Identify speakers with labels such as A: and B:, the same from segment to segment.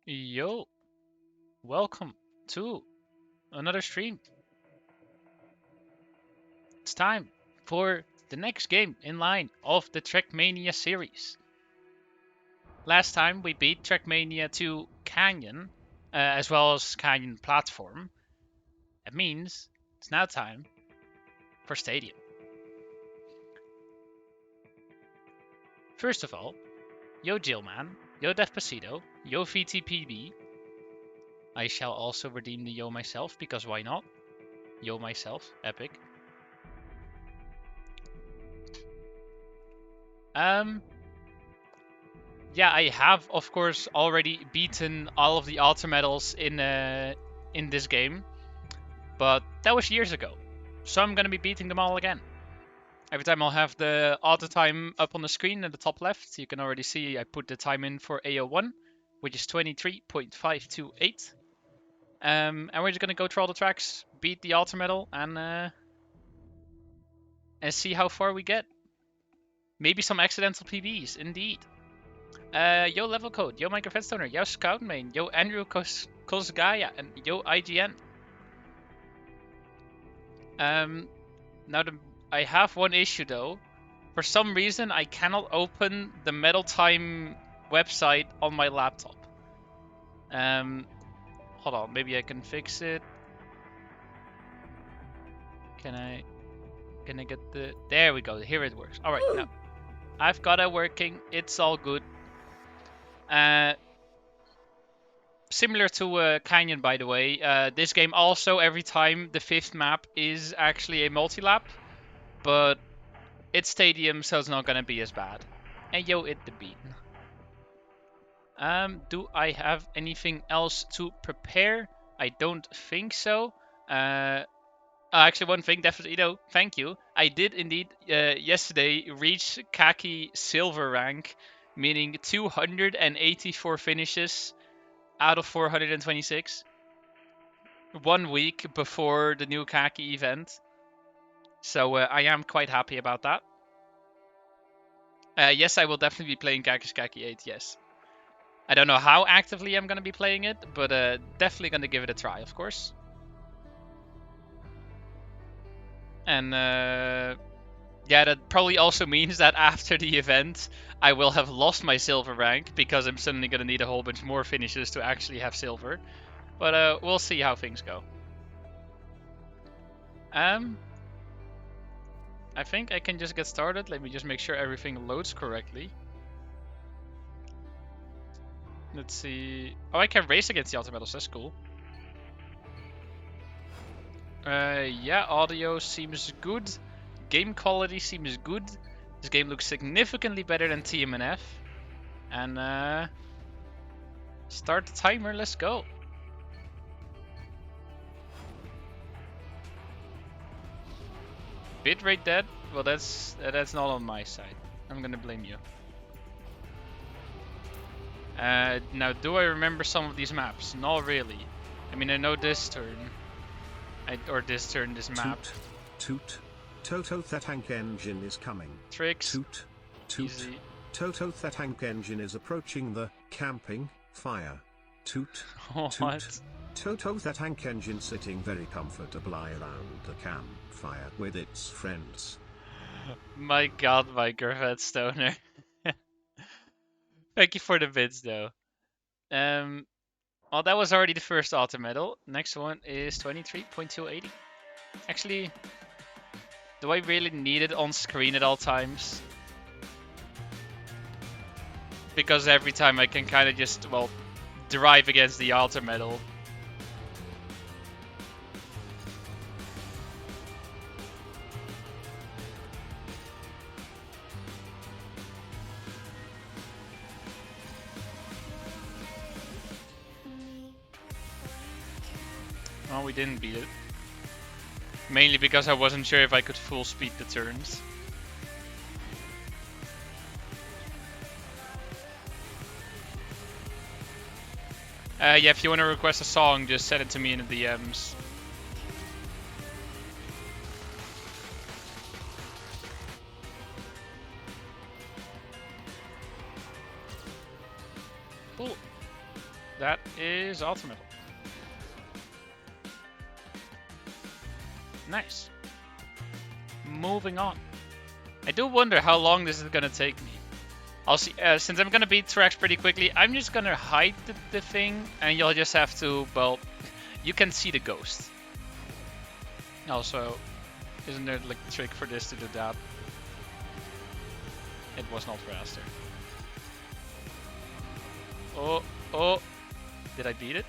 A: Yo, welcome to another stream. It's time for the next game in line of the Trackmania series. Last time we beat Trackmania 2 Canyon, as well as Canyon Platform. That means it's now time for Stadium. First of all, yo Jillman, yo Despacito, yo VTPB. I shall also redeem the yo myself, because why not? Yo myself, epic. Yeah, I have, of course, already beaten all of the Alter medals in this game, but that was years ago. So I'm gonna be beating them all again. Every time I'll have the auto time up on the screen at the top left. You can already see I put the time in for AO1, which is 23.528. And we're just gonna go through all the tracks, beat the Alter medal, and see how far we get. Maybe some accidental PBs, indeed. Yo Level Code, yo Minecraft Stoner, yo Scout Main, yo Andrew Kosgaya, and yo IGN. Now I have one issue though. For some reason, I cannot open the Medal Time website on my laptop. Hold on, maybe I can fix it. Can I get the? There we go. Here it works. All right, now I've got it working. It's all good. Similar to Canyon, by the way, this game also, every time the fifth map is actually a multi-lap, but it's Stadium, so it's not gonna be as bad. And yo, it the beat. Do I have anything else to prepare? I don't think so. Actually, one thing, definitely, though, thank you. I did indeed yesterday reach Khaki Silver rank, meaning 284 finishes out of 426. 1 week before the new Khaki event. So I am quite happy about that. Yes, I will definitely be playing Khaki 8, yes. I don't know how actively I'm going to be playing it, but definitely going to give it a try, of course. And yeah, that probably also means that after the event, I will have lost my silver rank, because I'm suddenly going to need a whole bunch more finishes to actually have silver. But we'll see how things go. I think I can just get started. Let me just make sure everything loads correctly. Let's see. Oh, I can race against the Alter medals. That's cool. Yeah, audio seems good. Game quality seems good. This game looks significantly better than TM². And start the timer. Let's go. Bitrate dead? Well, that's not on my side. I'm gonna blame you. Now, do I remember some of these maps? Not really. I mean, I know this turn. This map.
B: Toot. Toto Tank engine is coming.
A: Tricks.
B: Toot.
A: Easy.
B: Toto Tank engine is approaching the camping fire. Toot.
A: What?
B: Toto Tank engine sitting very comfortably around the campfire with its friends.
A: My god, Minecraft Stoner. Thank you for the bits, though. Well, that was already the first auto medal. Next one is 23.280. Actually, do I really need it on screen at all times? Because every time I can kind of just, well, drive against the alter medal. Oh, we didn't beat it. Mainly because I wasn't sure if I could full speed the turns. Yeah, if you want to request a song, just send it to me in the DMs. Cool. That is ultimate. Nice. Moving on. I do wonder how long this is gonna take me. I'll see. Since I'm gonna beat Thrax pretty quickly, I'm just gonna hide the thing, and you'll just have to. Well, you can see the ghost. Also, isn't there like a trick for this to do that? It was not faster. Oh, oh! Did I beat it?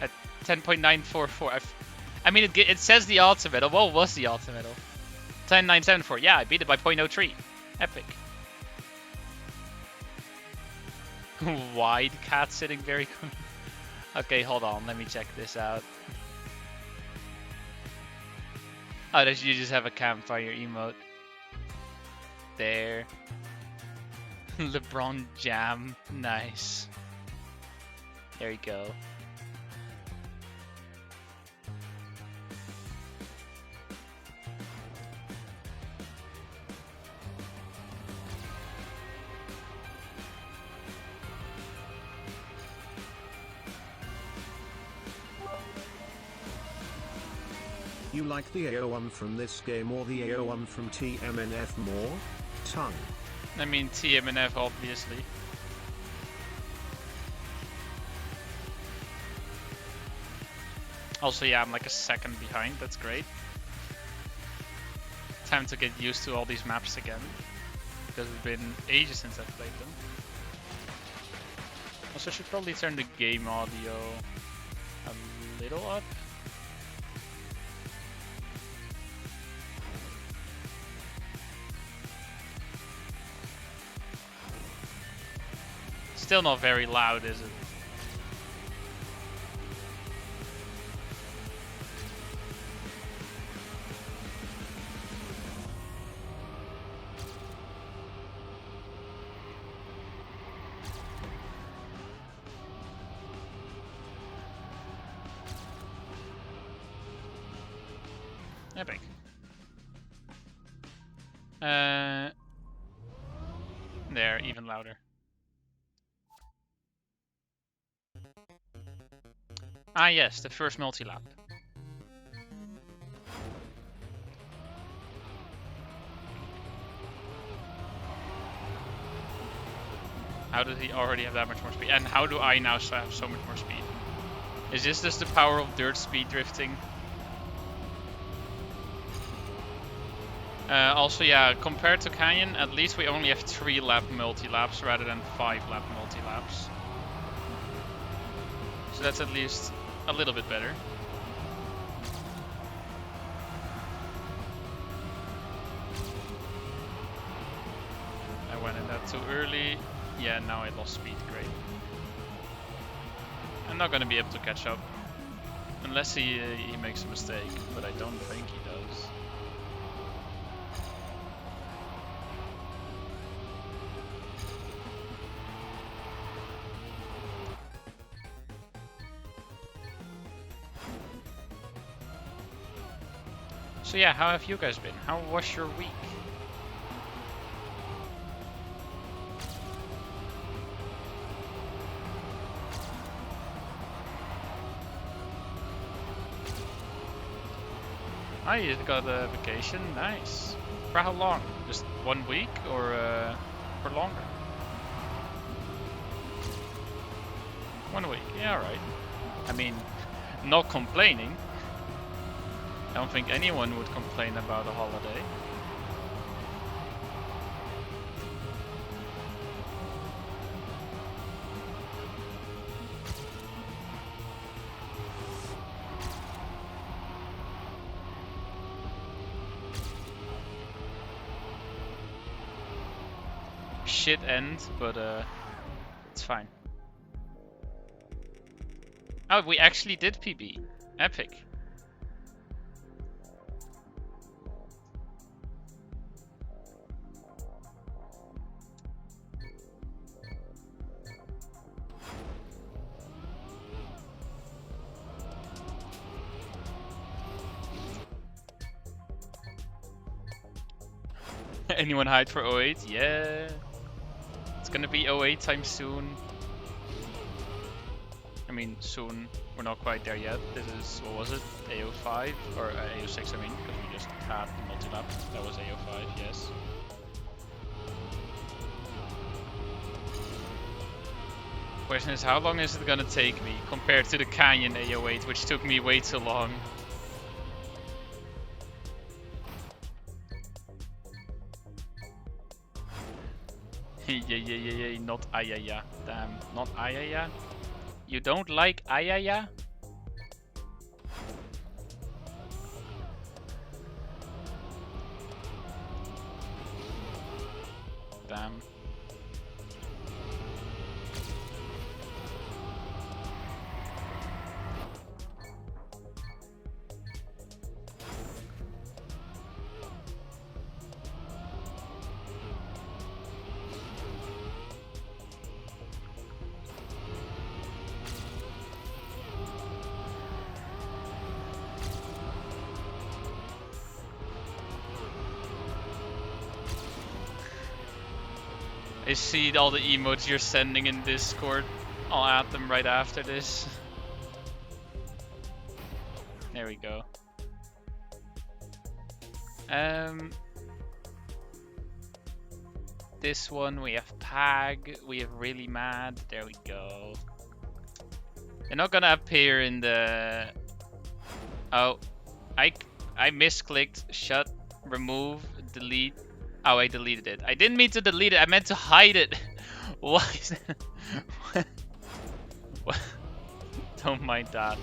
A: At 10.944. I mean, it says the ultimate. What was the ultimate? 10.974. Yeah, I beat it by 0.03. Epic. Wide cat sitting very good. Okay, hold on. Let me check this out. Oh, you just have a campfire emote. There. LeBron Jam. Nice. There you go.
B: You like the AO1 from this game or the AO1 from TMNF more? Tongue.
A: I mean, TMNF obviously. Also, yeah, I'm like a second behind. That's great. Time to get used to all these maps again, because it's been ages since I've played them. Also, I should probably turn the game audio a little up. Still not very loud, is it? Epic. There, even louder. Ah yes, the first multi-lap. How does he already have that much more speed? And how do I now have so much more speed? Is this just the power of dirt speed drifting? Also, yeah, compared to Canyon, at least we only have 3-lap multi-laps rather than 5-lap multi-laps. So that's at least a little bit better. I went in that too early. Yeah, now I lost speed, great. I'm not gonna be able to catch up. Unless he makes a mistake, but I don't think he does. So yeah, how have you guys been? How was your week? I just got a vacation, nice. For how long? Just 1 week or for longer? 1 week, yeah, alright. I mean, not complaining. I don't think anyone would complain about a holiday. Shit end, but it's fine. Oh, we actually did PB. Epic. Anyone hide for 08? Yeah. It's gonna be 08 time soon. mean, soon. We're not quite there yet. This is, what was it? AO5? Or AO6, I mean, because we just had the multi-lap. That was AO5, yes. Question is, how long is it gonna take me compared to the Canyon AO8, which took me way too long? Yeah, not ayaya. Damn, not ayaya. You don't like ayaya? Damn. I see all the emotes you're sending in Discord. I'll add them right after this. There we go. This one we have Pag, we have Really Mad. There we go. They're not gonna appear in the. Oh, I misclicked. Shut, remove, delete. Oh, I deleted it. I didn't mean to delete it. I meant to hide it. Why is that? What? Don't mind that.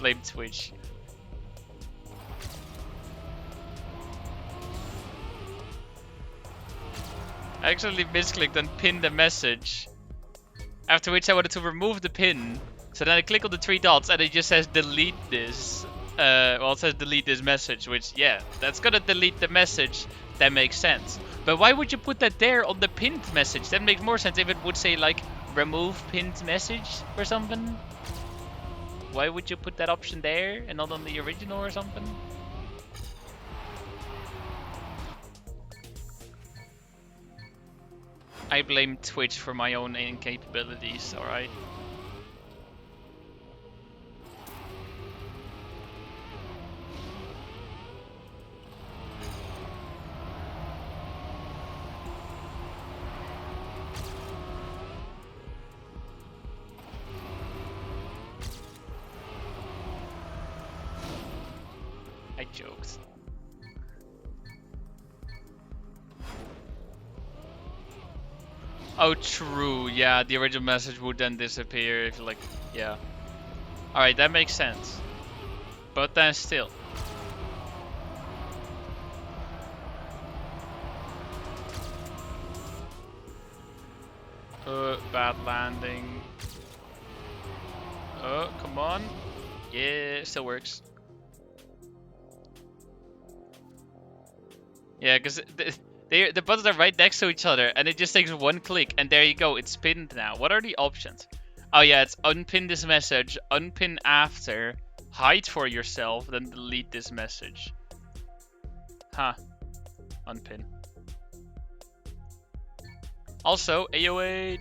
A: Blame Twitch. I actually misclicked and pinned the message. After which I wanted to remove the pin. So then I click on the three dots and it just says delete this. Well, it says delete this message, which, yeah, that's gonna delete the message. That makes sense. But why would you put that there on the pinned message? That makes more sense if it would say, like, remove pinned message or something. Why would you put that option there and not on the original or something? I blame Twitch for my own incapabilities, alright? I joked. Oh, true. Yeah, the original message would then disappear if, like, yeah. Alright, that makes sense. But then still. Bad landing. Oh, come on. Yeah, still works. Yeah, because the buttons are right next to each other, and it just takes one click, and there you go, it's pinned now. What are the options? Oh yeah, it's unpin this message, unpin after, hide for yourself, then delete this message. Huh. Unpin. Also, AOA.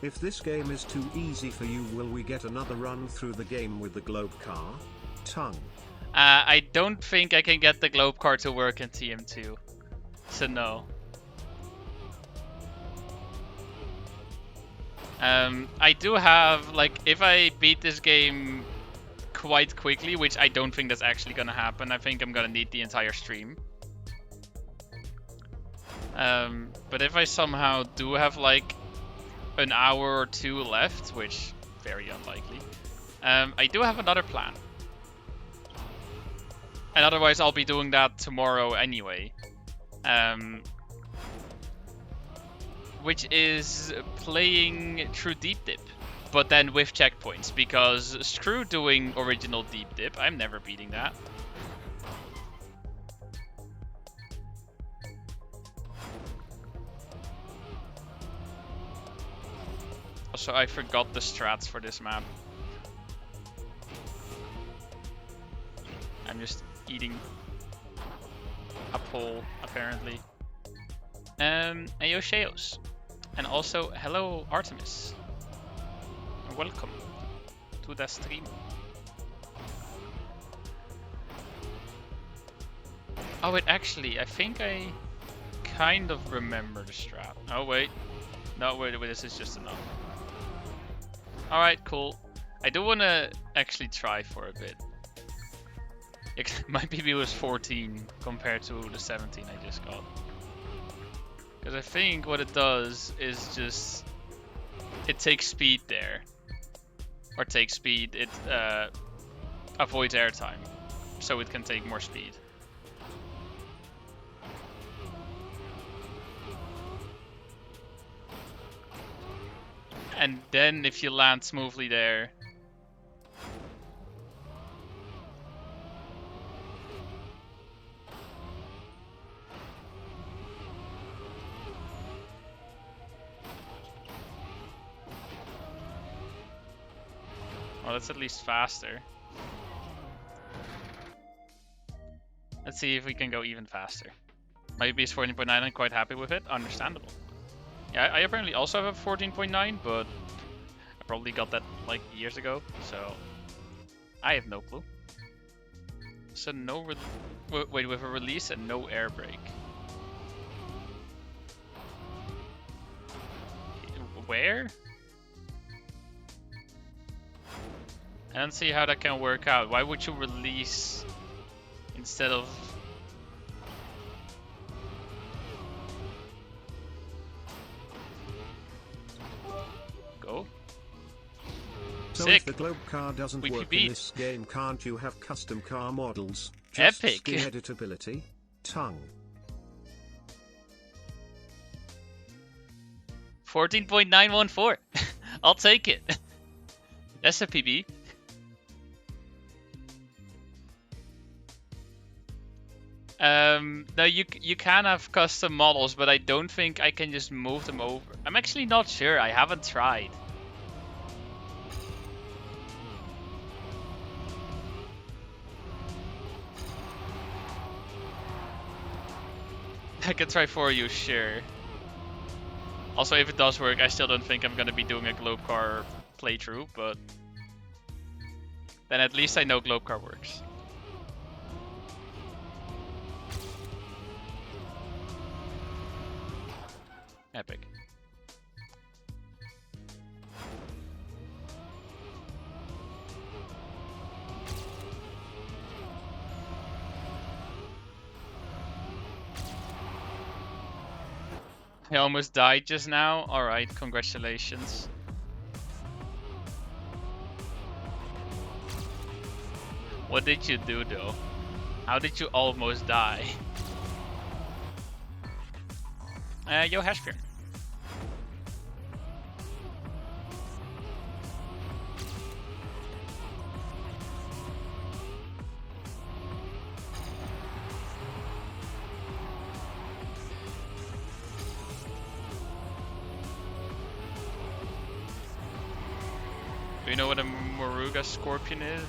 B: If this game is too easy for you, will we get another run through the game with the globe car? Tongue.
A: I don't think I can get the globe car to work in TM2. So no. I do have, like, if I beat this game quite quickly, which I don't think that's actually gonna happen, I think I'm gonna need the entire stream. But if I somehow do have, like, an hour or two left, which very unlikely, I do have another plan. And otherwise I'll be doing that tomorrow anyway. Which is playing through Deep Dip, but then with checkpoints, because screw doing original Deep Dip, I'm never beating that. Also, I forgot the strats for this map. I'm just eating a pole, apparently. Ayo Sheos. And also, hello Artemis. And welcome to the stream. Oh wait, actually, I think I kind of remember the strat. Oh wait. No, wait, this is just enough. Alright, cool. I do want to actually try for a bit. My PB was 14 compared to the 17 I just got. Because I think what it does is just... it takes speed there. Or takes speed, it avoids airtime. So it can take more speed. And then if you land smoothly there... well, that's at least faster. Let's see if we can go even faster. My PB is 14.9, I'm quite happy with it. Understandable. Yeah, I apparently also have a 14.9, but I probably got that like years ago, so I have no clue. So no, wait, with a release and no air brake. Where? I don't see how that can work out. Why would you release instead of... go?
B: So
A: Sick.
B: if the globe car doesn't work in this game, can't you have custom car models? Just
A: Epic.
B: skin editability? Tongue.
A: 14.914. I'll take it. That's a PB. No, you can have custom models, but I don't think I can just move them over. I'm actually not sure. I haven't tried. I can try for you, sure. Also, if it does work, I still don't think I'm gonna be doing a globe car playthrough, but then at least I know globe car works. Epic. I almost died just now. Alright, congratulations. What did you do though? How did you almost die? Yo, Hashbeer. Do you know what a Moruga Scorpion is?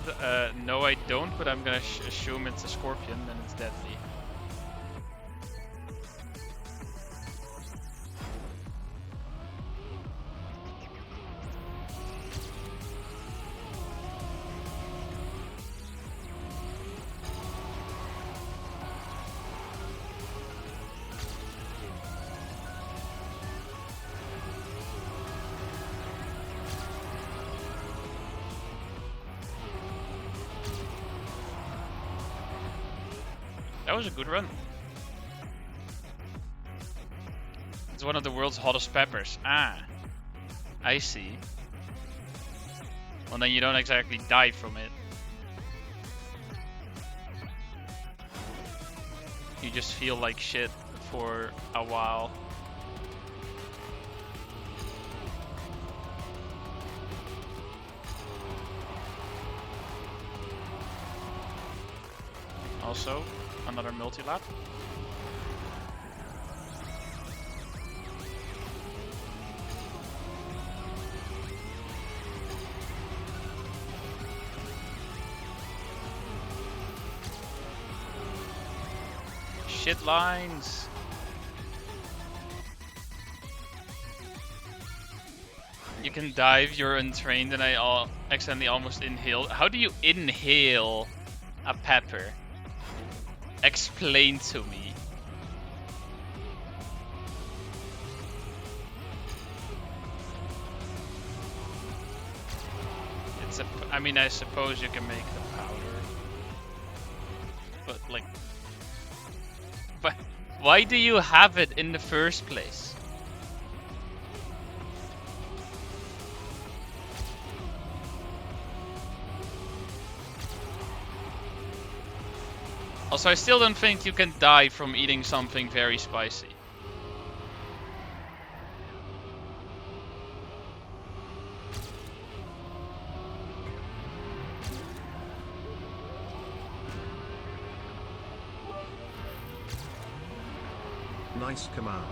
A: No, I don't, but I'm gonna assume it's a scorpion and it's deadly. That was a good run. It's one of the world's hottest peppers. Ah, I see. Well, then you don't exactly die from it. You just feel like shit for a while. Also, another multi-lap. shit lines. You can dive, you're untrained, and I accidentally almost inhaled. How do you inhale a pepper? Explain to me. I mean, I suppose you can make the powder. But, like... But why do you have it in the first place? Also, I still don't think you can die from eating something very spicy.
B: Nice command.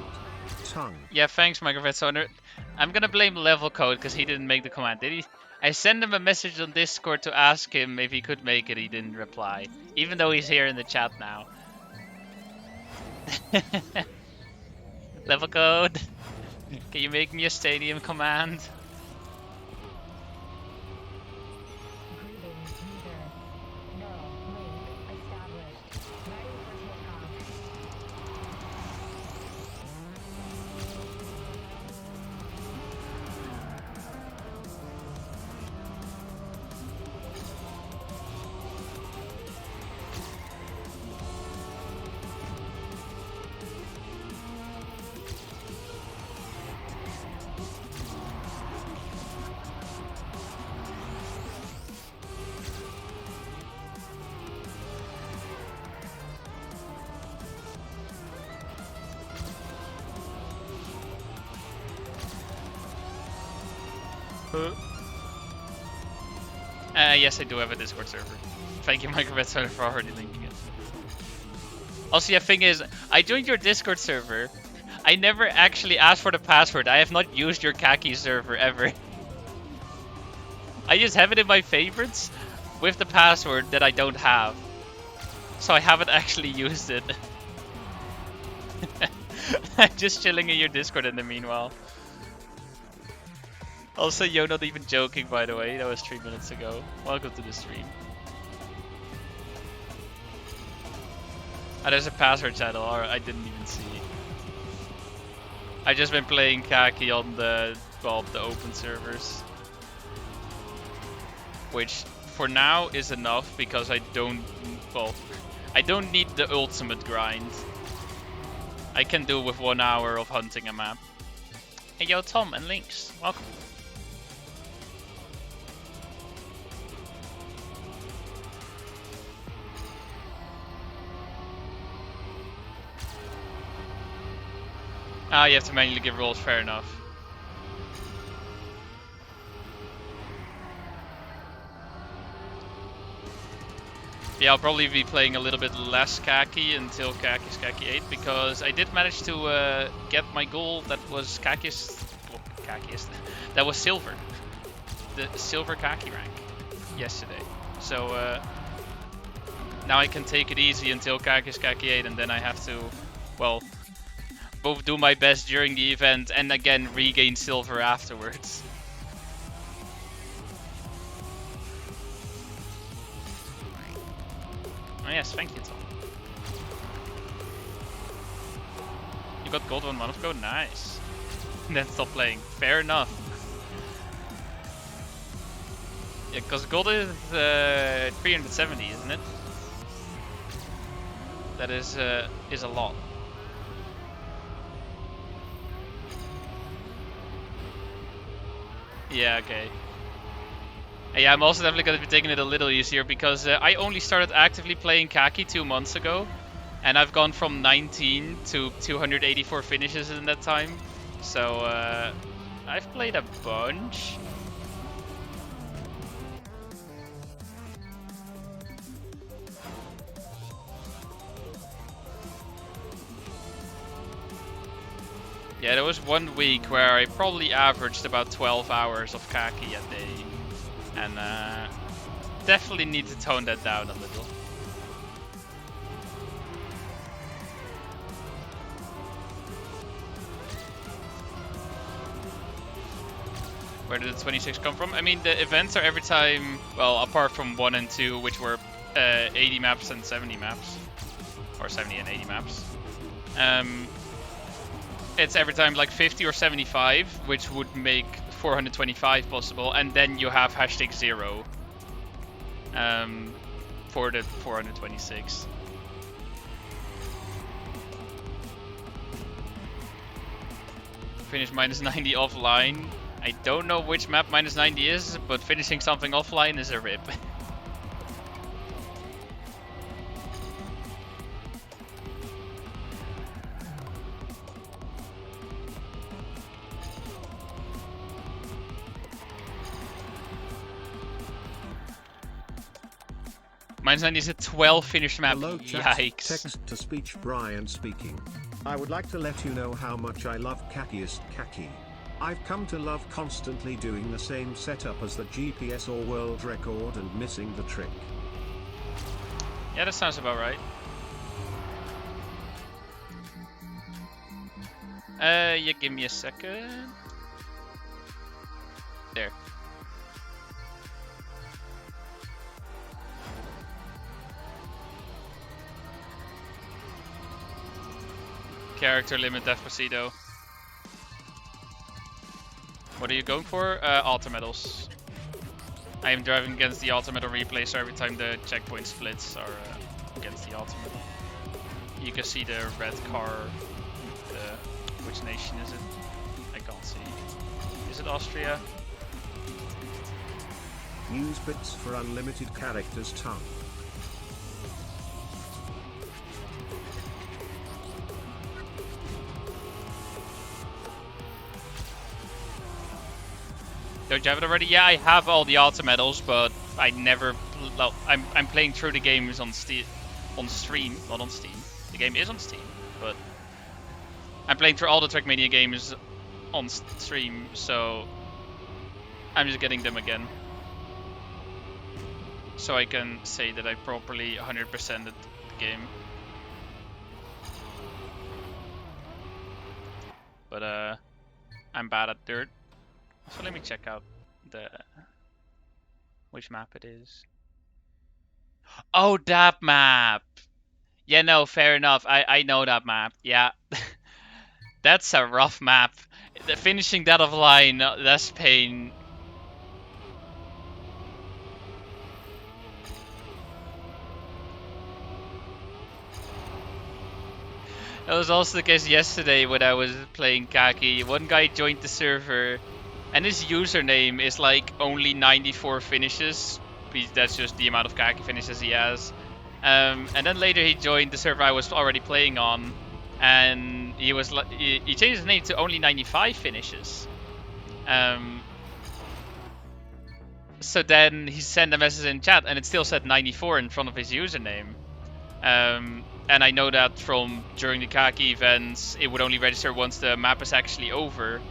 B: Tongue.
A: Yeah, thanks, Microvet. I'm gonna blame Level Code because he didn't make the command, did he? I sent him a message on Discord to ask him if he could make it. He didn't reply, even though he's here in the chat now. Level Code, can you make me a stadium command? Yes, I do have a Discord server. Thank you, Microvet, for already linking it. Also, the thing is, I joined your Discord server. I never actually asked for the password. I have not used your Kaki server ever. I just have it in my favorites with the password that I don't have. So I haven't actually used it. I'm just chilling in your Discord in the meanwhile. Also, you're not even joking, by the way. That was 3 minutes ago. Welcome to the stream. There's a password channel, or I didn't even see. I just been playing Kaki on the open servers, which for now is enough because I don't need the ultimate grind. I can do with 1 hour of hunting a map. Hey yo, Tom and Lynx, welcome. Ah, you have to manually give rolls, fair enough. Yeah, I'll probably be playing a little bit less Kaki until Kaki's Kaki 8, because I did manage to get my goal that was that was silver. The silver Kaki rank yesterday. So now I can take it easy until Kaki's Kaki 8, and then I have to, well, both do my best during the event and again regain silver afterwards. Oh yes, thank you, Tom. You got gold 1 month ago? Nice. And then stop playing. Fair enough. Yeah, because gold is 370, isn't it? That is a lot. Yeah, okay. Yeah, I'm also definitely going to be taking it a little easier because I only started actively playing Kaki 2 months ago. And I've gone from 19 to 284 finishes in that time. So I've played a bunch. Yeah, there was 1 week where I probably averaged about 12 hours of Kaki a day. And definitely need to tone that down a little. Where did the 26 come from? I mean, the events are every time, well, apart from 1 and 2, which were 80 maps and 70 maps. Or 70 and 80 maps. It's every time like 50 or 75, which would make 425 possible. And then you have hashtag 0 for the 426. Finish -90 offline. I don't know which map -90 is, but finishing something offline is a rip. -90 is a 12 finish map.
B: Hello, chat.
A: Yikes.
B: Text to speech Brian speaking. I would like to let you know how much I love Khaki. I've come to love constantly doing the same setup as the GPS or world record and missing the trick.
A: Yeah, that sounds about right. Yeah, give me a second. There. Character limit Despacito. What are you going for? Alter medals. I am driving against the alter medal replay, so every time the checkpoint splits are against the alter medal. You can see the red car. Which nation is it? I can't see. Is it Austria?
B: Use bits for unlimited characters tongue.
A: Don't you have it already? Yeah, I have all the alter medals, but I never. Well, I'm playing through the games on Steam, on stream, not on Steam. The game is on Steam, but I'm playing through all the Trackmania games on stream, so I'm just getting them again, so I can say that I properly 100%ed the game. But I'm bad at dirt. So let me check out which map it is. Oh, that map! Yeah, no, fair enough. I know that map. Yeah. That's a rough map. Finishing that offline, that's pain. That was also the case yesterday when I was playing Kaki. One guy joined the server and his username is like only 94 finishes. That's just the amount of Kaki finishes he has. And then later he joined the server I was already playing on, and he was he changed his name to only 95 finishes. So then he sent a message in chat and it still said 94 in front of his username. And I know that from during the Kaki events, it would only register once the map is actually over.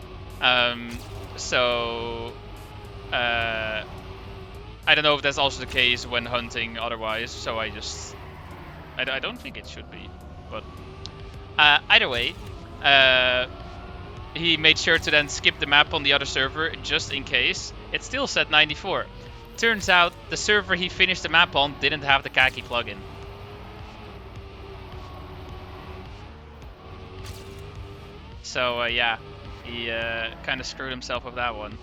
A: So I don't know if that's also the case when hunting otherwise, so I don't think it should be, but either way, he made sure to then skip the map on the other server just in case. It still said 94. Turns out the server he finished the map on didn't have the Kaki plugin. So yeah, he kind of screwed himself with that one.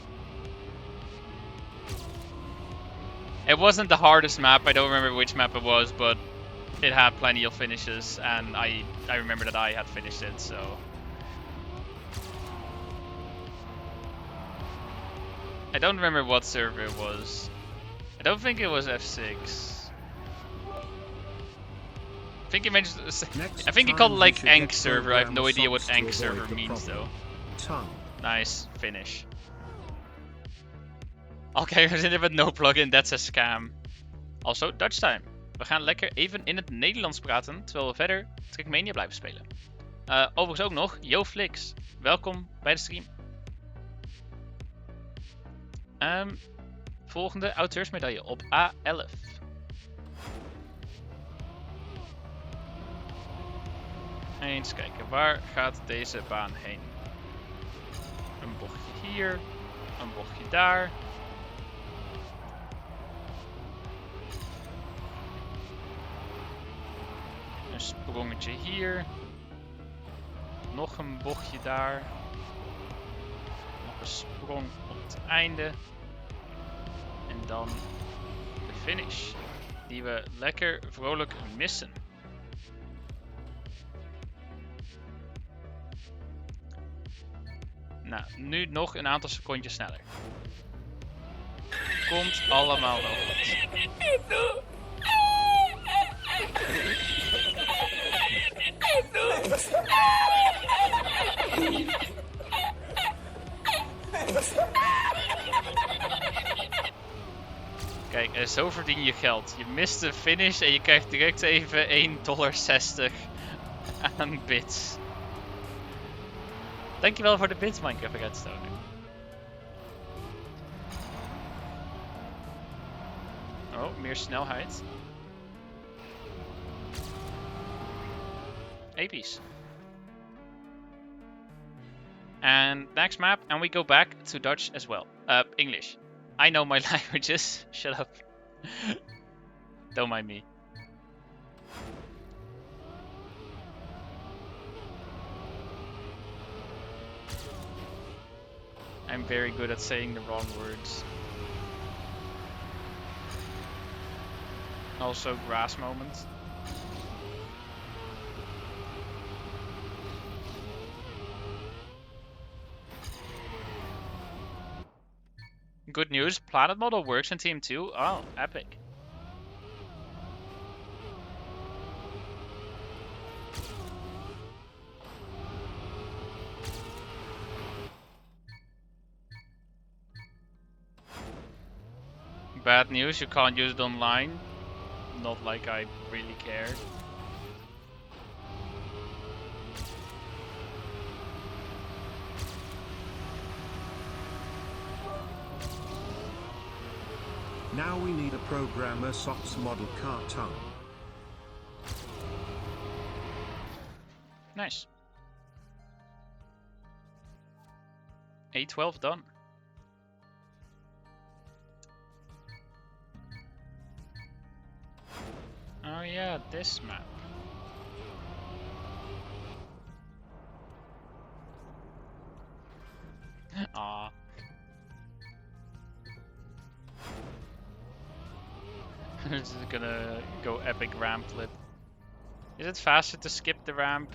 A: It wasn't the hardest map, I don't remember which map it was, but it had plenty of finishes, and I remember that I had finished it, so. I don't remember what server it was. I don't think it was F6. I think he mentioned. I think he called it like Ank server. I have no idea what Ank server means though. Nice finish. Oké, we zitten met no plugin, that's a scam. Also, Dutch time. We gaan lekker even in het Nederlands praten, terwijl we verder Trackmania blijven spelen. Overigens ook nog, yo Flix, welkom bij de stream. Volgende auteursmedaille op A11. Eens kijken, waar gaat deze baan heen? Een bochtje hier. Een bochtje daar. Een sprongetje hier. Nog een bochtje daar. Nog een sprong op het einde. En dan de finish. Die we lekker vrolijk missen. Nou, nu nog een aantal secondjes sneller. Komt allemaal wel goed. Kijk, zo verdien je geld. Je mist de finish en je krijgt direct even $1,60 aan bits. Dankjewel voor de bits, Minecraft Redstone. Oh, meer snelheid. Episch. And next map, and we go back to Dutch as well. English. I know my languages. Shut up. Don't mind me. I'm very good at saying the wrong words. Also, grass moment. Good news, planet model works in TM2. Oh, epic. Bad news, you can't use it online. Not like I really cared.
B: Now we need a programmer SOX model cartoon.
A: Nice. A12 done. Oh yeah, this map. Aw. This is gonna go epic ramp flip. Is it faster to skip the ramp?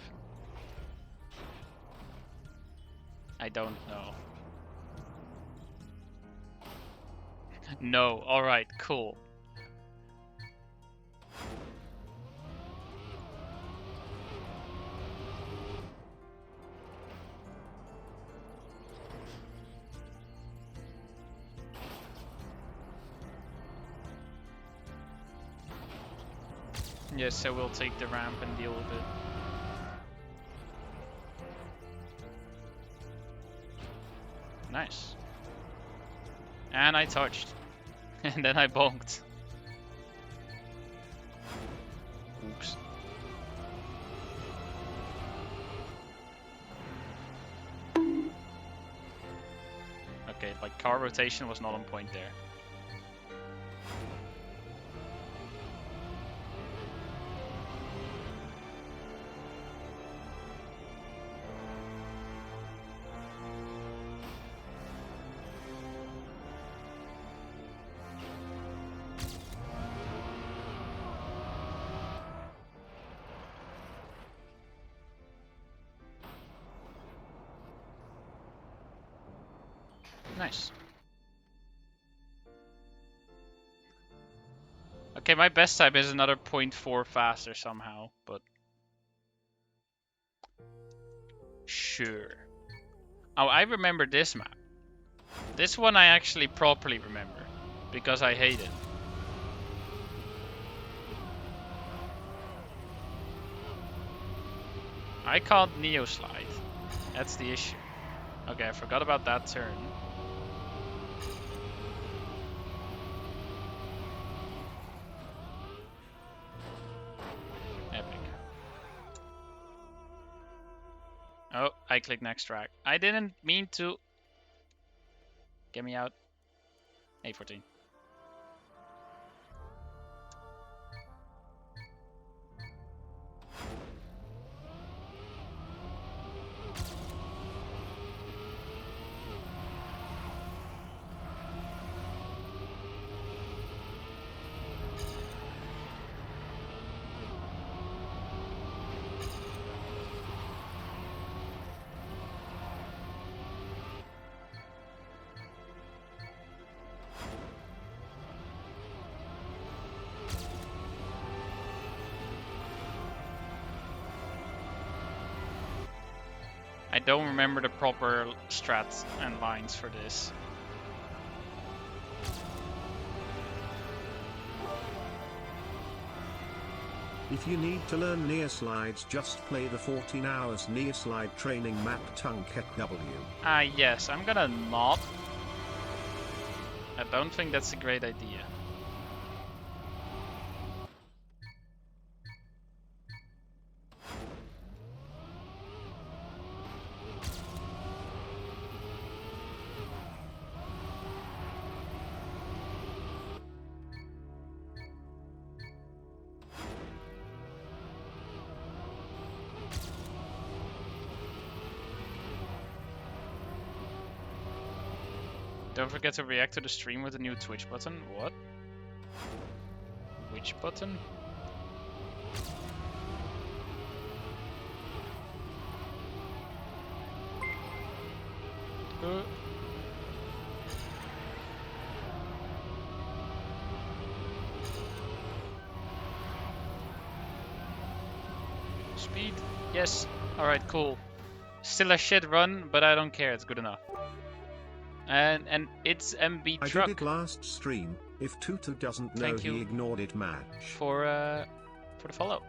A: I don't know. No, alright, cool. Yes, so we'll take the ramp and deal with it. Nice. And I touched. And then I bonked. Oops. Okay, like car rotation was not on point there. Nice. Okay, my best time is another 0.4 faster somehow, but sure. Oh, I remember this map. This one I actually properly remember, because I hate it. I can't Neo slide. That's the issue. Okay, I forgot about that turn. Epic. Oh, I clicked next track. I didn't mean to. Get me out. A14. I don't remember the proper strats and lines for this.
B: If you need to learn near slides, just play the 14 hours near slide training map Tunket W.
A: Ah, yes, I'm gonna not. I don't think that's a great idea. Don't forget to react to the stream with the new Twitch button. What? Which button? Speed? Yes. Alright, cool. Still a shit run, but I don't care. It's good enough. And it's MB
B: I
A: Truck.
B: did it last stream. If Tutu doesn't know,
A: Thank
B: he
A: you
B: ignored it match.
A: for the follow.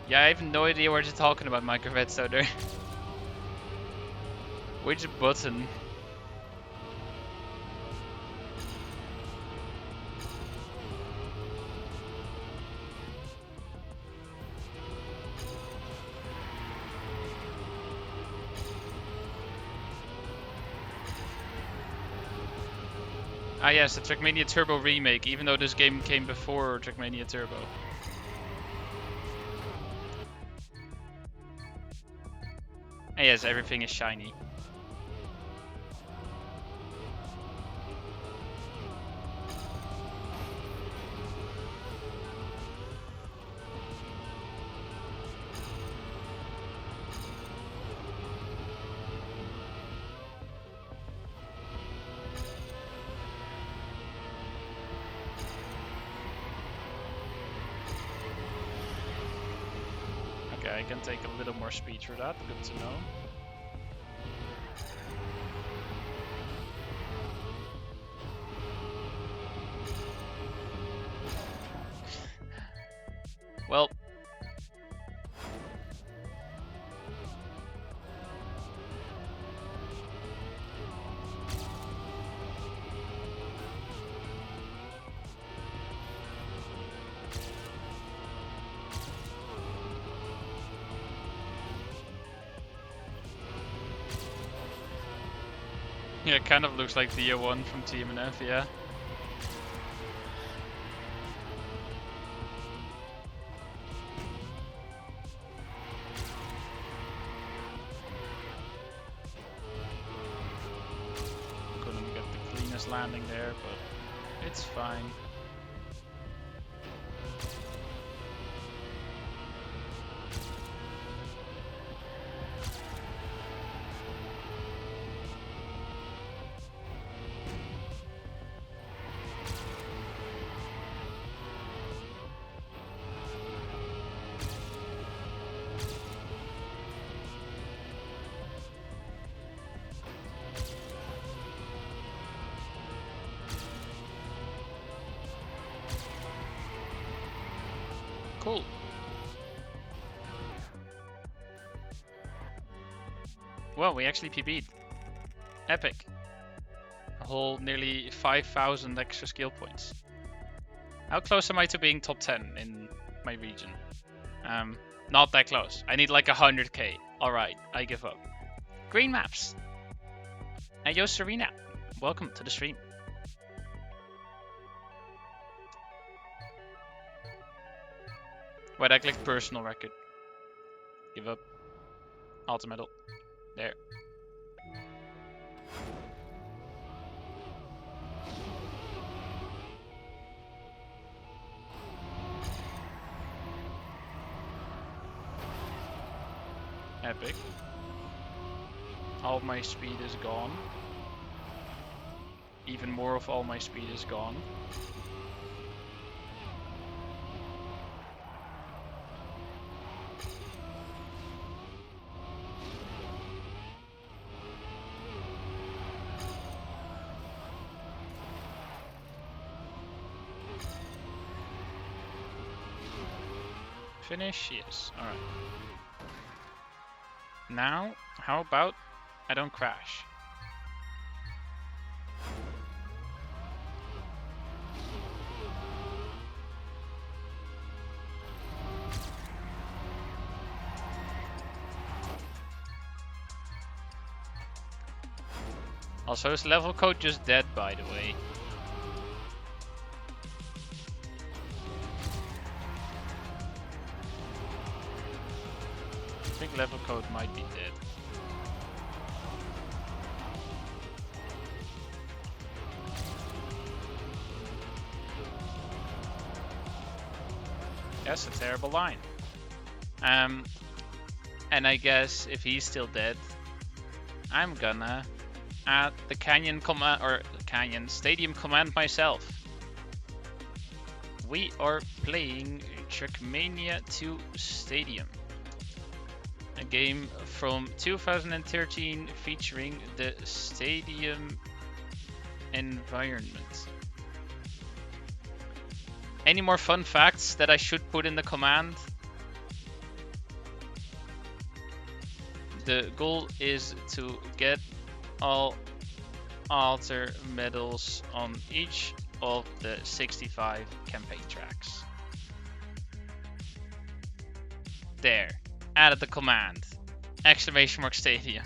A: Yeah, I have no idea what you're talking about, Microvet Soder. Which button? Ah yes, the Trackmania Turbo remake, even though this game came before Trackmania Turbo. Ah yes, everything is shiny. Okay, I can take a little more speed for that, good to know. Well, yeah, it kind of looks like the year one from TM², yeah. Couldn't get the cleanest landing there, but it's fine. Cool. Well, we actually PB'd. Epic. A whole nearly 5,000 extra skill points. How close am I to being top 10 in my region? Not that close. I need like 100k. Alright, I give up. Green Maps. And yo, Serena. Welcome to the stream. Wait, I clicked personal record. Give up. Ultimate. There. Epic. All my speed is gone. Even more of all my speed is gone. Finish? Yes. Alright. Now, how about I don't crash? Also, is level code just dead, by the way? I think level code might be dead. That's a terrible line. And I guess if he's still dead, I'm gonna add the Canyon command or Canyon Stadium command myself. We are playing Trackmania 2 Stadium, a game from 2013 featuring the stadium environment. Any more fun facts that I should put in the command? The goal is to get all altar medals on each of the 65 campaign tracks. There, added the command. Exclamation mark stadium.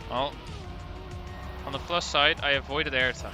A: Well, on the plus side, I avoided airtime.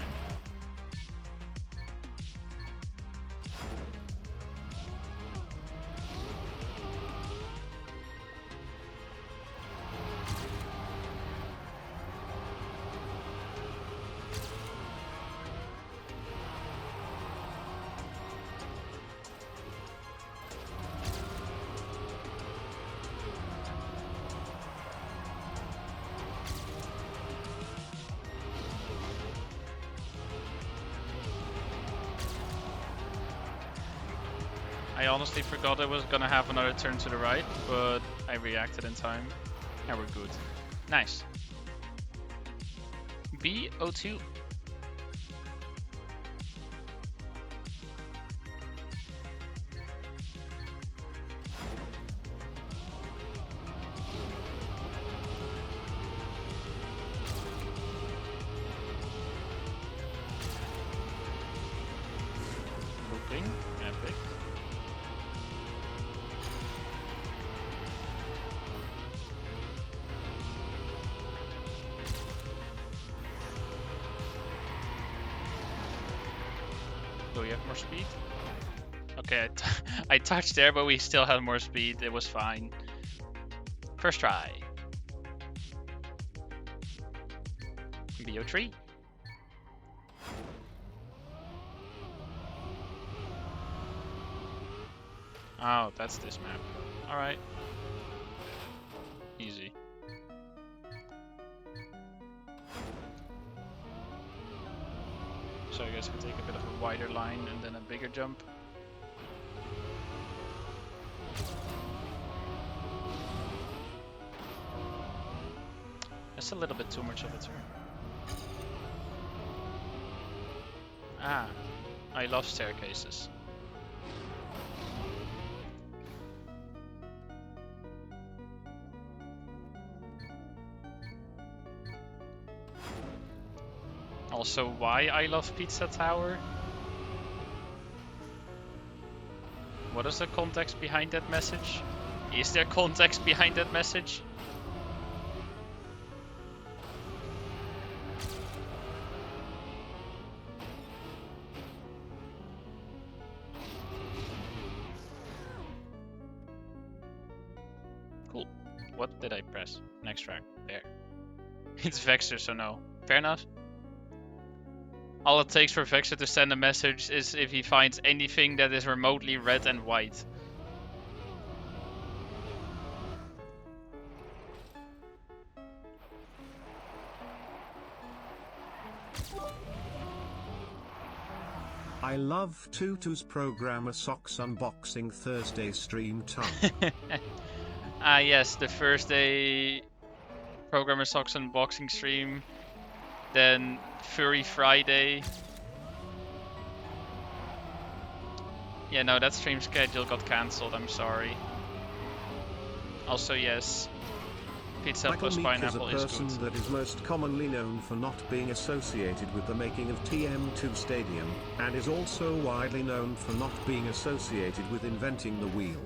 A: I honestly forgot I was gonna have another turn to the right, but I reacted in time, and we're good. Nice. B02. Looping, epic. Do we have more speed? Okay, I touched there, but we still had more speed. It was fine. First try. BO3. Oh, that's this map. Alright. Easy. So I guess we take a bit of a wider line and then a bigger jump. That's a little bit too much of a turn. Ah, I love staircases. Also, why I love Pizza Tower? What is the context behind that message? Is there context behind that message? Cool. What did I press? Next track. There. It's Vexer, so no. Fair enough. All it takes for Vexer to send a message is if he finds anything that is remotely red and white.
B: I love Tutu's programmer socks unboxing Thursday stream tongue.
A: Ah yes, the Thursday Programmer Socks unboxing stream. Then Furry Friday. Yeah, no, that stream schedule got cancelled, I'm sorry. Also, yes, pizza
B: Michael
A: plus
B: Meek
A: pineapple
B: is a
A: is good.
B: person that is most commonly known for not being associated with the making of TM² Stadium, and is also widely known for not being associated with inventing the wheel.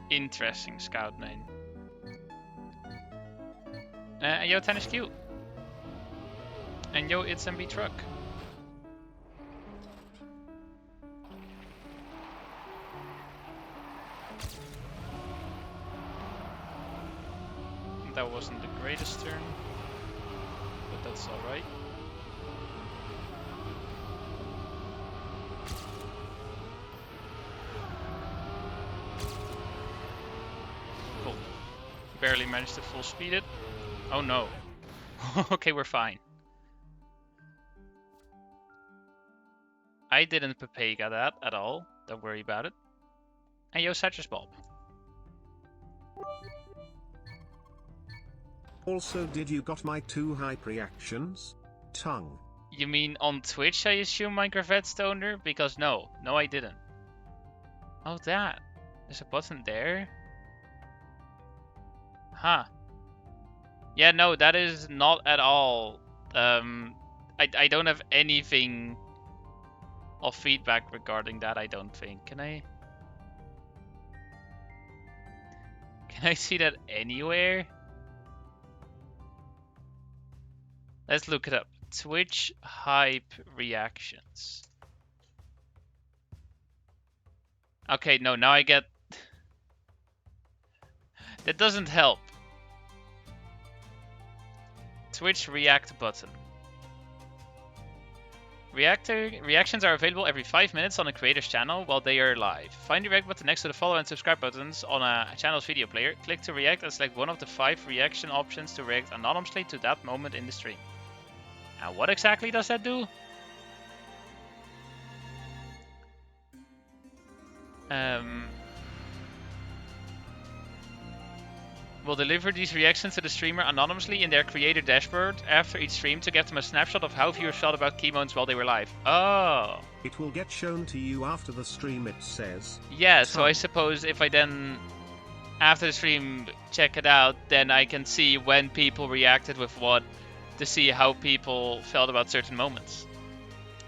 A: Interesting scout name. Yo, Tennis Q. And yo, it's MB Truck. That wasn't the greatest turn, but that's alright. Cool. Barely managed to full speed it. Oh no. Okay, we're fine. I didn't Pepega that at all. Don't worry about it. And yo, Citrus Bulb.
B: Also, did you got my 2 hype reactions? Tongue.
A: You mean on Twitch, I assume, Minecraft Redstoner? Because no, I didn't. Oh, that. There's a button there. Huh. Yeah, no, that is not at all. I don't have anything of feedback regarding that, I don't think. Can I see that anywhere? Let's look it up. Twitch hype reactions. Okay, no, now I get... That doesn't help. Twitch react button. Reactions are available every 5 minutes on a creator's channel while they are live. Find the react button next to the follow and subscribe buttons on a channel's video player. Click to react and select one of the 5 reaction options to react anonymously to that moment in the stream. Now, what exactly does that do? We'll deliver these reactions to the streamer anonymously in their creator dashboard after each stream to give them a snapshot of how viewers felt about key moments while they were live. Oh.
B: It will get shown to you after the stream, it says.
A: Yeah, so I suppose if I then, after the stream, check it out, then I can see when people reacted with what, to see how people felt about certain moments.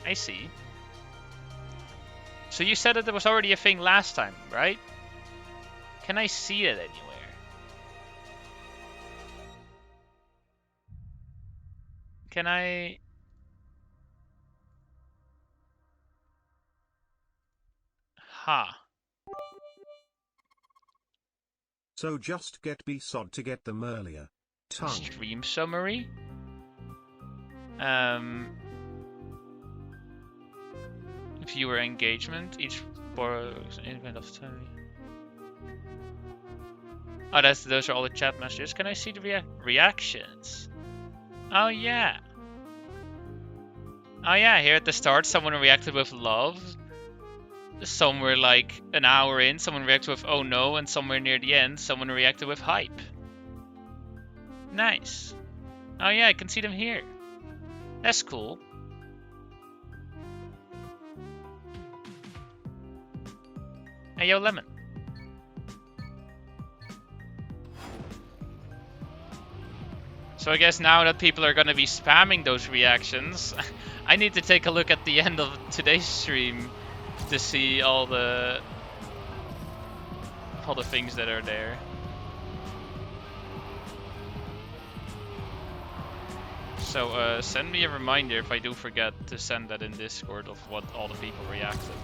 A: I see. So you said that there was already a thing last time, right? Can I see it anywhere? Can I... Ha.
B: So just get BSOD to get them earlier. Tongue.
A: Stream summary? Viewer engagement. Each event of time. Oh, those are all the chat messages. Can I see the reactions? Oh yeah. Oh yeah, here at the start someone reacted with love. Somewhere like an hour in, someone reacted with oh no, and somewhere near the end, someone reacted with hype. Nice. Oh yeah, I can see them here. That's cool. Hey yo, Lemon. So I guess now that people are gonna be spamming those reactions, I need to take a look at the end of today's stream to see all the things that are there. So send me a reminder if I do forget to send that in Discord of what all the people reacted.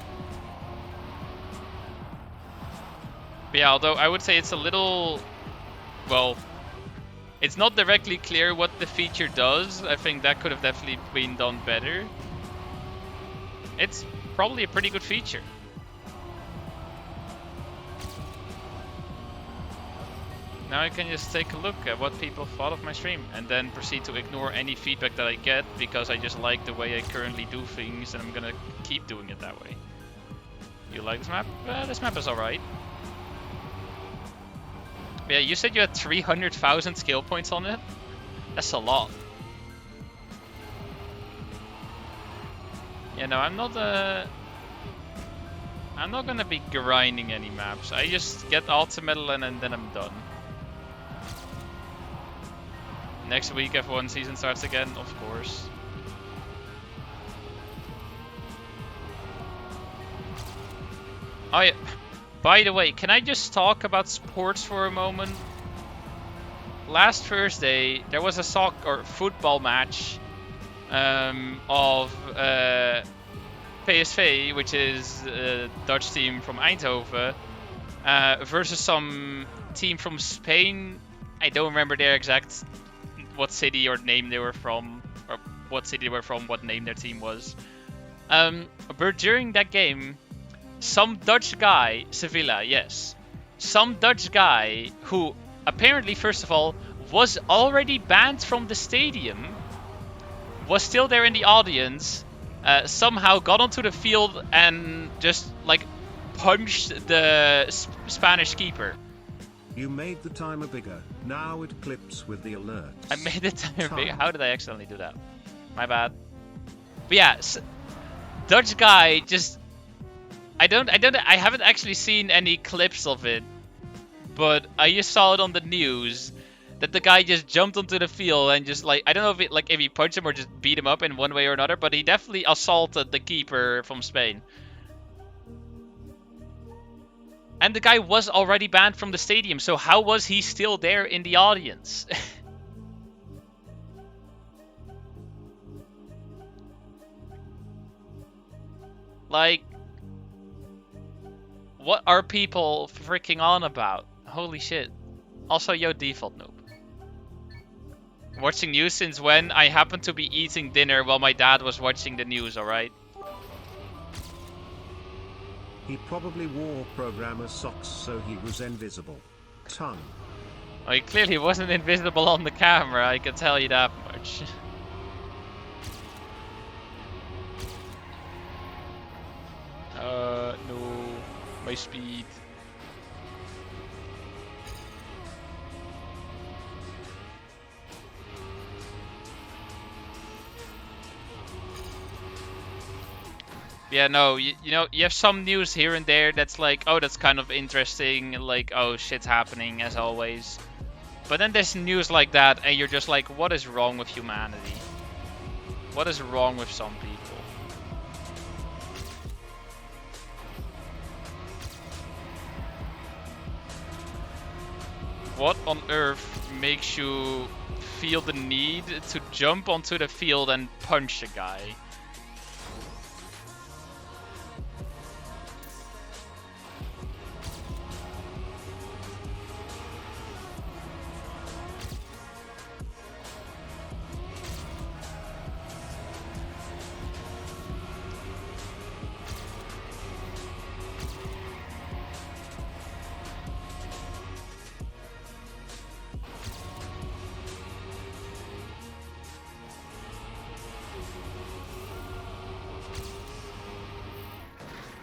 A: But yeah, although I would say it's a little, well, it's not directly clear what the feature does. I think that could have definitely been done better. It's probably a pretty good feature. Now I can just take a look at what people thought of my stream and then proceed to ignore any feedback that I get because I just like the way I currently do things and I'm gonna keep doing it that way. You like this map? This map is alright. Yeah, you said you had 300,000 skill points on it? That's a lot. Yeah, no, I'm not gonna be grinding any maps. I just get ultimate and then I'm done. Next week F1 season starts again, of course. Oh yeah, by the way, can I just talk about sports for a moment? Last Thursday there was a football match of PSV, which is a Dutch team from Eindhoven, versus some team from Spain. I don't remember their exact what city or name they were from, or what city they were from, what name their team was. But during that game, some Dutch guy, Sevilla, yes, some Dutch guy who apparently, first of all, was already banned from the stadium, was still there in the audience, somehow got onto the field and just like punched the Spanish keeper.
B: You made the timer bigger. Now it clips with the alerts.
A: I made the timer bigger. How did I accidentally do that? My bad. But yeah, Dutch guy just. I haven't actually seen any clips of it, but I just saw it on the news that the guy just jumped onto the field and just like, I don't know if he punched him or just beat him up in one way or another, but he definitely assaulted the keeper from Spain. And the guy was already banned from the stadium, so how was he still there in the audience? Like, what are people freaking on about? Holy shit. Also, yo, default noob. Watching news since when? I happened to be eating dinner while my dad was watching the news, alright?
B: He probably wore programmer socks so he was invisible. Tongue.
A: Well, he clearly wasn't invisible on the camera, I can tell you that much. No. My speed. Yeah, no, you know, you have some news here and there that's like, oh, that's kind of interesting, like, oh, shit's happening, as always. But then there's news like that, and you're just like, what is wrong with humanity? What is wrong with some people? What on earth makes you feel the need to jump onto the field and punch a guy?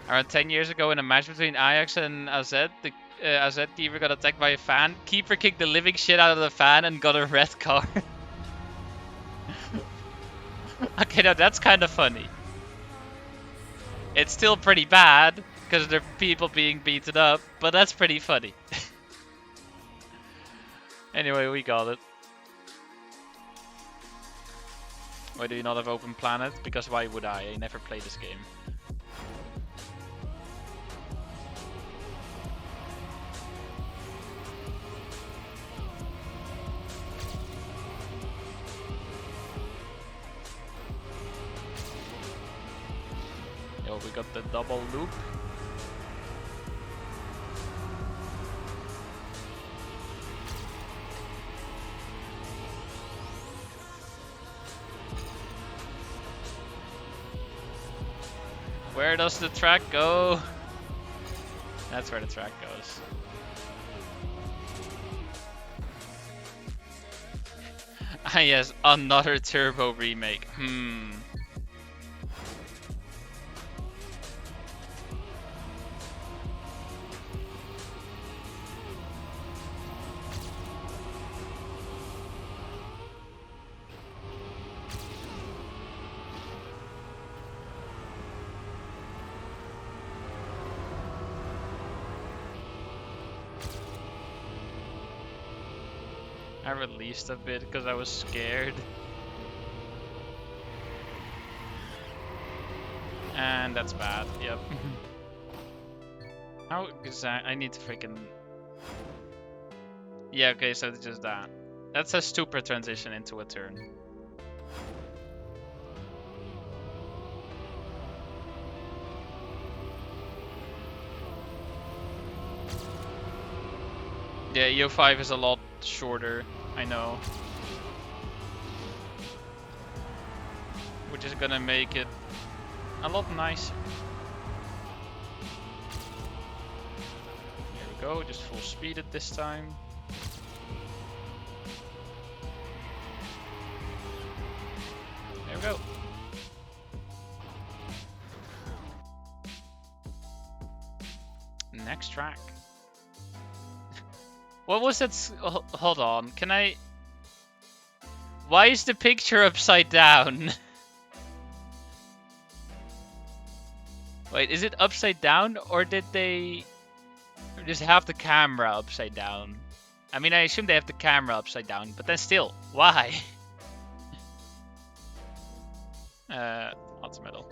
A: Around 10 years ago in a match between Ajax and AZ, the AZ keeper got attacked by a fan. Keeper kicked the living shit out of the fan and got a red card. Okay, now that's kind of funny. It's still pretty bad, because there are people being beaten up, but that's pretty funny. Anyway, we got it. Why do you not have Open Planet? Because why would I? I never played this game. Yo, we got the double loop. Where does the track go? That's where the track goes. Ah yes, another Turbo remake. I released a bit because I was scared. And that's bad, yep. How exact? I need to freaking... Yeah, okay, so it's just that. That's a stupid transition into a turn. Yeah, EO5 is a lot shorter, I know. Which is gonna make it a lot nicer. Here we go, just full speed it this time. There we go. Next track. What was that? Hold on, can I... Why is the picture upside down? Wait, is it upside down or did they just have the camera upside down? I mean, I assume they have the camera upside down, but then still, why? Lots metal.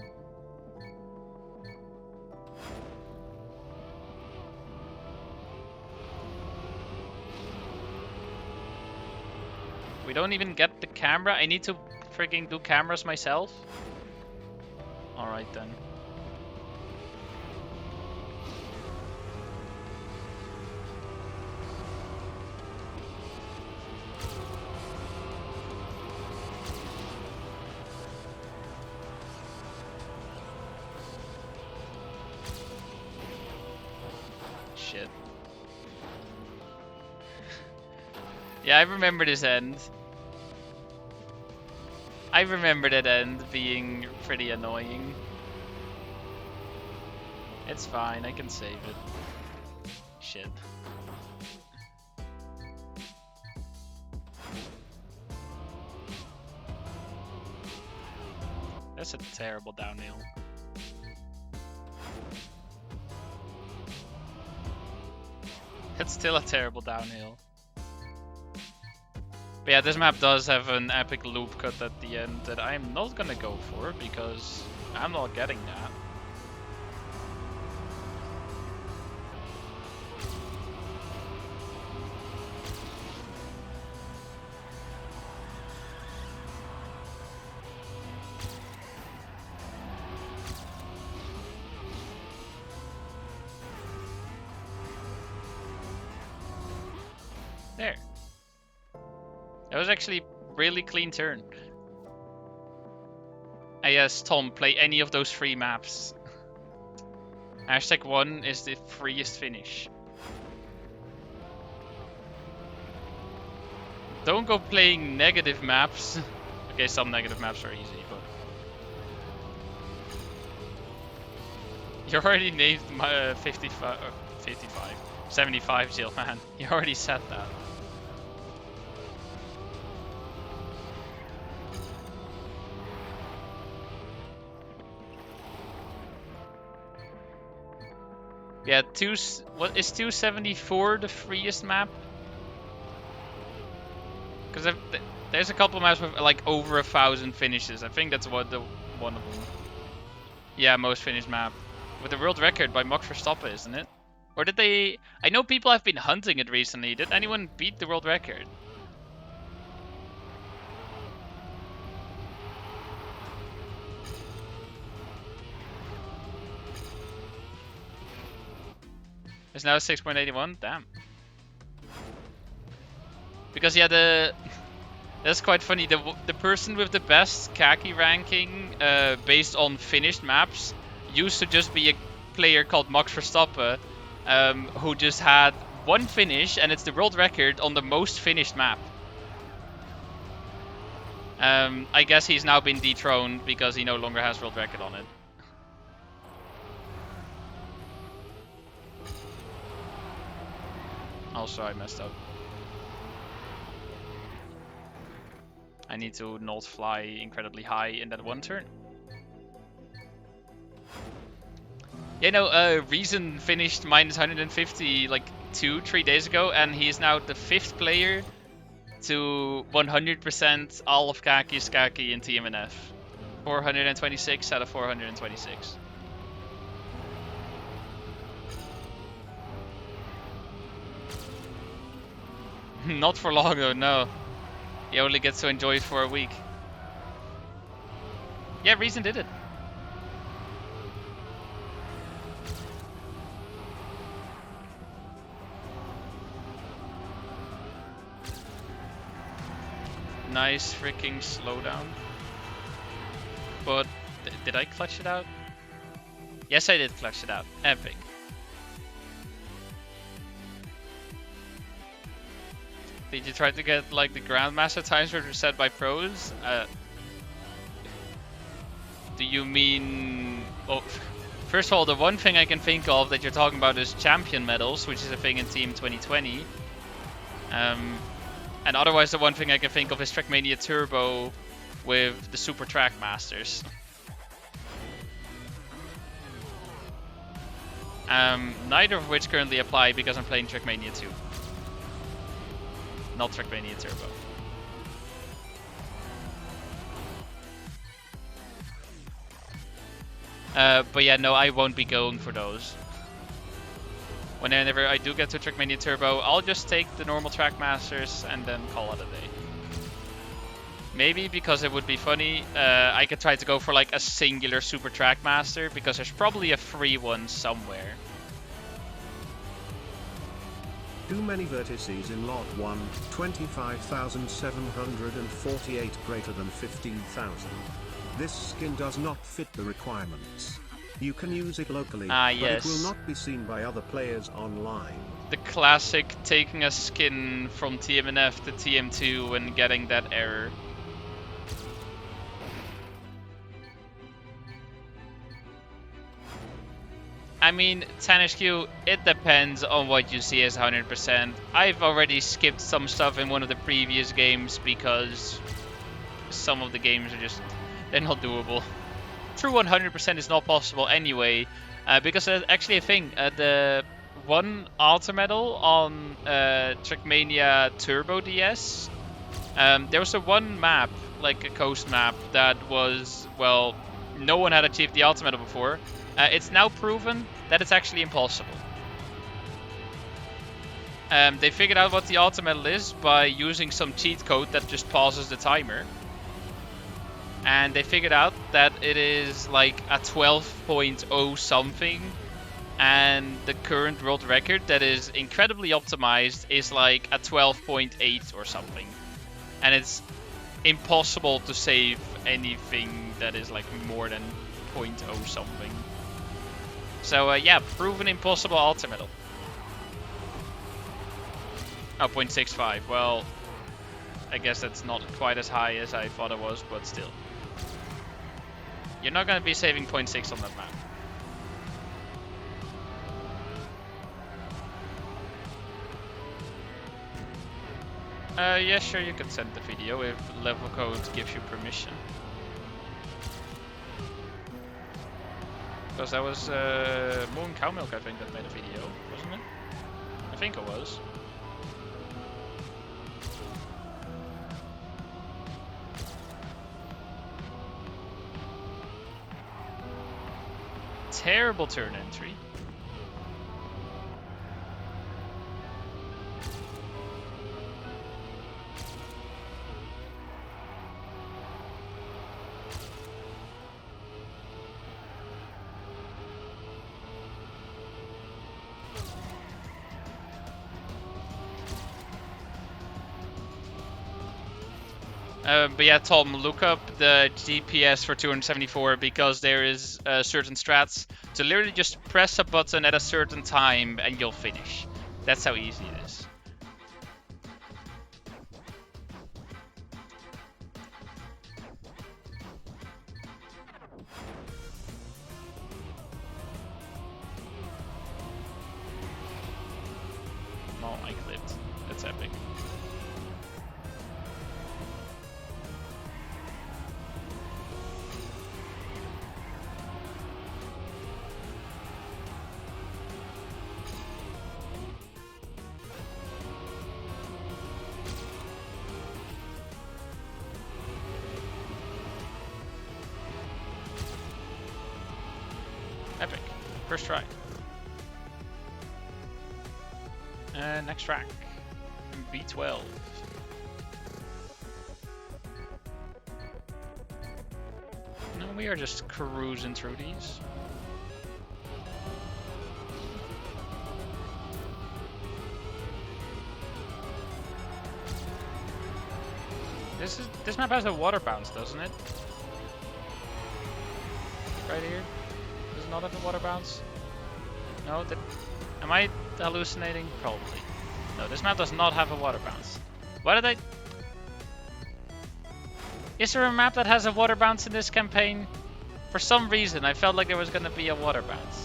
A: We don't even get the camera? I need to freaking do cameras myself? Alright then. Shit. Yeah, I remember this end. I remember that end being pretty annoying. It's fine, I can save it. Shit. That's a terrible downhill. It's still a terrible downhill. But yeah, this map does have an epic loop cut at the end that I'm not gonna go for because I'm not getting that. There. That was actually really clean turn. I guess Tom, play any of those 3 maps. Hashtag 1 is the freest finish. Don't go playing negative maps. Okay, some negative maps are easy, but... You already named my 75 Jill, man. You already said that. Yeah, what is 274 the freest map? Because there's a couple maps with like over 1,000 finishes. I think that's one of them. Yeah, most finished map. With the world record by Max Verstappen, isn't it? Or did they... I know people have been hunting it recently. Did anyone beat the world record? It's now 6.81? Damn. Because yeah, that's quite funny. The person with the best khaki ranking based on finished maps used to just be a player called Max Verstappen, who just had one finish, and it's the world record on the most finished map. I guess he's now been dethroned because he no longer has world record on it. Also, I messed up. I need to not fly incredibly high in that one turn. Yeah, no, Reason finished minus 150 like 3 days ago, and he is now the 5th player to 100% all of Kaki's Kaki in TMNF. 426 out of 426. Not for long though, no. He only gets to enjoy it for a week. Yeah, Reason did it. Nice freaking slowdown. But did I clutch it out? Yes, I did clutch it out. Epic. Did you try to get like the Grandmaster times which were set by pros? Do you mean... Oh, first of all, the one thing I can think of that you're talking about is champion medals, which is a thing in Team 2020. And otherwise, the one thing I can think of is Trackmania Turbo with the Super Track Masters. Neither of which currently apply because I'm playing Trackmania 2. Not Trackmania Turbo. But yeah, no, I won't be going for those. Whenever I do get to Trackmania Turbo, I'll just take the normal Trackmasters and then call it a day. Maybe because it would be funny, I could try to go for like a singular Super Trackmaster because there's probably a free one somewhere.
B: Too many vertices in lot 1, 25,748 greater than 15,000. This skin does not fit the requirements. You can use it locally, but
A: yes.
B: it will not be seen by other players online.
A: The classic taking a skin from TMNF to TM2 and getting that error. I mean, TM², it depends on what you see as 100%. I've already skipped some stuff in one of the previous games because some of the games are just, they're not doable. True 100% is not possible anyway, because there's actually a thing. The one Alter Medal on Trackmania Turbo DS, there was a one map, like a coast map, that was, well, no one had achieved the Alter Medal before. It's now proven that it's actually impossible. They figured out what the Alter Medal is by using some cheat code that just pauses the timer. And they figured out that it is like a 12.0 something, and the current world record that is incredibly optimized is like a 12.8 or something. And it's impossible to save anything that is like more than 0.0 something. So yeah, proven impossible Alter Medal. Oh, 0.65. Well, I guess that's not quite as high as I thought it was, but still. You're not going to be saving 0.6 on that map. Yeah, sure, you can send the video if level code gives you permission. Because that was Moon Cow Milk, I think, that made a video, wasn't it? I think it was. terrible turn entry. But yeah, Tom, look up the GPS for 274 because there is certain strats to literally just press a button at a certain time and you'll finish. That's how easy it is. Oh, I clipped. That's epic. Epic. First try. Next track. B12. No, we are just cruising through these. This map has a water bounce, doesn't it? Right here. Does it not have a water bounce? No, am I hallucinating? Probably. No, this map does not have a water bounce. Why did I... Is there a map that has a water bounce in this campaign? For some reason, I felt like there was gonna be a water bounce.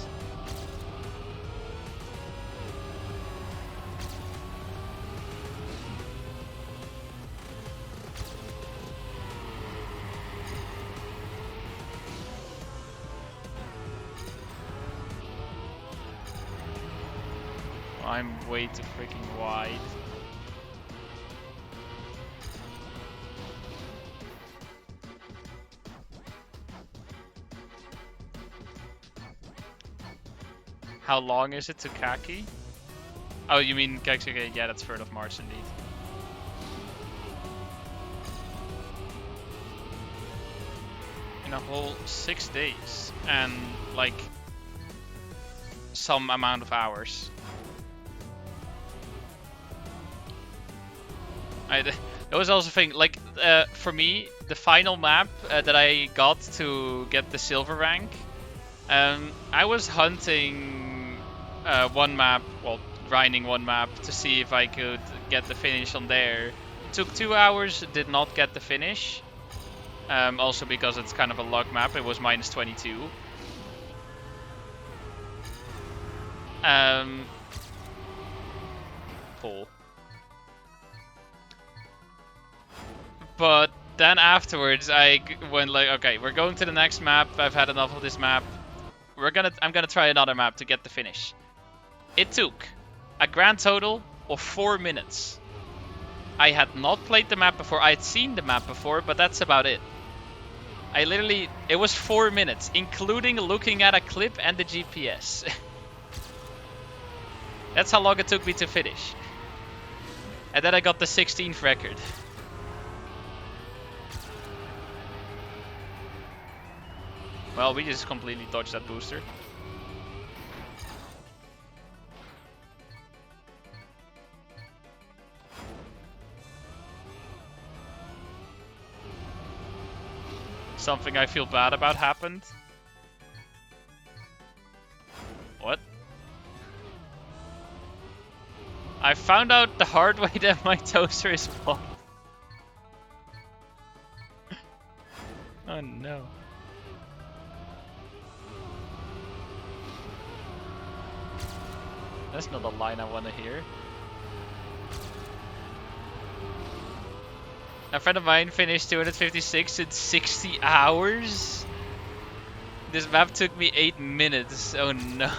A: I'm way too freaking wide. How long is it to Kaki? Oh, you mean okay, yeah, that's 3rd of March indeed. In a whole 6 days and like some amount of hours. That was also a thing, like, for me, the final map that I got to get the silver rank, I was hunting one map, well, grinding one map to see if I could get the finish on there. Took 2 hours, did not get the finish, also because it's kind of a luck map, it was minus 22. Pull. But then afterwards, I went like, okay, we're going to the next map. I've had enough of this map. I'm gonna try another map to get the finish. It took a grand total of 4 minutes. I had not played the map before. I had seen the map before, but that's about it. It was 4 minutes, including looking at a clip and the GPS. That's how long it took me to finish. And then I got the 16th record. Well, we just completely dodged that booster. Something I feel bad about happened. What? I found out the hard way that my toaster is blocked. Oh no. That's not a line I want to hear. A friend of mine finished 256 in 60 hours. This map took me 8 minutes. Oh no.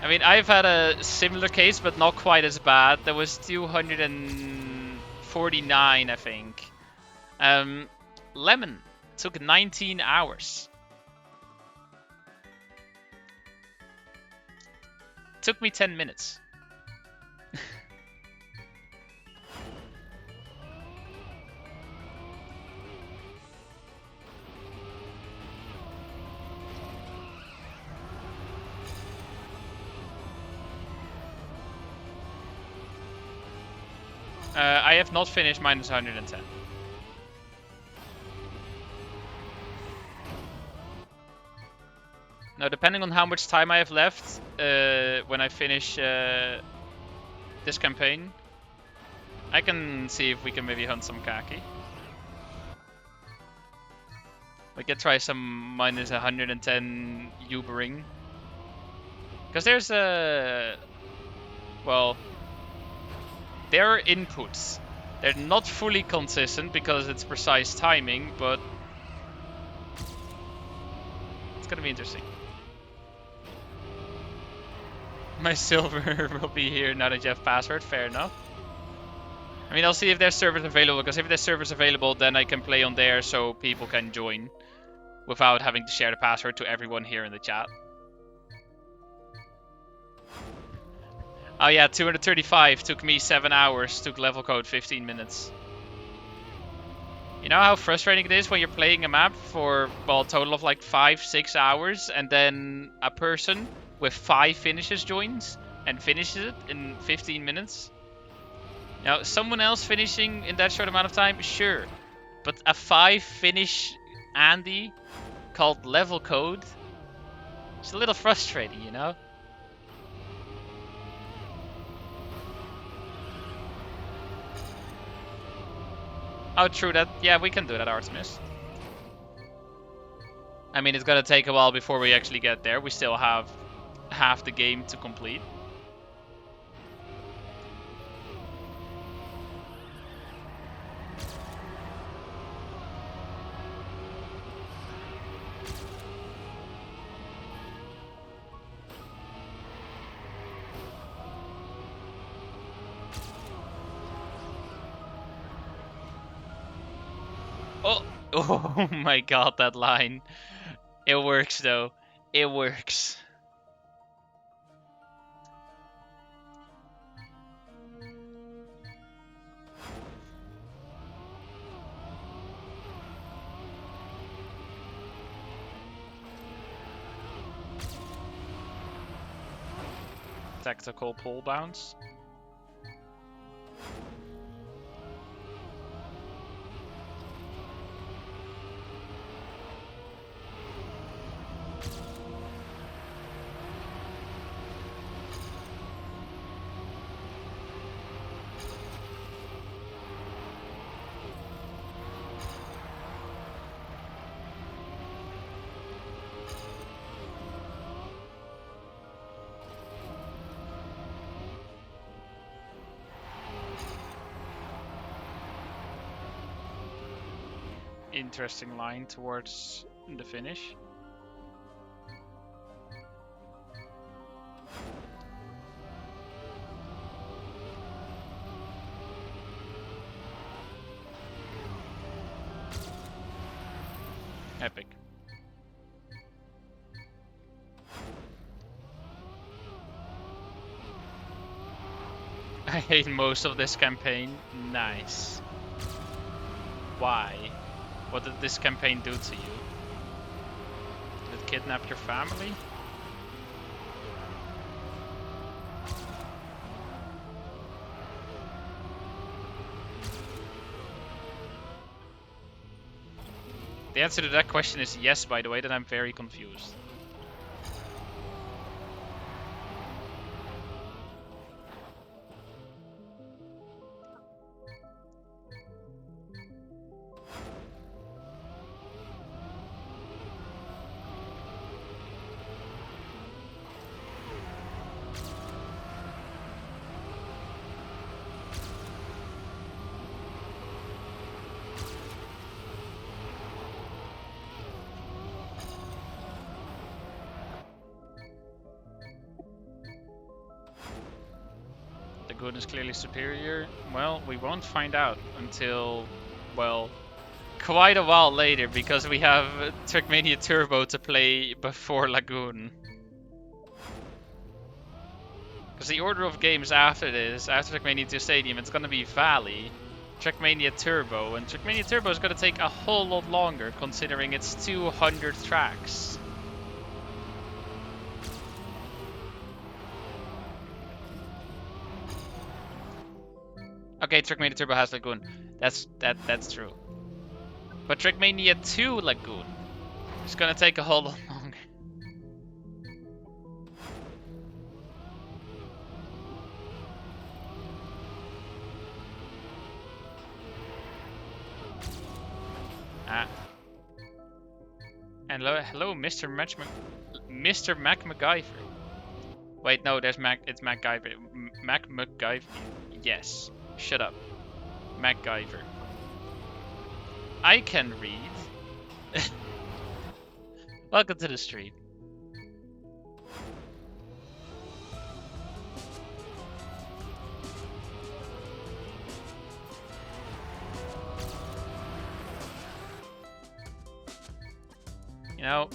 A: I mean, I've had a similar case, but not quite as bad. There was 249, I think. Lemon took 19 hours. took me 10 minutes. I have not finished minus 110. Now, depending on how much time I have left when I finish this campaign, I can see if we can maybe hunt some khaki. We could try some minus 110 Ubering. Because there's a... well, there are inputs. They're not fully consistent because it's precise timing, but it's gonna be interesting. My silver will be here now that you have password, fair enough. I mean, I'll see if there's servers available, because if there's servers available, then I can play on there so people can join without having to share the password to everyone here in the chat. Oh yeah, 235 took me 7 hours, took level code 15 minutes. You know how frustrating it is when you're playing a map for, well, a total of like 5-6 hours, and then a person with 5 finishes joins and finishes it in 15 minutes? Now, someone else finishing in that short amount of time, sure. But a 5 finish Andy called level code, it's a little frustrating, you know? Oh, true that. Yeah, we can do that, Artemis. I mean, it's gonna take a while before we actually get there. We still have half the game to complete. Oh, oh my god, that line. It works though. It works. Tactical pull bounce. Interesting line towards the finish. Epic. I hate most of this campaign. Nice. Why? What did this campaign do to you? Did it kidnap your family? The answer to that question is yes, by the way, that I'm very confused. Good is clearly superior. Well, we won't find out until, well, quite a while later, because we have Trackmania Turbo to play before Lagoon. Because the order of games after this, after Trackmania 2 Stadium, it's gonna be Valley, Trackmania Turbo, and Trackmania Turbo is gonna take a whole lot longer considering it's 200 tracks. Okay, Trackmania Turbo has Lagoon. That's true. But Trackmania 2 Lagoon is gonna take a whole lot longer. And hello, Mr. Mr. Mac MacGyver. Wait, no, there's Mac. It's MacGyver. Mac MacGyver. Yes. Shut up, MacGyver. I can read. Welcome to the stream. You know,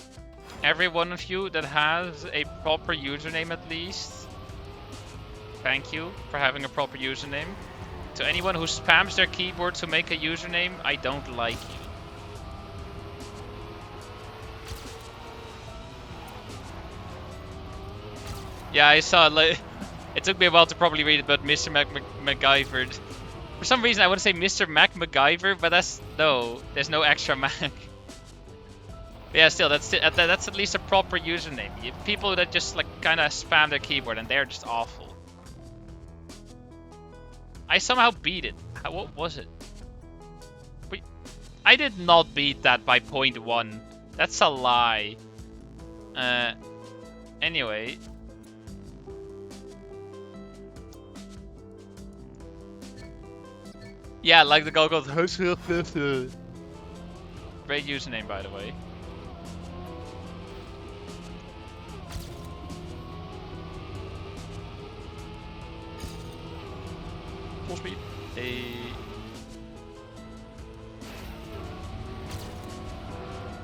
A: every one of you that has a proper username at least, thank you for having a proper username. To anyone who spams their keyboard to make a username, I don't like you. Yeah, I saw it. It took me a while to probably read it, but Mr. MacGyver. For some reason, I want to say Mr. Mac MacGyver, but there's no extra Mac. But yeah, still, that's at least a proper username. People that just like kind of spam their keyboard and they're just awful. I somehow beat it. What was it? Wait, I did not beat that by 0.1. That's a lie. Anyway. Yeah, like the guy goes. Great username, by the way. Full speed.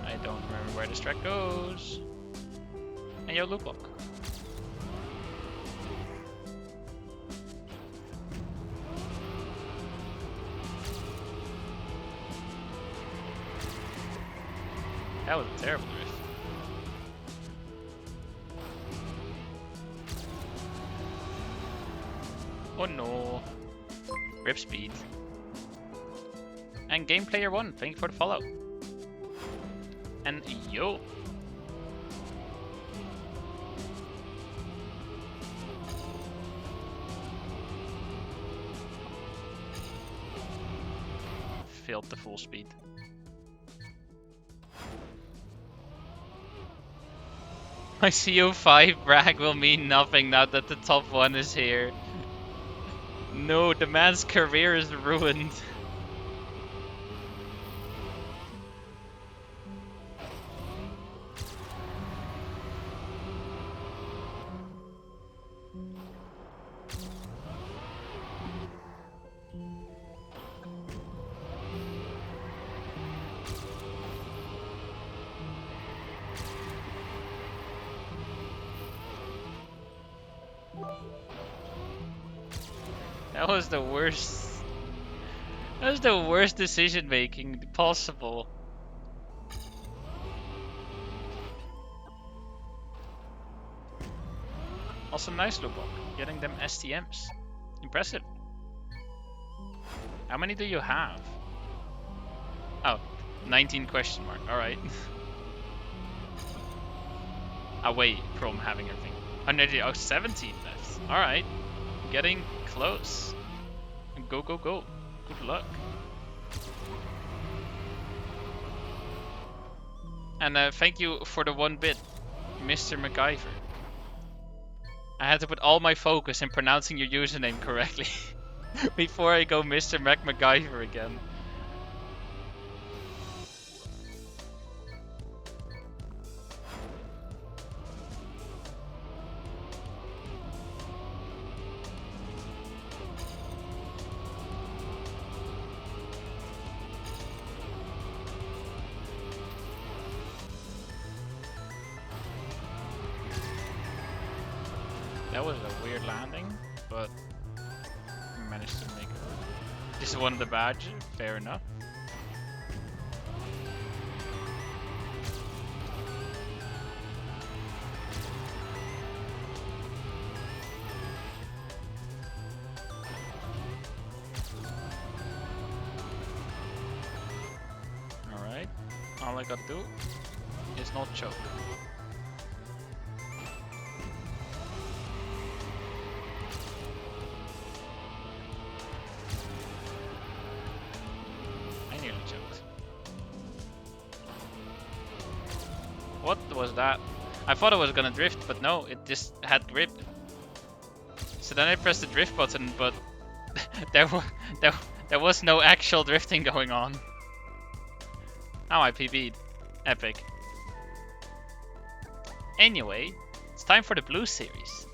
A: I don't remember where this track goes. And yo, loop block. That was a terrible drift. Oh no. Rip speed. And Game Player 1, thank you for the follow. And yo. Failed the full speed. My CO5 brag will mean nothing now that the top one is here. No, the man's career is ruined. That was the worst. That was the worst decision making possible. Also nice loop block, getting them STMs. Impressive. How many do you have? Oh, 19 question mark, alright. Away from having everything. 117 left, alright. Getting close. Go, go, go. Good luck. And thank you for the 1 bit, Mr. MacGyver. I had to put all my focus in pronouncing your username correctly before I go Mr. MacGyver again. That was a weird landing, but we managed to make it work. This is one of the badge, fair enough. Alright, all I gotta do is not choke. I nearly choked. What was that? I thought it was gonna drift, but no, it just had grip. So then I pressed the drift button, but there, there was no actual drifting going on. Now I PB'd. Epic. Anyway, it's time for the blue series.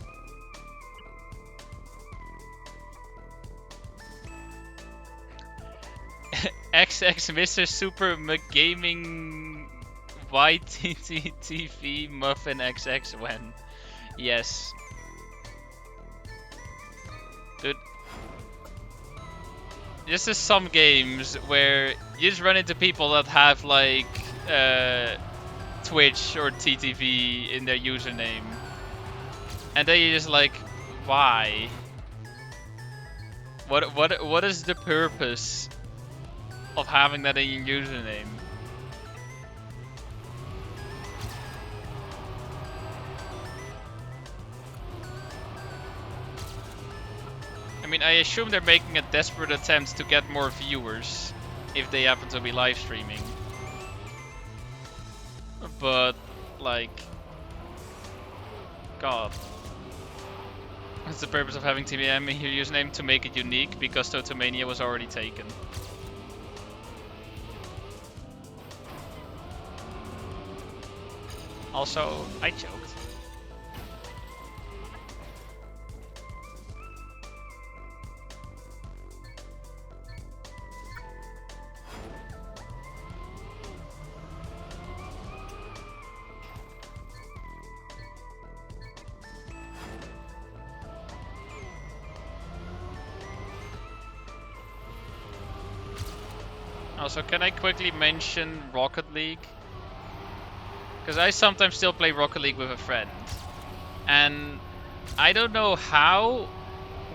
A: XX Mr. Super McGaming YTTTV Muffin XX when. Yes. Dude. This is some games where you just run into people that have like Twitch or TTV in their username. And then you're just like, why? What is the purpose of having that in your username? I mean, I assume they're making a desperate attempt to get more viewers if they happen to be live streaming. But, like, God. What's the purpose of having TBM in your username? To make it unique, because Totomania was already taken. Also, I choked. Also, can I quickly mention Rocket League? Because I sometimes still play Rocket League with a friend. And I don't know how,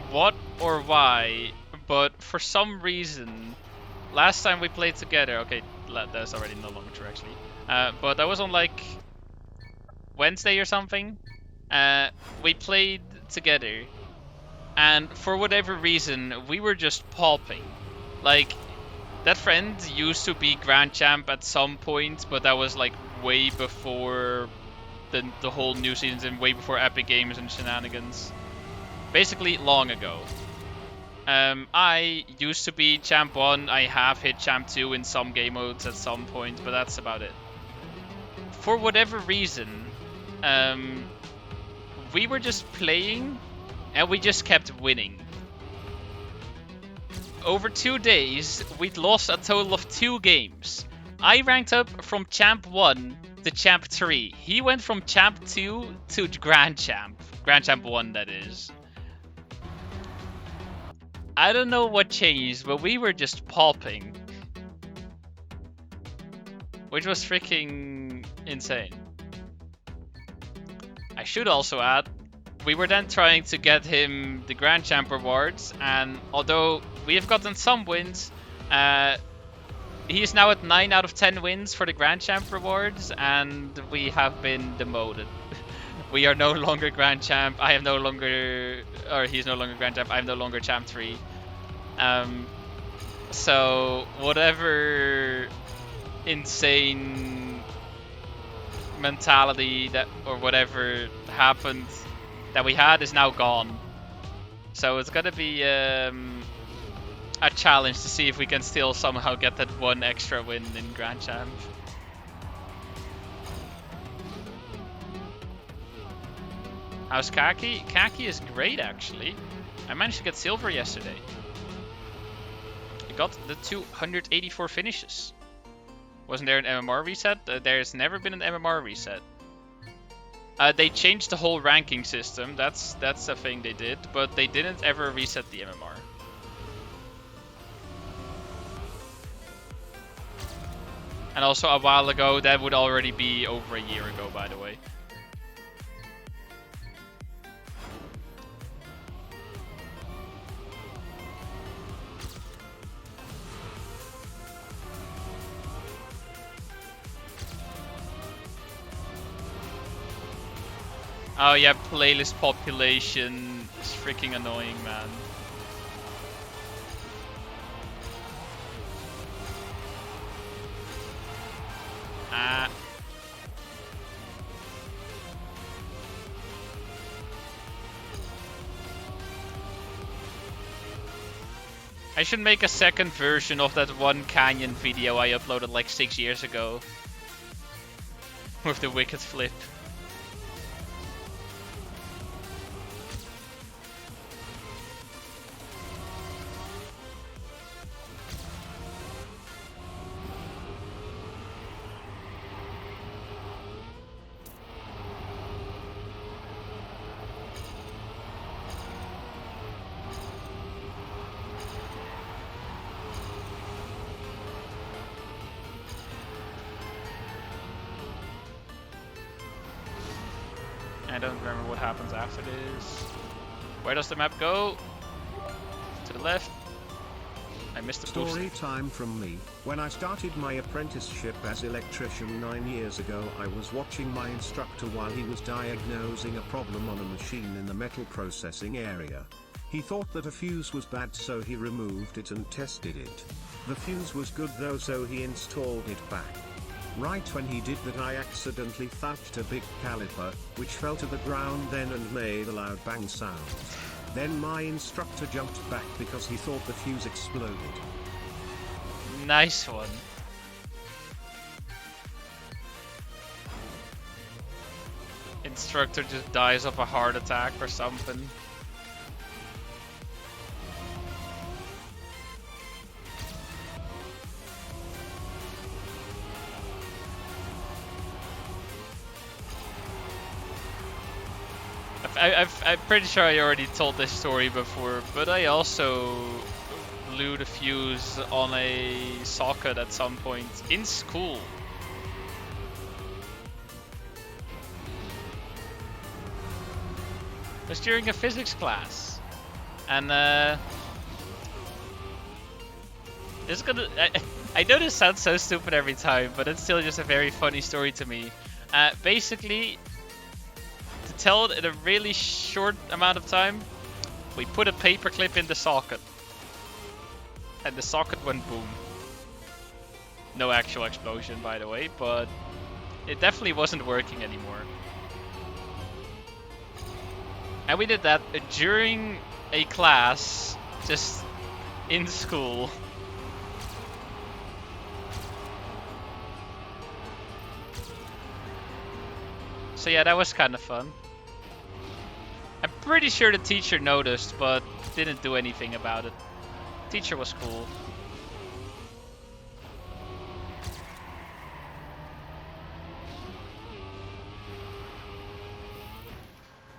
A: what, or why, but for some reason, last time we played together, okay, that's already no longer true actually, but that was on like Wednesday or something. We played together, and for whatever reason, we were just popping. Like, that friend used to be Grand Champ at some point, but that was like way before the whole new seasons and way before Epic Games and shenanigans. Basically, long ago. I used to be Champ 1, I have hit Champ 2 in some game modes at some point, but that's about it. For whatever reason, we were just playing, and we just kept winning. Over 2 days, we'd lost a total of 2 games. I ranked up from Champ 1 to Champ 3. He went from Champ 2 to Grand Champ. Grand Champ 1, that is. I don't know what changed, but we were just popping. Which was freaking insane. I should also add, we were then trying to get him the Grand Champ rewards, and although we have gotten some wins, he is now at 9 out of 10 wins for the Grand Champ rewards, and we have been demoted. We are no longer Grand Champ. I am no longer, or he's no longer Grand Champ. I am no longer Champ 3. So whatever insane mentality that, or whatever happened that we had, is now gone. So it's gonna be a challenge to see if we can still somehow get that one extra win in Grand Champ. How's Kaki? Kaki is great actually. I managed to get silver yesterday. I got the 284 finishes. Wasn't there an MMR reset? There's never been an MMR reset. They changed the whole ranking system. That's a thing they did, but they didn't ever reset the MMR. And also a while ago, that would already be over a year ago, by the way. Oh yeah, playlist population is freaking annoying, man. Ah. I should make a second version of that one canyon video I uploaded like 6 years ago. With the wicked flip. I don't remember what happens after this. Where does the map go? To the left. I missed the boost.
B: Story time from me. When I started my apprenticeship as electrician 9 years ago, I was watching my instructor while he was diagnosing a problem on a machine in the metal processing area. He thought that a fuse was bad, so he removed it and tested it. The fuse was good though, so he installed it back. Right when he did that, I accidentally touched a big caliper, which fell to the ground then and made a loud bang sound. Then my instructor jumped back because he thought the fuse exploded.
A: Nice one. Instructor just dies of a heart attack or something. I'm pretty sure I already told this story before, but I also blew the fuse on a socket at some point in school. It was during a physics class, and it's gonna. I know this sounds so stupid every time, but it's still just a very funny story to me. Basically, to tell it in a really short amount of time, we put a paperclip in the socket, and the socket went boom. No actual explosion, by the way, but it definitely wasn't working anymore. And we did that during a class, just in school. So yeah, that was kind of fun. I'm pretty sure the teacher noticed, but didn't do anything about it. Teacher was cool.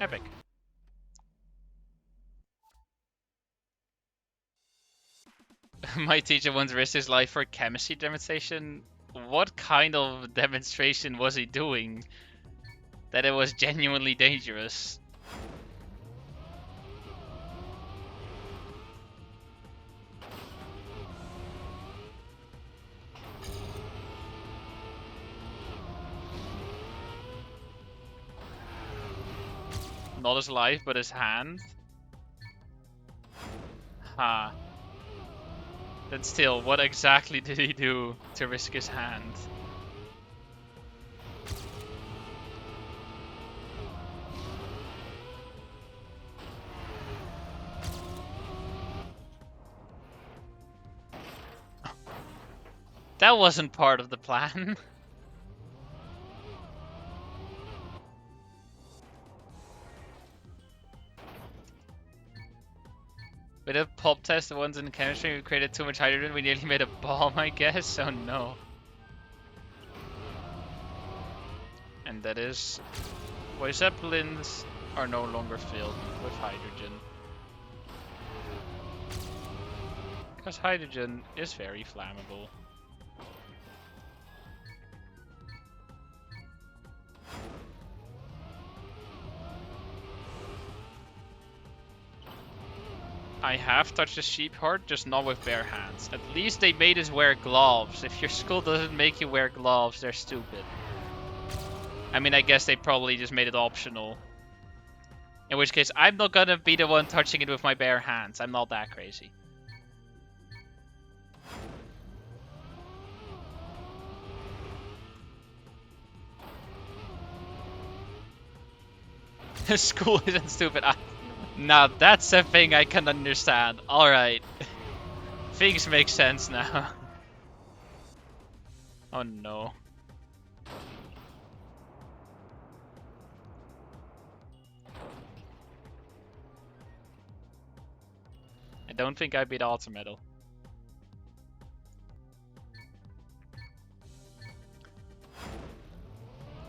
A: Epic. My teacher once risked his life for a chemistry demonstration. What kind of demonstration was he doing that it was genuinely dangerous? Not his life, but his hand? Huh. Then still, what exactly did he do to risk his hand? That wasn't part of the plan. With a pulp test, the ones in chemistry, we created too much hydrogen, we nearly made a bomb, I guess. Oh no. And that is Boy, zeppelins are no longer filled with hydrogen. Because hydrogen is very flammable. I have touched a sheep heart, just not with bare hands. At least they made us wear gloves. If your school doesn't make you wear gloves, they're stupid. I mean, I guess they probably just made it optional. In which case, I'm not gonna be the one touching it with my bare hands. I'm not that crazy. School isn't stupid. Now that's a thing I can understand. Alright. Things make sense now. Oh no. I don't think I beat Alter Metal.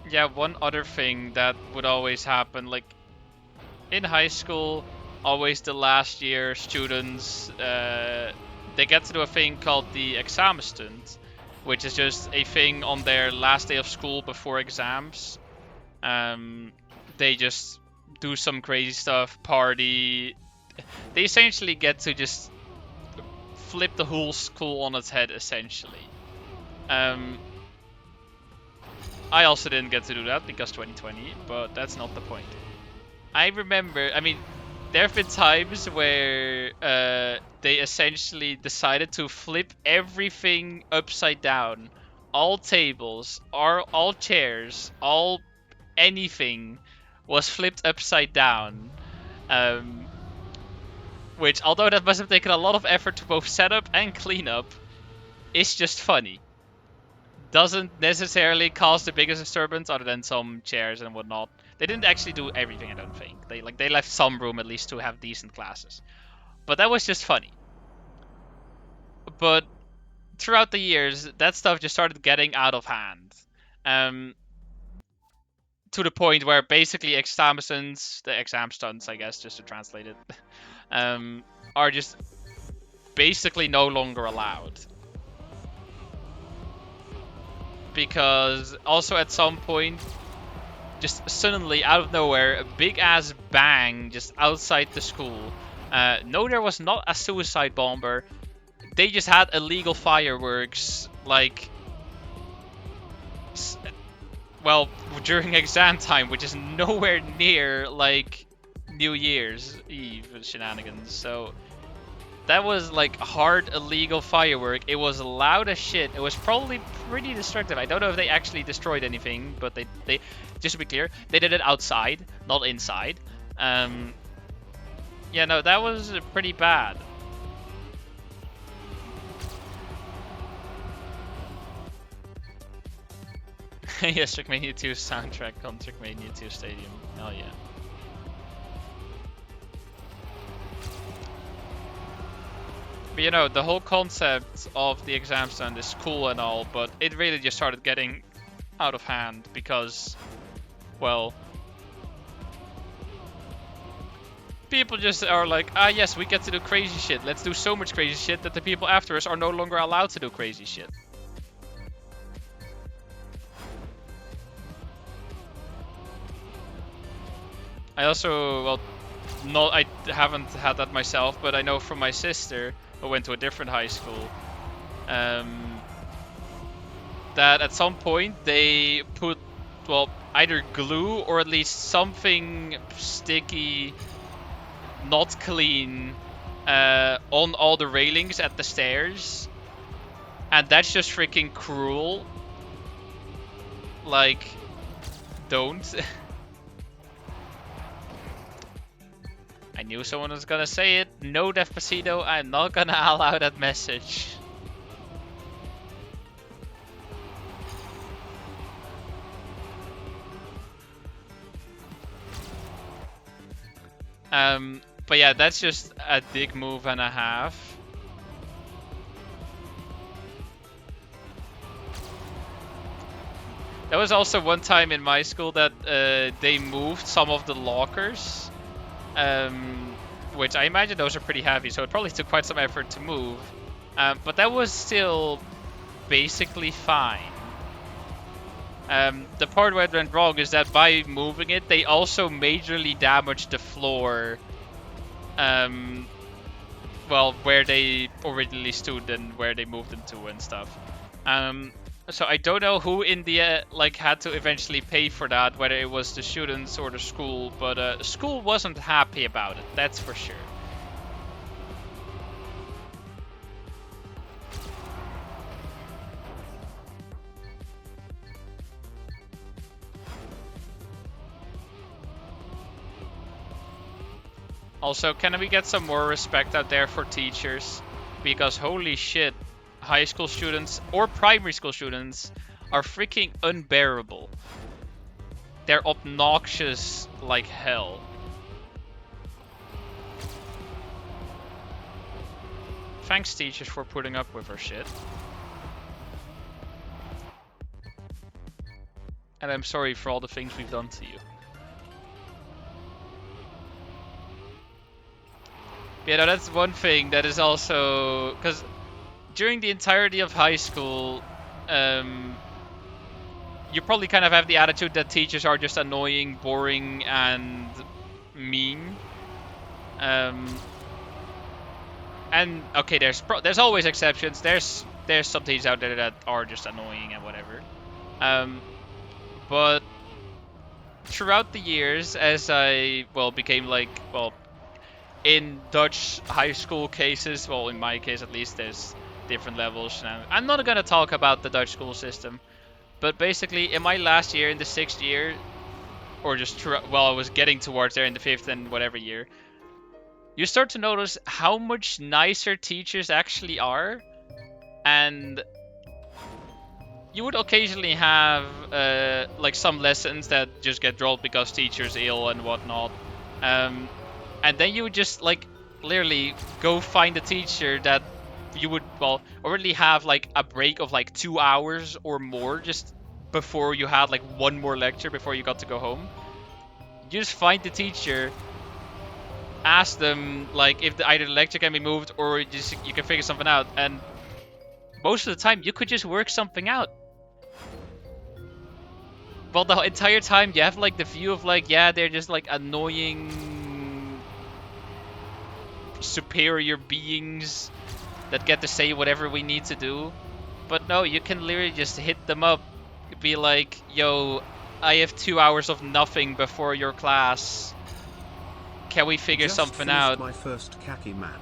A: Yeah, one other thing that would always happen, like in high school, always the last year students, they get to do a thing called the examenstund, which is just a thing on their last day of school before exams. They just do some crazy stuff, party. They essentially get to just flip the whole school on its head, essentially. I also didn't get to do that because 2020, but that's not the point. I remember, I mean, there have been times where they essentially decided to flip everything upside down. All tables, all chairs, all anything was flipped upside down. Which, although that must have taken a lot of effort to both set up and clean up, is just funny. Doesn't necessarily cause the biggest disturbance other than some chairs and whatnot. They didn't actually do everything, I don't think. They left some room at least to have decent classes. But that was just funny. But throughout the years, that stuff just started getting out of hand. To the point where basically the exam stunts, I guess, just to translate it, are just basically no longer allowed. Because also at some point, just suddenly out of nowhere, a big ass bang just outside the school. No, there was not a suicide bomber. They just had illegal fireworks, like, well, during exam time, which is nowhere near like New Year's Eve shenanigans. So that was like hard illegal firework. It was loud as shit. It was probably pretty destructive. I don't know if they actually destroyed anything, but they just to be clear, they did it outside, not inside. Yeah, no, that was pretty bad. Yes, Trackmania 2 soundtrack on Trackmania 2 Stadium. Hell yeah. But you know, the whole concept of the exam stand is cool and all, but it really just started getting out of hand because, well, people just are like, ah yes, we get to do crazy shit. Let's do so much crazy shit that the people after us are no longer allowed to do crazy shit. I also, well, I haven't had that myself, but I know from my sister, who went to a different high school, that at some point they put, well, either glue or at least something sticky, not clean, on all the railings at the stairs. And that's just freaking cruel. Like, don't. I knew someone was gonna say it. No, Despacito, I'm not gonna allow that message. But yeah, that's just a dick move and a half. There was also one time in my school that they moved some of the lockers, which I imagine those are pretty heavy, so it probably took quite some effort to move. But that was still basically fine. The part where it went wrong is that by moving it, they also majorly damaged the floor. Well, where they originally stood and where they moved them to and stuff. So I don't know who in the like had to eventually pay for that, whether it was the students or the school, but school wasn't happy about it, that's for sure. Also, can we get some more respect out there for teachers? Because holy shit, high school students or primary school students are freaking unbearable. They're obnoxious like hell. Thanks, teachers, for putting up with our shit. And I'm sorry for all the things we've done to you. Yeah, no, that's one thing that is also... Because during the entirety of high school, you probably kind of have the attitude that teachers are just annoying, boring, and mean. And okay, there's always exceptions. There's some teachers out there that are just annoying and whatever. But throughout the years, as I became like in Dutch high school cases, well, in my case at least, there's different levels. And I'm not gonna talk about the Dutch school system, but basically in my last year, in the 6th year, or just I was getting towards there in the 5th and whatever year, you start to notice how much nicer teachers actually are. And you would occasionally have like some lessons that just get dropped because teacher's ill and whatnot. And then you would just like literally go find a teacher that you would already have like a break of like 2 hours or more just before you had like one more lecture before you got to go home. You just find the teacher, ask them like if either the lecture can be moved or you can figure something out, and most of the time you could just work something out. Well, the entire time you have like the view of like, yeah, they're just like annoying superior beings that get to say whatever we need to do. But no, you can literally just hit them up, be like, yo, I have 2 hours of nothing before your class. Can we figure something out?
B: My first khaki map.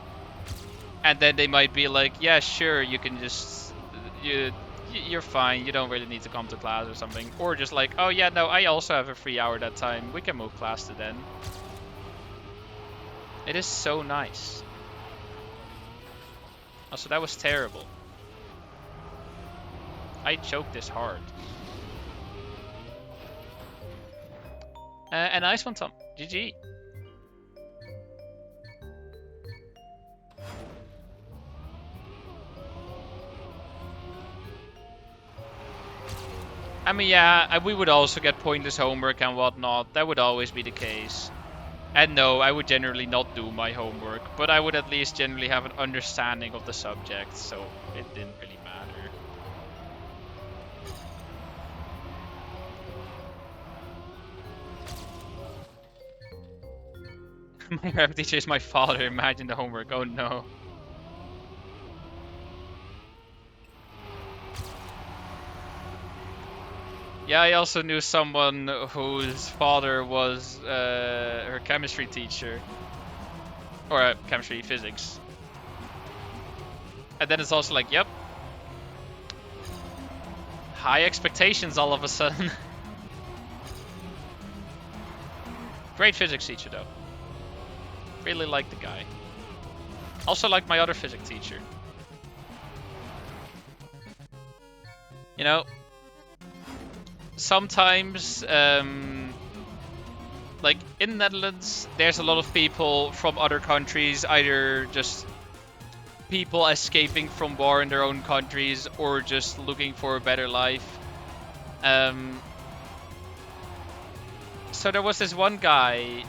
A: And then they might be like, yeah, sure, you can just you're fine, you don't really need to come to class or something. Or just like, oh yeah, no, I also have a free hour that time, we can move class to then. It is so nice. Also, that was terrible. I choked this hard. A nice one, Tom. GG. I mean, yeah, we would also get pointless homework and whatnot. That would always be the case. And no, I would generally not do my homework, but I would at least generally have an understanding of the subject, so it didn't really matter. My graphic teacher is my father, imagine the homework, oh no. Yeah, I also knew someone whose father was her chemistry teacher. Or chemistry, physics. And then it's also like, yep. High expectations all of a sudden. Great physics teacher though. Really like the guy. Also like my other physics teacher. You know, sometimes, like in the Netherlands, there's a lot of people from other countries, either just people escaping from war in their own countries or just looking for a better life. So there was this one guy.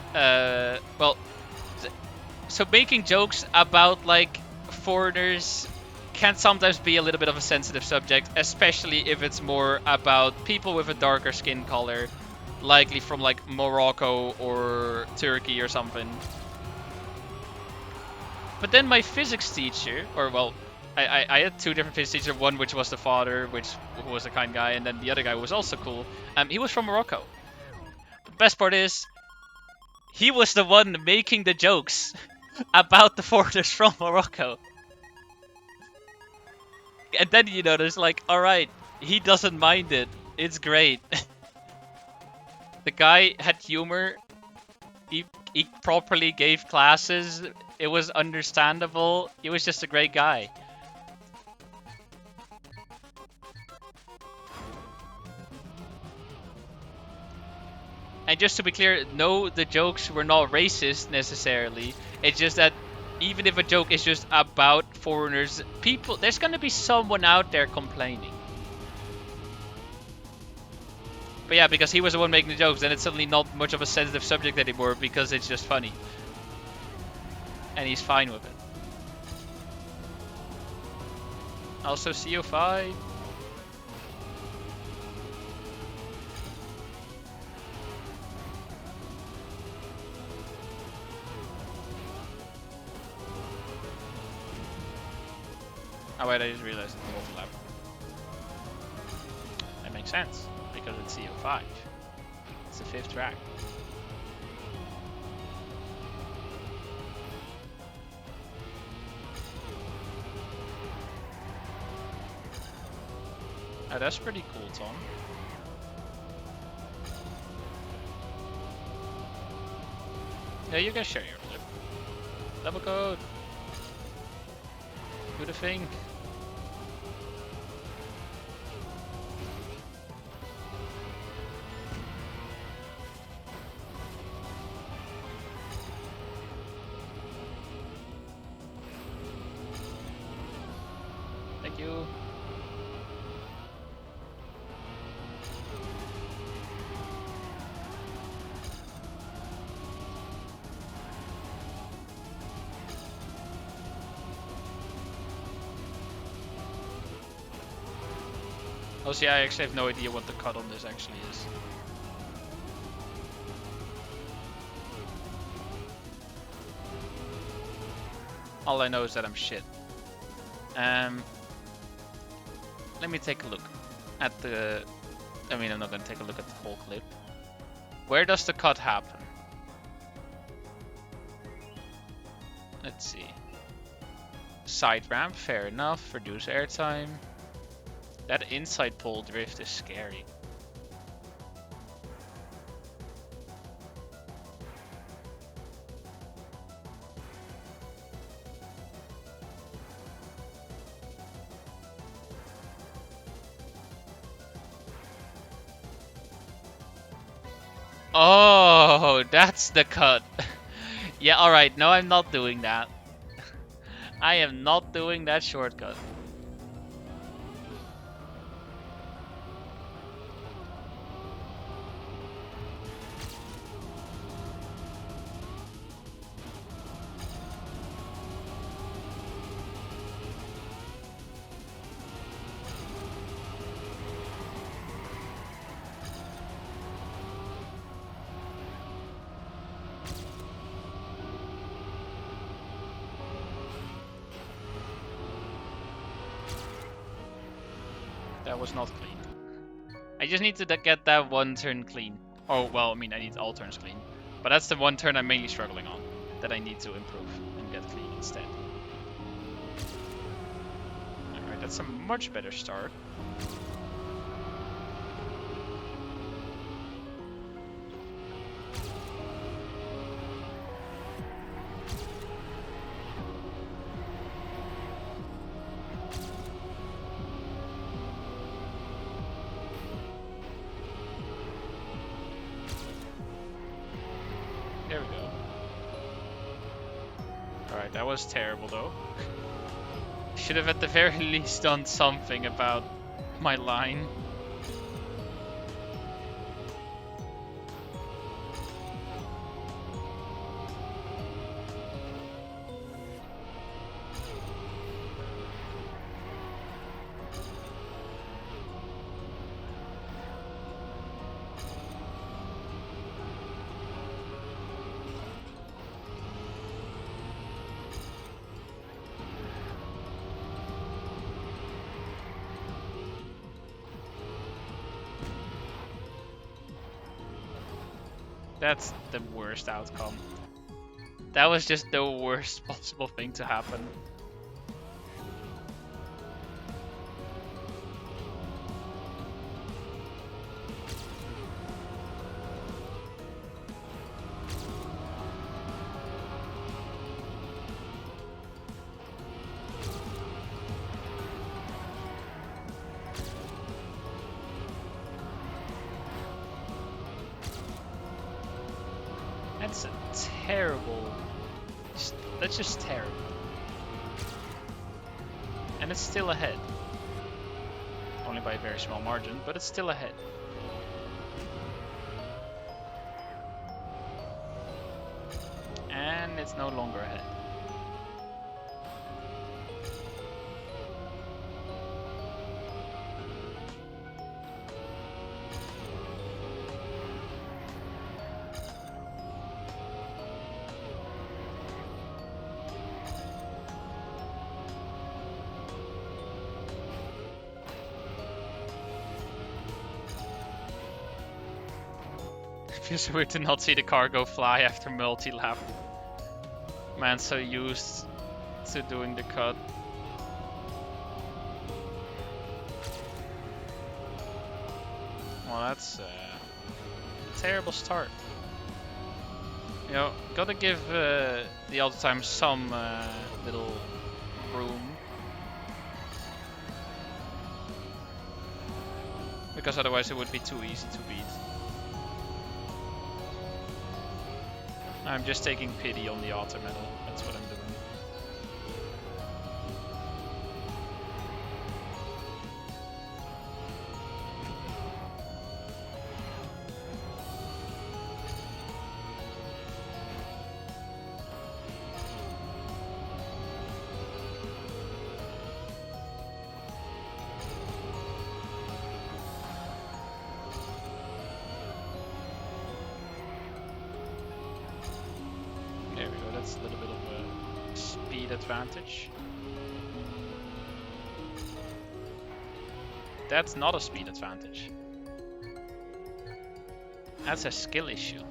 A: So making jokes about like foreigners can sometimes be a little bit of a sensitive subject, especially if it's more about people with a darker skin color, likely from like Morocco or Turkey or something. But then my physics teacher, or well, I had two different physics teachers. One which was the father, who was a kind guy, and then the other guy was also cool. He was from Morocco. The best part is he was the one making the jokes about the foreigners from Morocco. And then there's like, all right, he doesn't mind it. It's great. The guy had humor. He properly gave classes. It was understandable. He was just a great guy. And just to be clear, no, the jokes were not racist necessarily. It's just that even if a joke is just about foreigners, there's gonna be someone out there complaining. But yeah, because he was the one making the jokes, then it's suddenly not much of a sensitive subject anymore because it's just funny. And he's fine with it. Also CO5. Oh wait, I just realized it's overlap. That makes sense, because it's CO5. It's the 5th track. Oh, that's pretty cool, Tom. Yeah, you can share your clip. Double code. Do the thing. Thank you. Also, yeah, I actually have no idea what the cut on this actually is. All I know is that I'm shit. Let me take a look at the... I mean, I'm not gonna take a look at the whole clip. Where does the cut happen? Let's see. Side ramp, fair enough. Reduce airtime. That inside pole drift is scary. Oh, that's the cut. Yeah, alright, no, I'm not doing that. I am not doing that shortcut. That was not clean. I just need to get that one turn clean. Oh, well, I mean, I need all turns clean. But that's the one turn I'm mainly struggling on, that I need to improve and get clean instead. Alright, that's a much better start. There we go. Alright, that was terrible though. Should have at the very least done something about my line. That's the worst outcome. That was just the worst possible thing to happen. That's a terrible... That's just terrible. And it's still ahead. Only by a very small margin, but it's still ahead. And it's no longer ahead. Feels weird to not see the car go fly after multi-lap. Man, so used to doing the cut. Well, that's a terrible start. You know, gotta give the Autotime some little room. Because otherwise it would be too easy to beat. I'm just taking pity on the auto medal. That's what I'm doing. There we go, that's a little bit of a speed advantage. That's not a speed advantage. That's a skill issue.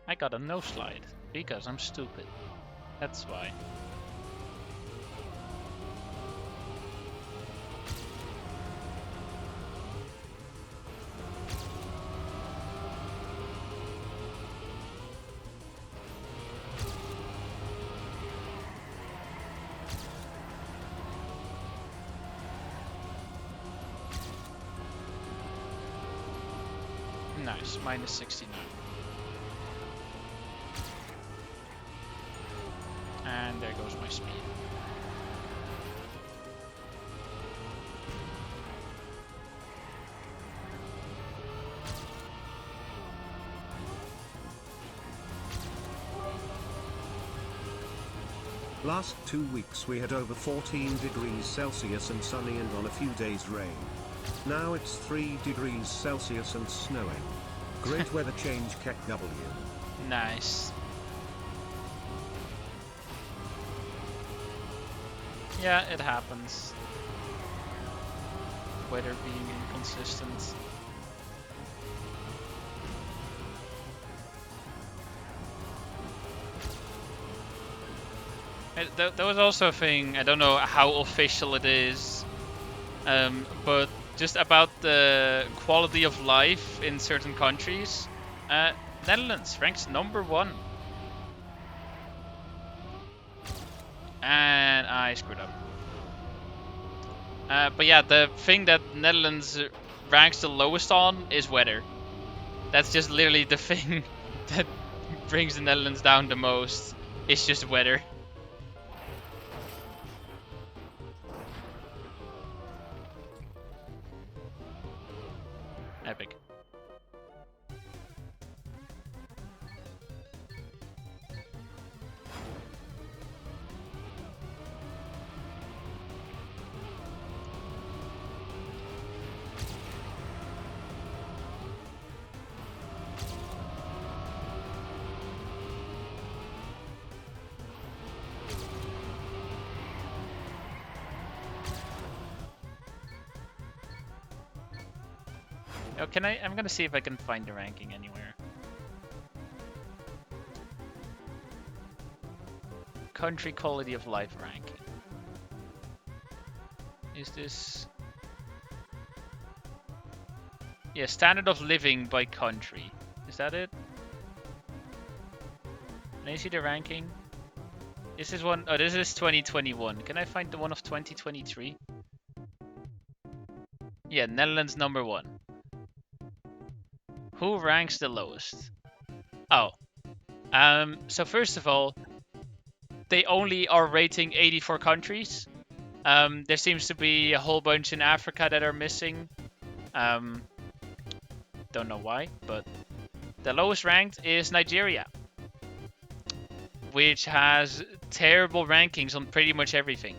A: I got a no slide because I'm stupid. That's why. Nice, minus 69. And there goes my speed.
B: Last 2 weeks we had over 14 degrees Celsius and sunny and on a few days rain. Now it's 3 degrees Celsius and snowing. Great weather change, KW.
A: Nice. Yeah, it happens. Weather being inconsistent. There was also a thing, I don't know how official it is, but just about the quality of life in certain countries. Netherlands ranks #1. And I screwed up. But yeah, the thing that Netherlands ranks the lowest on is weather. That's just literally the thing that brings the Netherlands down the most. It's just weather. Oh, can I? I'm gonna see if I can find the ranking anywhere. Country quality of life ranking. Is this? Yeah, standard of living by country. Is that it? Can I see the ranking? This is one. Oh, this is 2021. Can I find the one of 2023? Yeah, Netherlands #1. Who ranks the lowest? Oh, so first of all, they only are rating 84 countries. There seems to be a whole bunch in Africa that are missing. Don't know why, but the lowest ranked is Nigeria, which has terrible rankings on pretty much everything.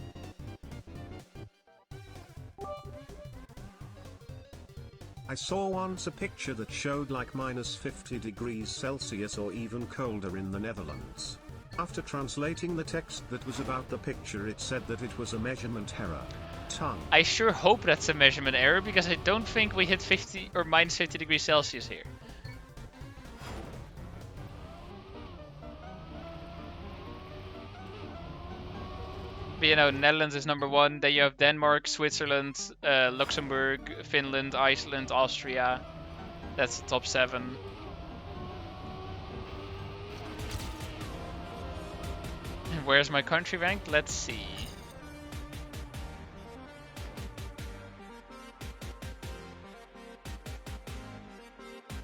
B: I saw once a picture that showed like minus 50 degrees Celsius or even colder in the Netherlands. After translating the text that was about the picture, it said that it was a measurement error. Tongue.
A: I sure hope that's a measurement error, because I don't think we hit 50 or minus 50 degrees Celsius here. But, you know, Netherlands is #1. Then you have Denmark, Switzerland, Luxembourg, Finland, Iceland, Austria. That's the top 7. Where's my country ranked? Let's see.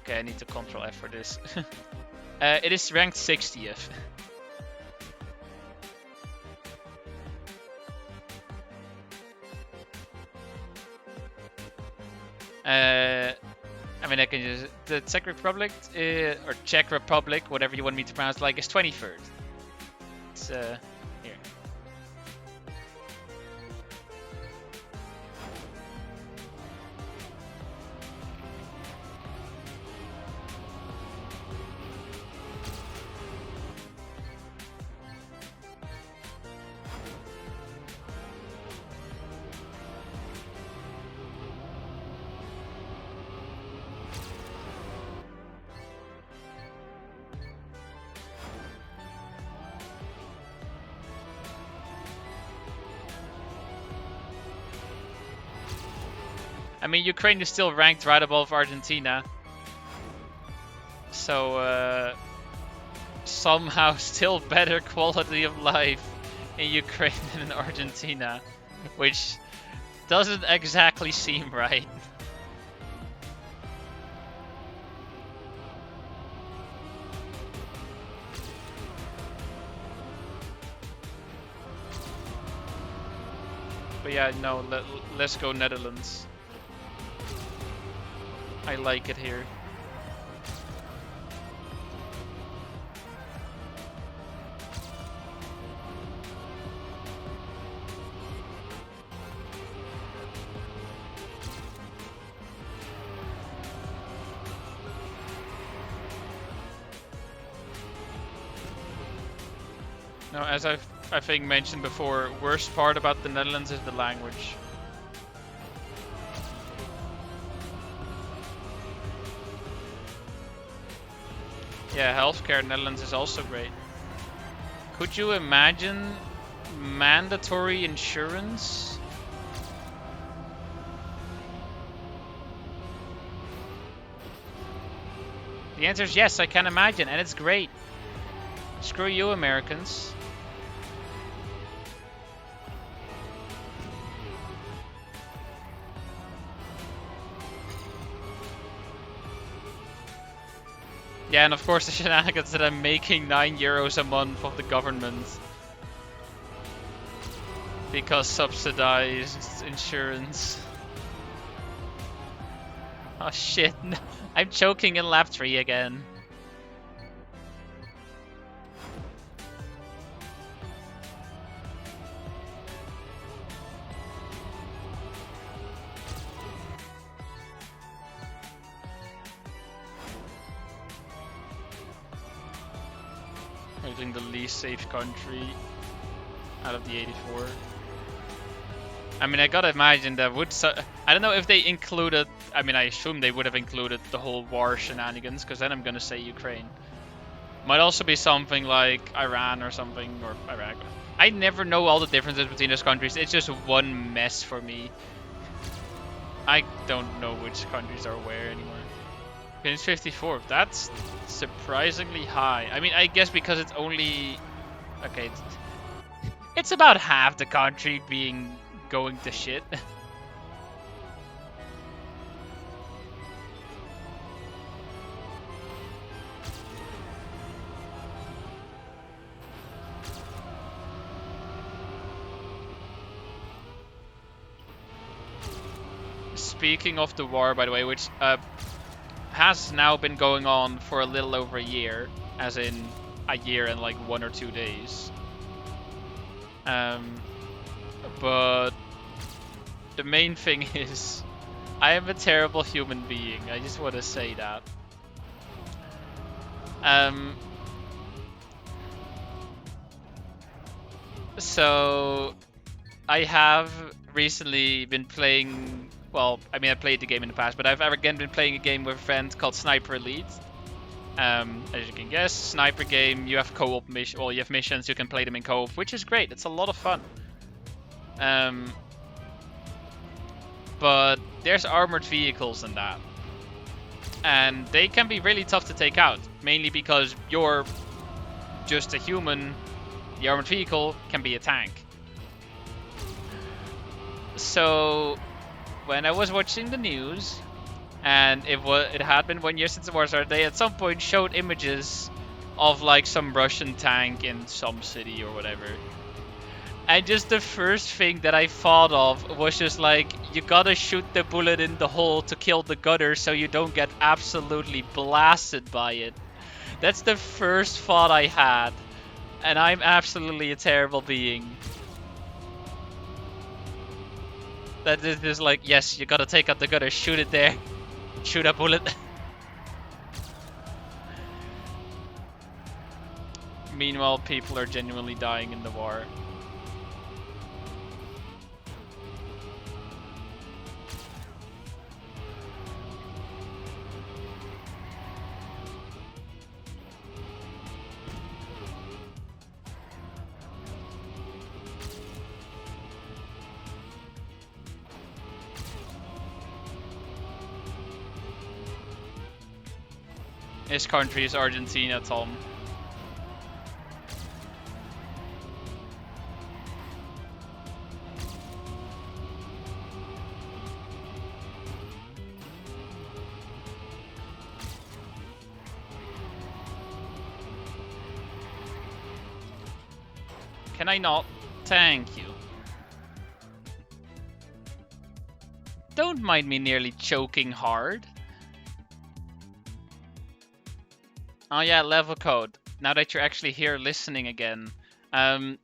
A: Okay, I need to Control F for this. It is ranked 60th. I mean, I can just... The Czech Republic, or Czech Republic, whatever you want me to pronounce, like, is 23rd. It's, here. I mean, Ukraine is still ranked right above Argentina. So, somehow still better quality of life in Ukraine than in Argentina. Which doesn't exactly seem right. But yeah, no, let's go Netherlands. I like it here. Now, as I think mentioned before, worst part about the Netherlands is the language. Yeah, healthcare in Netherlands is also great. Could you imagine mandatory insurance? The answer is yes, I can imagine, and it's great. Screw you, Americans. Yeah, and of course the shenanigans that I'm making €9 a month of the government. Because subsidized insurance. Oh shit, no. I'm choking in lap 3 again. I think the least safe country out of the 84. I mean, I gotta imagine that would. I don't know if they included. I mean, I assume they would have included the whole war shenanigans, because then I'm gonna say Ukraine. Might also be something like Iran or something, or Iraq. I never know all the differences between those countries. It's just one mess for me. I don't know which countries are where anymore. It's 54. That's surprisingly high. I mean, I guess because it's only... Okay, it's about half the country being going to shit. Speaking of the war, by the way, which has now been going on for a little over a year, as in a year and like 1 or 2 days. But the main thing is, I am a terrible human being. I just want to say that. So I have recently been playing. Well, I mean, I played the game in the past, but I've again been playing a game with a friend called Sniper Elite. As you can guess, sniper game. You have co-op mission. Well, you have missions. You can play them in co-op, which is great. It's a lot of fun. But there's armored vehicles in that, and they can be really tough to take out. Mainly because you're just a human. The armored vehicle can be a tank. So when I was watching the news, and it had been 1 year since the war started, they at some point showed images of like some Russian tank in some city or whatever. And just the first thing that I thought of was just like, you gotta shoot the bullet in the hole to kill the gunner so you don't get absolutely blasted by it. That's the first thought I had. And I'm absolutely a terrible being. That is just like, yes, you gotta take out the gunner, shoot it there. Shoot a bullet. Meanwhile, people are genuinely dying in the war. His country is Argentina, Tom. Can I not? Thank you. Don't mind me nearly choking hard. Oh yeah, level code. Now that you're actually here listening again, can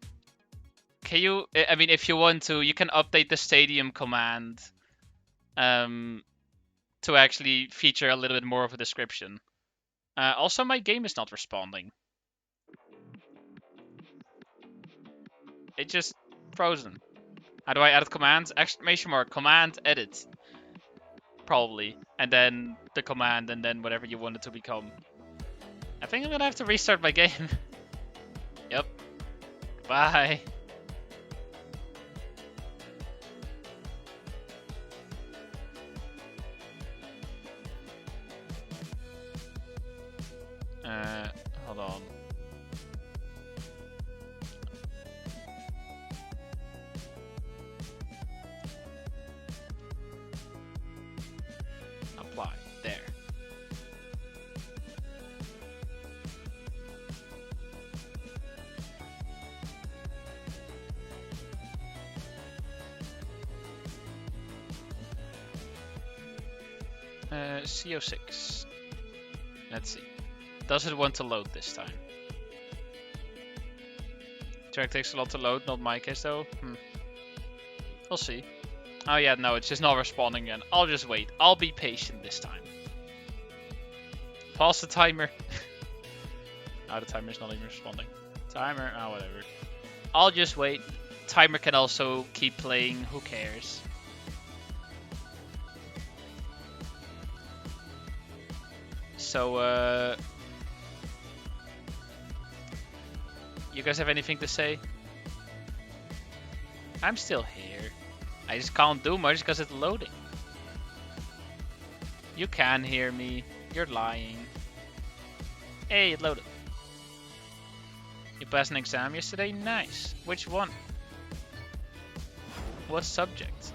A: you? I mean, if you want to, you can update the stadium command, to actually feature a little bit more of a description. Also, my game is not responding. It just frozen. How do I edit commands? Exclamation mark command edit. Probably, and then the command, and then whatever you want it to become. I think I'm gonna have to restart my game. Yep. Bye. Hold on. Apply. There. CO6. Let's see. Does it want to load this time? Track takes a lot to load, not my case though. We'll see. Oh yeah, no, it's just not responding again. I'll just wait. I'll be patient this time. Pause the timer. Oh, the timer's not even responding. Timer, whatever. I'll just wait. Timer can also keep playing, who cares? So, you guys have anything to say? I'm still here. I just can't do much because it's loading. You can hear me. You're lying. Hey, it loaded. You passed an exam yesterday? Nice. Which one? What subject?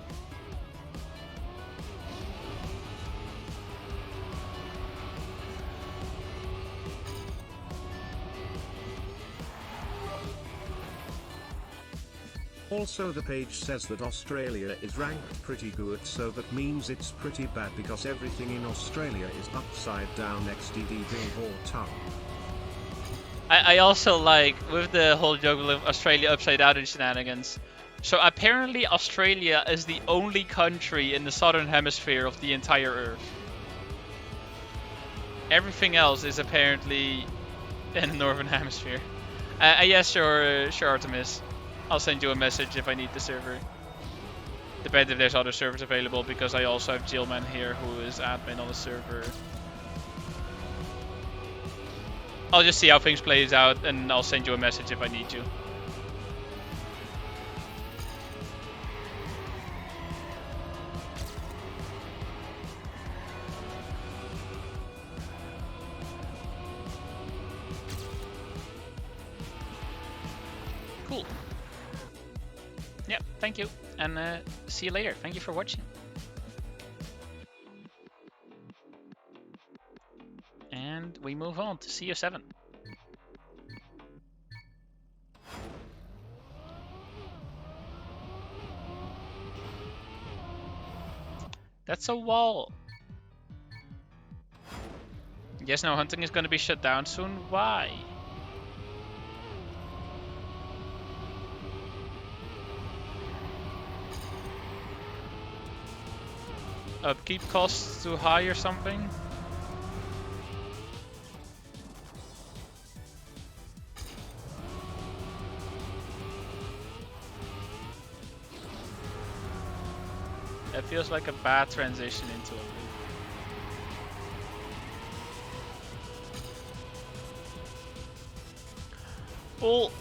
B: Also the page says that Australia is ranked pretty good, so that means it's pretty bad because everything in Australia is upside down XDD Billboard Top.
A: I also like, with the whole juggle of Australia upside down and shenanigans, so apparently Australia is the only country in the southern hemisphere of the entire Earth. Everything else is apparently in the northern hemisphere. Yes, sure, Artemis. I'll send you a message if I need the server. Depends if there's other servers available, because I also have Jillman here who is admin on the server. I'll just see how things plays out and I'll send you a message if I need you. Cool. Yeah, thank you. And see you later. Thank you for watching. And we move on to CO7. That's a wall. Yes, no, hunting is going to be shut down soon. Why? Upkeep costs too high or something? That feels like a bad transition into a loop. Well,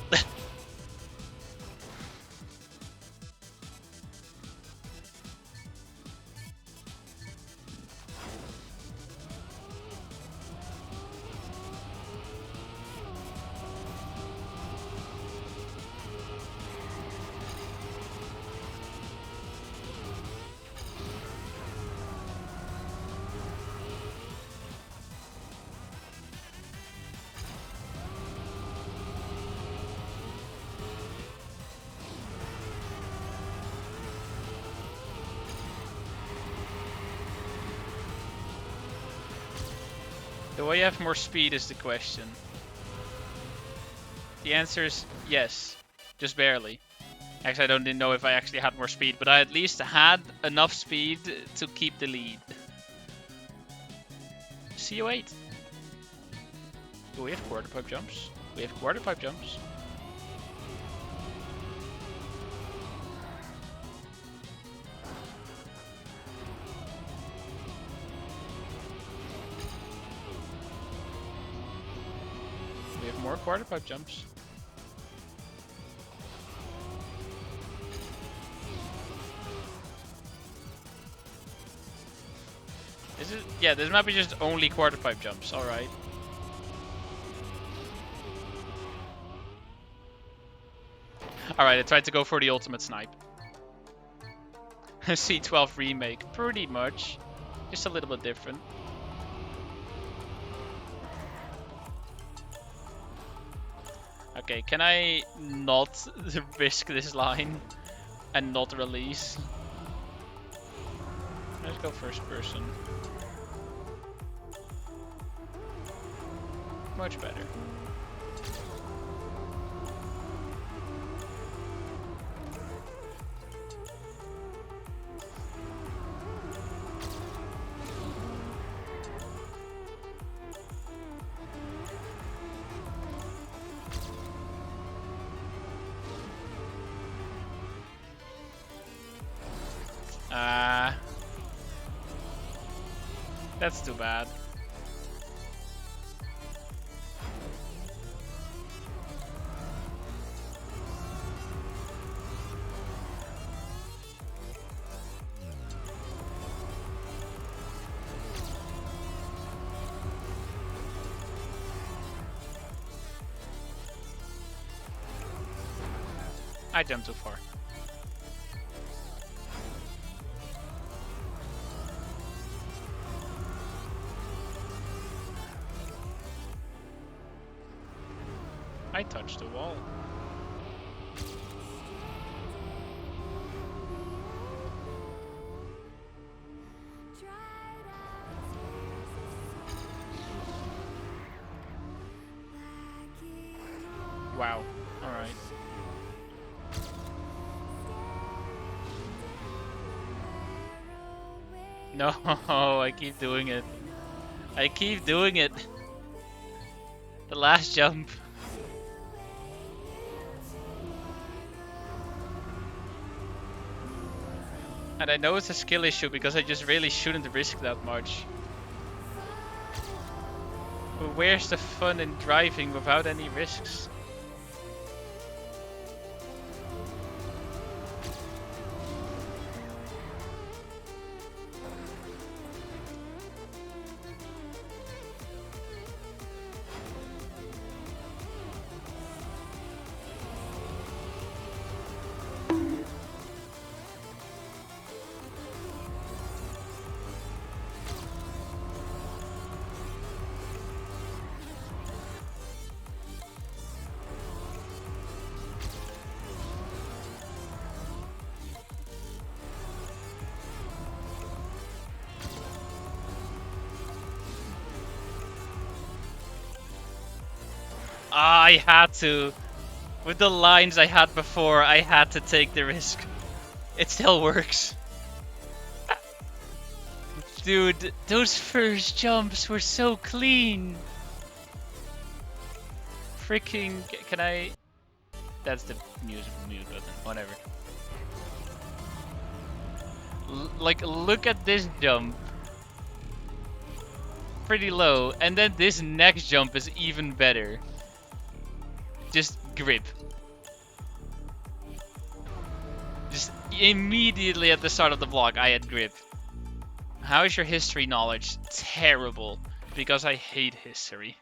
A: do I have more speed is the question. The answer is yes, just barely. Actually, I don't even know if I actually had more speed, but I at least had enough speed to keep the lead. CO8. Do we have quarter pipe jumps? We have quarter pipe jumps. We have more quarter pipe jumps. Is it? Yeah, this might be just only quarter pipe jumps. All right. All right, I tried to go for the ultimate snipe. C12 remake, pretty much, just a little bit different. Okay, can I not risk this line and not release? Let's go first person. Much better. That's too bad. I jumped too far. I touched the wall. Wow. Alright. No, I keep doing it. I keep doing it. The last jump. And I know it's a skill issue because I just really shouldn't risk that much. But where's the fun in driving without any risks? I had to. With the lines I had before, I had to take the risk. It still works. Dude, those first jumps were so clean. Freaking... Can I... That's the mute button. Whatever. Like, look at this jump. Pretty low. And then this next jump is even better. Just grip. Just immediately at the start of the vlog, I had grip. How is your history knowledge? Terrible. Because I hate history.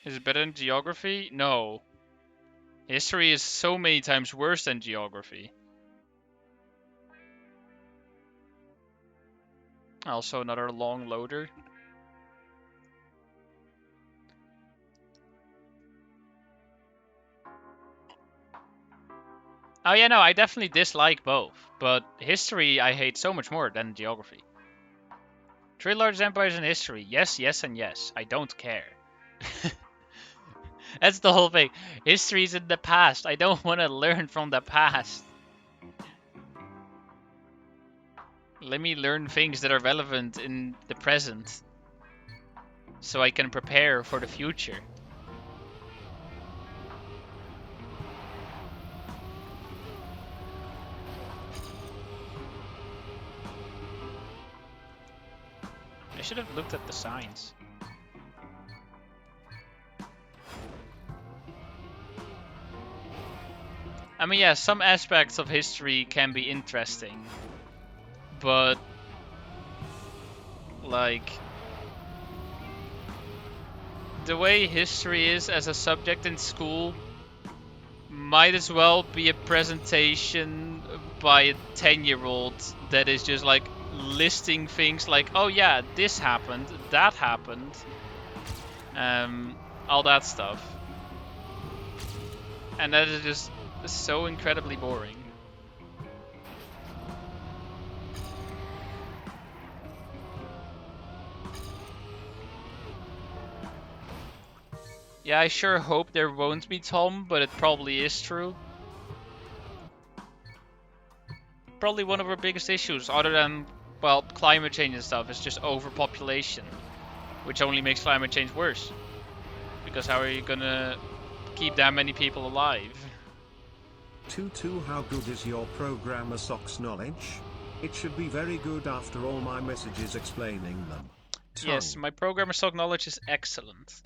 A: Is it better than geography? No. History is so many times worse than geography. Also another long loader. Oh yeah, no, I definitely dislike both. But history I hate so much more than geography. Three large empires in history. Yes, yes, and yes. I don't care. That's the whole thing. History's in the past. I don't want to learn from the past. Let me learn things that are relevant in the present. So I can prepare for the future. I should have looked at the signs. I mean, yeah, some aspects of history can be interesting. But, like, the way history is as a subject in school might as well be a presentation by a 10-year-old that is just like listing things like, oh yeah, this happened, that happened, all that stuff. And that is just so incredibly boring. Yeah, I sure hope there won't be Tom, but it probably is true. Probably one of our biggest issues, other than, well, climate change and stuff, is just overpopulation, which only makes climate change worse. because how are you gonna keep that many people alive?
B: Tutu, how good is your programmer socks knowledge? It should be very good after all my messages explaining them.
A: Yes, my programmer sock knowledge is excellent.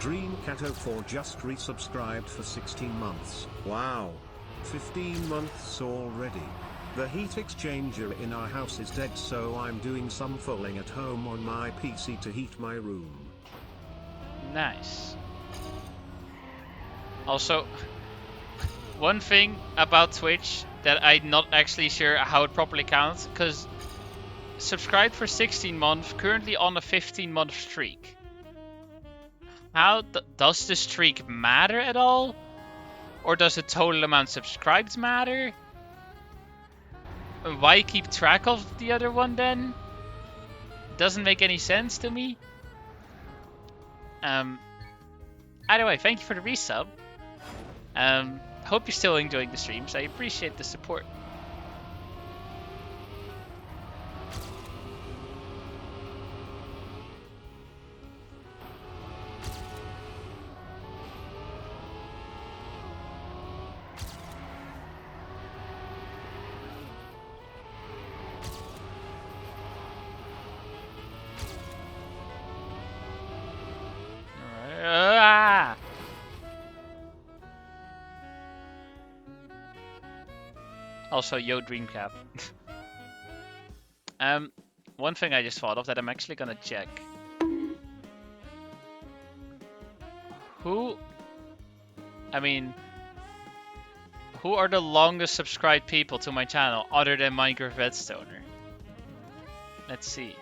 B: Dreamcat04 just resubscribed for 16 months. Wow. 15 months already. The heat exchanger in our house is dead, so I'm doing some fulling at home on my PC to heat my room.
A: Nice. Also, one thing about Twitch that I'm not actually sure how it properly counts, because subscribed for 16 months, currently on a 15-month streak. How does the streak matter at all? Or does the total amount subscribed matter? Why keep track of the other one then? Doesn't make any sense to me. Either way, thank you for the resub. Hope you're still enjoying the streams. I appreciate the support. Also, yo, Dreamcap. One thing I just thought of that I'm actually gonna check. Who are the longest subscribed people to my channel other than Minecraft Redstoner? Let's see.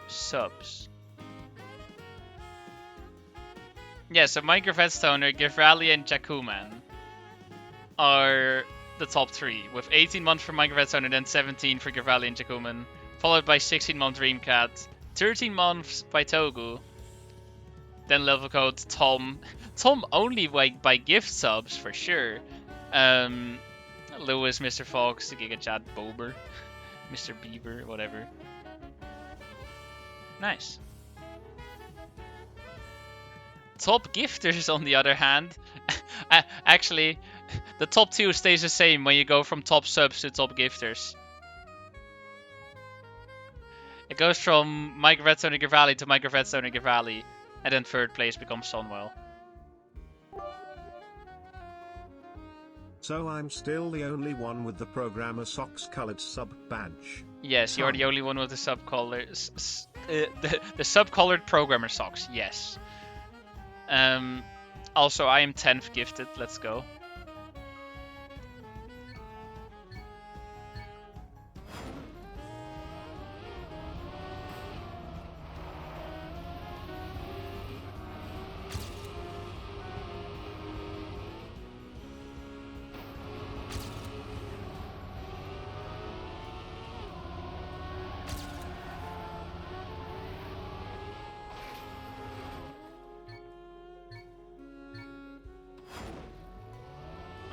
A: Subs. Yeah, so Minecraft Redstoner, Givrali, and Jakuman are the top 3, with 18 months for Minecraft Redstoner, then 17 for Givrali and Jakuman, followed by 16 month Dreamcat, 13 months by Togu, then level code Tom. Tom only by gift subs for sure. Lewis, Mr. Fox, Giga Chat, Bober, Mr. Bieber, whatever. Nice. Top gifters, on the other hand, actually, the top 2 stays the same when you go from top subs to top gifters. It goes from Minecraft Redstone and Givrali to Minecraft Redstone and Givrali, and then 3rd place becomes Sunwell.
B: So I'm still the only one with the programmer socks colored sub badge.
A: Yes, you're the only one with the sub-colored, the sub-colored programmer socks. Yes. Also, I am 10th gifted. Let's go.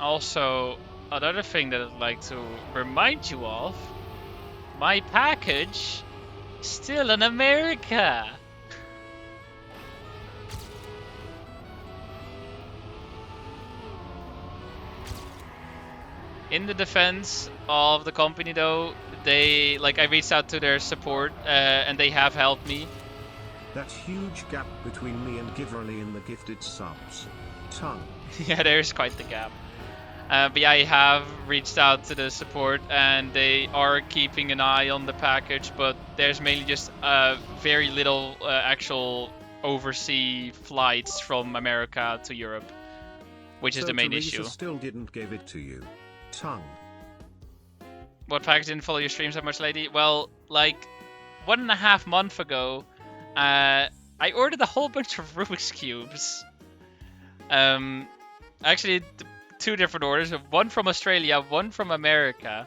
A: Also, another thing that I'd like to remind you of, my package is still in America. In the defense of the company though, I reached out to their support and they have helped me.
B: That huge gap between me and Giverly in the gifted subs. Tongue.
A: Yeah, there's quite the gap. But yeah, I have reached out to the support and they are keeping an eye on the package, but there's mainly just very little actual overseas flights from America to Europe, which is the main issue.
B: Still didn't give it to you. Tongue.
A: What package didn't follow your streams that much, lady? Well, like 1.5 months ago, I ordered a whole bunch of Rubik's Cubes. Actually, 2 different orders, one from Australia, one from America.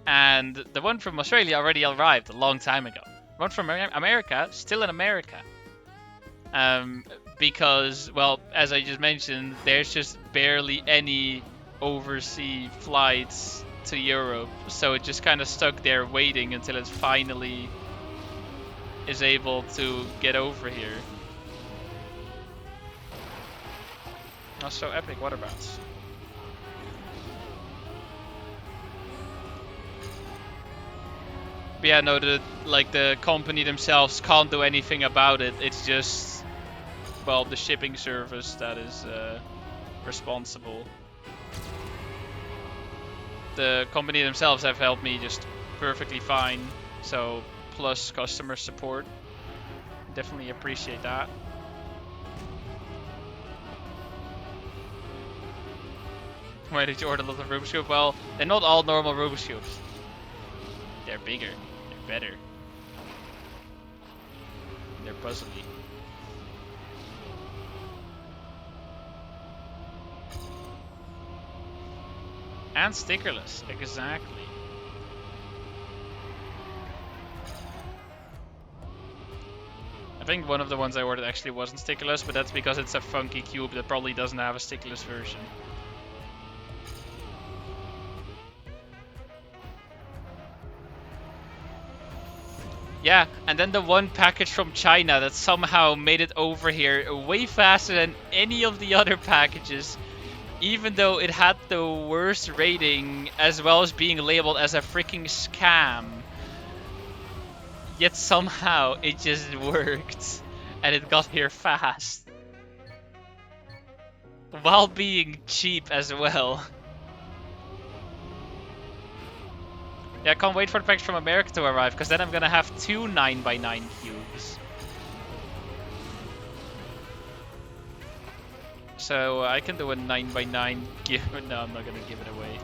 A: And the one from Australia already arrived a long time ago. The one from America, still in America. Because, well, as I just mentioned, there's just barely any overseas flights to Europe, so it just kind of stuck there waiting until it finally is able to get over here. Oh, so epic water bounce. But yeah, no, the company themselves can't do anything about it. It's just, well, the shipping service that is responsible. The company themselves have helped me just perfectly fine. So, plus customer support. Definitely appreciate that. Why did you order a lot of Rubik's Cube? Well, they're not all normal Rubik's Cubes. They're bigger. They're better. They're puzzly. And stickerless, exactly. I think one of the ones I ordered actually wasn't stickerless, but that's because it's a funky cube that probably doesn't have a stickerless version. Yeah, and then the one package from China that somehow made it over here way faster than any of the other packages, even though it had the worst rating as well as being labeled as a freaking scam. Yet somehow it just worked and it got here fast. While being cheap as well. Yeah, I can't wait for the package from America to arrive, because then I'm gonna have 2 9x9 cubes. So I can do a 9x9 give. No, I'm not gonna give it away.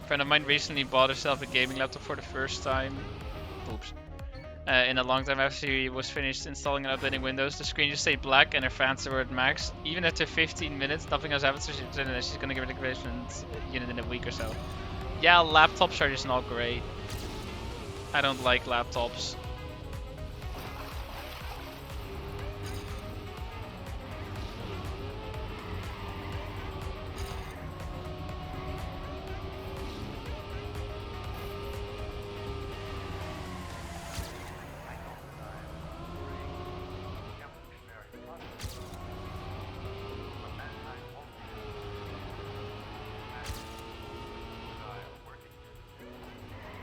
A: A friend of mine recently bought herself a gaming laptop for the first time. Oops. In a long time after she was finished installing and updating Windows. The screen just stayed black and her fans were at max. Even after 15 minutes, nothing else happened, so she's gonna give it a replacement unit in a week or so. Yeah, laptops are just not great. I don't like laptops.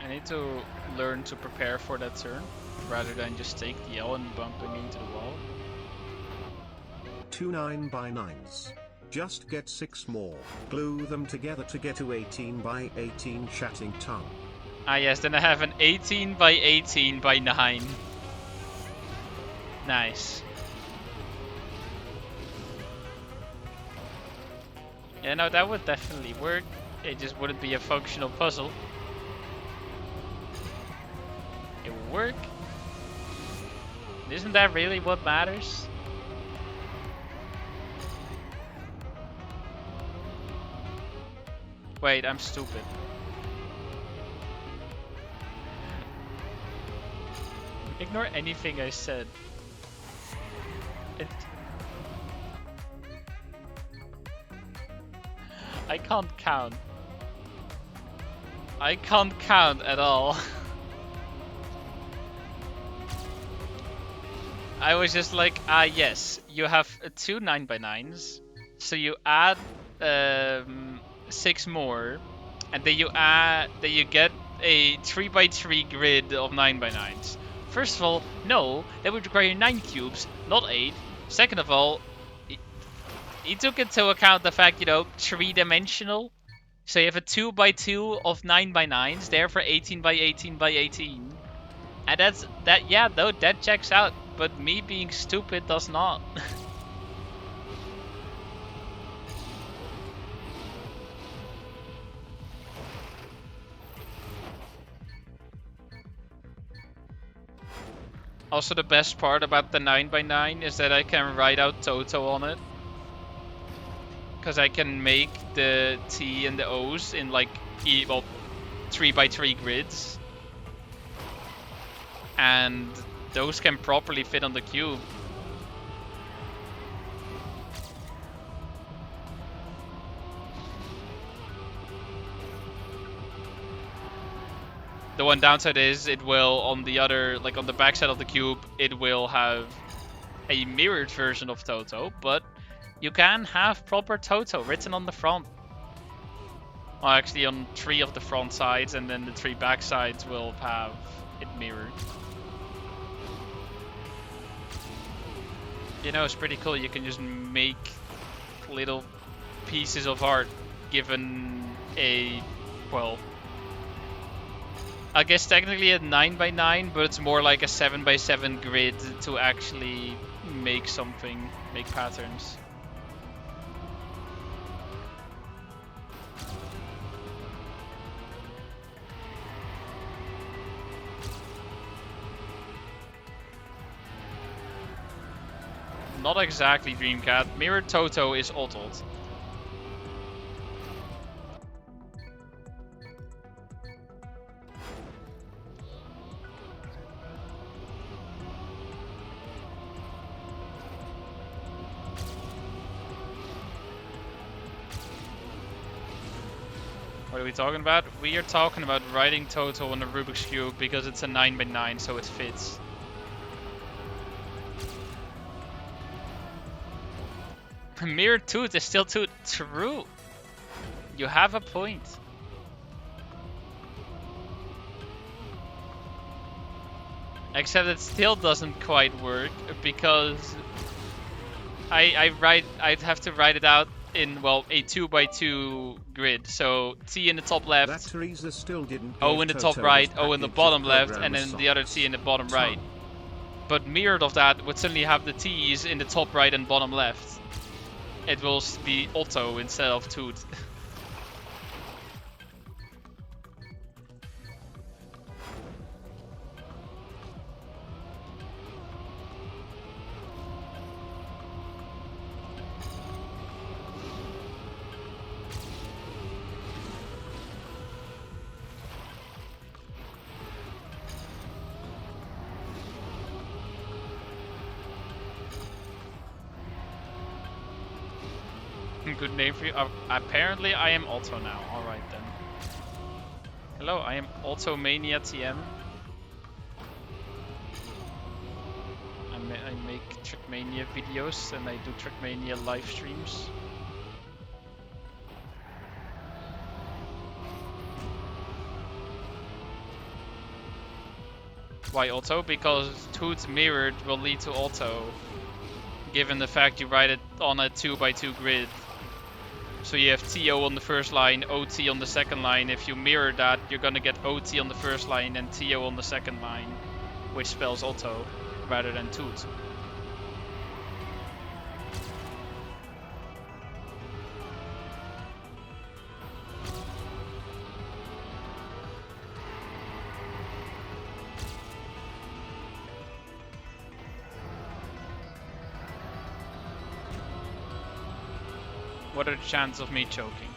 A: I need to learn to prepare for that turn, rather than just take the L and bumping into the wall.
B: 2 9x9s. Just get 6 more, glue them together to get to 18x18 chatting tongue.
A: Ah yes, then I have an 18x18x9. Nice. Yeah, no, that would definitely work. It just wouldn't be a functional puzzle. It would work. Isn't that really what matters? Wait, I'm stupid. Ignore anything I said. I can't count. I can't count at all. I was just like, yes, you have 2 9x9s, so you add 6 more, and then you get a 3x3 grid of 9x9s. First of all, no, that would require 9 cubes, not 8. Second of all, he took into account the fact, 3-dimensional. So you have a 2x2 of 9x9s, therefore 18x18x18. And that checks out. But me being stupid does not. Also, the best part about the 9x9 is that I can write out Toto on it. because I can make the T and the O's in like 3x3 grids, and those can properly fit on the cube. The one downside is it will, on the other, like on the backside of the cube, it will have a mirrored version of Toto, but you can have proper Toto written on the front. Well, actually on 3 of the front sides, and then the 3 back sides will have it mirrored. You know, it's pretty cool. You can just make little pieces of art given a, well, I guess technically a 9x9, but it's more like a 7x7 grid to actually make something, make patterns. Not exactly Dreamcat. Mirrored Toto is Otold. What are we talking about? We are talking about writing Toto on the Rubik's Cube because it's a 9x9, so it fits. Mirrored Tooth is still too true. You have a point. Except it still doesn't quite work because I'd have to write it out in, well, a 2x2 grid. So T in the top left,
B: That Teresa still didn't
A: O in the top
B: Toto
A: right,
B: his
A: O in the
B: package
A: bottom
B: of
A: left,
B: program
A: and then the other T in the bottom
B: Tom.
A: right. But mirrored of that would suddenly have the T's in the top right and bottom left. It will be Otto instead of Toot. Good name for you. Apparently I am Otto now. Alright then. Hello, I am Otto Mania TM. I make Trickmania videos and I do Trickmania live streams. Why Otto? Because Toot's mirrored will lead to Otto, given the fact you write it on a 2x2 grid. So you have TO on the first line, OT on the second line. If you mirror that, you're gonna get OT on the first line and TO on the second line, which spells Otto rather than Toot. What are the chances of me choking?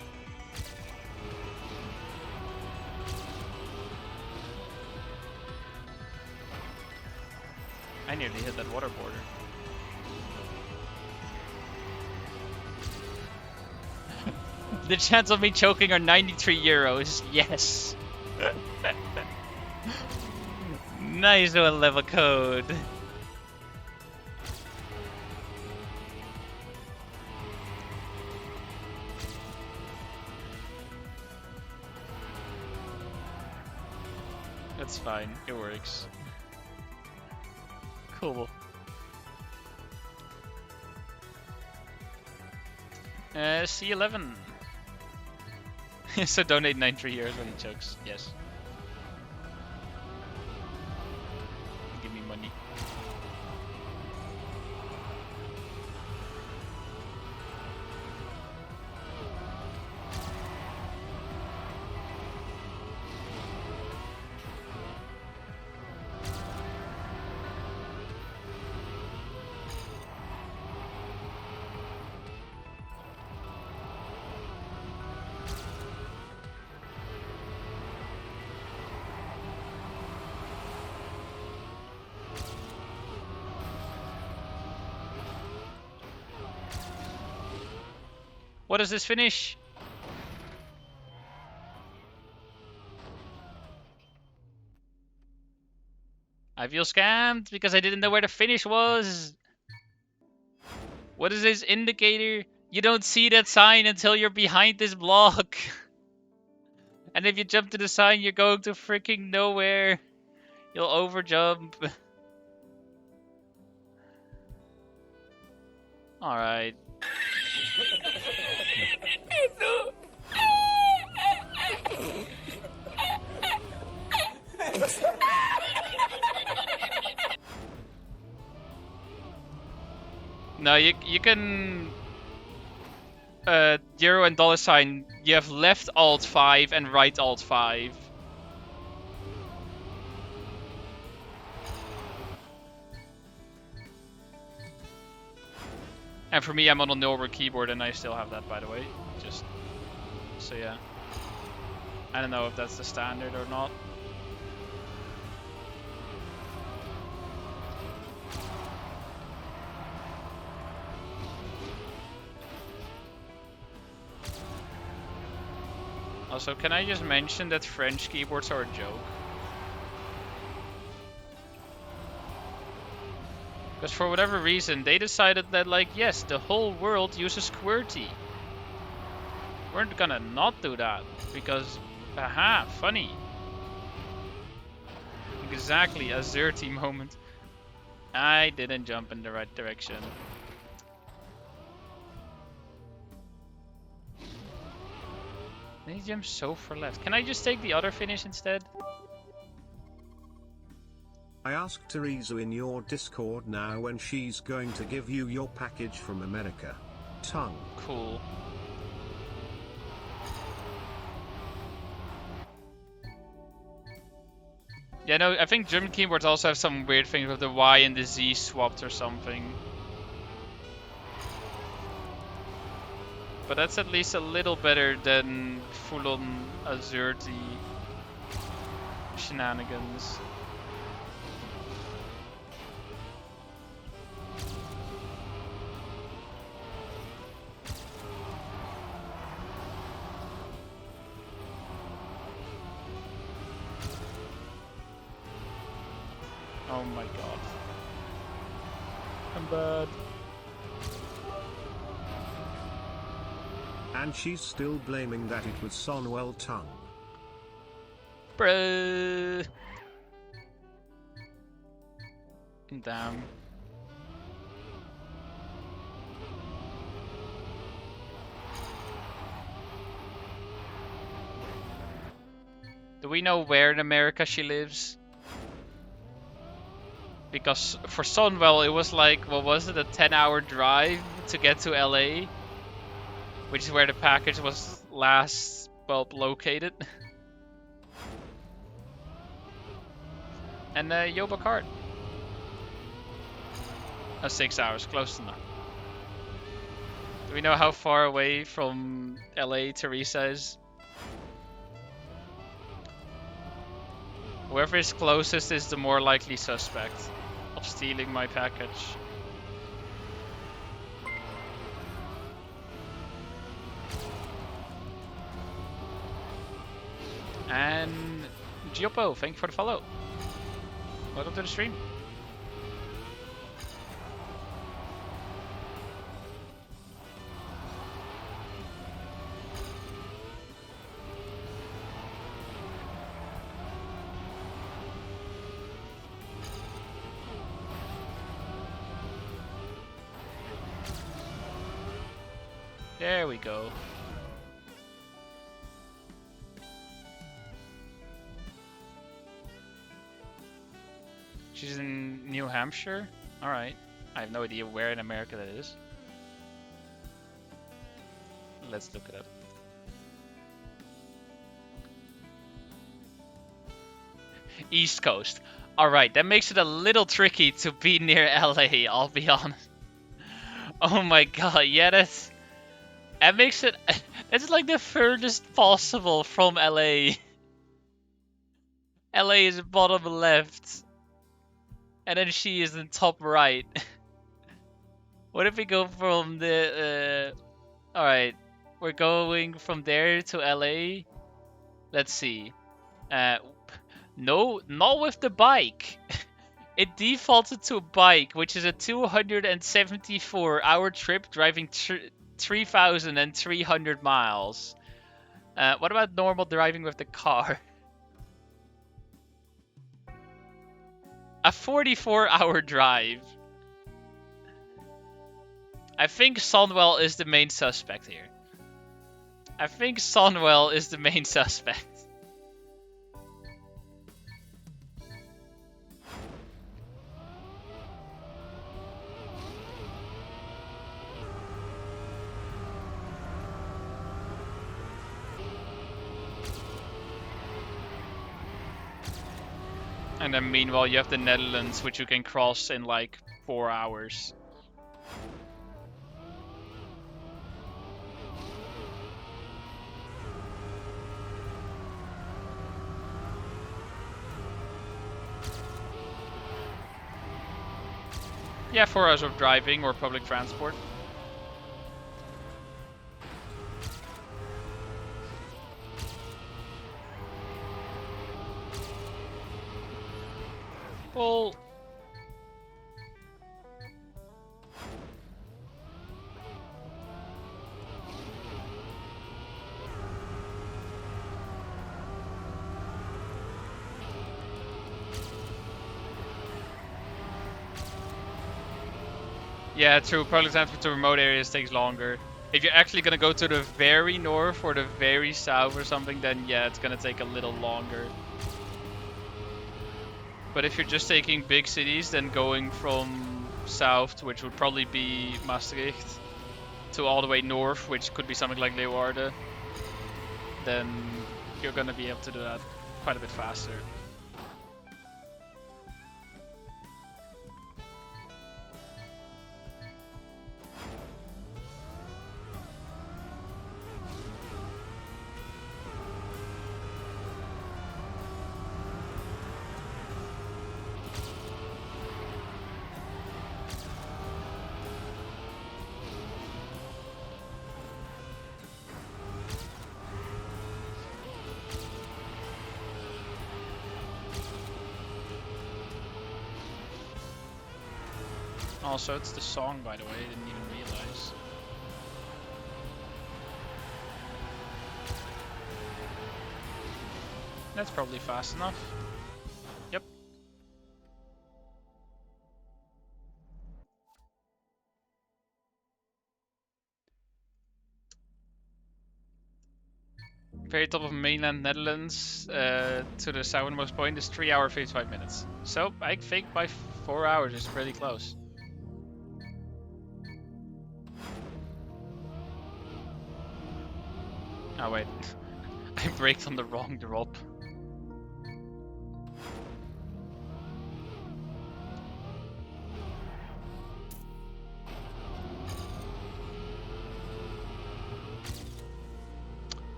A: I nearly hit that water border. The chance of me choking are 93 euros. Yes. Nice one, level code. That's fine. It works. Cool. C11. So donate 93 euros when he chokes. Yes. Give me money. What is this finish? I feel scammed because I didn't know where the finish was. What is this indicator? You don't see that sign until you're behind this block. And if you jump to the sign, you're going to freaking nowhere. You'll overjump. Alright. No, you can euro and dollar sign. You have left alt 5 and right alt 5. And for me, I'm on a Norway keyboard and I still have that, by the way. Just so yeah. I don't know if that's the standard or not. Also, can I just mention that French keyboards are a joke? Because for whatever reason, they decided that, like, yes, the whole world uses QWERTY. We're gonna not do that, because, aha, funny. Exactly, a Zerty moment. I didn't jump in the right direction. He jumps so far left. Can I just take the other finish instead?
B: I asked Teresa in your Discord now when she's going to give you your package from America. Tongue.
A: Cool. Yeah, no, I think German keyboards also have some weird things with the Y and the Z swapped or something. But that's at least a little better than full-on Azurty shenanigans. Oh my god. I'm bad.
B: And she's still blaming that it was Sonwell tongue.
A: Bruh. Damn. Do we know where in America she lives? Because for Sonwell it was like, what was it, a 10-hour drive to get to LA? Which is where the package was last, well, located. And Yoba Kart. 6 hours, close enough. Do we know how far away from LA Teresa is? Whoever is closest is the more likely suspect of stealing my package. And Gioppo, thank you for the follow. Welcome to the stream. There we go. She's in New Hampshire? Alright. I have no idea where in America that is. Let's look it up. East Coast. Alright, that makes it a little tricky to be near LA, I'll be honest. Oh my god, yeah, that makes it... That's like the furthest possible from LA. LA is bottom left. And then she is in top right. What if we go from the... Alright. we're going from there to LA. Let's see. Uh, no, not with the bike. It defaulted to a bike, which is a 274-hour trip driving 3,300 miles. What about normal driving with the car? A 44-hour drive. I think Sonwell is the main suspect here. I think Sonwell is the main suspect. And then meanwhile you have the Netherlands, which you can cross in like 4 hours. Yeah, 4 hours of driving or public transport. Well, yeah, true. Public transport to remote areas takes longer. If you're actually gonna go to the very north or the very south or something, then yeah, it's gonna take a little longer. But if you're just taking big cities, then going from south, which would probably be Maastricht, to all the way north, which could be something like Leeuwarden, then you're gonna be able to do that quite a bit faster. Also, it's the song, by the way, I didn't even realize. That's probably fast enough. Yep. Very top of mainland Netherlands to the southernmost point is 3 hours 55 minutes. So I think by 4 hours is pretty close. Oh wait, I braked on the wrong drop.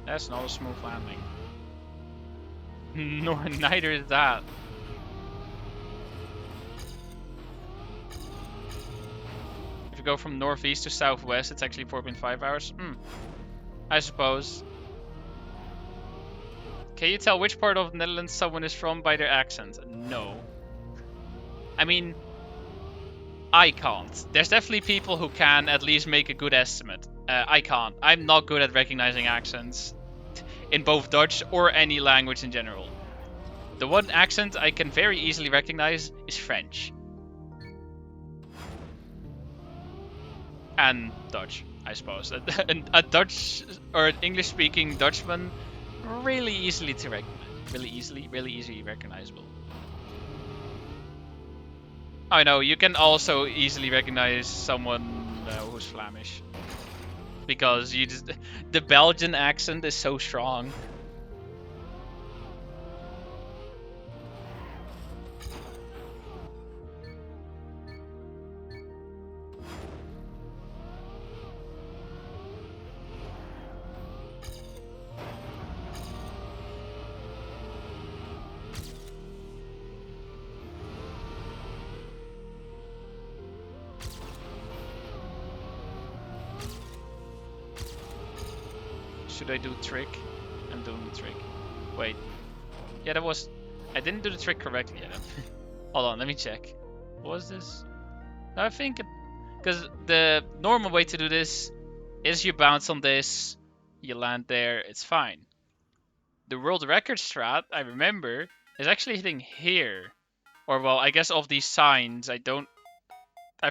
A: That's not a smooth landing. Nor neither is that. If you go from northeast to southwest, it's actually 4.5 hours. I suppose. Can you tell which part of the Netherlands someone is from by their accent? No. I mean, I can't. There's definitely people who can at least make a good estimate. I can't. I'm not good at recognizing accents in both Dutch or any language in general. The one accent I can very easily recognize is French. And Dutch, I suppose. A Dutch or an English-speaking Dutchman, really easily to recognize. Really easily recognizable. I know, you can also easily recognize someone who's Flemish. Because the Belgian accent is so strong. Should I do trick? I'm doing the trick. Wait. Yeah, that was... I didn't do the trick correctly yet. Hold on, let me check. What was this? No, I think... Because the normal way to do this is you bounce on this, you land there, it's fine. The world record strat, I remember, is actually hitting here. Or, well, I guess of these signs, I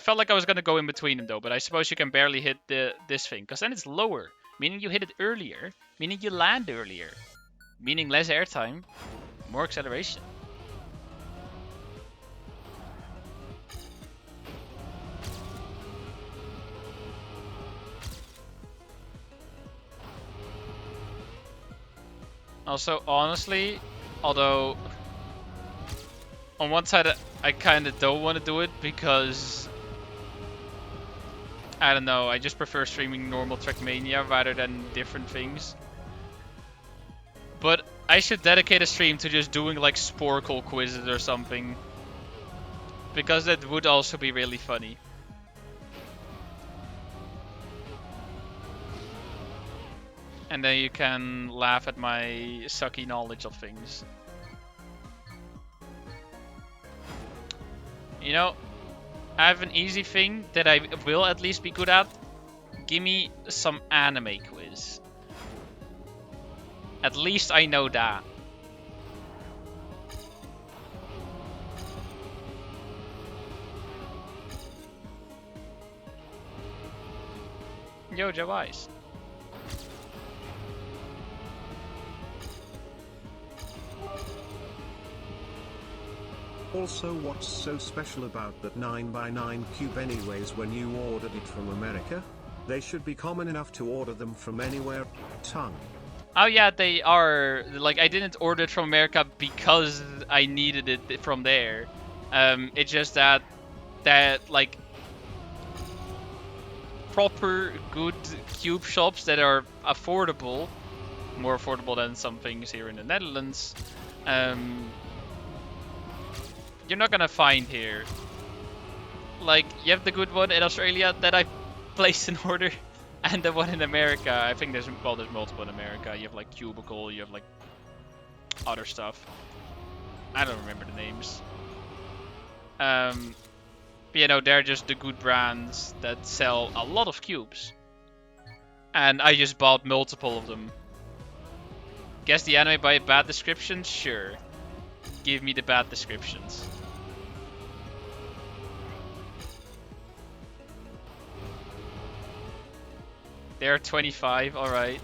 A: felt like I was going to go in between them, though, but I suppose you can barely hit this thing, because then it's lower, meaning you hit it earlier, meaning you land earlier, meaning less airtime, more acceleration. Also, honestly, although on one side I kind of don't want to do it because I don't know, I just prefer streaming normal Trackmania rather than different things. But I should dedicate a stream to just doing like Sporkle quizzes or something, because that would also be really funny. And then you can laugh at my sucky knowledge of things. You know, I have an easy thing that I will at least be good at. Give me some anime quiz. At least I know that. Yo, Jawais.
B: Also, what's so special about that 9x9 cube anyways when you ordered it from America? They should be common enough to order them from anywhere. Tongue.
A: Oh yeah, they are. Like, I didn't order it from America because I needed it from there. It's just that like proper good cube shops that are affordable, more affordable than some things here in the Netherlands, you're not gonna find here. Like, you have the good one in Australia that I placed an order, and the one in America. I think there's multiple in America. You have like Cubicle, you have like other stuff. I don't remember the names. But you know, they're just the good brands that sell a lot of cubes. And I just bought multiple of them. Guess the anime by a bad description? Sure. Give me the bad descriptions. They're 25, alright.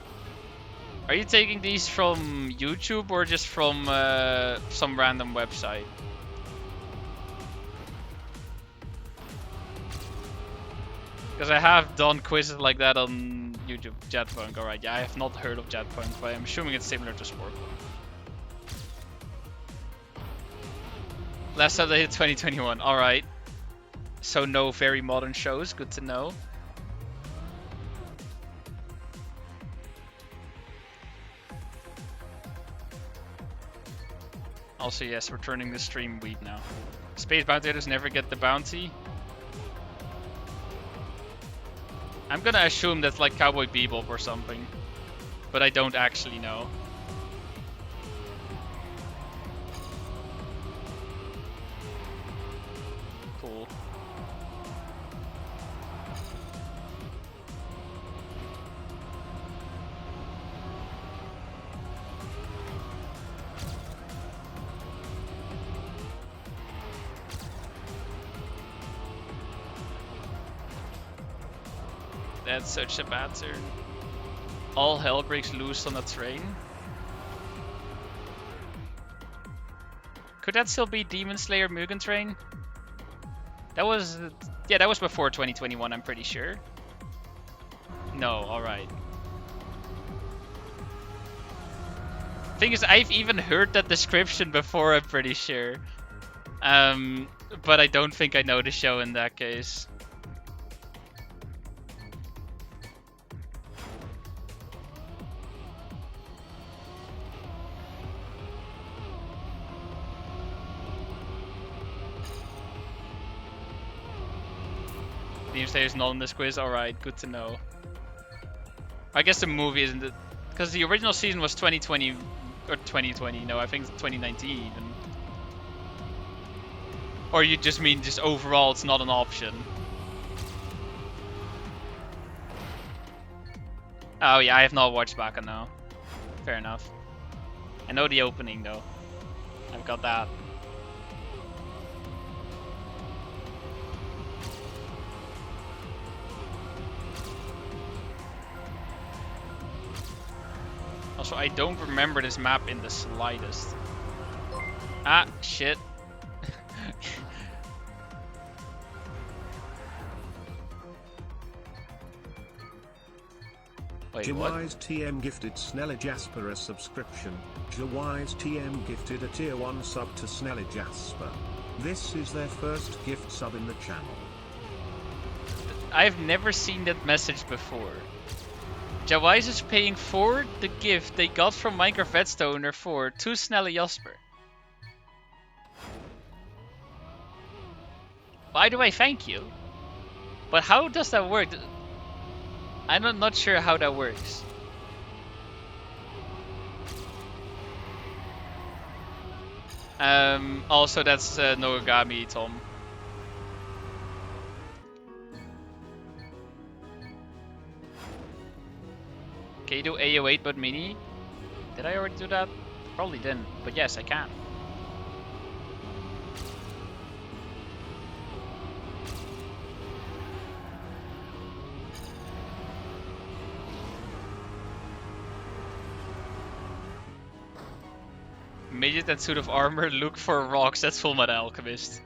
A: Are you taking these from YouTube or just from some random website? Because I have done quizzes like that on YouTube. Jetpunk, alright. Yeah, I have not heard of Jetpunk, but I'm assuming it's similar to Sporkle. Last updated 2021, alright. So no very modern shows, good to know. Also, yes, we're turning the stream wheat now. Space Bounty Hunters never get the bounty. I'm gonna assume that's like Cowboy Bebop or something, but I don't actually know. Cool. That's such a bad turn. All hell breaks loose on a train. Could that still be Demon Slayer Mugen Train? That was... yeah, that was before 2021, I'm pretty sure. No, alright. Thing is, I've even heard that description before, I'm pretty sure. But I don't think I know the show in that case. Demon Slayer is not in this quiz. Alright, good to know. I guess the movie isn't Because the original season was 2020 or 2020. No, I think it's 2019 even. Or you just mean just overall it's not an option? Oh yeah, I have not watched Baka now. Fair enough. I know the opening though. I've got that. Also, I don't remember this map in the slightest. Ah, shit. Wait, what?
B: Jawise TM gifted Snella Jasper a subscription. Jawise TM gifted a tier 1 sub to Snella Jasper. This is their first gift sub in the channel.
A: I've never seen that message before. Jawise is paying for the gift they got from Minecraft Redstoner for to Snella Jasper. Why do I thank you? But how does that work? I'm not sure how that works. Also, that's Noragami, Tom. Can you do AO8 but mini? Did I already do that? Probably didn't, but yes, I can. Midget and suit of armor, look for rocks, that's Full Metal Alchemist.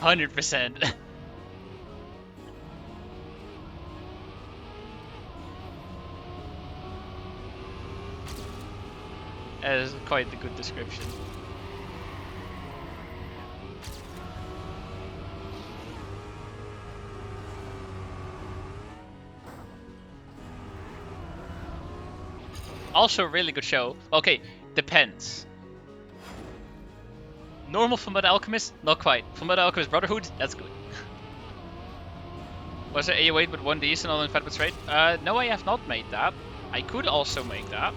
A: 100%. That is quite a good description. Also, really good show. Okay, depends. Normal Fullmetal Alchemist? Not quite. Fullmetal Alchemist Brotherhood? That's good. Was there AO8 with 1 decent on Fat but straight? No, I have not made that. I could also make that.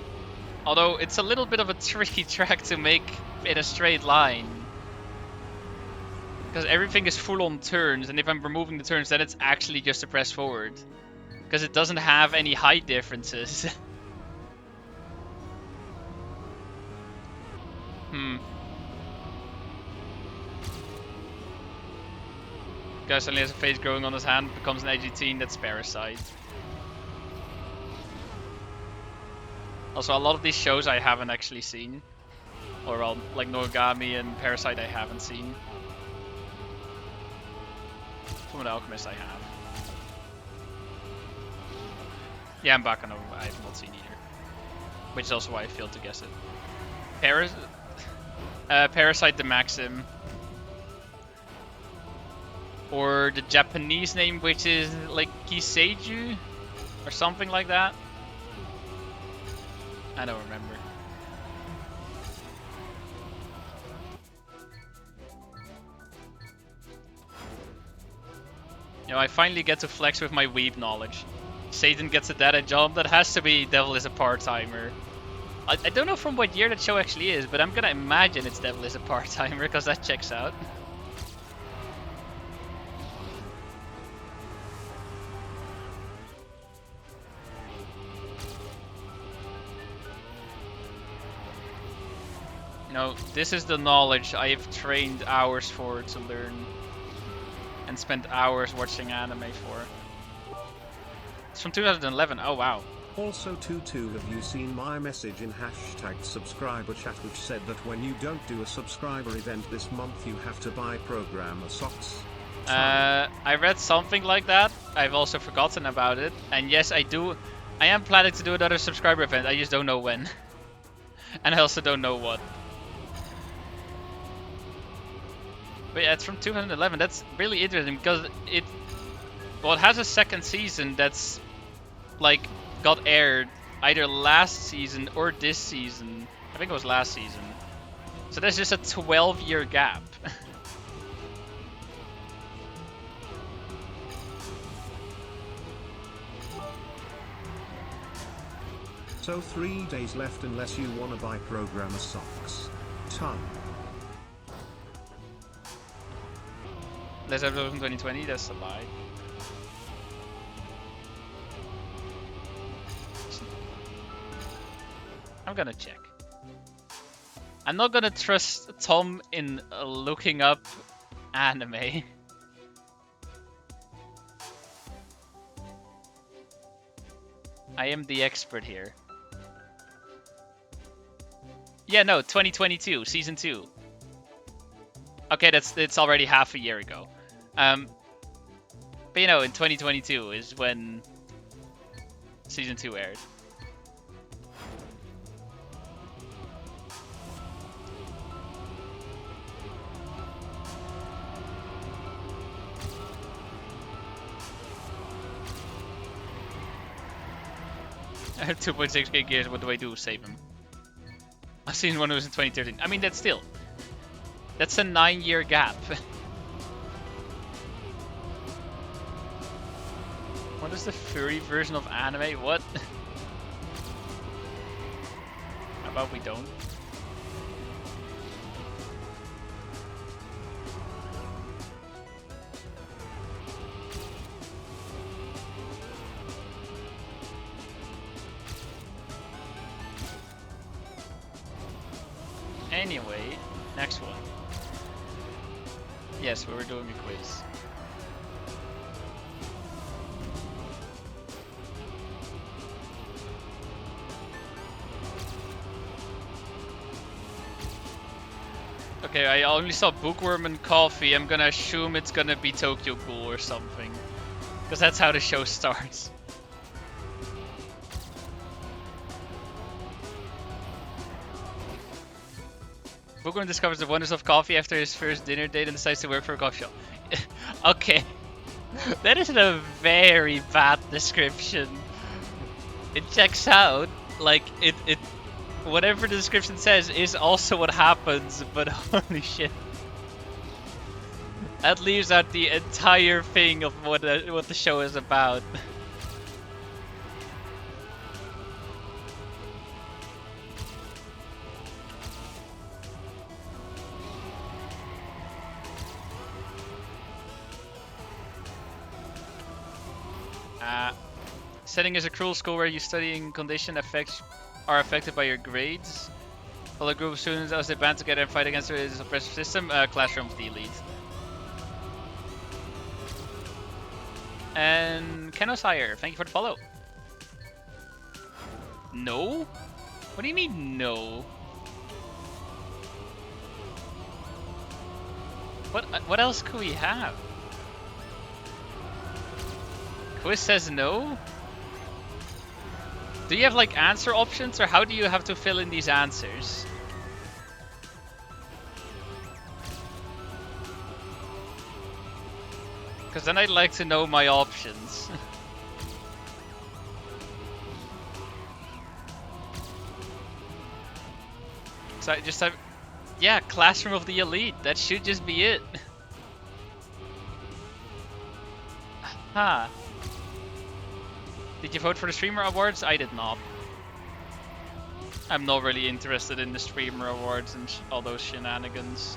A: Although it's a little bit of a tricky track to make in a straight line. Because everything is full on turns, and if I'm removing the turns, then it's actually just a press forward. Because it doesn't have any height differences. Guy suddenly has a face growing on his hand, becomes an AG-teen, that's Parasite. Also, a lot of these shows I haven't actually seen. Or well, like Noragami and Parasite I haven't seen. Fullmetal Alchemist I have. Yeah, I'm back on over, I have not seen either. Which is also why I failed to guess it. Parasite the Maxim. Or the Japanese name, which is like Kiseiju? Or something like that. I don't remember. You know, I finally get to flex with my weeb knowledge. Satan gets a data jump, that has to be Devil is a part-timer. I don't know from what year that show actually is, but I'm gonna imagine it's Devil is a part-timer, because that checks out. You know, this is the knowledge I have trained hours for to learn. And spent hours watching anime for. It's from 2011, oh wow.
B: Also, Tutu, have you seen my message in hashtag subscriber chat which said that when you don't do a subscriber event this month you have to buy programmer socks?
A: I read something like that. I've also forgotten about it. And yes, I am planning to do another subscriber event, I just don't know when. And I also don't know what. But yeah, it's from 2011. That's really interesting because it has a second season that's like got aired either last season or this season. I think it was last season. So there's just a 12-year gap.
B: So 3 days left unless you wanna buy programmer socks. Ton.
A: Let's have those in 2020, that's a lie. I'm gonna check. I'm not gonna trust Tom in looking up anime. I am the expert here. Yeah, no, 2022, season 2. Okay, it's already half a year ago. But you know, in 2022 is when season 2 aired. I have 2.6k gears, what do I do? Save him. I've seen one who was in 2013. I mean, that's a 9-year gap. What is the furry version of anime? What? How about we don't? Anyway, next one. Yes, we were doing a quiz. Okay, I only saw Bookworm and Coffee. I'm gonna assume it's gonna be Tokyo Ghoul or something. Because that's how the show starts. Bookworm discovers the wonders of coffee after his first dinner date and decides to work for a coffee shop. Okay. That is a very bad description. It checks out. Like, it whatever the description says is also what happens, but holy shit. That leaves out the entire thing of what the show is about. Setting is a cruel school where your studying condition are affected by your grades. Follow a group of students as they band together and fight against this oppressive system. Classroom of the elite. And Kenosire, thank you for the follow. No? What do you mean no? What else could we have? Quiz says no? Do you have like answer options, or how do you have to fill in these answers? Because then I'd like to know my options. So I just have... Yeah, Classroom of the Elite. That should just be it. Huh. Did you vote for the Streamer Awards? I did not. I'm not really interested in the Streamer Awards and all those shenanigans.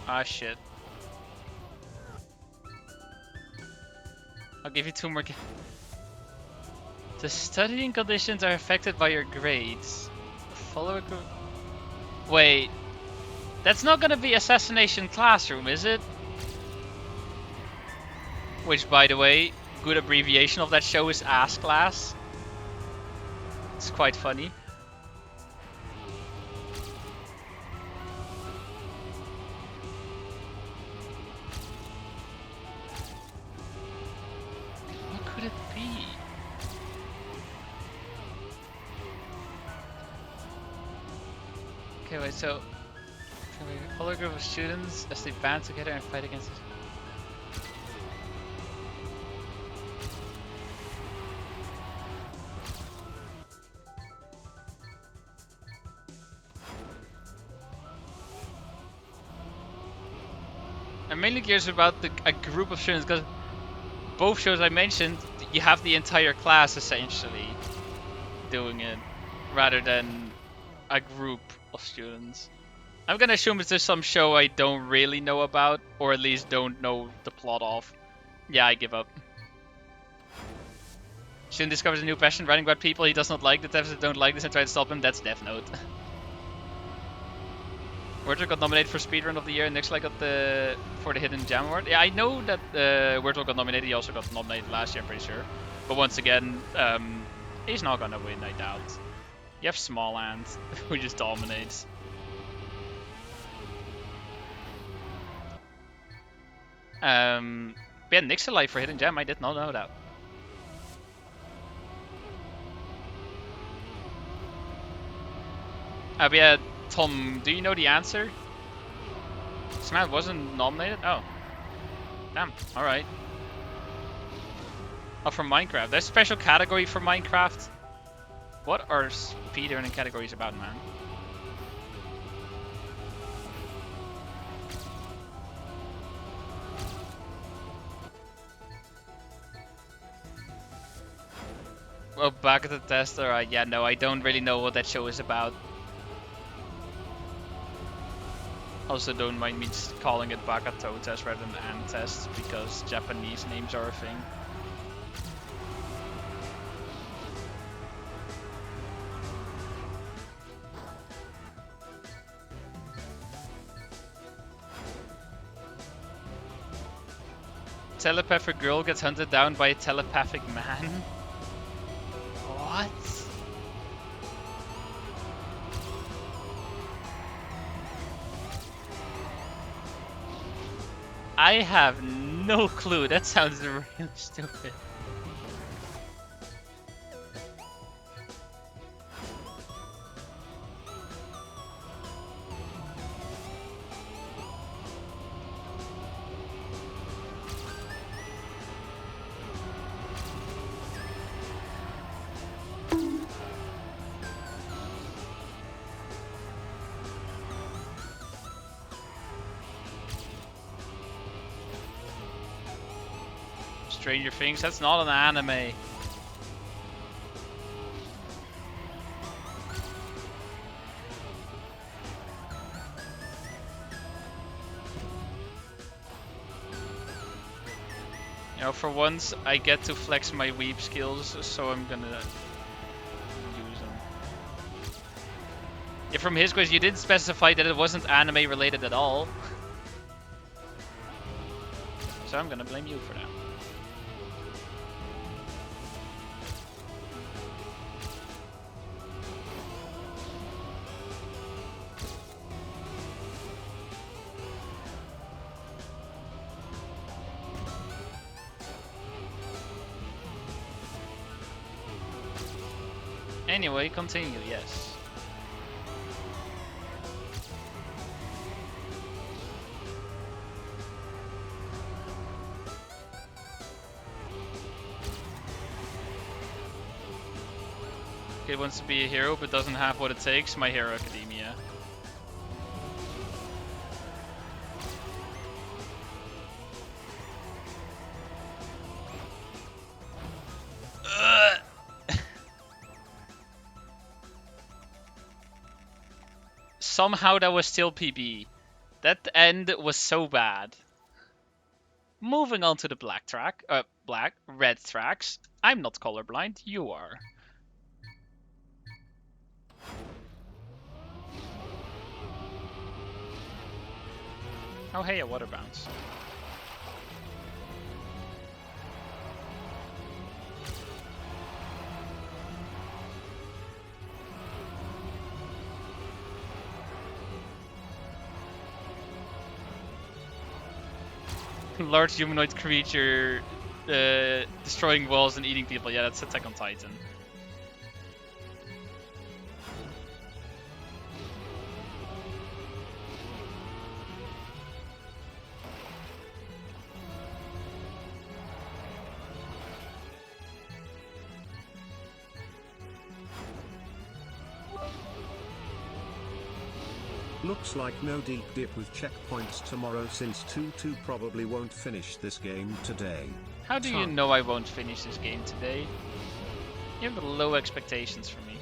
A: Ah, shit. I'll give you 2 more. The studying conditions are affected by your grades. Follow a group. Wait. That's not gonna be Assassination Classroom, is it? Which, by the way, good abbreviation of that show is Ass Class. It's quite funny. What could it be? Okay, wait, so... Follow a group of students as they band together and fight against it. I'm mainly curious about a group of students because both shows I mentioned, you have the entire class essentially doing it, rather than a group of students. I'm gonna assume it's just some show I don't really know about, or at least don't know the plot of. Yeah, I give up. Student discovers a new passion, writing about people he does not like. The devs don't like this and try to stop him. That's Death Note. Wordle got nominated for Speedrun of the Year, and Nixla got for the Hidden Gem Award. Yeah, I know that Wordle got nominated. He also got nominated last year, I'm pretty sure. But once again, he's not gonna win, I doubt. You have Small Ant, who just dominates. But yeah, Nixla for Hidden Gem, I did not know that. But yeah, Tom, do you know the answer? Smash wasn't nominated? Oh. Damn, alright. Oh, from Minecraft. There's a special category for Minecraft. What are speedrunning categories about, man? Well, back at the test, alright. Yeah, no, I don't really know what that show is about. Also, don't mind me just calling it Bakato test rather than Ant test, because Japanese names are a thing. Telepathic girl gets hunted down by a telepathic man? What? I have no clue. That sounds really stupid. Stranger Things, that's not an anime. You know, for once I get to flex my weeb skills, so I'm gonna use them. Yeah, from his quiz, you didn't specify that it wasn't anime related at all. So I'm gonna blame you for that. Anyway, continue, yes. Kid wants to be a hero but doesn't have what it takes. My Hero Academia. Somehow that was still PB. That end was so bad. Moving on to the black track, red tracks. I'm not colorblind, you are. Oh hey, a water bounce. Large humanoid creature destroying walls and eating people. Yeah, that's Attack on Titan.
B: Looks like no deep dip with checkpoints tomorrow since 2-2 probably won't finish this game today.
A: How do you know I won't finish this game today? You have low expectations for me.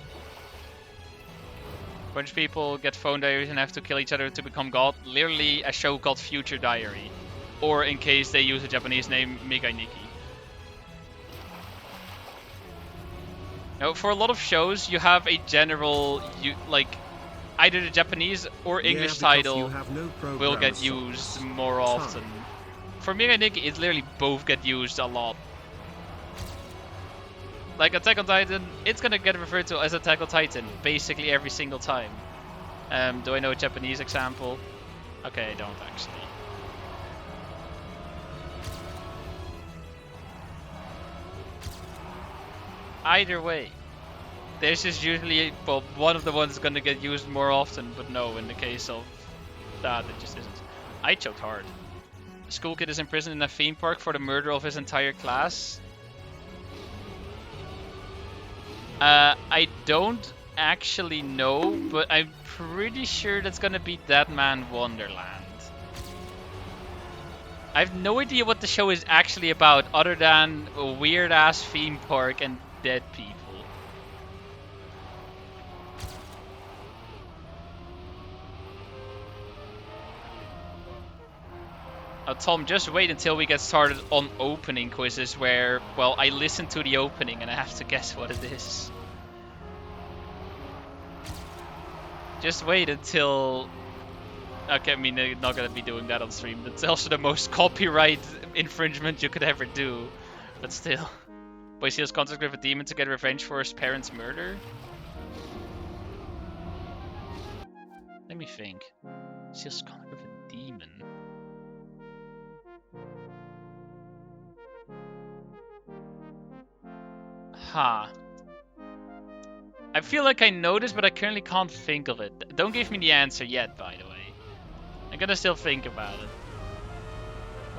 A: A bunch of people get phone diaries and have to kill each other to become god. Literally a show called Future Diary. Or in case they use a Japanese name, Migai Nikki. Now, for a lot of shows, you have a general, like, either the Japanese or English title will get used more often. For Migai Nikki, it literally both get used a lot. Like Attack on Titan, it's gonna get referred to as Attack on Titan basically every single time. Do I know a Japanese example? Okay, I don't actually. Either way, there's just usually, well, one of the ones is gonna get used more often, but no, in the case of that, it just isn't. I choked hard. A school kid is imprisoned in a theme park for the murder of his entire class. I don't actually know, but I'm pretty sure that's gonna be Dead Man Wonderland. I have no idea what the show is actually about, other than a weird ass theme park and dead people. Tom, just wait until we get started on opening quizzes where, well, I listen to the opening and I have to guess what it is. Just wait until... Okay, I mean, they're not gonna be doing that on stream. That's also the most copyright infringement you could ever do. But still. Boy seals contract with a demon to get revenge for his parents' murder? Let me think. Seals contract with a demon. Ha. I feel like I know this, but I currently can't think of it. Don't give me the answer yet, by the way. I'm gonna still think about it.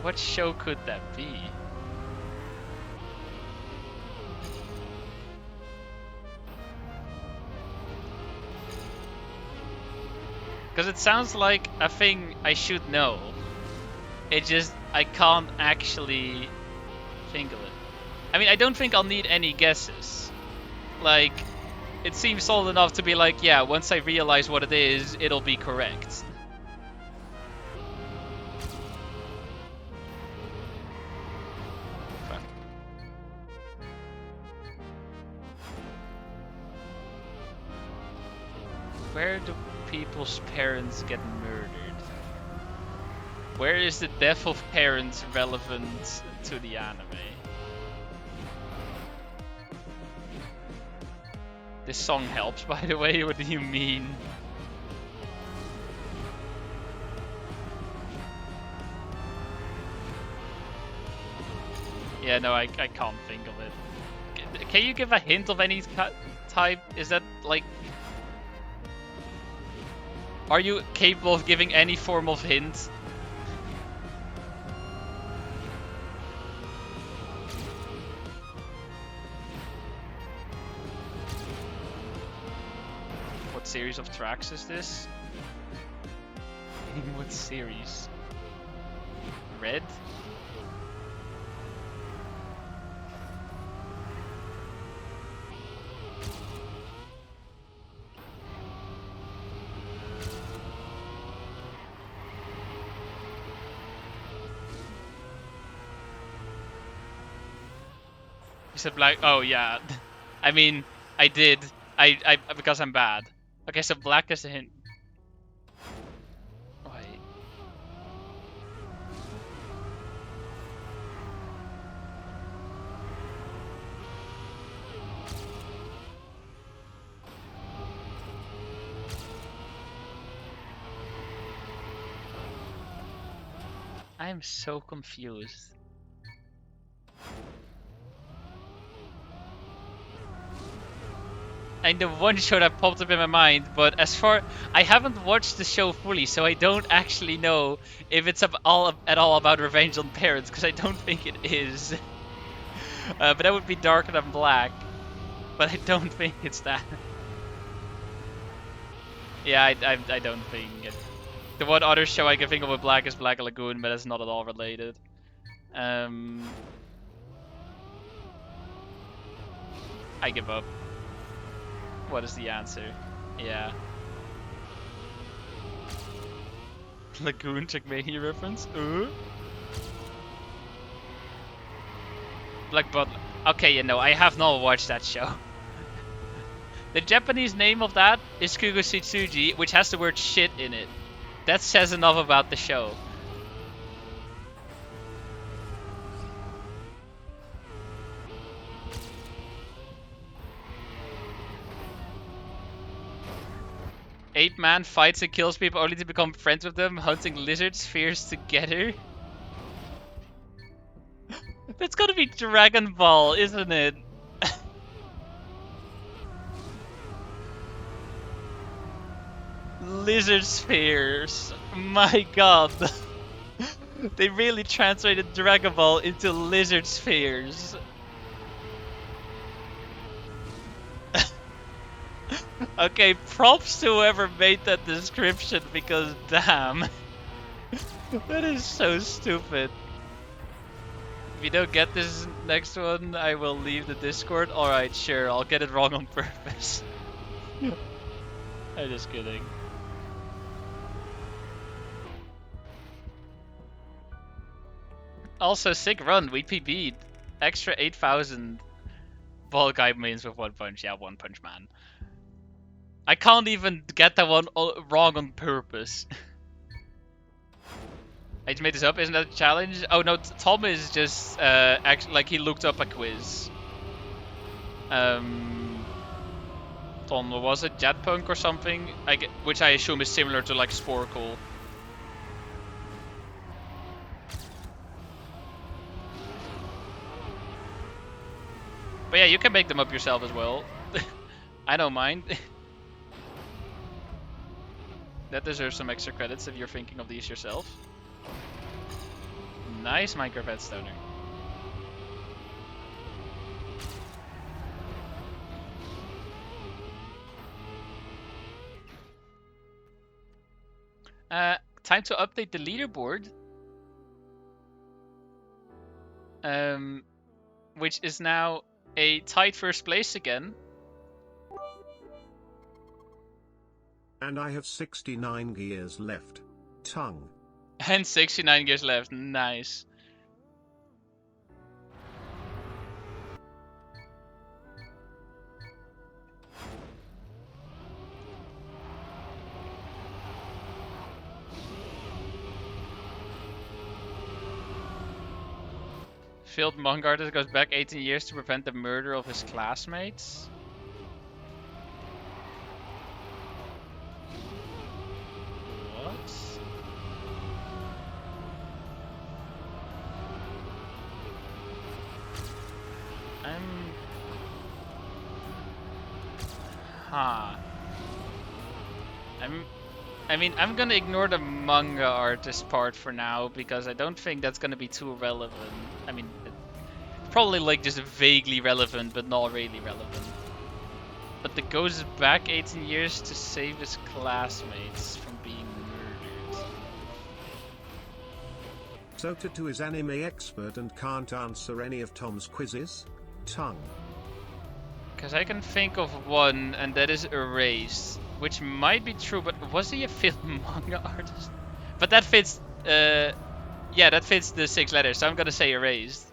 A: What show could that be? Because it sounds like a thing I should know. It just, I can't actually think of it. I mean, I don't think I'll need any guesses. Like, it seems solid enough to be like, yeah, once I realize what it is, it'll be correct. Where do people's parents get murdered? Where is the death of parents relevant to the anime? This song helps, by the way, what do you mean? Yeah, no, I can't think of it. Can you give a hint of any type? Is that like... Are you capable of giving any form of hint? What series of tracks is this? In what series? Red? You said black. Oh yeah. I mean, I did. I because I'm bad. Okay, so black is a hint. Wait. I am so confused. And the one show that popped up in my mind, but as far... I haven't watched the show fully, so I don't actually know if it's at all about revenge on parents, because I don't think it is. But that would be Darker Than Black. But I don't think it's that. Yeah, I don't think it. The one other show I can think of with black is Black Lagoon, but it's not at all related. Um, I give up. What is the answer? Yeah. Lagoon Trackmania reference? Black Butler. Okay, you know, I have not watched that show. The Japanese name of that is Kugoshitsuji, which has the word shit in it. That says enough about the show. Ape Man fights and kills people only to become friends with them, hunting lizard spheres together. That's gotta be Dragon Ball, isn't it? Lizard spheres. My god. They really translated Dragon Ball into lizard spheres. Okay, props to whoever made that description because damn. That is so stupid. If you don't get this next one, I will leave the Discord. Alright, sure, I'll get it wrong on purpose. I'm just kidding. Also, sick run, we PB'd. Extra 8,000 ball guy mains with one punch. Yeah, One Punch Man. I can't even get that one wrong on purpose. I just made this up, isn't that a challenge? Oh no, Tom is just actually like he looked up a quiz. Tom, was it Jetpunk or something? Which I assume is similar to like Sporkle. But yeah, you can make them up yourself as well. I don't mind. That deserves some extra credits if you're thinking of these yourself. Nice Minecraft Headstoner. Time to update the leaderboard. Which is now a tight first place again.
B: And I have 69 gears left. Tongue.
A: And 69 gears left. Nice. Failed manga artist goes back 18 years to prevent the murder of his classmates. What? Huh. I'm gonna ignore the manga artist part for now because I don't think that's gonna be too relevant. I mean, it's probably like just vaguely relevant, but not really relevant. But the goes back 18 years to save his classmates from being murdered.
B: Sotatu is anime expert and can't answer any of Tom's quizzes. Tongue.
A: Because I can think of one, and that is Erased. Which might be true, but was he a film manga artist? But that fits, yeah, that fits the 6 letters, so I'm gonna say Erased.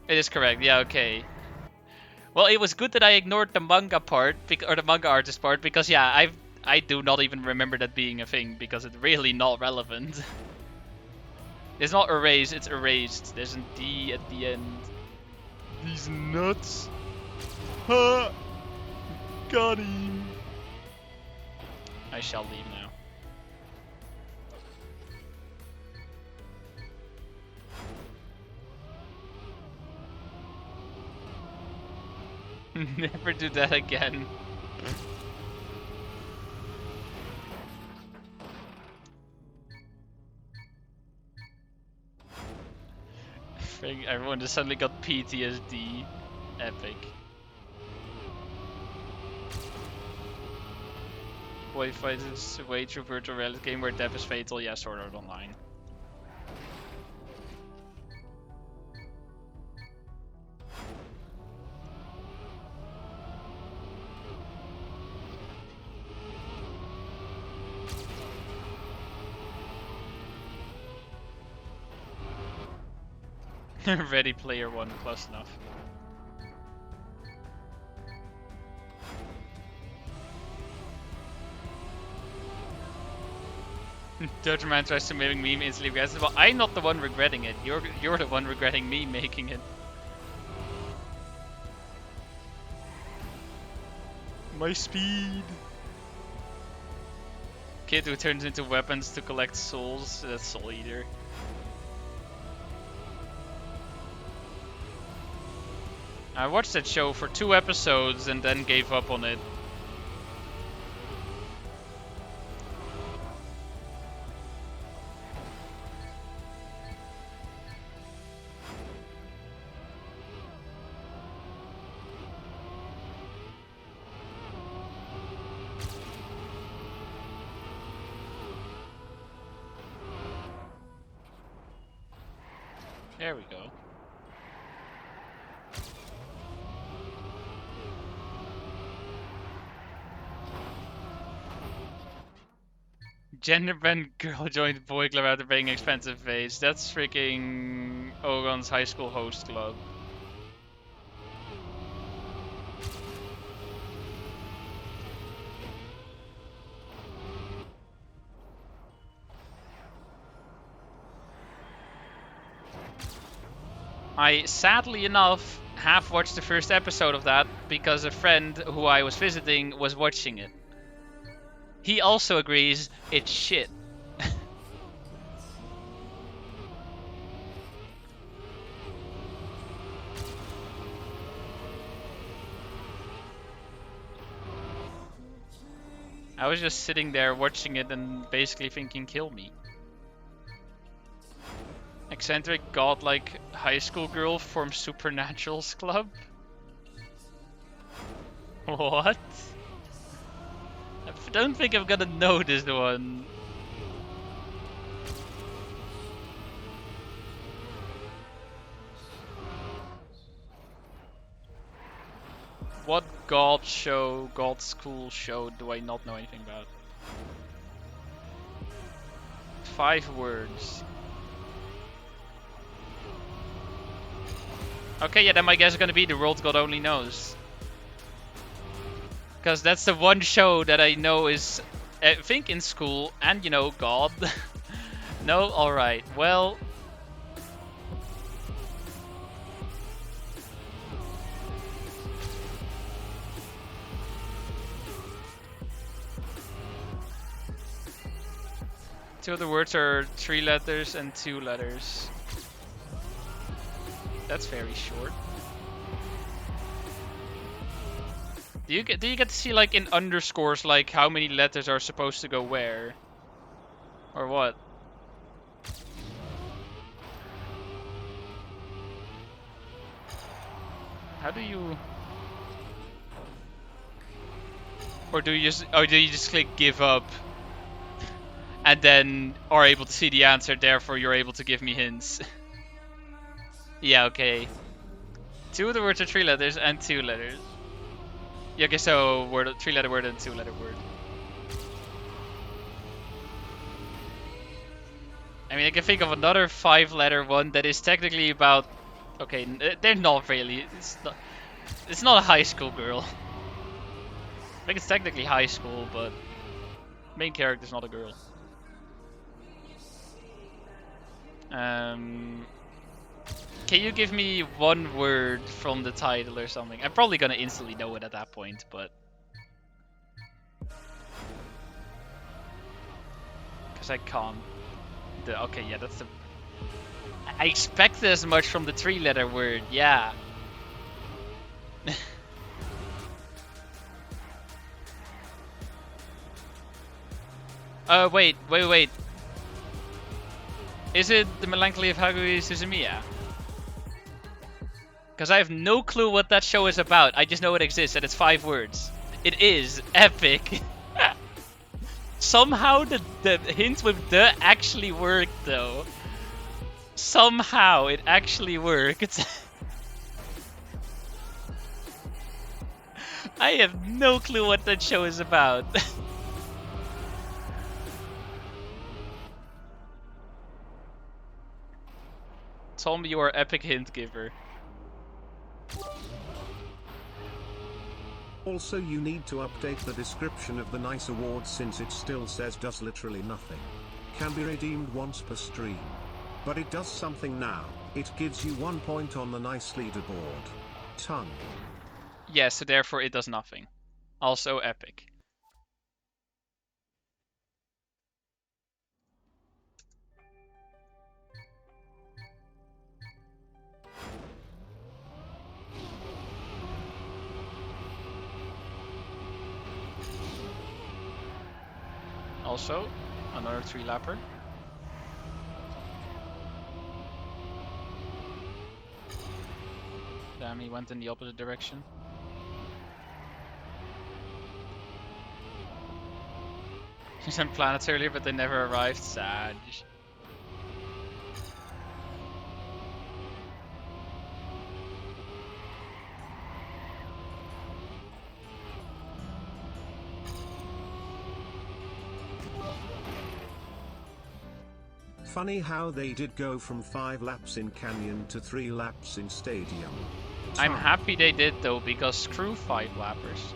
A: It is correct, yeah, okay. Well, it was good that I ignored the manga part, or the manga artist part, because yeah, I do not even remember that being a thing, because it's really not relevant. It's not Erased, it's Erased. There's a D at the end. These nuts. Ha! Got him. I shall leave now. Never do that again. Everyone just suddenly got PTSD. Epic. Wi-Fi is a way through virtual reality game where death is fatal. Yeah, Sword Art Online. Ready Player One, close enough. Dutch man tries to make meme instantly regrets it. Well, I'm not the one regretting it. You're the one regretting me making it. My speed. Kid who turns into weapons to collect souls. That's Soul Eater. I watched that show for 2 episodes and then gave up on it. There we go. Gender bent girl joined boy club after paying expensive fees. That's freaking Ogon's high school host club. I, sadly enough, have watched the first episode of that because a friend who I was visiting was watching it. He also agrees it's shit. I was just sitting there watching it and basically thinking, kill me. Eccentric godlike high school girl forms Supernatural's club? What? I don't think I'm gonna know this one. What god school show do I not know anything about? 5 words. Okay, yeah, then my guess is gonna be The World God Only Knows. Because that's the one show that I know is, I think, in school, and you know, God. No? Alright, well. Two of the words are 3 letters and 2 letters. That's very short. Do you get to see, like, in underscores, like how many letters are supposed to go where? Or what? How do you? Or do you just click give up and then are able to see the answer, therefore you're able to give me hints? Yeah, okay. 2 of the words are 3 letters and 2 letters. Yeah, okay, so 3-letter word and 2-letter word. I mean, I can think of another 5-letter one that is technically about. Okay, they're not really. It's not a high school girl. I think it's technically high school, but main character's not a girl. Can you give me 1 word from the title or something? I'm probably gonna instantly know it at that point, but because I can't. Okay, yeah, that's the. I expected as much from the 3-letter word. Yeah. Wait. Is it The Melancholy of Haruhi Suzumiya? Because I have no clue what that show is about. I just know it exists and it's 5 words. It is epic. Somehow the hint with the actually worked though. Somehow it actually worked. I have no clue what that show is about. Tom, you are epic hint giver.
B: Also, you need to update the description of the Nice Award since it still says does literally nothing. Can be redeemed once per stream. But it does something now. It gives you 1 point on the Nice leaderboard. Tongue.
A: Yeah, so therefore it does nothing. Also epic. Also, another 3-lapper. Damn, he went in the opposite direction. He sent planets earlier, but they never arrived. Sad.
B: Funny how they did go from 5 laps in Canyon to 3 laps in Stadium.
A: I'm happy they did though, because screw 5-lappers.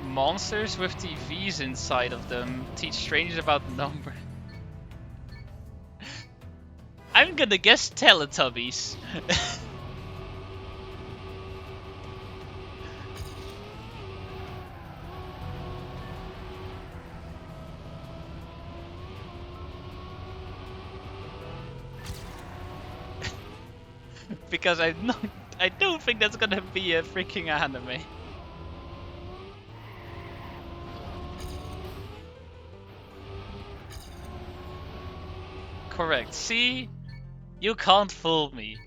A: Monsters with TVs inside of them teach strangers about number. I'm gonna guess Teletubbies. Because I don't think that's gonna be a freaking anime. Correct. See? You can't fool me.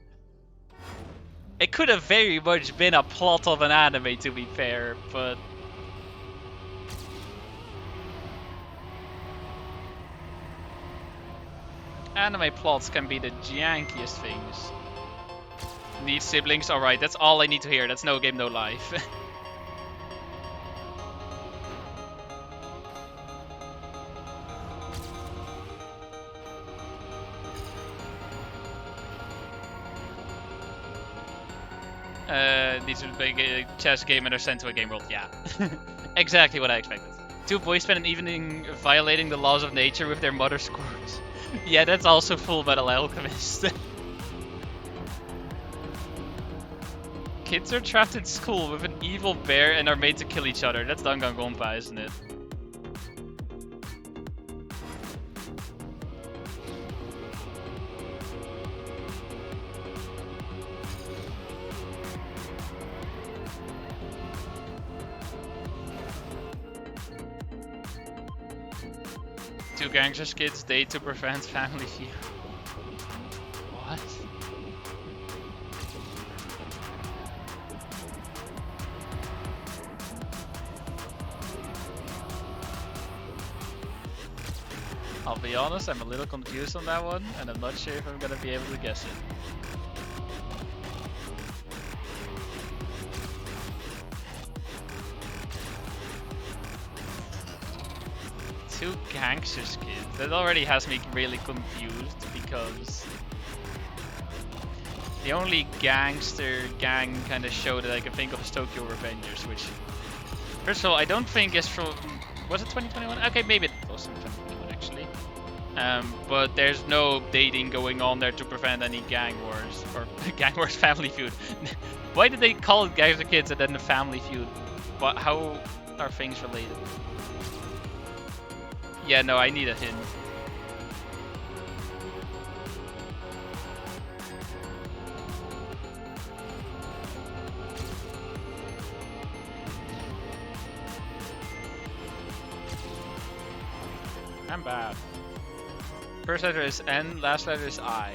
A: It could have very much been a plot of an anime, to be fair, but... Anime plots can be the jankiest things. Need siblings? Alright, that's all I need to hear. That's no game, no life. Needs to play a chess game and are sent to a game world. Yeah. Exactly what I expected. 2 boys spend an evening violating the laws of nature with their mother squirrels. Yeah, that's also Full Metal Alchemist. Kids are trapped in school with an evil bear and are made to kill each other. That's Danganronpa, isn't it? Two gangsters kids date to prevent family feud. What? I'll be honest, I'm a little confused on that one, and I'm not sure if I'm gonna be able to guess it. Two gangsters kids. That already has me really confused, because the only gangster gang kind of show that I can think of is Tokyo Revengers, which, first of all, I don't think is from... Was it 2021? Okay, maybe it was in 2021 actually. But there's no dating going on there to prevent any gang wars, or gang wars family feud. Why did they call it Gangster Kids and then the family feud? How are things related? Yeah, no, I need a hint. I'm bad. First letter is N, last letter is I.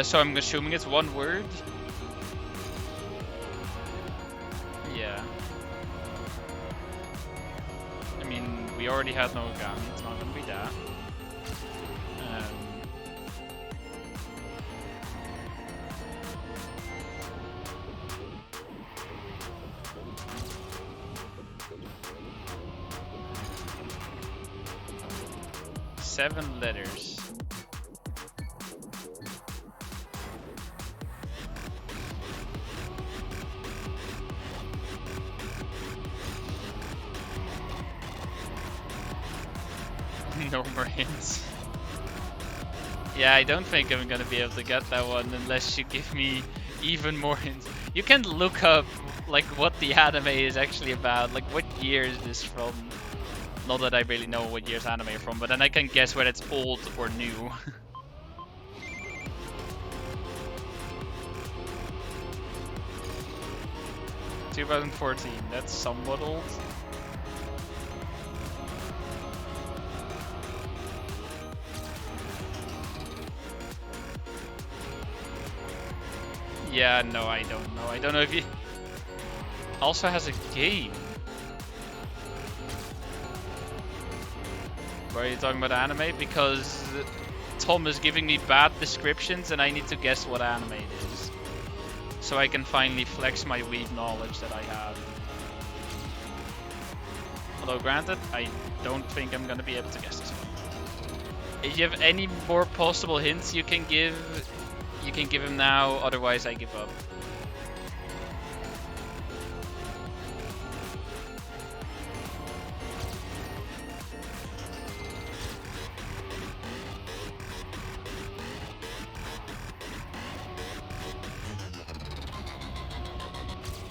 A: So I'm assuming it's one word. yeah. I mean, we already had no gun. It's not gonna be that. Um, 7 letters. No more hints. Yeah, I don't think I'm gonna be able to get that one unless you give me even more hints. You can look up like what the anime is actually about, like what year is this from? Not that I really know what year's anime are from, but then I can guess whether it's old or new. 2014, that's somewhat old. Yeah, no, I don't know. I don't know if he also has a game. Why are you talking about anime? Because Tom is giving me bad descriptions and I need to guess what anime it is. So I can finally flex my weed knowledge that I have. Although granted, I don't think I'm gonna be able to guess this one. If you have any more possible hints you can give him now, otherwise I give up.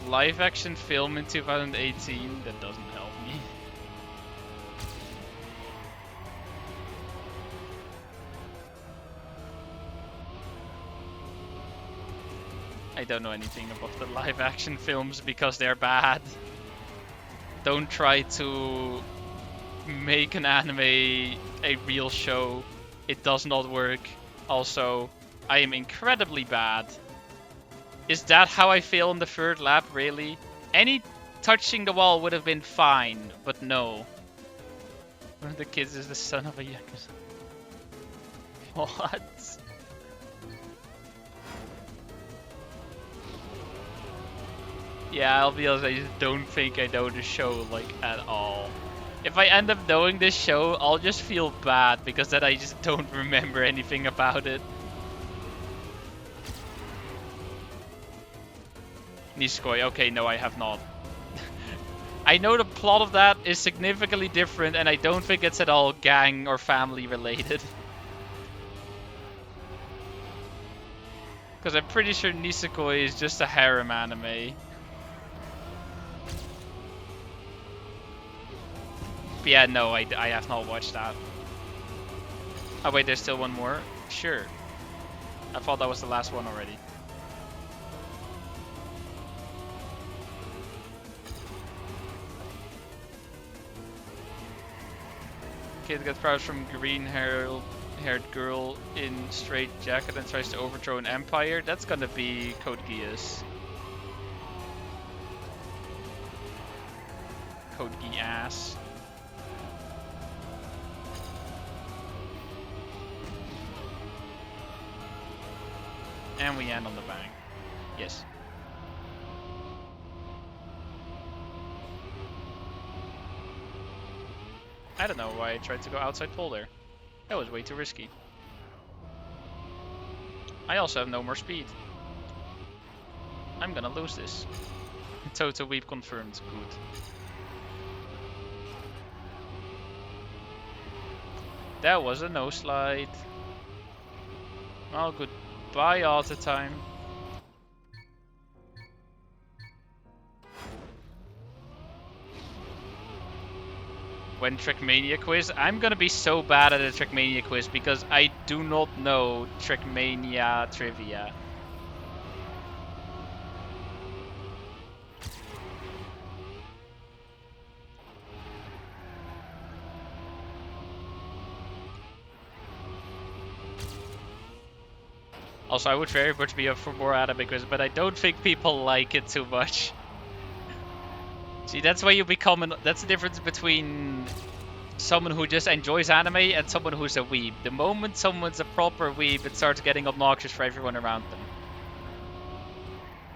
A: Live action film in 2018, that doesn't help me. I don't know anything about the live action films because they're bad. Don't try to make an anime a real show. It does not work. Also, I am incredibly bad. Is that how I fail on the third lap, really? Any touching the wall would have been fine, but no. One of the kids is the son of a yakuza. What? Yeah, I'll be honest, I just don't think I know the show, like, at all. If I end up knowing this show, I'll just feel bad, because then I just don't remember anything about it. Nisekoi, okay, no, I have not. I know the plot of that is significantly different, and I don't think it's at all gang or family related. Because I'm pretty sure Nisekoi is just a harem anime. But yeah, no, I have not watched that. Oh wait, there's still one more? Sure. I thought that was the last one already. Kid gets powers from green-haired girl in straight jacket and tries to overthrow an empire. That's gonna be Code Geass. Code Geass. And we end on the bang. Yes. I don't know why I tried to go outside pole there. That was way too risky. I also have no more speed. I'm gonna lose this. Total weep confirmed. Good. That was a no slide. Well, goodbye all the time. When Trackmania quiz, I'm gonna be so bad at a Trackmania quiz because I do not know Trackmania trivia. Also, I would very much be up for more anime quiz, but I don't think people like it too much. See, that's why you become that's the difference between someone who just enjoys anime and someone who's a weeb. The moment someone's a proper weeb, it starts getting obnoxious for everyone around them.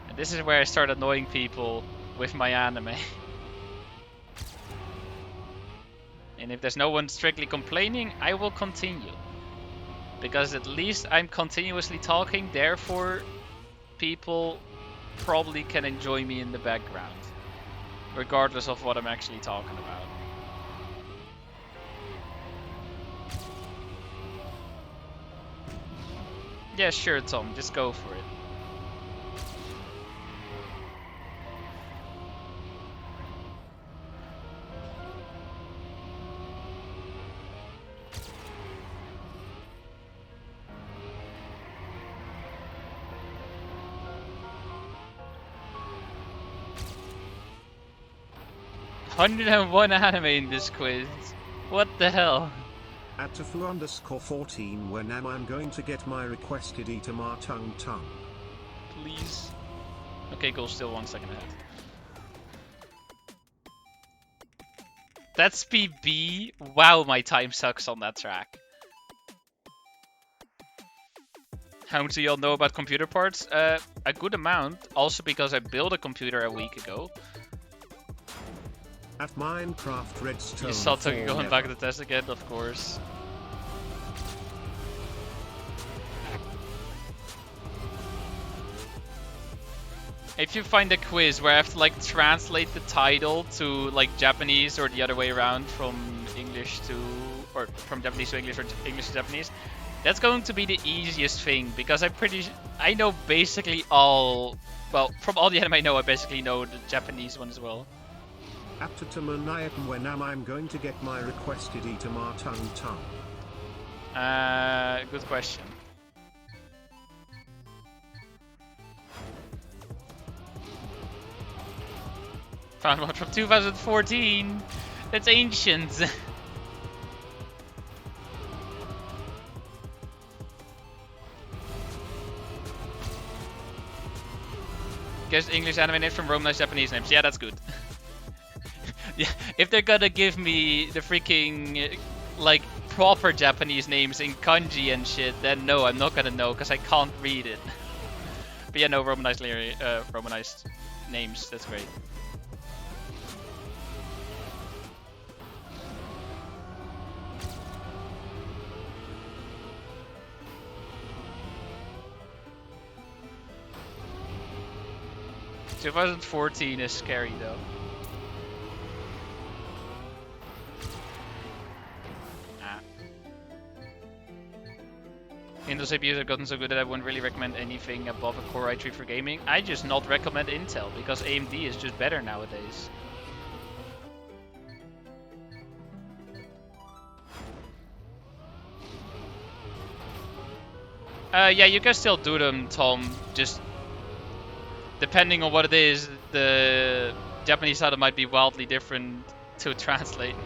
A: And this is where I start annoying people with my anime. And if there's no one strictly complaining, I will continue. Because at least I'm continuously talking, therefore people probably can enjoy me in the background. Regardless of what I'm actually talking about. Yeah, sure, Tom, just go for it. "101 anime in this quiz. What the hell?"
B: At Tofu_14 when am I going to get my requested Itamar tongue tongue?
A: Please. Okay, goal still 1 second ahead. That's PB. Wow, my time sucks on that track. How much do y'all know about computer parts? A good amount. Also because I built a computer a week ago.
B: At Minecraft Redstone.
A: You saw Tucky going back to the test again, of course. If you find a quiz where I have to like translate the title to like Japanese or the other way around from English to, or from Japanese to English or English to Japanese, that's going to be the easiest thing because I know basically all, well, from all the anime I know, I basically know the Japanese one as well.
B: After Tamanayakan when am I going to get my requested Itamar tongue tongue?
A: Good question. Found one from 2014. That's ancient. Guess English anime names from Romanized Japanese names. Yeah, that's good. Yeah, if they're gonna give me the freaking like proper Japanese names in kanji and shit, then no, I'm not gonna know because I can't read it. But yeah, no, Romanized names. That's great. So 2014 is scary though. Intel CPUs have gotten so good that I wouldn't really recommend anything above a Core i3 for gaming. I just not recommend Intel because AMD is just better nowadays. Yeah, you can still do them, Tom. Just depending on what it is, the Japanese title might be wildly different to translate.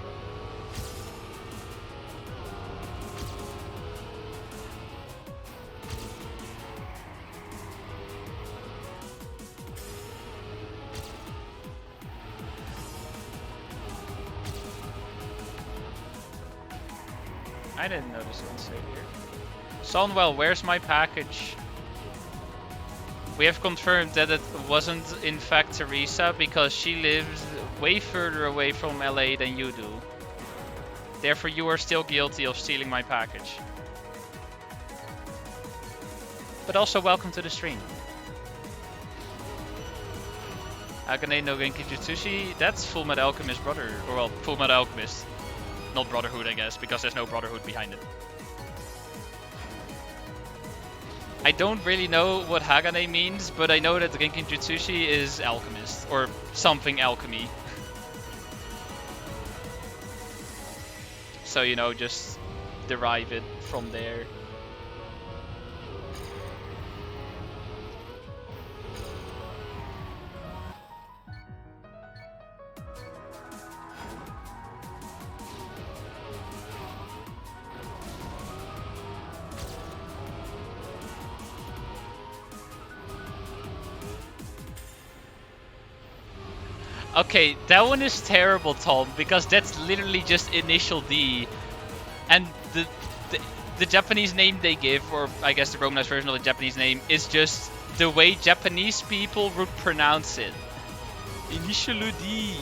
A: I didn't notice one save here. Sonwell, where's my package? We have confirmed that it wasn't in fact Teresa because she lives way further away from LA than you do. Therefore you are still guilty of stealing my package. But also welcome to the stream. Akane no Genki Jutsushi, that's Fullmetal Alchemist brother, or well, Fullmetal Alchemist. Not Brotherhood, I guess, because there's no Brotherhood behind it. I don't really know what Hagane means, but I know that Genkin Jutsushi is alchemist, or something alchemy. So, you know, just derive it from there. Okay, that one is terrible, Tom, because that's literally just initial D. And the, the Japanese name they give, or I guess the Romanized version of the Japanese name, is just the way Japanese people would pronounce it. Initial D.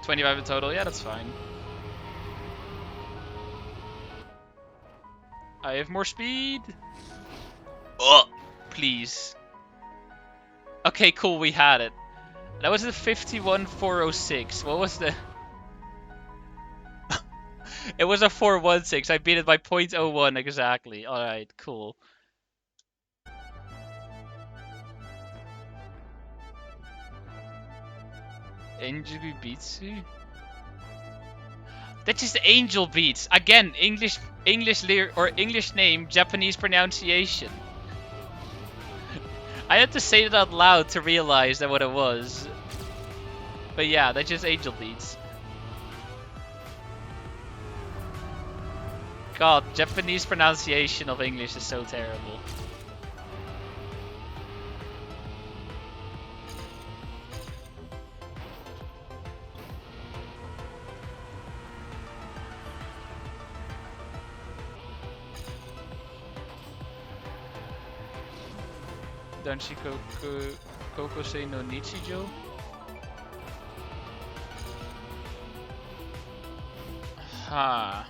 A: $25 in total, yeah, that's fine. I have more speed. Oh, please. Okay, cool, we had it. That was the 51,406. What was the... It was a 416. I beat it by 0.01 exactly. Alright, cool. Angel Bitsu? That's just Angel Beats. Again, English name, Japanese pronunciation. I had to say it out loud to realize that what it was. But yeah, that's just Angel Beats. God, Japanese pronunciation of English is so terrible. Danshi Kokosei no Nichijo? Ha.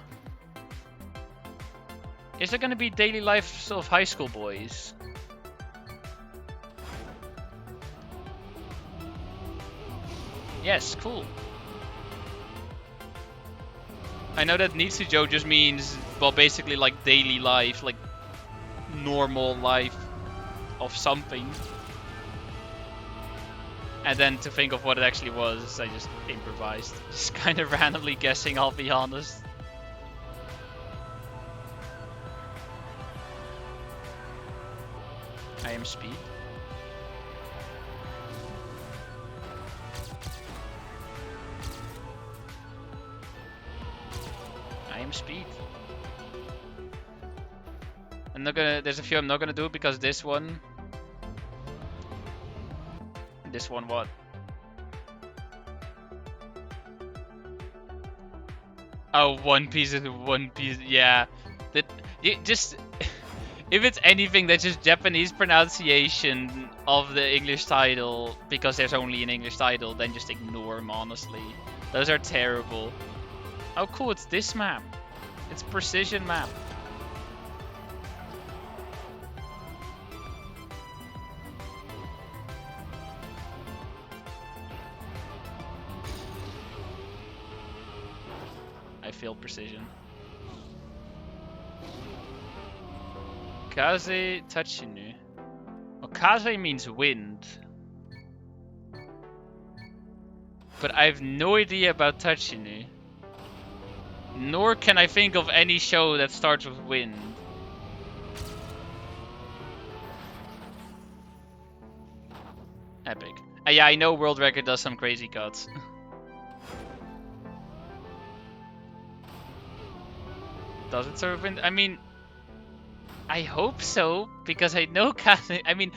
A: Is there gonna be daily lives of high school boys? Yes, cool. I know that Nichijo just means, well, basically like daily life, like normal life of something. And then to think of what it actually was, I just improvised. Just kind of randomly guessing, I'll be honest. I am speed. I am speed. I'm not gonna, there's a few I'm not gonna do because this one what? Oh, One Piece is One Piece, yeah. That, you just, if it's anything that's just Japanese pronunciation of the English title, because there's only an English title, then just ignore them, honestly. Those are terrible. Oh cool, it's this map. It's precision map. I failed precision. Kaze Tachinu. Well, Kaze means wind. But I have no idea about Tachinu. Nor can I think of any show that starts with wind. Epic. Yeah, I know World Record does some crazy cuts. Does it serve wind? I mean, I hope so, because I know I mean,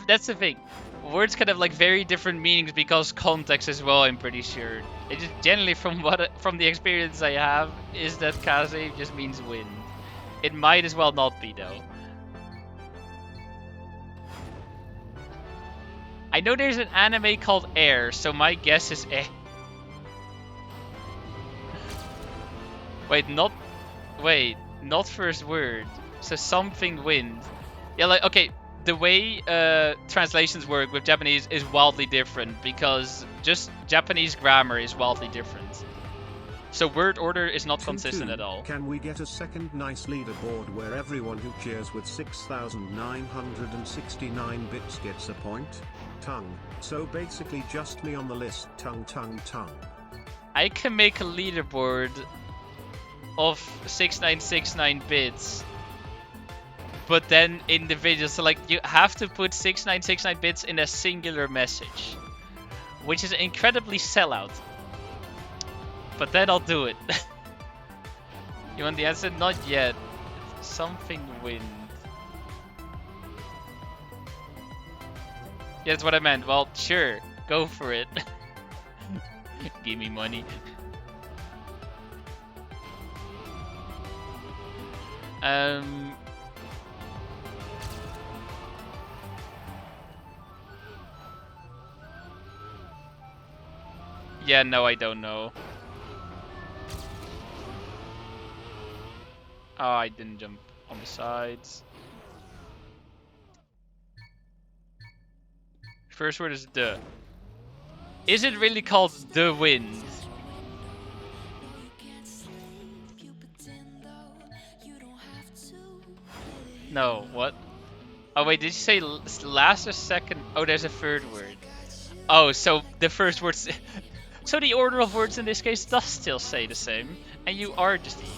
A: that's the thing. Words can have like very different meanings because context as well, I'm pretty sure. It just generally from the experience I have is that kaze just means wind. It might as well not be though. I know there's an anime called Air, so my guess is eh. Wait, not first word. So something wind. Yeah, like, okay, the way translations work with Japanese is wildly different because just Japanese grammar is wildly different. So word order is not consistent at all.
B: Can we get a second nice leaderboard where everyone who cheers with 6,969 bits gets a point? Tongue. So basically just me on the list. Tongue.
A: I can make a leaderboard of 6969 bits. But then individual, so like you have to put 6969 bits in a singular message, which is incredibly sellout. but then I'll do it. You want the answer? Not yet. It's something wind. Yeah, that's what I meant. Well, sure. Go for it. Give me money. Um... Yeah, no, I don't know. Oh, I didn't jump on the sides. First word is the. Is it really called the wind? No, what? Oh wait, did you say last or second? Oh, there's a third word. Oh, so the first words. So the order of words in this case does still say the same, and you are just evil.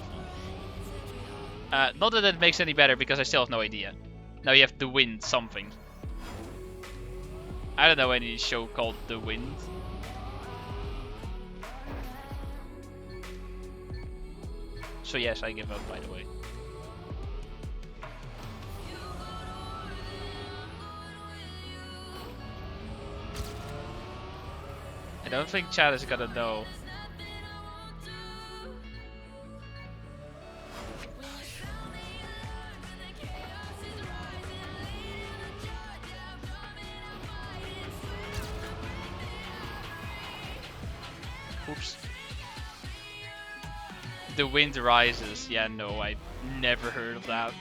A: Not that it makes any better because I still have no idea. Now you have the wind something. I don't know any show called The Wind. So yes, I give up, by the way. I don't think Chad is gonna know. Oops. The Wind Rises. Yeah, no, I've never heard of that.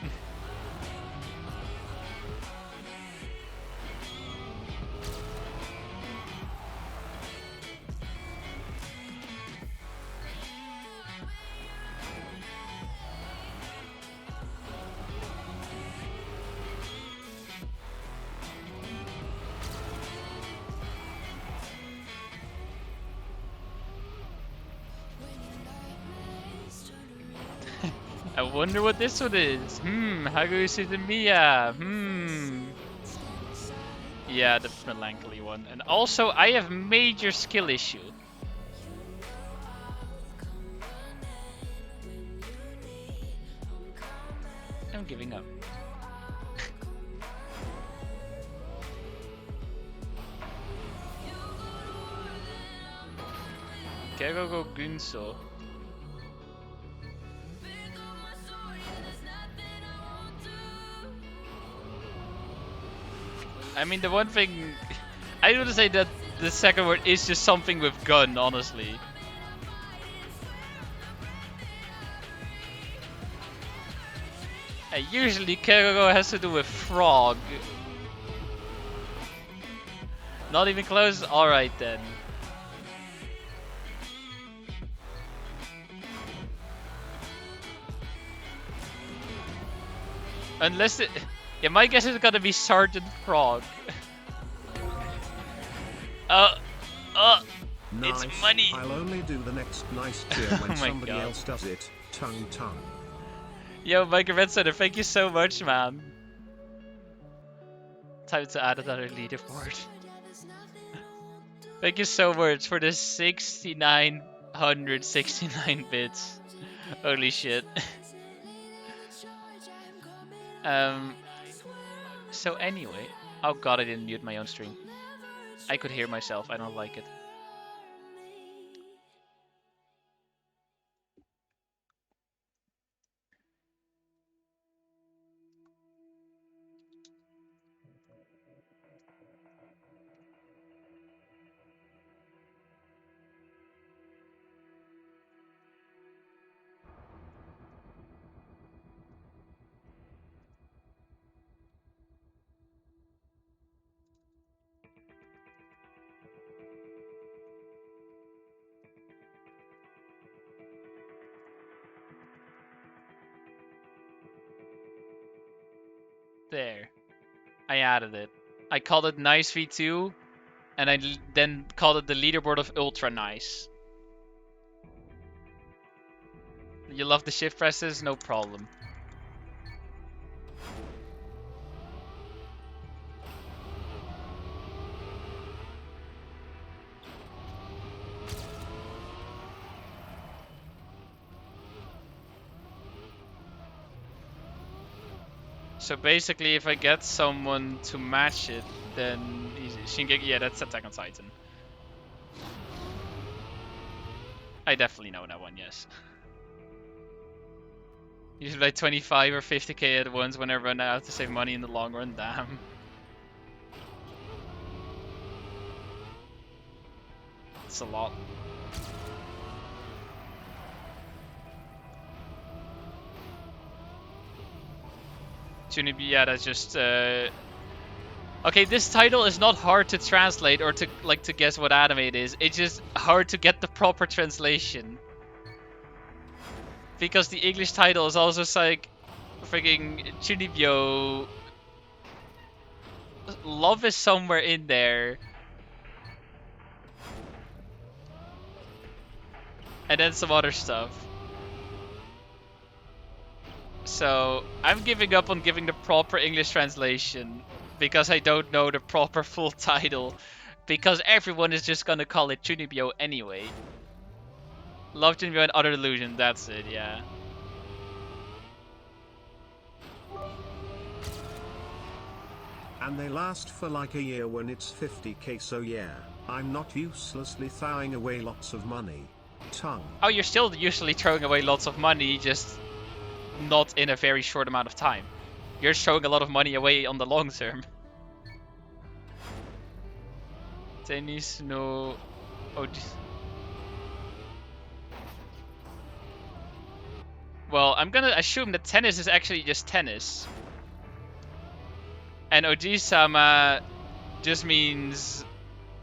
A: I wonder what this one is. Hagu Suzumiya. Yeah, the melancholy one. And also, I have major skill issue. I'm giving up. Kegogo Gunso. I mean, the one thing I would say that the second word is just something with gun, honestly. Usually Kegogo has to do with frog. Not even close? Alright then. Unless it... Yeah, my guess is gonna be Sergeant Frog.
B: Nice.
A: It's money.
B: I'll only do the next nice cheer when somebody else does it. Tongue.
A: Yo, Mike Red Center, thank you so much, man. Time to add another leaderboard. Thank you so much for the 6,969 bits. Holy shit. So anyway, oh god, I didn't mute my own stream. I could hear myself, I don't like it. There. I added it. I called it Nice V2, and I then called it the leaderboard of Ultra Nice. You love the shift presses? No problem. So basically, if I get someone to match it, then Shingeki, yeah, that's Attack on Titan. I definitely know that one, yes. Usually like 25 or 50k at once when I run out to save money in the long run, damn. It's a lot. Tunibi, yeah, that's just okay, this title is not hard to translate or to guess what anime it is. It's just hard to get the proper translation. Because the English title is also like freaking Chunibyo. Love is somewhere in there. And then some other stuff. So I'm giving up on giving the proper English translation because I don't know the proper full title. Because everyone is just gonna call it Chunibyo anyway. Love Chunibyo and Other Illusion, that's it, yeah.
B: And they last for like a year when it's 50k, so yeah, I'm not uselessly throwing away lots of money. Tongue.
A: Oh, you're still usually throwing away lots of money, just not in a very short amount of time. You're throwing a lot of money away on the long term. Tennis no... Oh, well, I'm gonna assume that tennis is actually just tennis. And Oji-sama just means,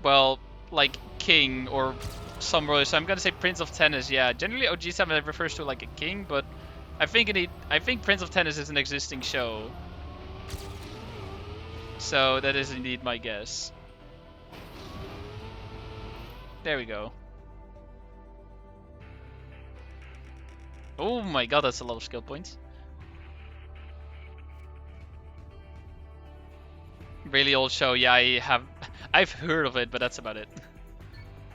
A: well, like king or some role. So I'm gonna say Prince of Tennis. Yeah, generally Oji-sama refers to like a king, but I think Prince of Tennis is an existing show. So that is indeed my guess. There we go. Oh my god, that's a lot of skill points. Really old show, yeah, I've heard of it, but that's about it.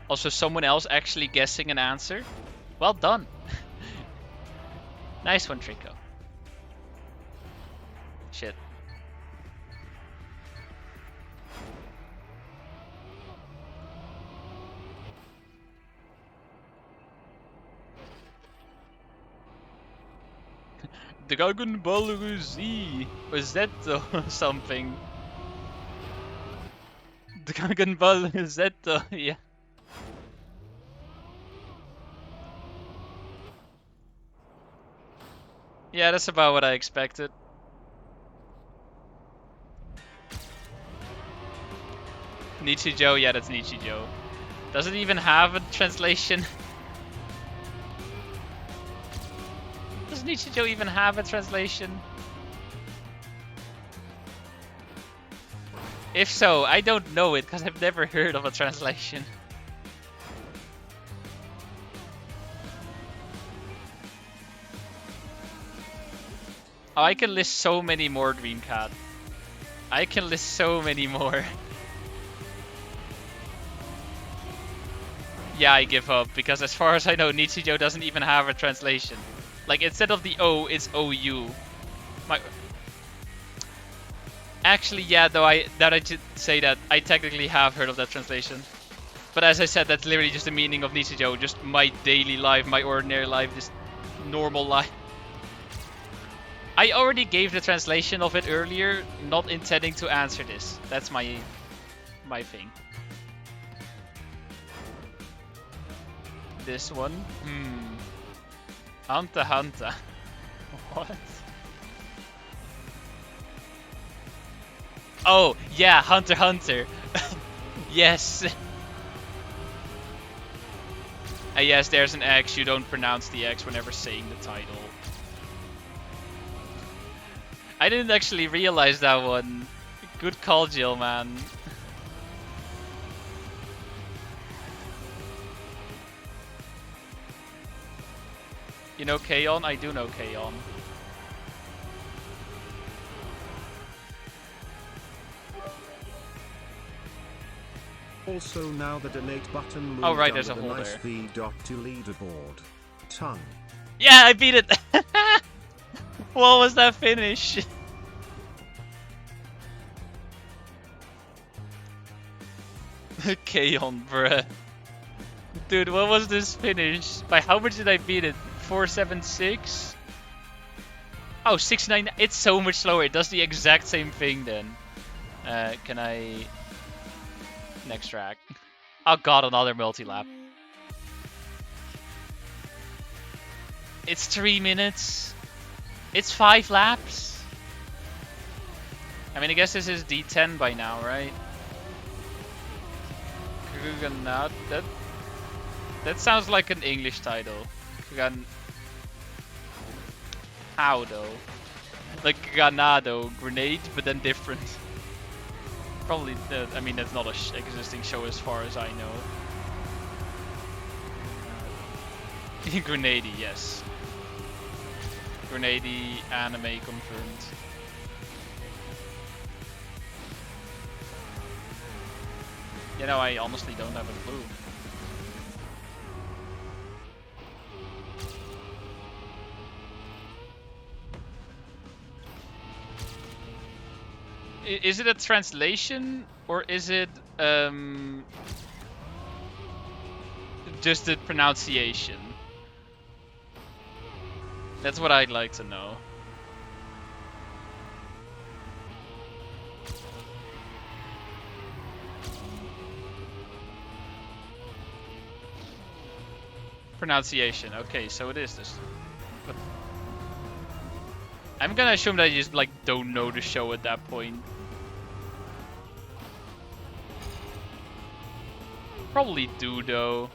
A: Also, someone else actually guessing an answer. Well done. Nice one, Trico. Shit. Dragon Ball Z. Was that something? Dragon Ball Z, yeah. Yeah, that's about what I expected. Nichijou, yeah, that's Nichijou. Does it even have a translation? Does Nichijou even have a translation? If so, I don't know it because I've never heard of a translation. Oh, I can list so many more, Dreamcat. I can list so many more. Yeah, I give up because as far as I know, Nichijou doesn't even have a translation. Like, instead of the O, it's OU. Actually, yeah, though I should say that, I technically have heard of that translation. But as I said, that's literally just the meaning of Nichijou, just my daily life, my ordinary life, just normal life. I already gave the translation of it earlier, not intending to answer this. That's my thing. This one? Hunter x Hunter. What? Oh, yeah, Hunter x Hunter. Yes. Yes, there's an X. You don't pronounce the X whenever saying the title. I didn't actually realize that one. Good call, Jill, man. You know K-On? I do know K-On.
B: Also, now the donate button moved
A: Oh, right, there's a
B: under the
A: hole
B: nice
A: there.
B: V dot to leaderboard. Tongue.
A: Yeah, I beat it! What was that finish? Kaon, bruh. Dude, what was this finish? By how much did I beat it? 476? Oh, 69. It's so much slower. It does the exact same thing then. Can I... Next track. Oh god, another multi-lap. It's 3 minutes. It's 5 laps. I mean, I guess this is D10 by now, right? That sounds like an English title. How though? Like Ganado, grenade, but then different. Probably, I mean, that's not a existing show as far as I know. Grenady, yes. Grenady anime confirmed. You know, I honestly don't have a clue. Is it a translation or is it just the pronunciation? That's what I'd like to know. Pronunciation. Okay, so it is this. But I'm gonna assume that I just like don't know the show at that point. Probably do though.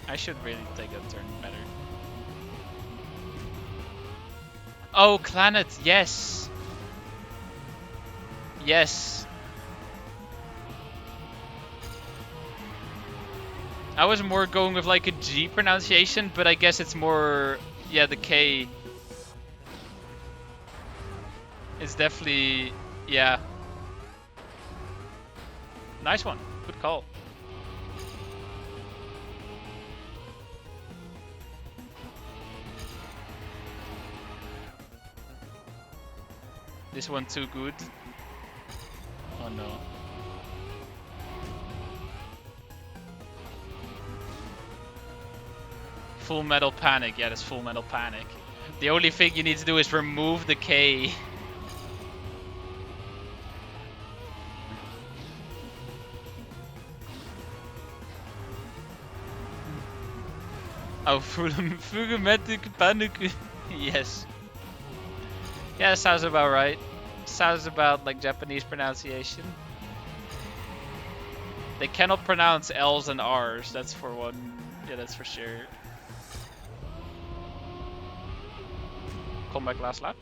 A: I should really take a turn better. Oh, Planet, yes. Yes. I was more going with like a G pronunciation, but I guess it's more, yeah, the K. It's definitely, yeah. Nice one. Good call. This one too good. Oh no. Full Metal Panic. Yeah, that's Full Metal Panic. The only thing you need to do is remove the K. Oh, Fullmetal Panic. Yes. Yeah, sounds about right. Sounds about like Japanese pronunciation. They cannot pronounce L's and R's. That's for one. Yeah, that's for sure. Come back last lap.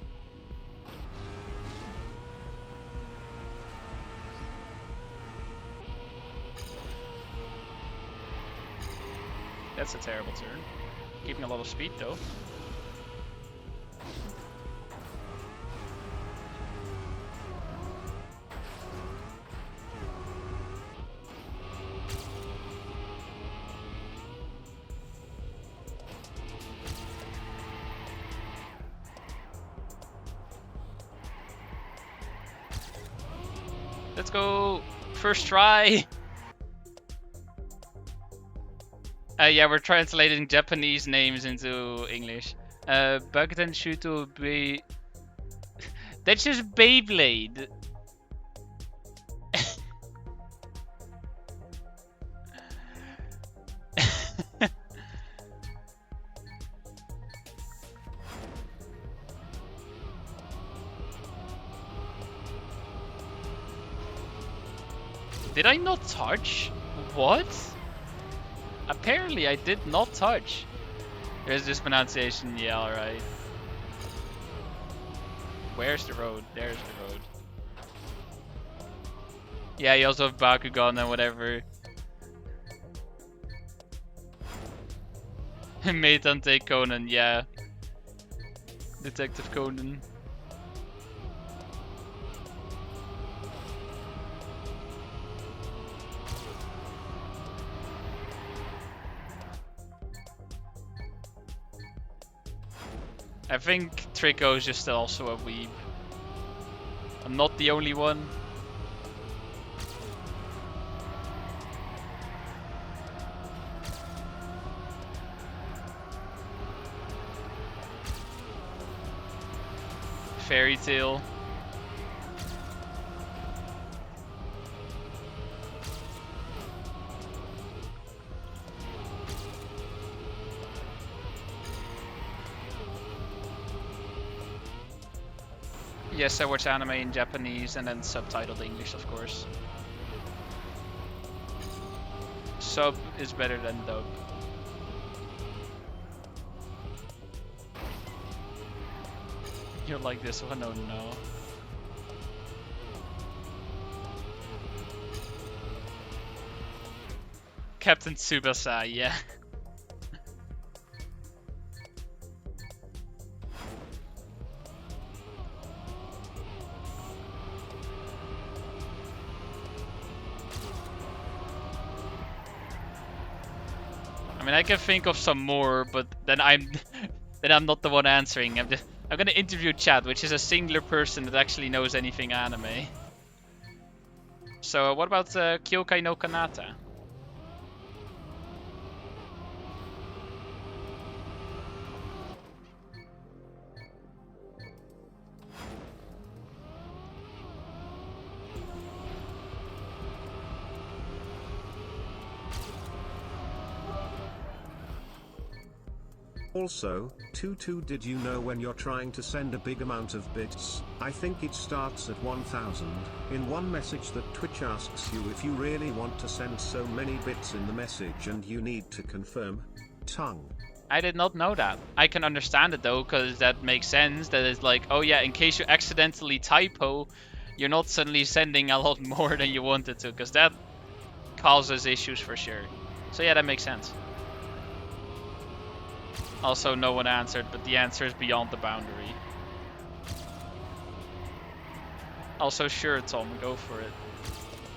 A: That's a terrible turn. Keeping a lot of speed though. Let's go! First try! Yeah, we're translating Japanese names into English. Bagden Shuto be... That's just Beyblade! Did I not touch? What? Apparently I did not touch. There's this pronunciation, yeah, alright. Where's the road? There's the road. Yeah, you also have Bakugan and whatever. Metante Conan, yeah. Detective Conan. I think Trico is just also a weeb. I'm not the only one. Fairy Tale. Yes, I watch anime in Japanese and then subtitled English, of course. Sub is better than dub. You're like this one? Oh no. Captain Tsubasa, yeah. I mean, I can think of some more, but then I'm not the one answering. I'm gonna interview chat, which is a singular person that actually knows anything anime. So what about Kyokai no Kanata?
B: Also, Tutu, did you know when you're trying to send a big amount of bits, I think it starts at 1000, in one message that Twitch asks you if you really want to send so many bits in the message and you need to confirm. Tongue.
A: I did not know that. I can understand it though, because that makes sense. That it's like, oh yeah, in case you accidentally typo, you're not suddenly sending a lot more than you wanted to, because that causes issues for sure. So yeah, that makes sense. Also, no one answered, but the answer is beyond the boundary. Also, sure, Tom, go for it.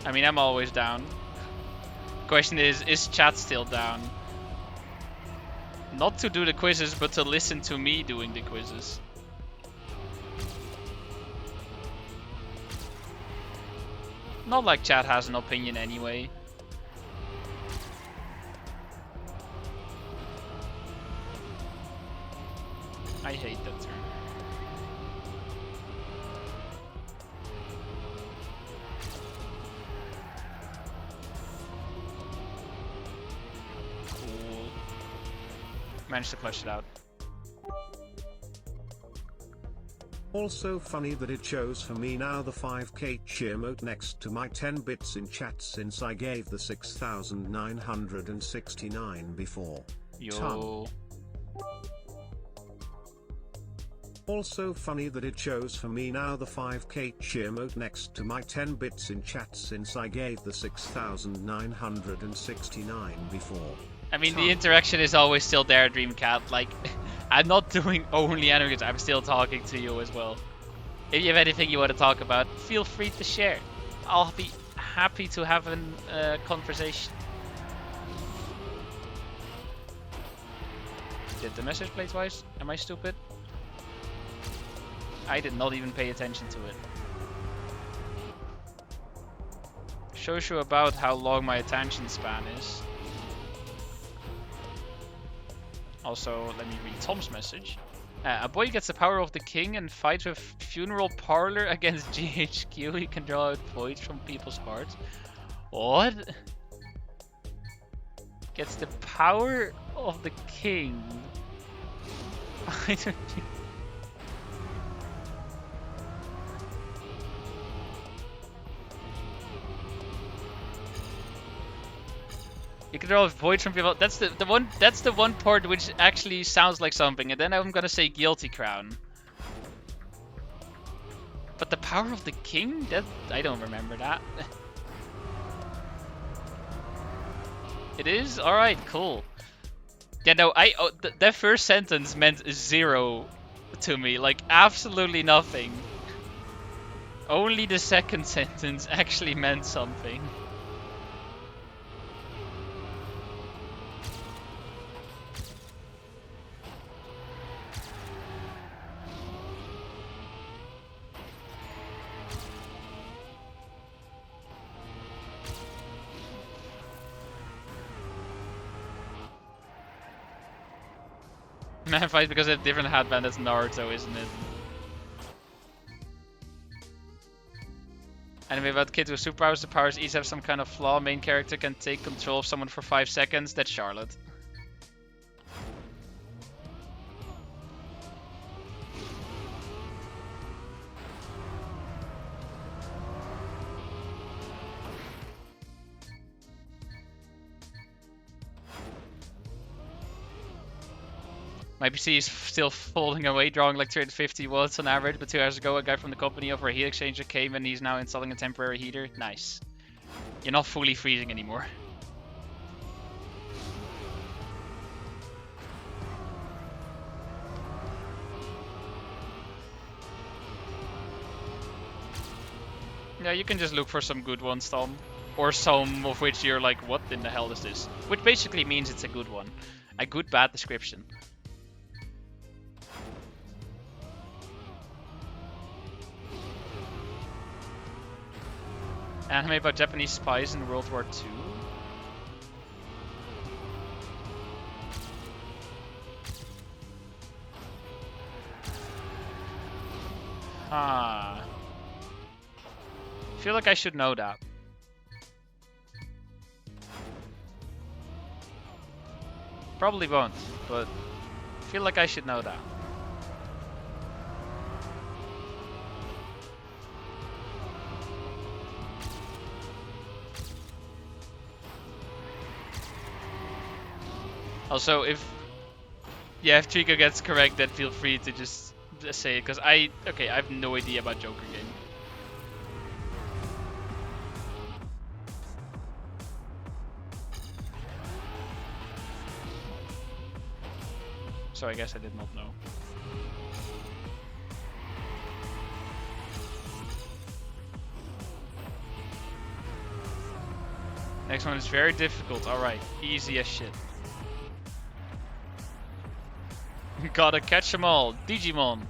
A: I mean, I'm always down. Question is chat still down? Not to do the quizzes, but to listen to me doing the quizzes. Not like chat has an opinion anyway. I hate that term. Cool. Managed to clutch it out.
B: Also funny that it shows for me now the 5k cheer emote next to my 10 bits in chat since I gave the 6969 before.
A: Yo.
B: Tongue. Also funny that it shows for me now the 5k cheer emote next to my 10 bits in chat since I gave the 6969 before.
A: I mean, the interaction is always still there, Dreamcat. Like, I'm not doing only animes, I'm still talking to you as well. If you have anything you want to talk about, feel free to share. I'll be happy to have a conversation. Did the message play twice? Am I stupid? I did not even pay attention to it. Shows you about how long my attention span is. Also, let me read Tom's message. A boy gets the power of the king and fights with Funeral Parlor against GHQ. He can draw out voids from people's hearts. What? Gets the power of the king. I don't. You can draw voids from people. That's the one. That's the one part which actually sounds like something. And then I'm gonna say Guilty Crown. But the power of the king? That I don't remember that. It is? All right, cool. Yeah, no, that first sentence meant 0 to me, like absolutely nothing. Only the second sentence actually meant something. Man fight because they have different headband. That's Naruto, isn't it? Anime about kids with superpowers. The powers each have some kind of flaw. Main character can take control of someone for 5 seconds. That's Charlotte. My PC is still falling away, drawing like 350 watts on average, but 2 hours ago a guy from the company over a heat exchanger came and he's now installing a temporary heater. Nice. You're not fully freezing anymore. Yeah, you can just look for some good ones, Tom. Or some of which you're like, what in the hell is this? Which basically means it's a good one. A good bad description. Anime about Japanese spies in World War II. Huh. I feel like I should know that. Probably won't, but I feel like I should know that. Also, if Trico gets correct, then feel free to just say it, because I have no idea about Joker game. So I guess I did not know. Next one is very difficult. Alright, easy as shit. Gotta catch them all. Digimon.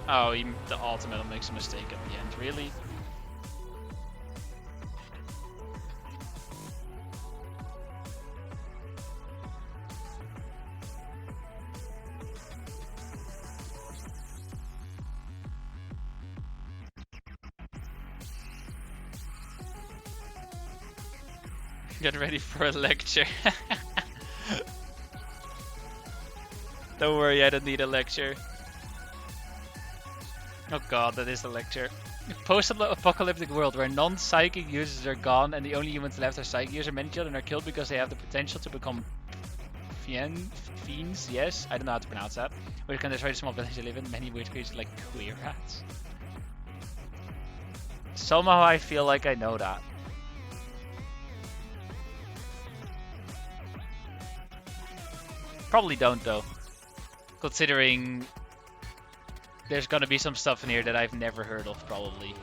A: Oh, the ultimate makes a mistake at the end. Really? Get ready for a lecture. Don't worry, I don't need a lecture. Oh god, that is a lecture. Post-apocalyptic world where non-psychic users are gone and the only humans left are psychic users. Many children are killed because they have the potential to become fiends. Yes, I don't know how to pronounce that. Which can destroy the small village they live in. Many weird creatures like queer rats. Somehow I feel like I know that. Probably don't though. Considering there's gonna be some stuff in here that I've never heard of, probably.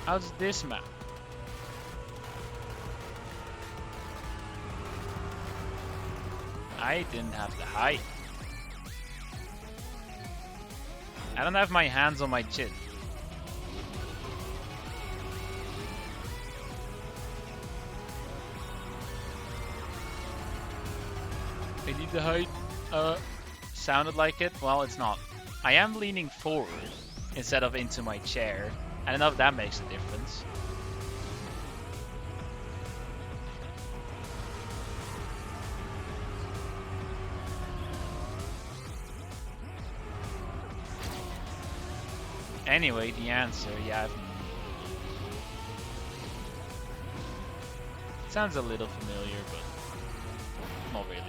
A: How's this map? I didn't have the height. I don't have my hands on my chin. I need the height. Sounded like it? Well, it's not. I am leaning forward instead of into my chair. I don't know if that makes a difference. Anyway, the answer, yeah. Sounds a little familiar, but not really.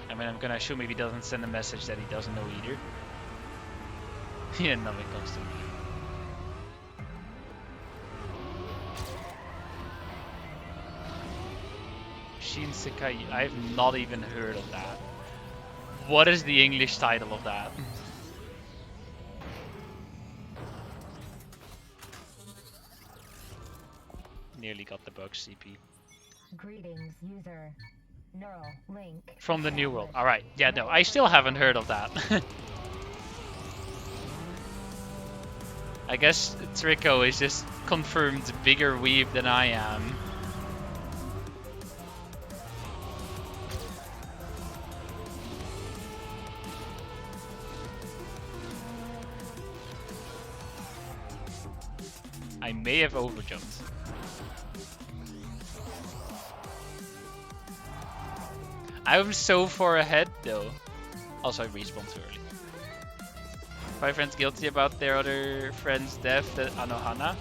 A: I mean, I'm gonna assume if he doesn't send a message that he doesn't know either. Yeah, nothing comes to me. Shinsekai, I've not even heard of that. What is the English title of that? Nearly got the bug CP.
C: Greetings, user. Neural link.
A: From the New World. Alright, yeah, no, I still haven't heard of that. I guess Trico is just confirmed bigger weeb than I am. I may have overjumped. I'm so far ahead though. Also I respawned too early. My friends guilty about their other friend's death at Anohana?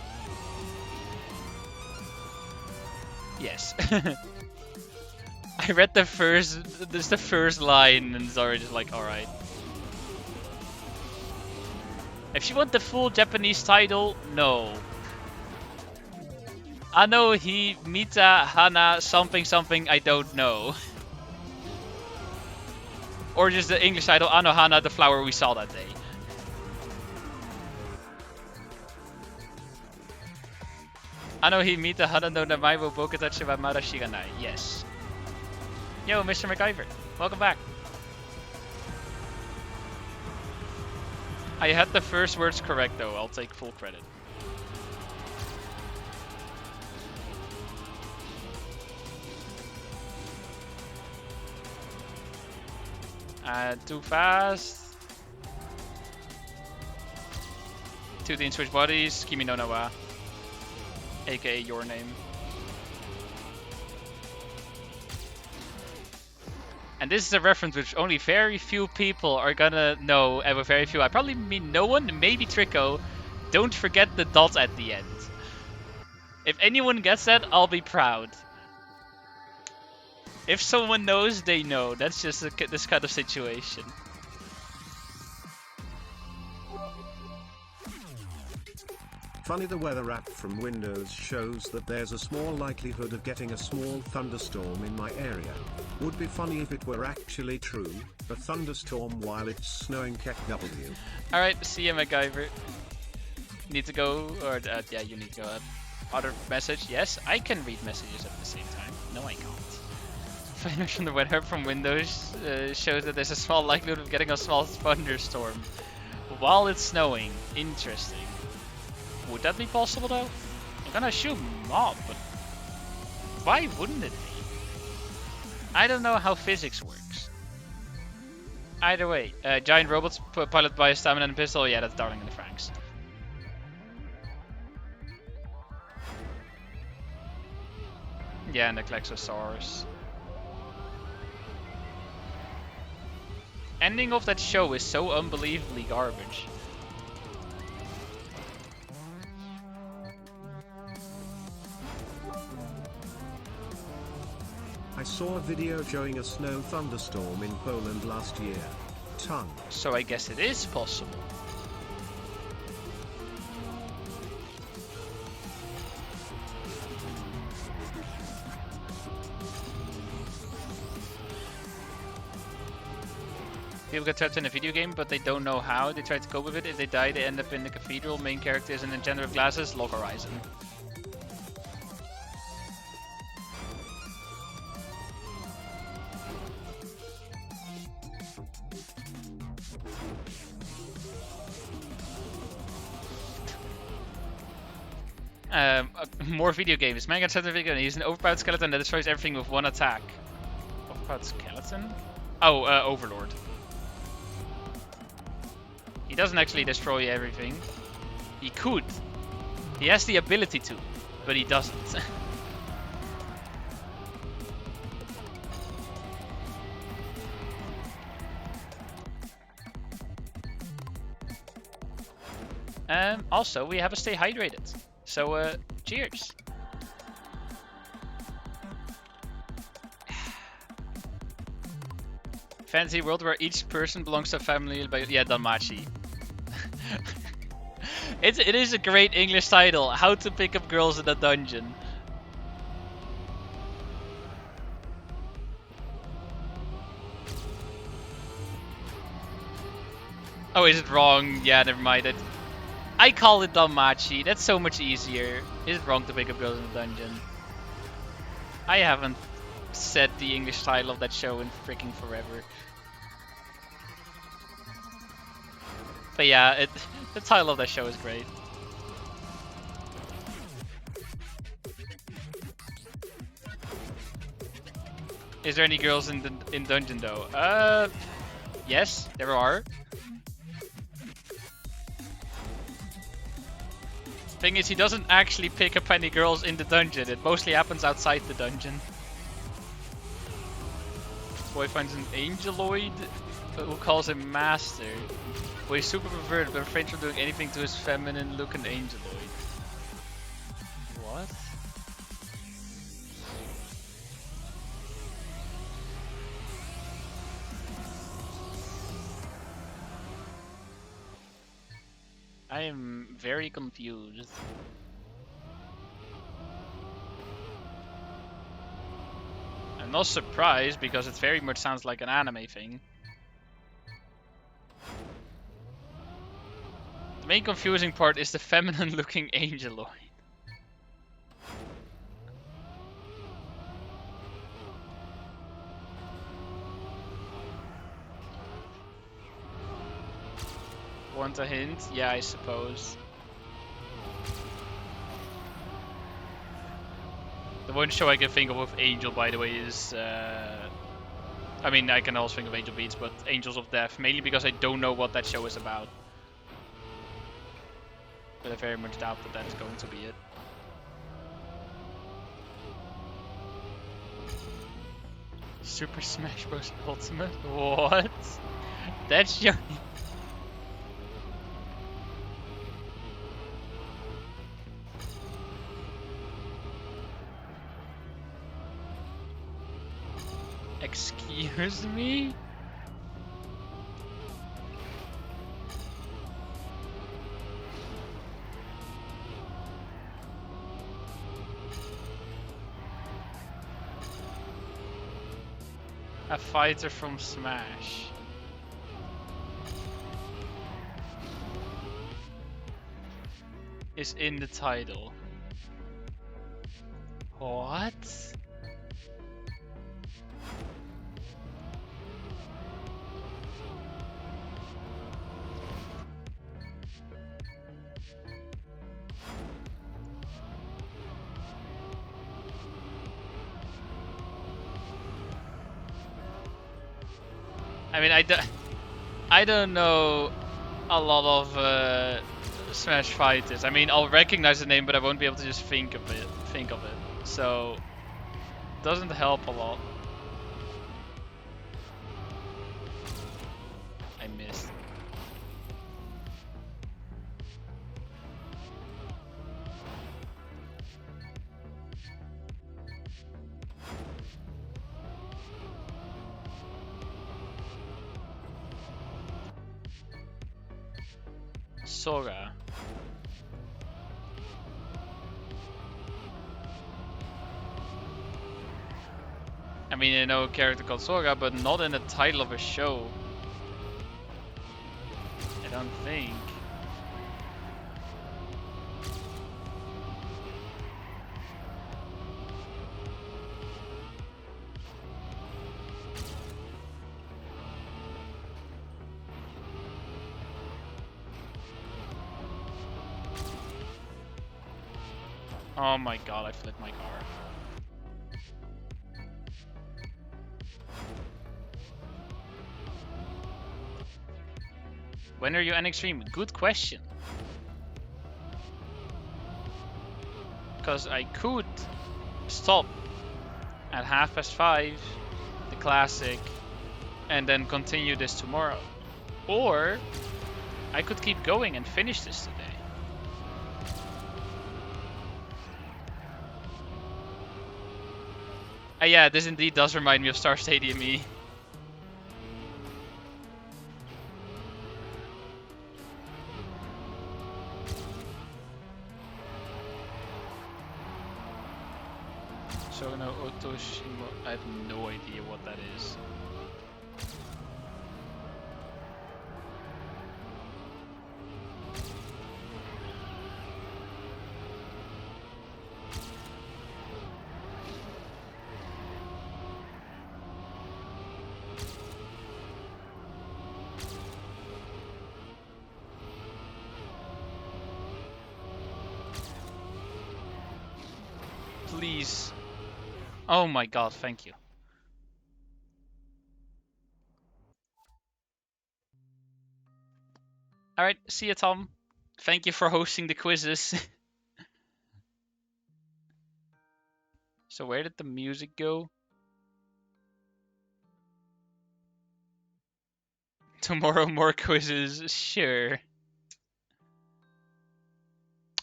A: Yes. I read the first line and it's already just like, alright. If you want the full Japanese title, no. Ano hi mita hana something something I don't know. Or just the English title, Anohana, the flower we saw that day. Ano hi mita hana no namai wo bokutachi wa mada shiganai. Yes. Yo, Mr. MacGyver. Welcome back. I had the first words correct though, I'll take full credit. Too fast. 2 switch bodies, Kimi no Nawa. AKA your name. And this is a reference which only very few people are gonna know, and very few, I probably mean no one, maybe Trico. Don't forget the dot at the end. If anyone gets that, I'll be proud. If someone knows, they know. That's just this kind of situation.
B: Funny, the weather app from Windows shows that there's a small likelihood of getting a small thunderstorm in my area. Would be funny if it were actually true, a thunderstorm while it's snowing KW.
A: Alright, see you, MacGyver. Need to go, or yeah, you need to go. Other message, yes, I can read messages at the same time. No, I can't. Finders from the weather from Windows shows that there's a small likelihood of getting a small thunderstorm while it's snowing. Interesting. Would that be possible though? I'm gonna assume not, but why wouldn't it be? I don't know how physics works. Either way, giant robots piloted by a stamina and pistol, yeah, that's Darling in the Franxx. Yeah, and the Klexosaurus. Ending of that show is so unbelievably garbage.
B: I saw a video showing a snow thunderstorm in Poland last year. Tongue.
A: So I guess it is possible. People get trapped in a video game, but they don't know how. They try to cope with it. If they die, they end up in the cathedral. Main character is an enchanter with glasses. Log Horizon. More video games. Man gets trapped in a video game. He's an overpowered skeleton that destroys everything with one attack. Overpowered skeleton? Oh, Overlord. He doesn't actually destroy everything. He could. He has the ability to, but he doesn't. Also, we have to stay hydrated. So, cheers. Fantasy world where each person belongs to a family. Yeah, Danmachi. It is a great English title. How to pick up girls in a dungeon. Oh, is it wrong? Yeah, never mind. I call it Danmachi. That's so much easier. Is it wrong to pick up girls in the dungeon? I haven't said the English title of that show in freaking forever. But yeah, the title of that show is great. Is there any girls in dungeon though? Yes, there are. Thing is, he doesn't actually pick up any girls in the dungeon. It mostly happens outside the dungeon. Boy finds an angeloid who calls him master. Boy is super perverted but refrains from doing anything to his feminine looking angeloid. What? I am very confused. I'm not surprised because it very much sounds like an anime thing. The main confusing part is the feminine looking angeloid. Want a hint? Yeah, I suppose. The one show I can think of with Angel, by the way, is... I mean, I can also think of Angel Beats, but Angels of Death. Mainly because I don't know what that show is about. But I very much doubt that that's going to be it. Super Smash Bros. Ultimate? What? That's your... Excuse me? A fighter from Smash. Is in the title. What? I mean, I don't know a lot of Smash fighters. I mean, I'll recognize the name, but I won't be able to just think of it. So, doesn't help a lot. I missed. Sora. I mean, I know a character called Sora, but not in the title of a show. I don't think. Oh my god, I flipped my car. When are you ending stream? Good question. Because I could stop at 5:30, the classic, and then continue this tomorrow. Or I could keep going and finish this today. Yeah, this indeed does remind me of Star Stadium E. So no Otoshimo, I have no idea what that is. Please. Oh my god, thank you. Alright, see ya, Tom. Thank you for hosting the quizzes. So where did the music go? Tomorrow more quizzes, sure.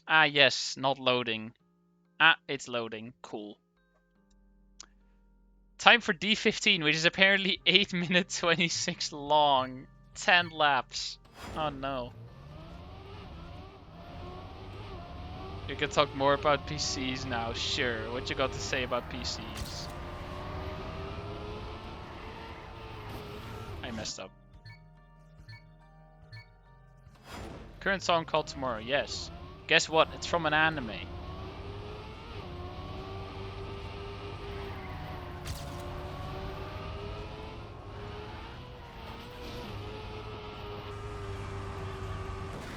A: Ah yes, not loading. Ah, it's loading, cool. Time for D15, which is apparently 8 minutes 26 long. 10 laps. Oh no. You can talk more about PCs now, sure. What you got to say about PCs? I messed up. Current song called Tomorrow, yes. Guess what? It's from an anime.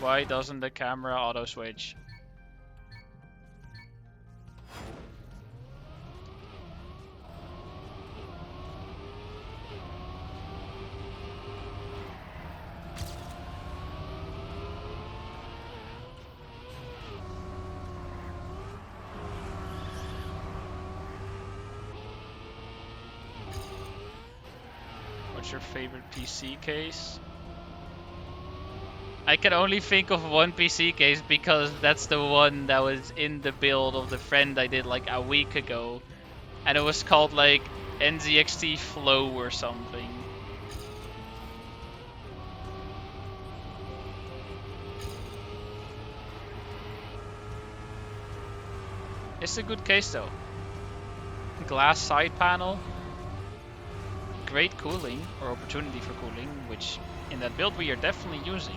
A: Why doesn't the camera auto switch? What's your favorite PC case? I can only think of one PC case because that's the one that was in the build of the friend I did like a week ago. And it was called like NZXT Flow or something. It's a good case though. Glass side panel. Great cooling, or opportunity for cooling, which in that build we are definitely using.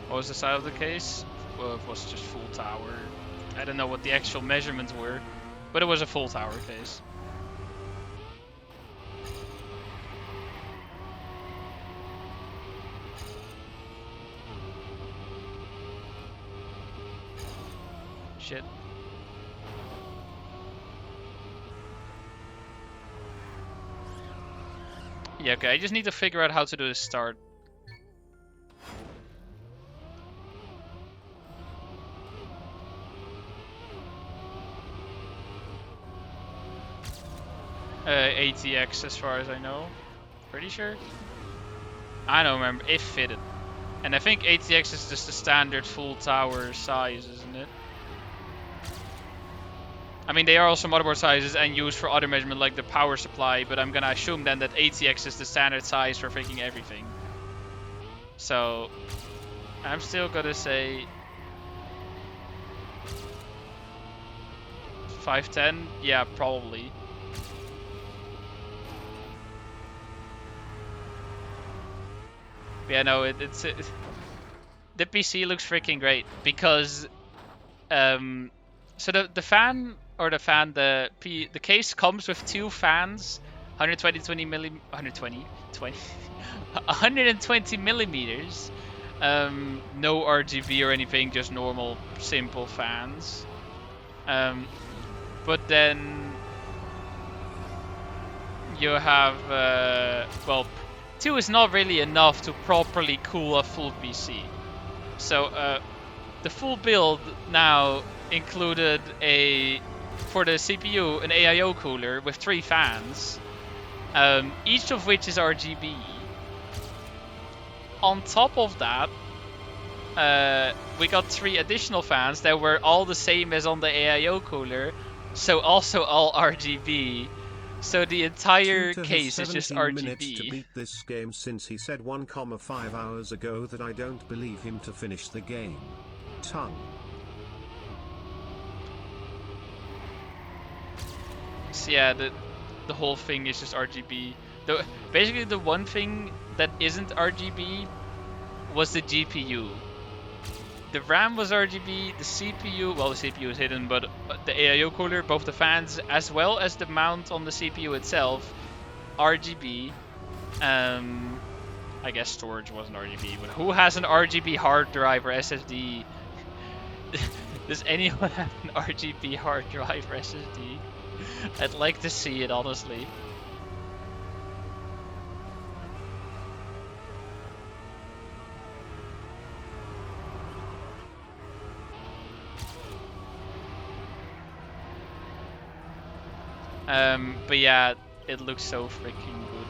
A: What was the side of the case? Well, it was just full tower. I don't know what the actual measurements were, but it was a full tower case. Shit. Yeah, okay, I just need to figure out how to do the start. ATX as far as I know. Pretty sure? I don't remember. It fitted. And I think ATX is just the standard full tower size, isn't it? I mean, they are also motherboard sizes and used for other measurement like the power supply, but I'm gonna assume then that ATX is the standard size for freaking everything. So, I'm still gonna say 510? Yeah, probably. Yeah, no, it's the PC looks freaking great because so the fan or the case comes with two fans, 120 millimeters. No RGB or anything, just normal simple fans. But then you have well, two is not really enough to properly cool a full PC. So the full build now included for the CPU, an AIO cooler with 3 fans, each of which is RGB. On top of that, we got 3 additional fans that were all the same as on the AIO cooler, so also all RGB. So the entire case is just RGB.
B: Minutes to beat this game since he said 1,5 hours ago that I don't believe him to finish the game. Tongue.
A: So yeah, the whole thing is just RGB. Basically the one thing that isn't RGB was the GPU. The RAM was RGB, the CPU, well the CPU is hidden, but the AIO cooler, both the fans as well as the mount on the CPU itself, RGB. I guess storage wasn't RGB, but who has an RGB hard drive or SSD? Does anyone have an RGB hard drive or SSD? I'd like to see it, honestly. But yeah, it looks so freaking good.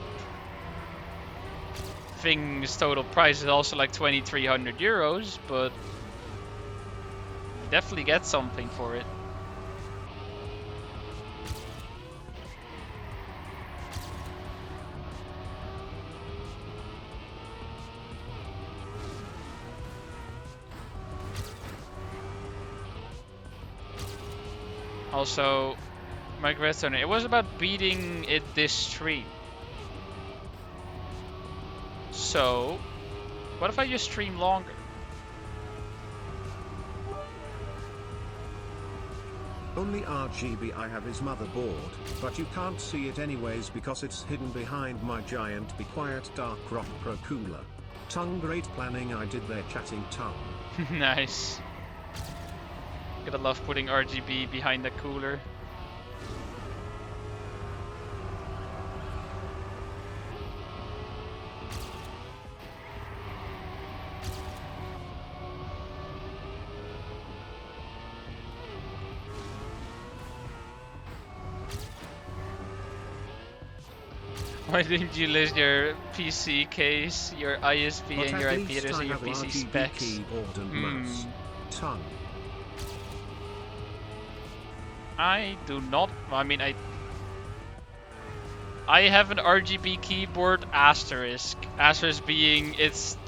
A: Thing's total price is also like 2,300 euros, but definitely get something for it. Also, my redstone, it was about beating it this stream. So, what if I just stream longer?
B: Only RGB I have is motherboard, but you can't see it anyways because it's hidden behind my giant Be Quiet Dark Rock Pro cooler. Tongue, great planning I did there, chatting tongue.
A: Nice. Gotta love putting RGB behind the cooler. Why didn't you list your PC case, your ISP,
B: But
A: and your
B: at
A: IP
B: least
A: address
B: I
A: and your
B: have
A: PC
B: RGB
A: specs?
B: keyboard and mouse. Tongue.
A: I do not. I mean, I have an RGB keyboard asterisk. Asterisk being it's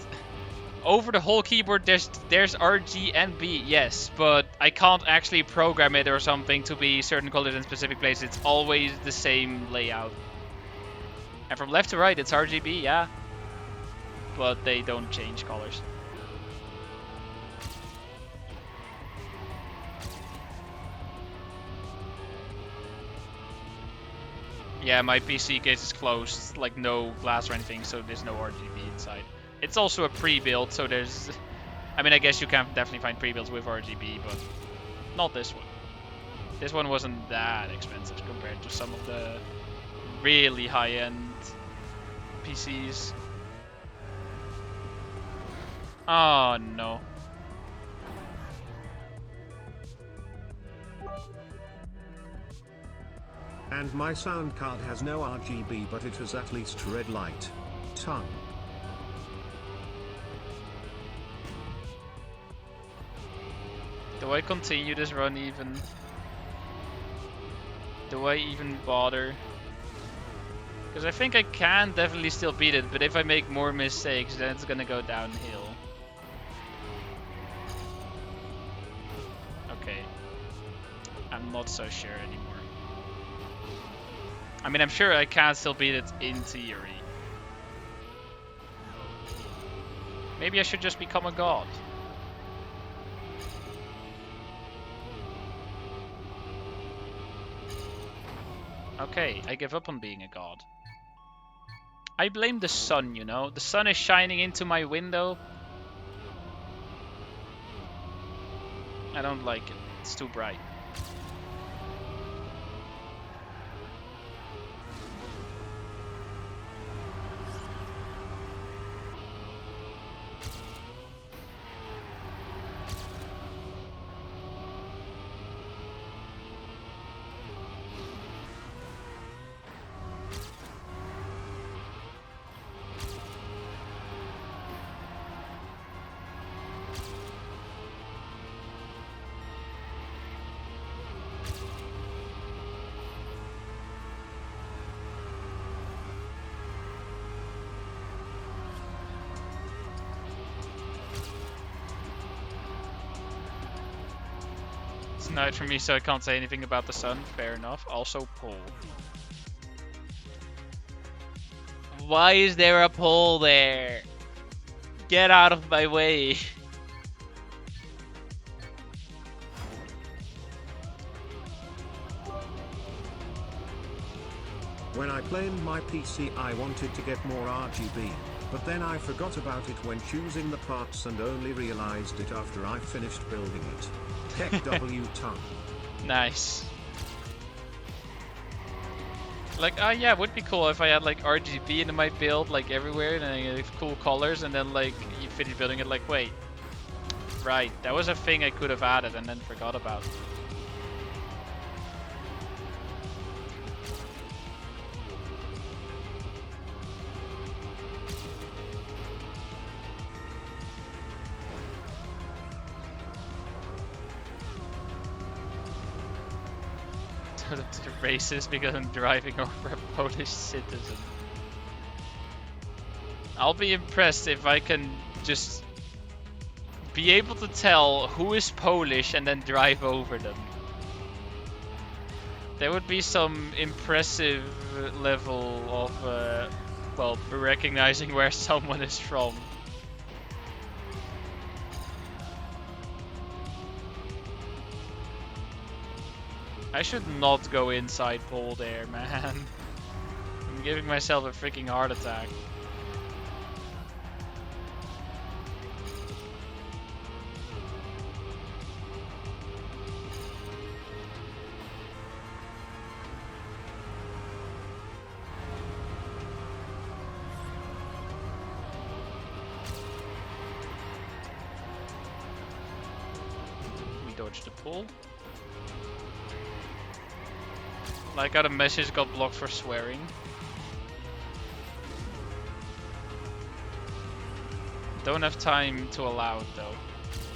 A: over the whole keyboard. There's RG and B, yes, but I can't actually program it or something to be certain colors in specific places. It's always the same layout. And from left to right, it's RGB, yeah, but they don't change colors. Yeah, my PC case is closed, like no glass or anything, so there's no RGB inside. It's also a pre-built, so there's... I mean, I guess you can definitely find pre-builds with RGB, but not this one. This one wasn't that expensive compared to some of the really high-end PCs. Oh, no.
B: And my sound card has no RGB, but it has at least red light. Tongue.
A: Do I continue this run even? Do I even bother? Because I think I can definitely still beat it, but if I make more mistakes, then it's gonna go downhill. Okay. I'm not so sure anymore. I mean, I'm sure I can still beat it in theory. Maybe I should just become a god. Okay, I give up on being a god. I blame the sun, you know? The sun is shining into my window. I don't like it. It's too bright. It's night for me, so I can't say anything about the sun. Fair enough. Also, pole. Why is there a pole there? Get out of my way.
B: When I claimed my PC I wanted to get more RGB, but then I forgot about it when choosing the parts and only realized it after I finished building it. Tech W tongue.
A: Nice. Like, yeah, it would be cool if I had like RGB in my build, like everywhere, and I had cool colors, and then like you finish building it, like, wait, right, that was a thing I could have added and then forgot about. The racist because I'm driving over a Polish citizen. I'll be impressed if I can just be able to tell who is Polish and then drive over them. There would be some impressive level of, well, recognizing where someone is from. I should not go inside pole there, man. I'm giving myself a freaking heart attack. We dodged the pole. Like how the message got blocked for swearing. Don't have time to allow it though.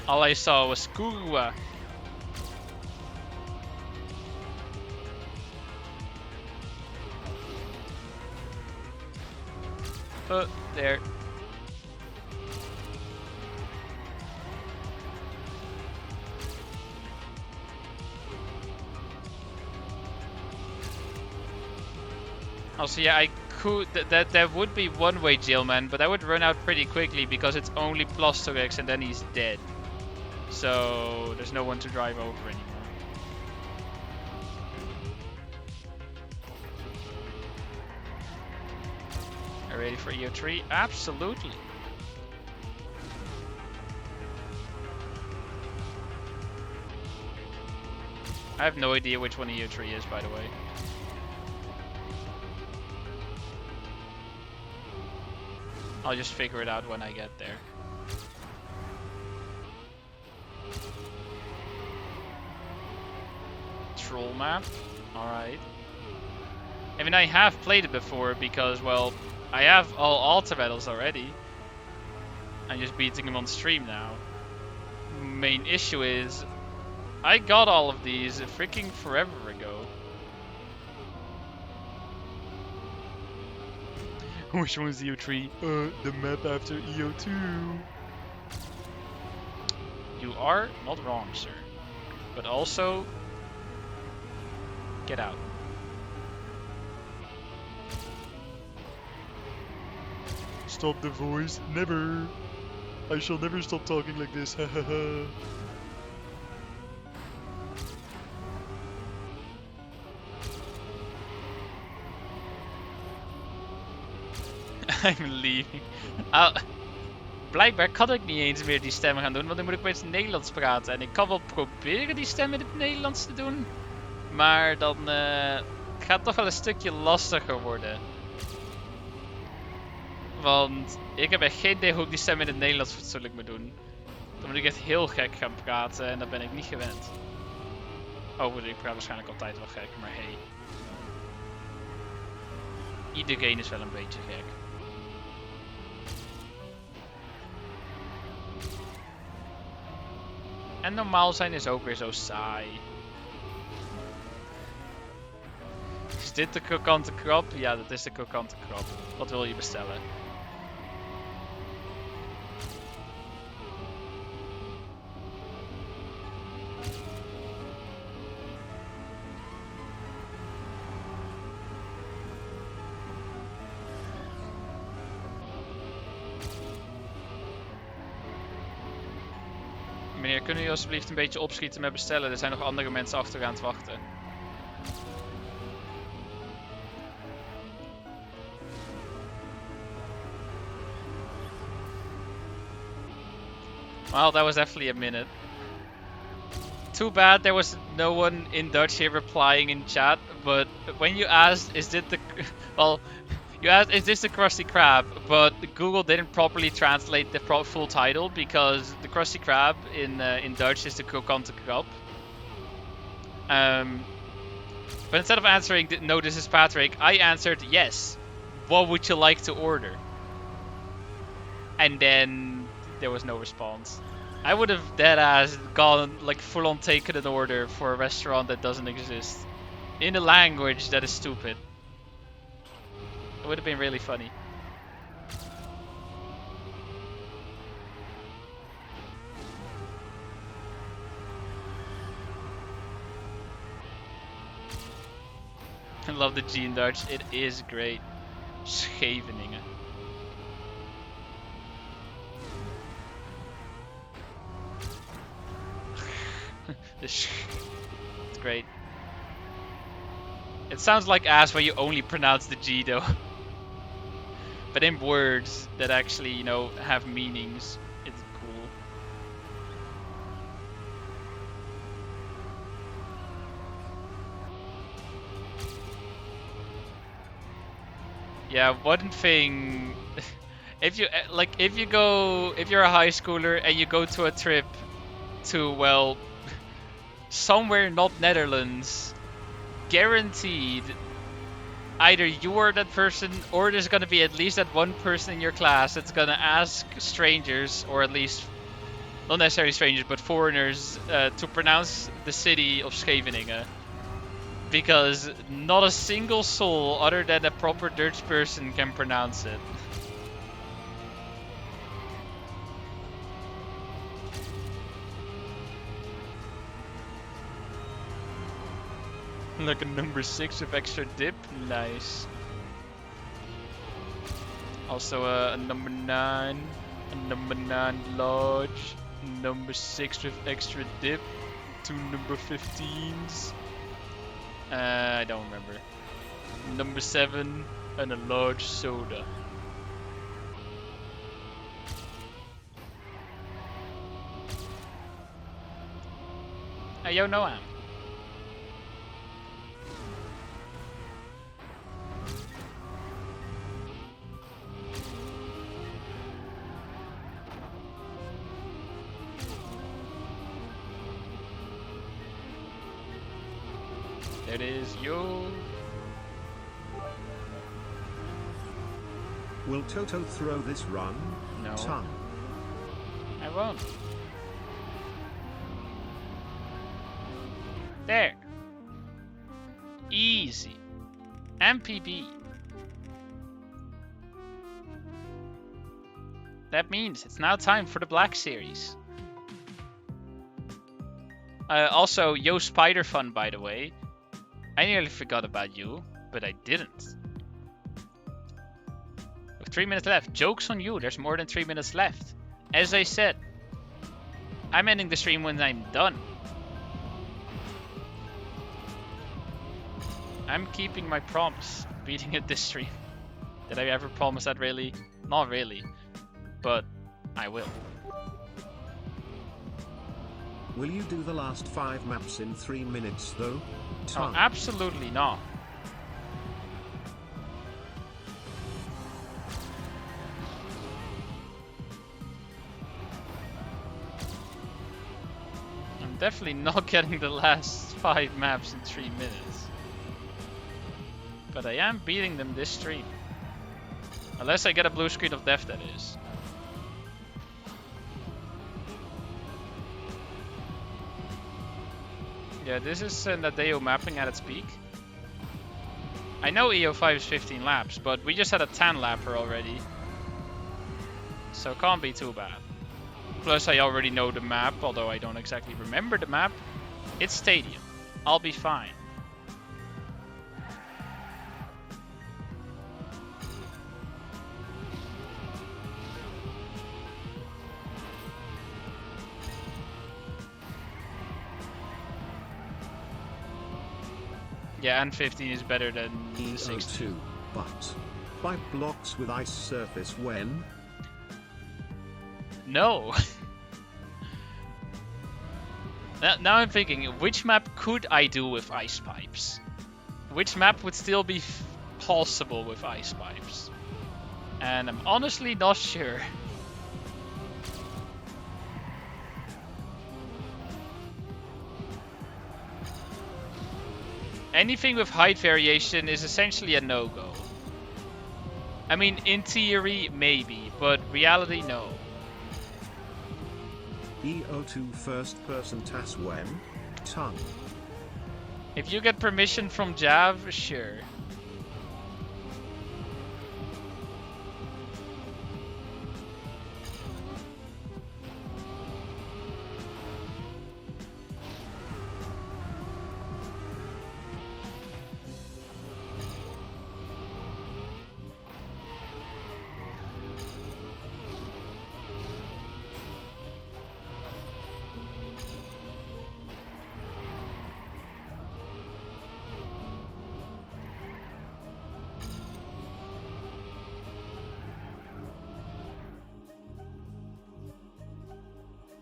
A: All I saw was kurwa. There. Also, yeah, I could. That would be one-way Jailman, but I would run out pretty quickly because it's only plus 2x and then he's dead. So there's no one to drive over anymore. Are you ready for EO3? Absolutely. I have no idea which one EO3 is, by the way. I'll just figure it out when I get there. Troll map. Alright. I mean, I have played it before because, well, I have all altar medals already. I'm just beating them on stream now. Main issue is, I got all of these freaking forever ago. Which one's EO3? The map after EO2. You are not wrong, sir. But also, get out. Stop the voice. Never. I shall never stop talking like this. I'm leaving. Blijkbaar kan ik niet eens meer die stemmen gaan doen, want dan moet ik opeens Nederlands praten. En ik kan wel proberen die stemmen in het Nederlands te doen, maar dan gaat het toch wel een stukje lastiger worden. Want ik heb echt geen idee hoe ik die stem in het Nederlands fatsoenlijk moet doen. Dan moet ik echt heel gek gaan praten en dat ben ik niet gewend. Oh, ik praat waarschijnlijk altijd wel gek, maar hey. Iedereen is wel een beetje gek. En normaal zijn is ook weer zo saai. Is dit de krokante krab? Ja, dat is de krokante krab. Wat wil je bestellen? Meneer, kunnen jullie alsjeblieft een beetje opschieten met bestellen? Er zijn nog andere mensen achter aan het wachten. Well, that was definitely a minute. Too bad there was no one in Dutch here replying in chat, but when you asked, is this the... Well, you asked, is this the Krusty Krab? But Google didn't properly translate the full title because the Krusty Krab in Dutch is the Krokante Krab. But instead of answering, no, this is Patrick, I answered, yes. What would you like to order? And then there was no response. I would have deadass gone, like, full on taken an order for a restaurant that doesn't exist. In a language that is stupid. It would have been really funny. I love the G in Dutch. It is great. Scheveningen. It's great. It sounds like ass when you only pronounce the G though. But in words that actually, you know, have meanings, it's cool. Yeah, one thing, if you're a high schooler and you go to a trip to, well, somewhere not Netherlands, guaranteed either you are that person or there's gonna be at least that one person in your class that's gonna ask strangers, or at least not necessarily strangers, but foreigners, to pronounce the city of Scheveningen. Because not a single soul other than a proper Dutch person can pronounce it. Like a number 6 with extra dip, nice. Also a number 9, a number 9 large, number 6 with extra dip, 2 number 15s. I don't remember. Number 7 and a large soda. Hey, yo, Noam. There it is, yo.
B: Will Toto throw this run?
A: No.
B: Ton.
A: I won't. There. Easy. MPB. That means it's now time for the Black Series. Also, yo Spider Fun, by the way. I nearly forgot about you, but I didn't. With 3 minutes left. Joke's on you, there's more than 3 minutes left. As I said, I'm ending the stream when I'm done. I'm keeping my promise, beating it this stream. Did I ever promise that really? Not really, but I will.
B: Will you do the last 5 maps in 3 minutes though?
A: Oh, absolutely not. I'm definitely not getting the last 5 maps in 3 minutes. But I am beating them this stream. Unless I get a blue screen of death, that is. Yeah, this is Nadeo mapping at its peak. I know EO5 is 15 laps, but we just had a 10 lapper already. So it can't be too bad. Plus I already know the map, although I don't exactly remember the map. It's Stadium. I'll be fine. Yeah, and 15 is better than 16.
B: But pipe blocks with ice surface when?
A: No. Now I'm thinking, which map could I do with ice pipes? Which map would still be possible with ice pipes? And I'm honestly not sure. Anything with height variation is essentially a no-go. I mean, in theory, maybe, but reality, no.
B: EO2 first person TAS when? Tongue.
A: If you get permission from Jav, sure.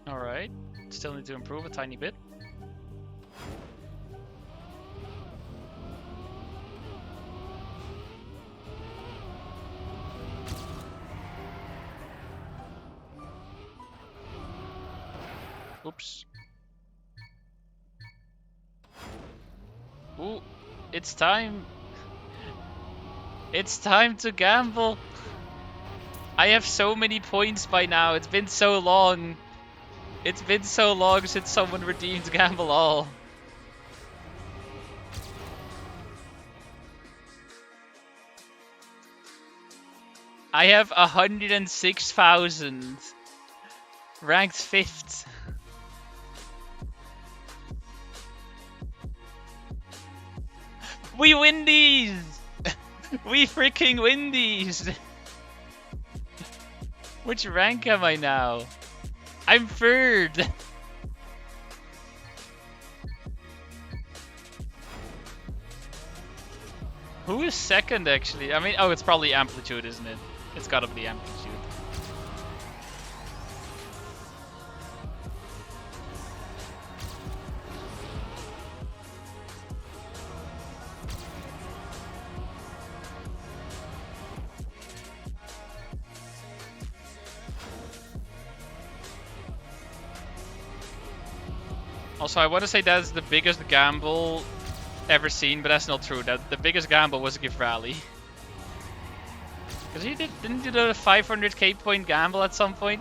A: Alright, still need to improve a tiny bit. Oops. Ooh, it's time. It's time to gamble. I have so many points by now. It's been so long. It's been so long since someone redeemed Gamble All. I have 106,000. Ranked 5th. We win these! We freaking win these! Which rank am I now? I'm 3rd! Who is 2nd actually? I mean, oh, it's probably Amplitude, isn't it? It's gotta be Amplitude. Also, I want to say that's the biggest gamble ever seen, but that's not true. That the biggest gamble was Gift Rally. Because didn't you do a 500k point gamble at some point?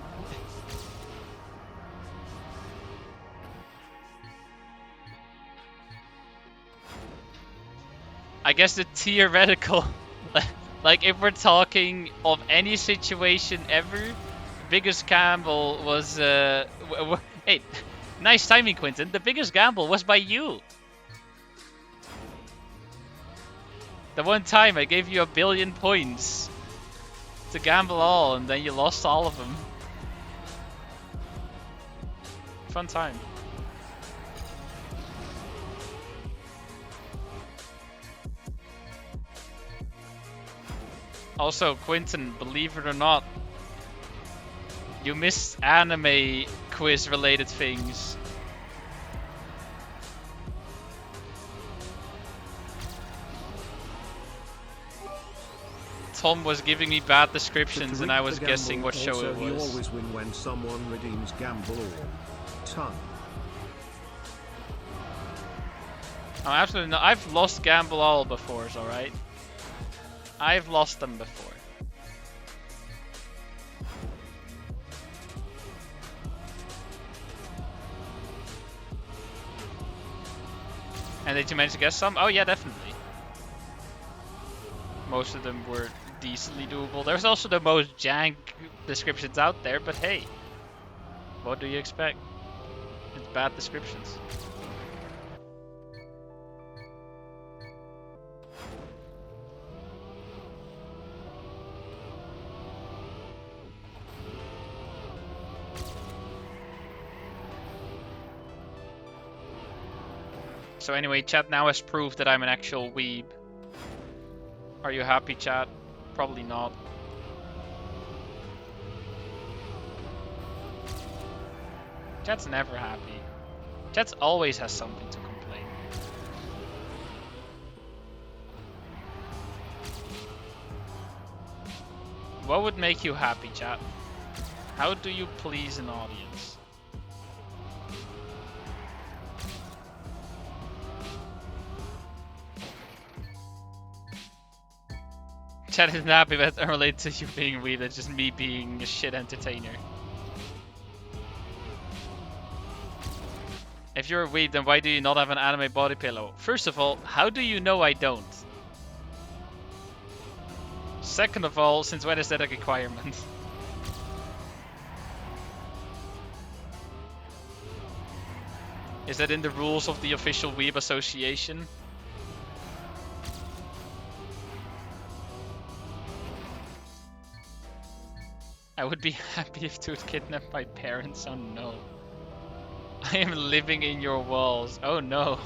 A: I guess the theoretical, like if we're talking of any situation ever, biggest gamble was hey, nice timing, Quentin. The biggest gamble was by you. The one time I gave you 1 billion points to gamble all, and then you lost all of them. Fun time. Also, Quentin, believe it or not, you missed anime quiz related things. Tom was giving me bad descriptions and I was guessing what show it was.
B: You always win when someone redeems gamble or tongue.
A: I'm absolutely not. I've lost gamble all before, alright? I've lost them before. And did you manage to guess some? Oh yeah, definitely. Most of them were decently doable. There's also the most jank descriptions out there, but hey, what do you expect? It's bad descriptions. So anyway, chat now has proved that I'm an actual weeb. Are you happy, chat? Probably not. Chat's never happy. Chat always has something to complain. What would make you happy, chat? How do you please an audience? Chat isn't happy, but it relates to you being weird. That's just me being a shit entertainer. If you're a weeb, then why do you not have an anime body pillow? First of all, how do you know I don't? Second of all, since when is that a requirement? Is that in the rules of the official weeb association? I would be happy if Toot kidnapped my parents. Oh no. I am living in your walls. Oh no.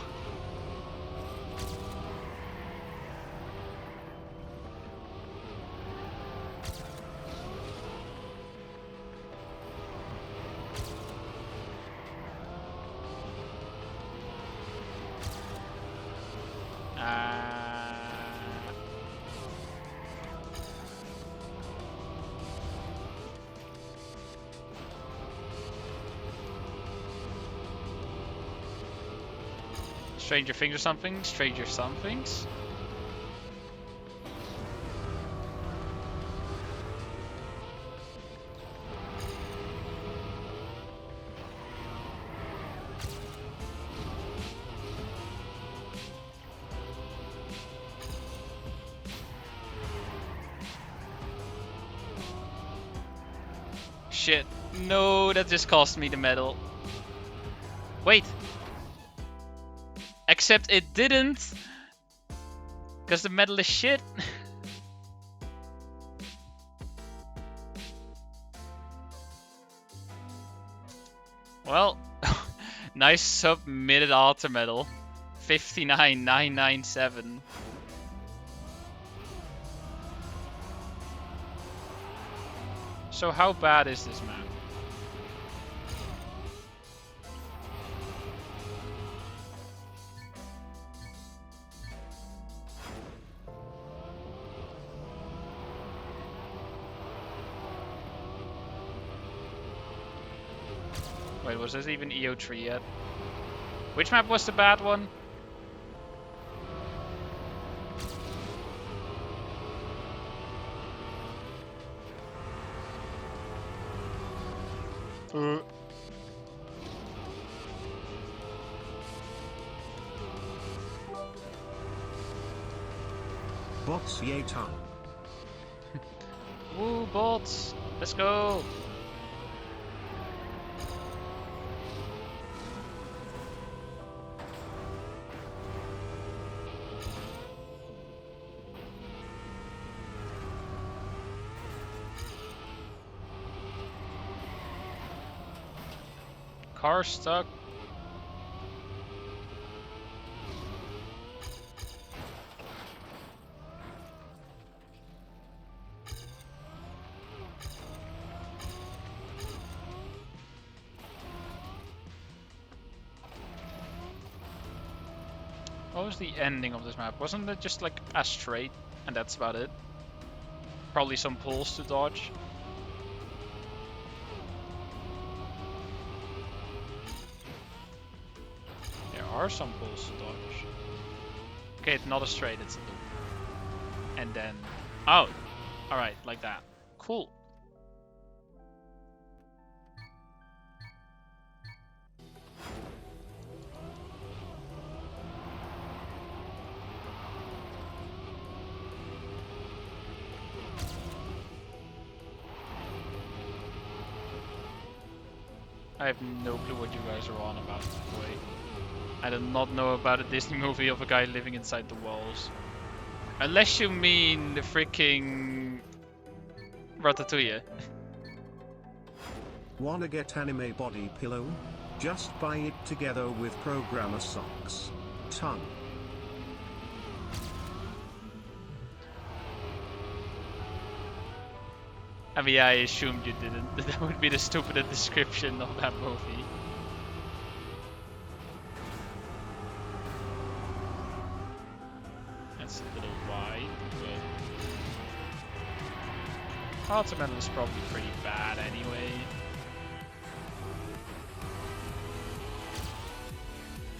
A: Stranger Things or something? Stranger Somethings? Shit. No, that just cost me the medal. Wait. Except it didn't. Because the medal is shit. Well, nice submitted altar medal. 59,997. So how bad is this map? Wait, was this even EO3 yet? Which map was the bad one?
B: Bots yay tongue.
A: Woo, bots! Let's go! Car stuck. What was the ending of this map? Wasn't it just like a straight and that's about it? Probably some pulls to dodge. There are some pulls to dodge. Okay, it's not a straight, it's a loop. And then out. Alright, like that. Cool. I have no clue what you guys are on about, by the way. I do not know about a Disney movie of a guy living inside the walls. Unless you mean the freaking Ratatouille.
B: Wanna get anime body pillow? Just buy it together with programmer socks. Tongue.
A: I mean, I assumed you didn't. That would be the stupidest description of that movie. that's a little wide, but watermelon is probably pretty bad anyway.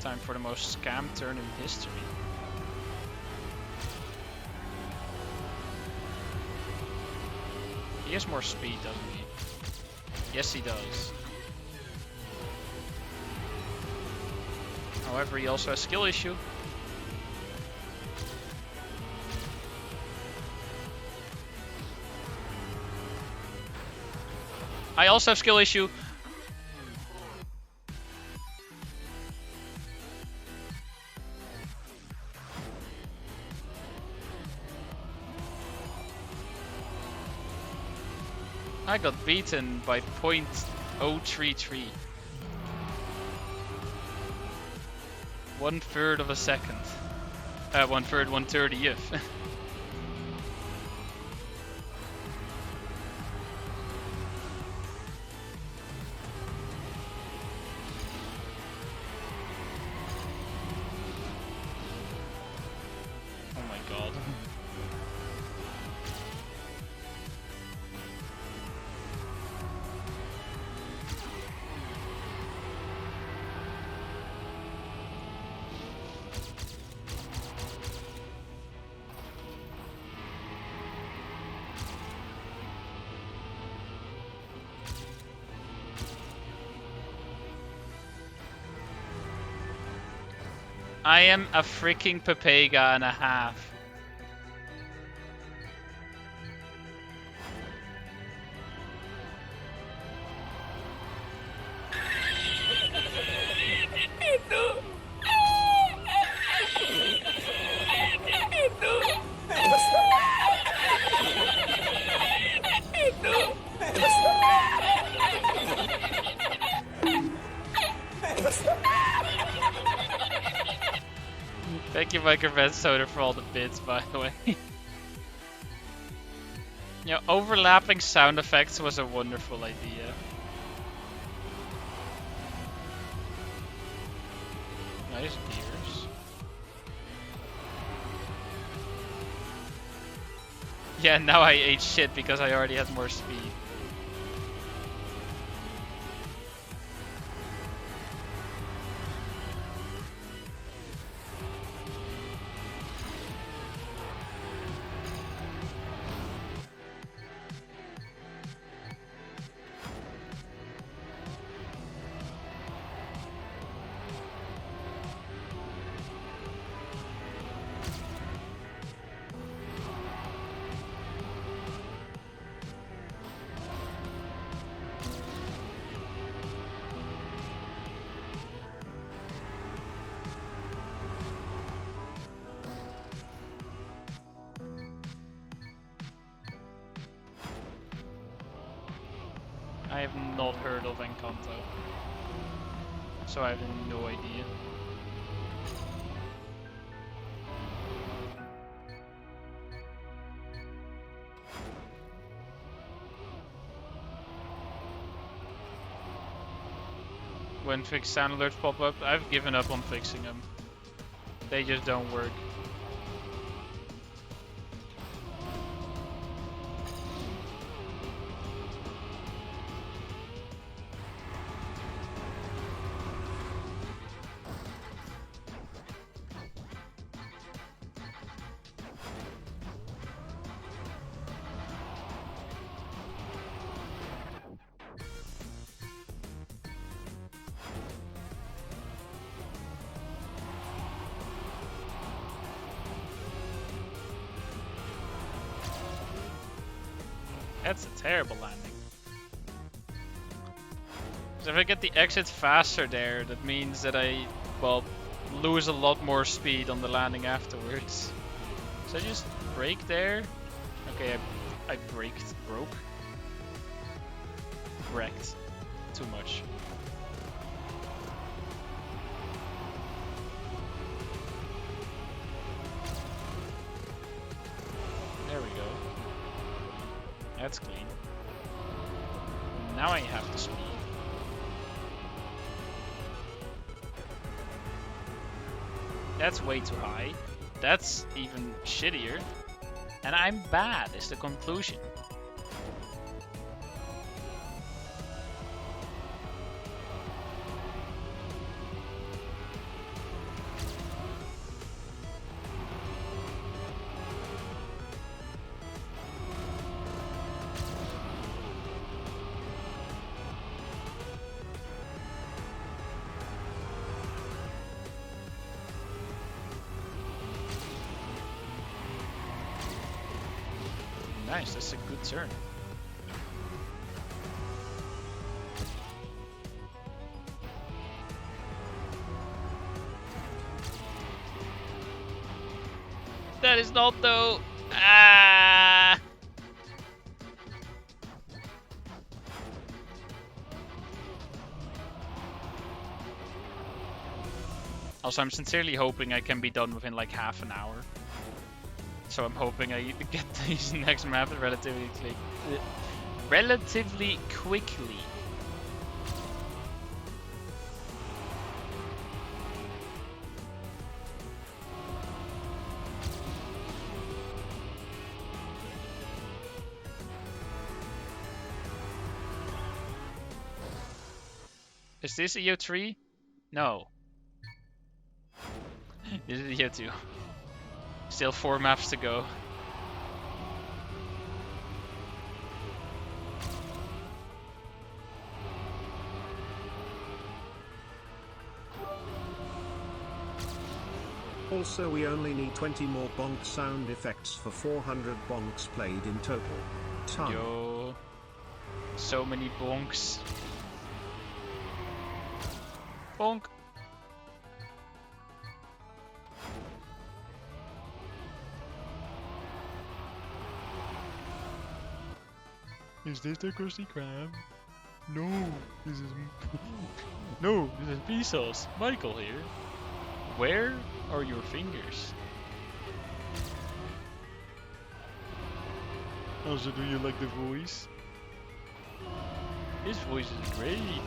A: Time for the most scam turn in history. He has more speed, doesn't he? Yes, he does. However, he also has skill issue. I also have skill issue. I got beaten by 0.033. 1/3 of a second. 1/3, 1/30th. Oh my god. I am a freaking Pepega and a half. Thank you, Microbed Soda, for all the bits, by the way. You know, overlapping sound effects was a wonderful idea. Nice gears. Yeah, now I ate shit because I already had more speed. I have not heard of Encanto, so I have no idea. When fixed sound alerts pop up, I've given up on fixing them. They just don't work. That's a terrible landing. So if I get the exit faster there, that means that I, well, lose a lot more speed on the landing afterwards. So I just brake there. Okay, I broke. Wrecked. Too much. There we go. That's clean. Now I have the speed. That's way too high. That's even shittier. And I'm bad, is the conclusion. Nice, that's a good turn. That is not though. Ah! Also, I'm sincerely hoping I can be done within like half an hour. So I'm hoping I get these next map relatively quickly. Is this EO3? No. This is EO2. Still 4 maps to go.
B: Also, we only need 20 more bonk sound effects for 400 bonks played in total. Ton.
A: Yo. So many bonks. Bonk. Is this the Krusty Krab? No, this is no, this is Vsauce. Michael here. Where are your fingers? Also, do you like the voice? His voice is great.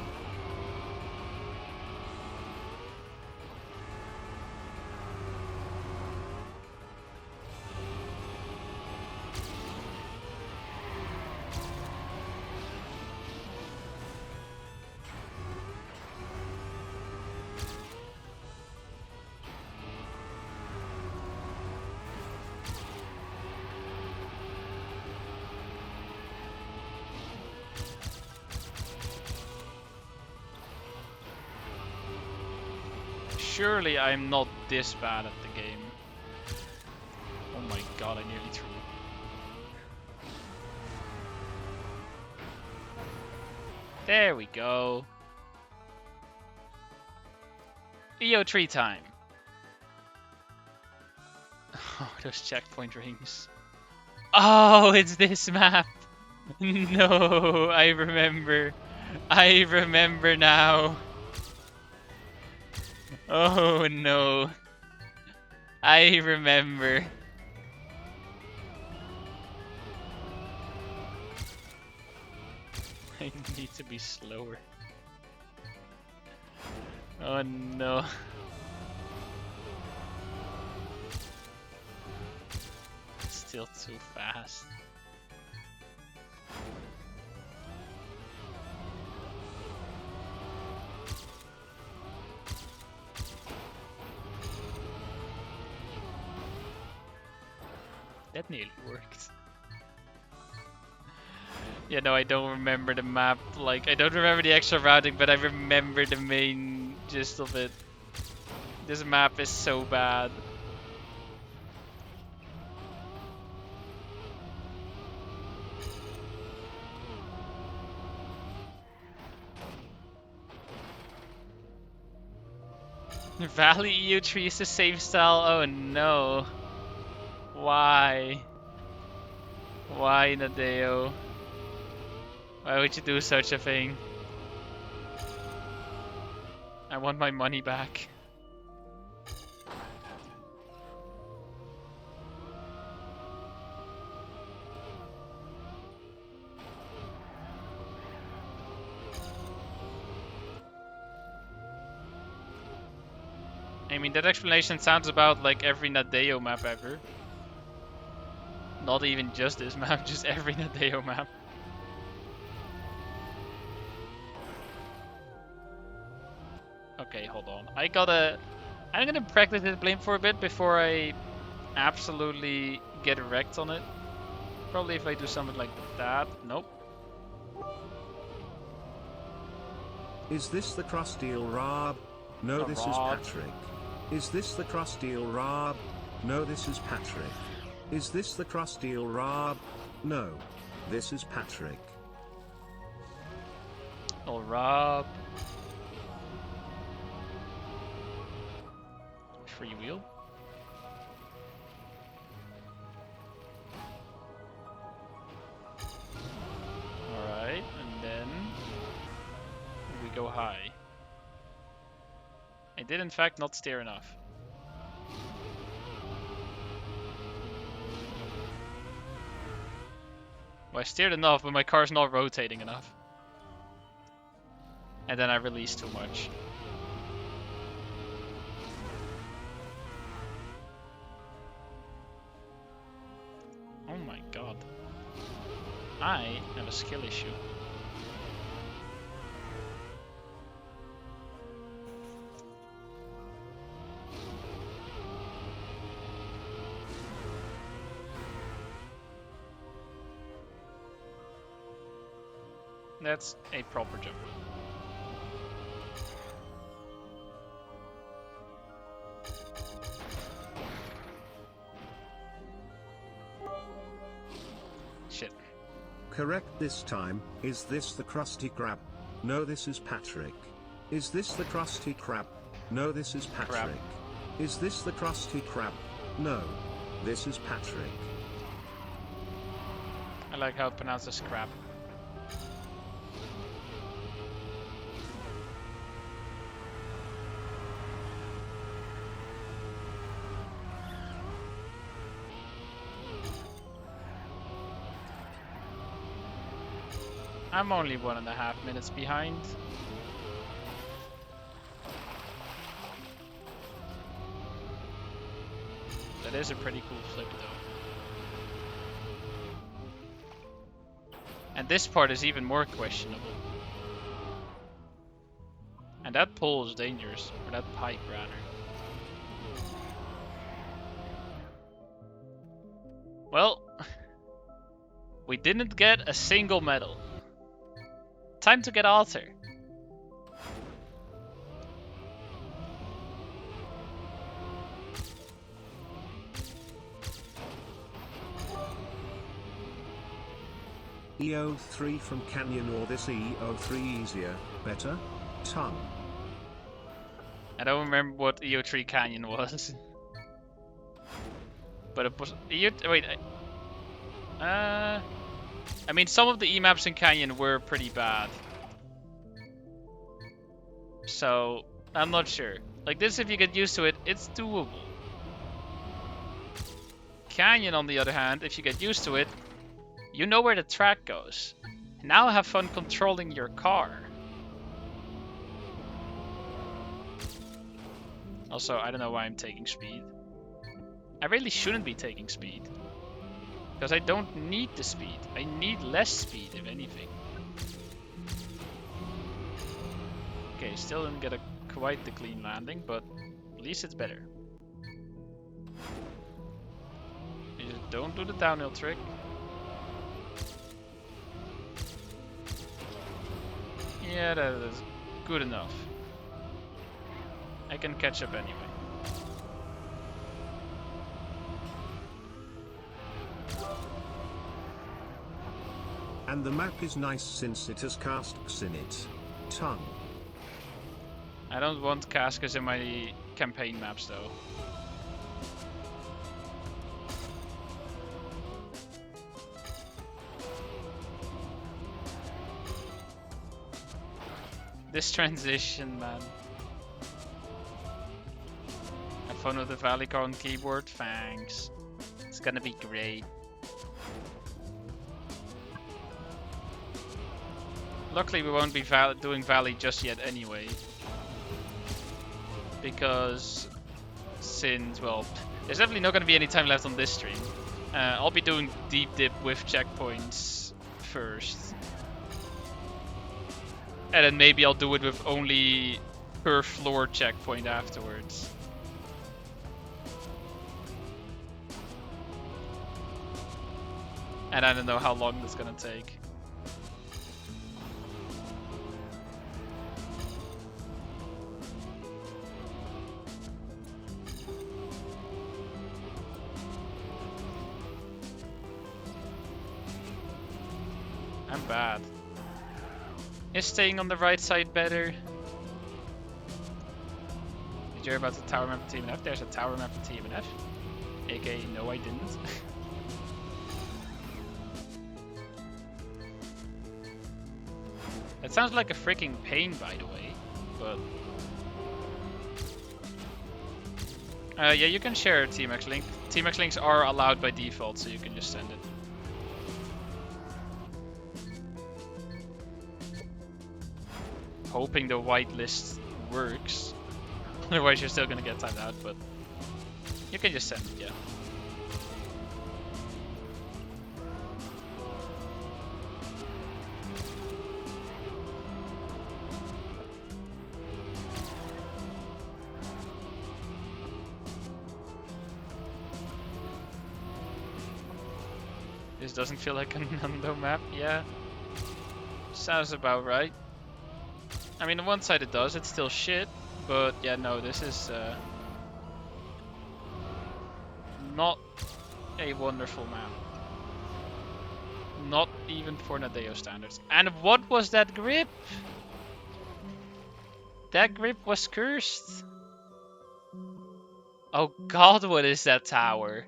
A: Surely I'm not this bad at the game. Oh my god, I nearly threw. There we go. EO3 time. Oh, those checkpoint rings. Oh, it's this map. No, I remember. I remember now. Oh no. I remember. I need to be slower. Oh no. It's still too fast. That nearly worked. Yeah, no, I don't remember the map. Like, I don't remember the extra routing, but I remember the main gist of it. This map is so bad. Valley EU3 is the same style. Oh no. Why? Why, Nadeo? Why would you do such a thing? I want my money back. I mean, that explanation sounds about like every Nadeo map ever. Not even just this map, just every Nadeo map. Okay, hold on. I'm gonna practice this blame for a bit before I absolutely get wrecked on it. Probably if I do something like that. Nope.
B: Is this the Crusteel Rob? No,
A: A
B: this is
A: Rob.
B: Patrick. Is this the Crusteel Rob? No, this is Patrick. Is this the Crusteel Rob? No, this is Patrick.
A: Oh, Rob. Free wheel. Alright, and then we go high. I did in fact not steer enough. Well, I steered enough, but my car's not rotating enough. And then I released too much. Oh my god. I have a skill issue. That's a proper jump. Shit.
B: Correct this time. Is this the Krusty Krab? No, this is Patrick. Is this the Krusty Krab? No, this is Patrick. Is this the Krusty Krab? No, this is Patrick.
A: I like how it pronounces crap. I'm only 1.5 minutes behind. That is a pretty cool flip though. And this part is even more questionable. And that pole is dangerous, or that pipe rather. Well, we didn't get a single medal. Time to get altar.
B: EO3 from Canyon, or this EO3 easier, better? Tongue.
A: I don't remember what EO3 Canyon was. But it was wait. I mean, some of the E-maps in Canyon were pretty bad. So, I'm not sure. Like this, if you get used to it, it's doable. Canyon, on the other hand, if you get used to it, you know where the track goes. Now have fun controlling your car. Also, I don't know why I'm taking speed. I really shouldn't be taking speed. Because I don't need the speed. I need less speed, if anything. Okay, still didn't get quite the clean landing, but at least it's better. You just don't do the downhill trick. Yeah, that is good enough. I can catch up anyway.
B: And the map is nice since it has casks in it. Tongue.
A: I don't want caskers in my campaign maps though. This transition, man. Have fun with the Valley car on keyboard, thanks. It's gonna be great. Luckily we won't be doing Valley just yet anyway. Because since, well, there's definitely not going to be any time left on this stream. I'll be doing deep dip with checkpoints first. And then maybe I'll do it with only per floor checkpoint afterwards. And I don't know how long that's gonna take. I'm bad. Is staying on the right side better? Did you hear about the tower map of TMF? There's a tower map of TMF. AKA, no I didn't. That sounds like a freaking pain, by the way, but... yeah, you can share a TMX link. TMX links are allowed by default, so you can just send it. Hoping the whitelist works. Otherwise you're still gonna get timed out, but you can just send it, yeah. This doesn't feel like a Nando map, yeah. Sounds about right. I mean, on one side it does, it's still shit, but yeah, no, this is not a wonderful map. Not even for Nadeo standards. And what was that grip? That grip was cursed. Oh god, what is that tower?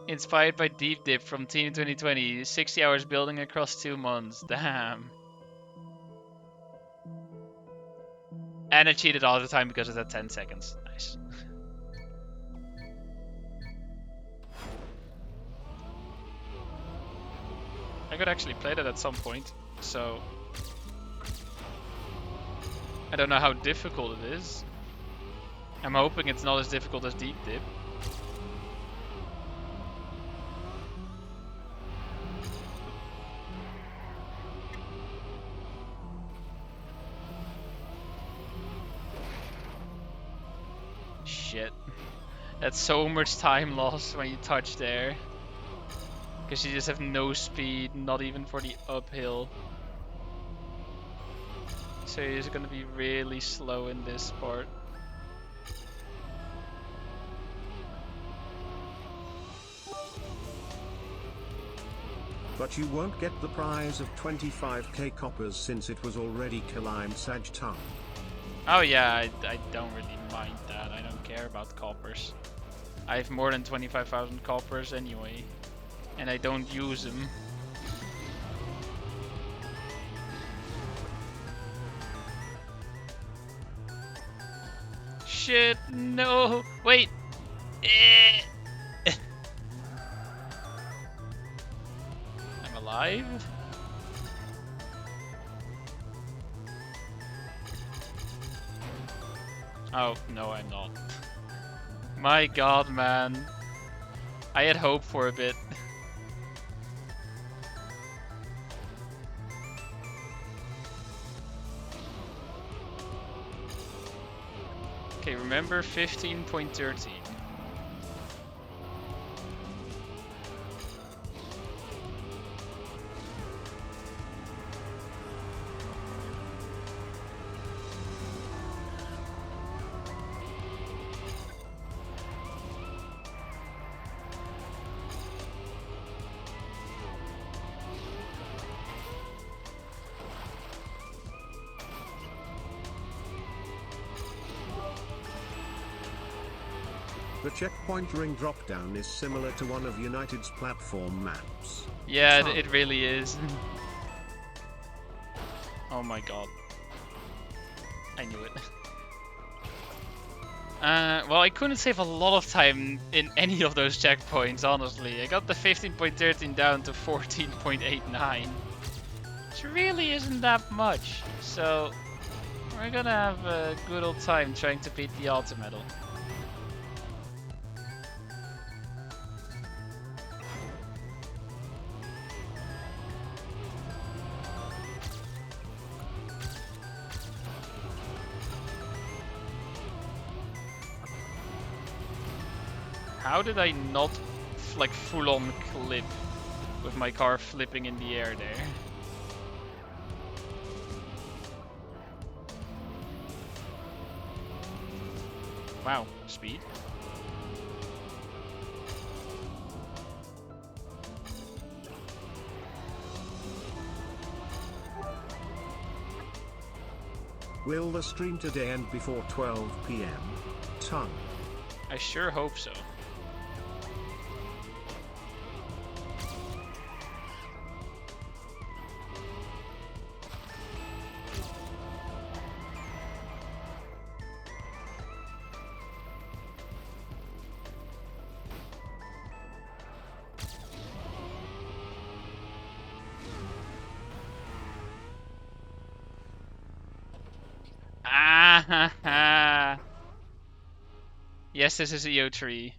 A: Inspired by Deep Dip from Team 2020. 60 hours building across 2 months. Damn. And I cheated all the time because of that 10 seconds. Nice. I could actually play that at some point, so... I don't know how difficult it is. I'm hoping it's not as difficult as Deep Dip. Shit. That's so much time lost when you touch there. Because you just have no speed, not even for the uphill. So you're just gonna be really slow in this part.
B: But you won't get the prize of 25k coppers since it was already climbed Sajtan.
A: Oh yeah, I don't really mind that. I don't care about coppers. I have more than 25,000 coppers anyway. And I don't use them. Shit, no! Wait! I'm alive? Oh, no I'm not. My god, man. I had hope for a bit. Okay, remember 15.13.
B: The checkpoint ring dropdown is similar to one of United's platform maps.
A: Yeah, it really is. Oh my god. I knew it. Well, I couldn't save a lot of time in any of those checkpoints, honestly. I got the 15.13 down to 14.89. which really isn't that much. So we're gonna have a good old time trying to beat the Alta medal. How did I not like full on clip with my car flipping in the air there? Wow, speed.
B: Will the stream today end before 12 p.m.? Tongue.
A: I sure hope so. Ah, yes, this is EO3.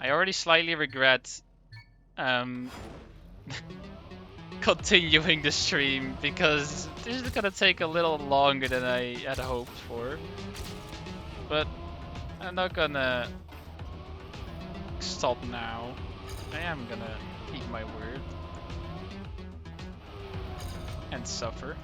A: I already slightly regret continuing the stream because this is gonna take a little longer than I had hoped for. But I'm not gonna stop now. I am gonna keep my word and suffer.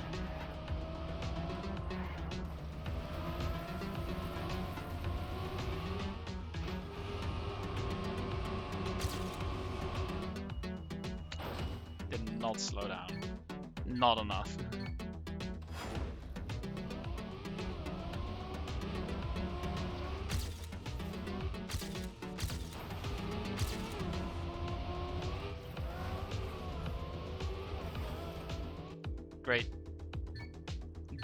A: Did not slow down. Not enough. Great.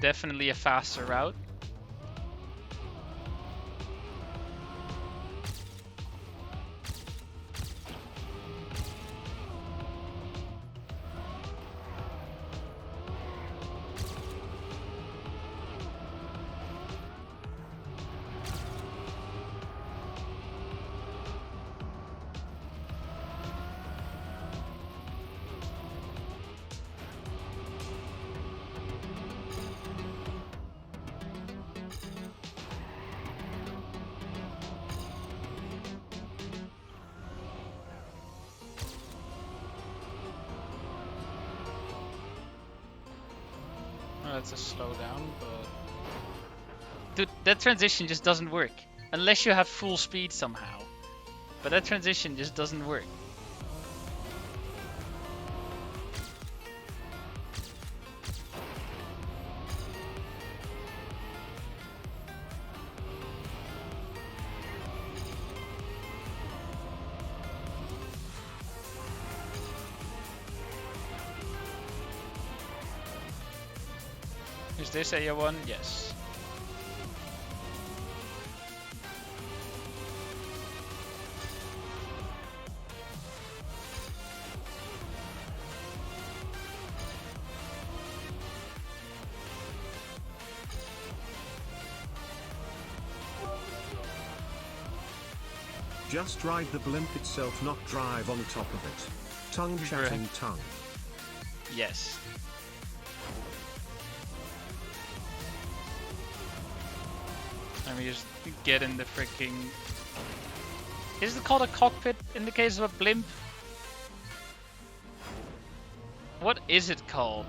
A: Definitely a faster route. Well, that's a slowdown, but... Dude, that transition just doesn't work. Unless you have full speed somehow. But that transition just doesn't work. Is this AO1? Yes.
B: Just ride the blimp itself, not drive on top of it. Tongue chatting tongue.
A: Yes. Let me just get in the freaking... Is it called a cockpit in the case of a blimp? What is it called?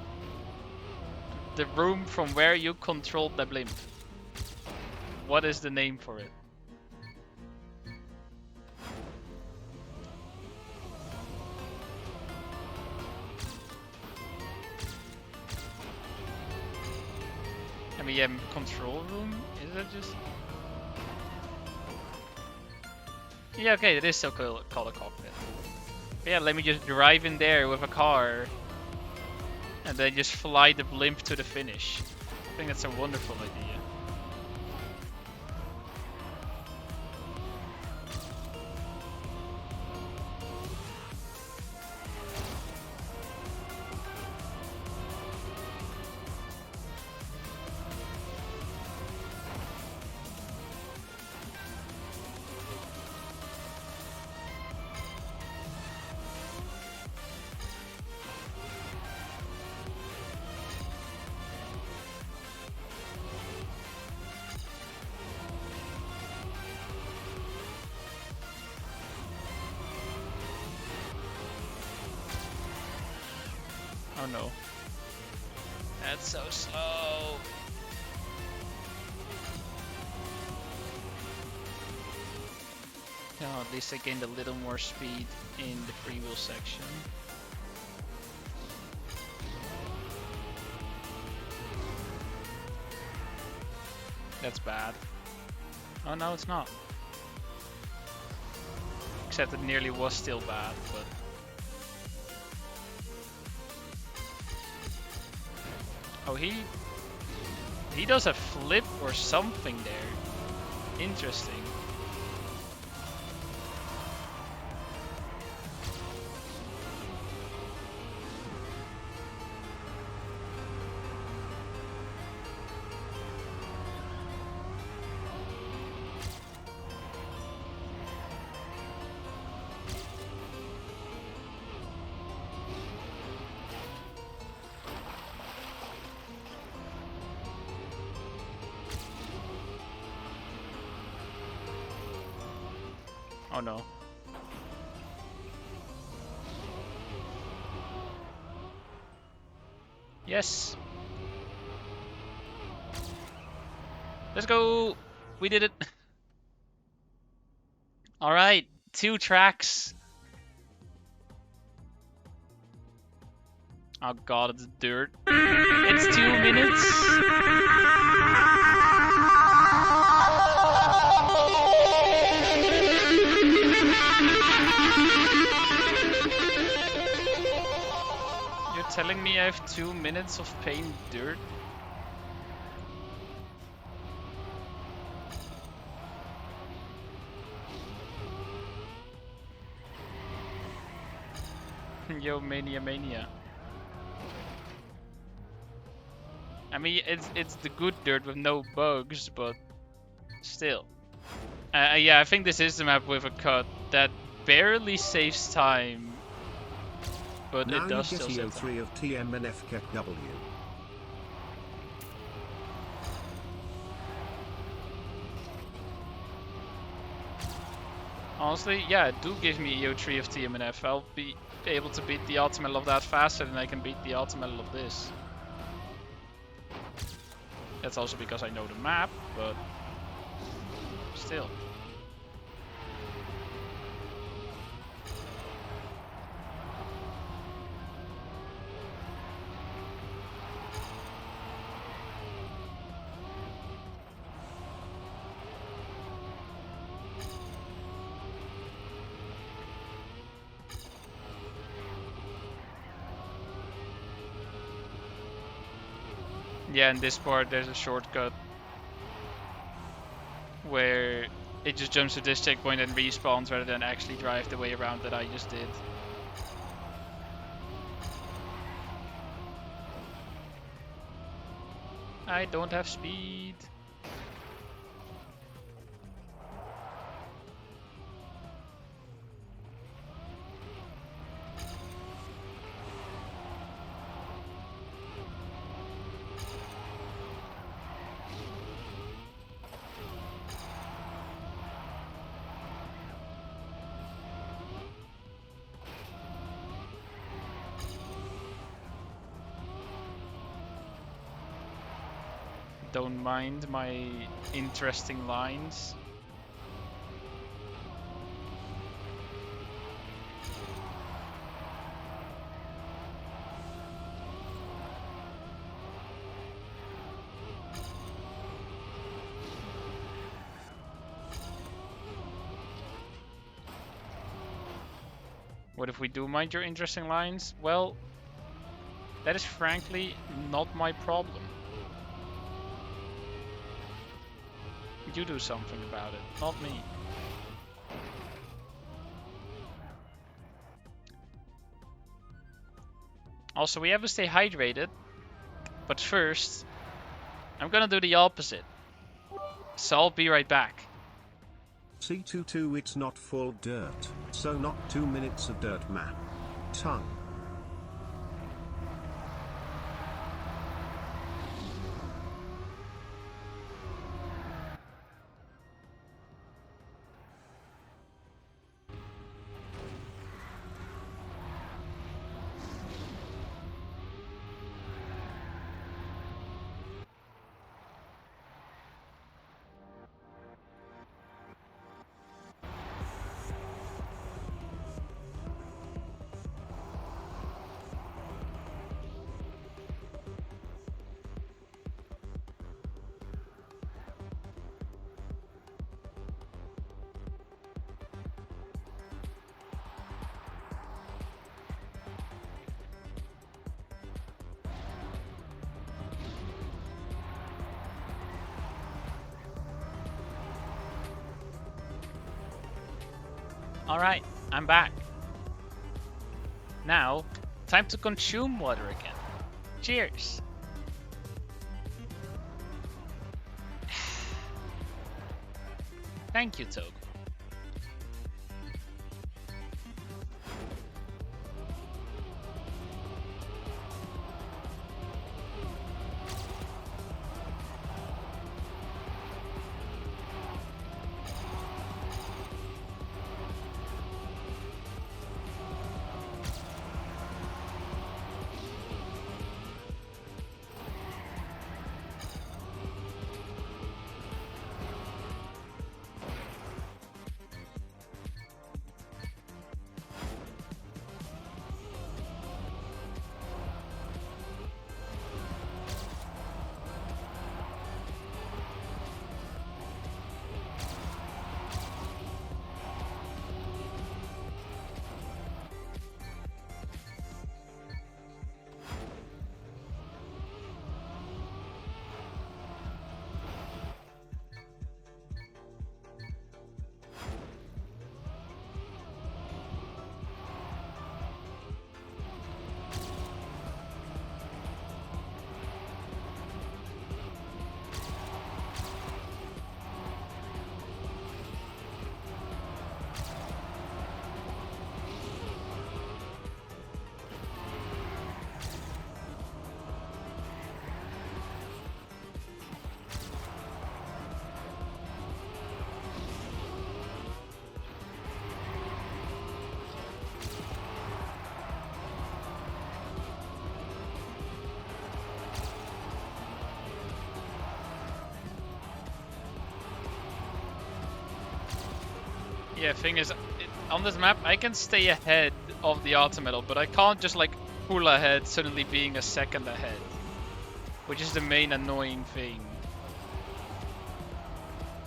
A: The room from where you control the blimp. What is the name for it? I mean, yeah, control room? Is that just... Yeah, okay, it is still called a cockpit. But yeah, let me just drive in there with a car and then just fly the blimp to the finish. I think that's a wonderful idea. Oh no. That's so slow. Oh, at least I gained a little more speed in the freewheel section. That's bad. Oh no, it's not. Except it nearly was still bad, but... Oh, he does a flip or something there. Interesting. Oh no. Yes. Let's go. We did it. All right. 2 tracks. Oh god, it's dirt. It's 2 minutes. You're telling me I have 2 minutes of pain dirt? Yo, mania. I mean, it's the good dirt with no bugs, but still. Yeah, I think this is the map with a cut that barely saves time, but
B: Now
A: it does
B: you
A: still
B: get
A: save time.
B: EO3 of TM²
A: Honestly, yeah, do give me EO3 of TMNF. I'll be able to beat the ultimate of that faster than I can beat the ultimate of this. That's also because I know the map, but still. Yeah, in this part there's a shortcut where it just jumps to this checkpoint and respawns rather than actually drive the way around that I just did. I don't have speed. Don't mind my interesting lines. What if we do mind your interesting lines? Well, that is frankly not my problem. You do something about it, not me. Also, we have to stay hydrated, but first, I'm gonna do the opposite. So I'll be right back.
B: C22 it's not full dirt, so not 2 minutes of dirt map. Tongue.
A: Alright, I'm back. Now, time to consume water again. Cheers! Thank you, Togo. Yeah, thing is, on this map, I can stay ahead of the Automedal, but I can't just like pull ahead, suddenly being a second ahead. Which is the main annoying thing.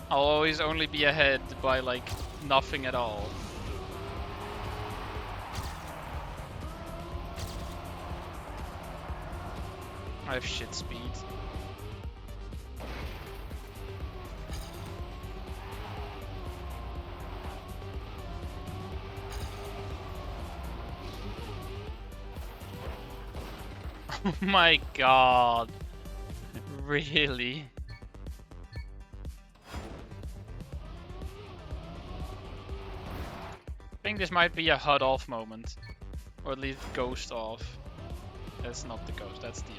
A: I'll always only be ahead by like nothing at all. I have shit speed. Oh my god. Really? I think this might be a HUD off moment. Or at least ghost off. That's not the ghost, that's the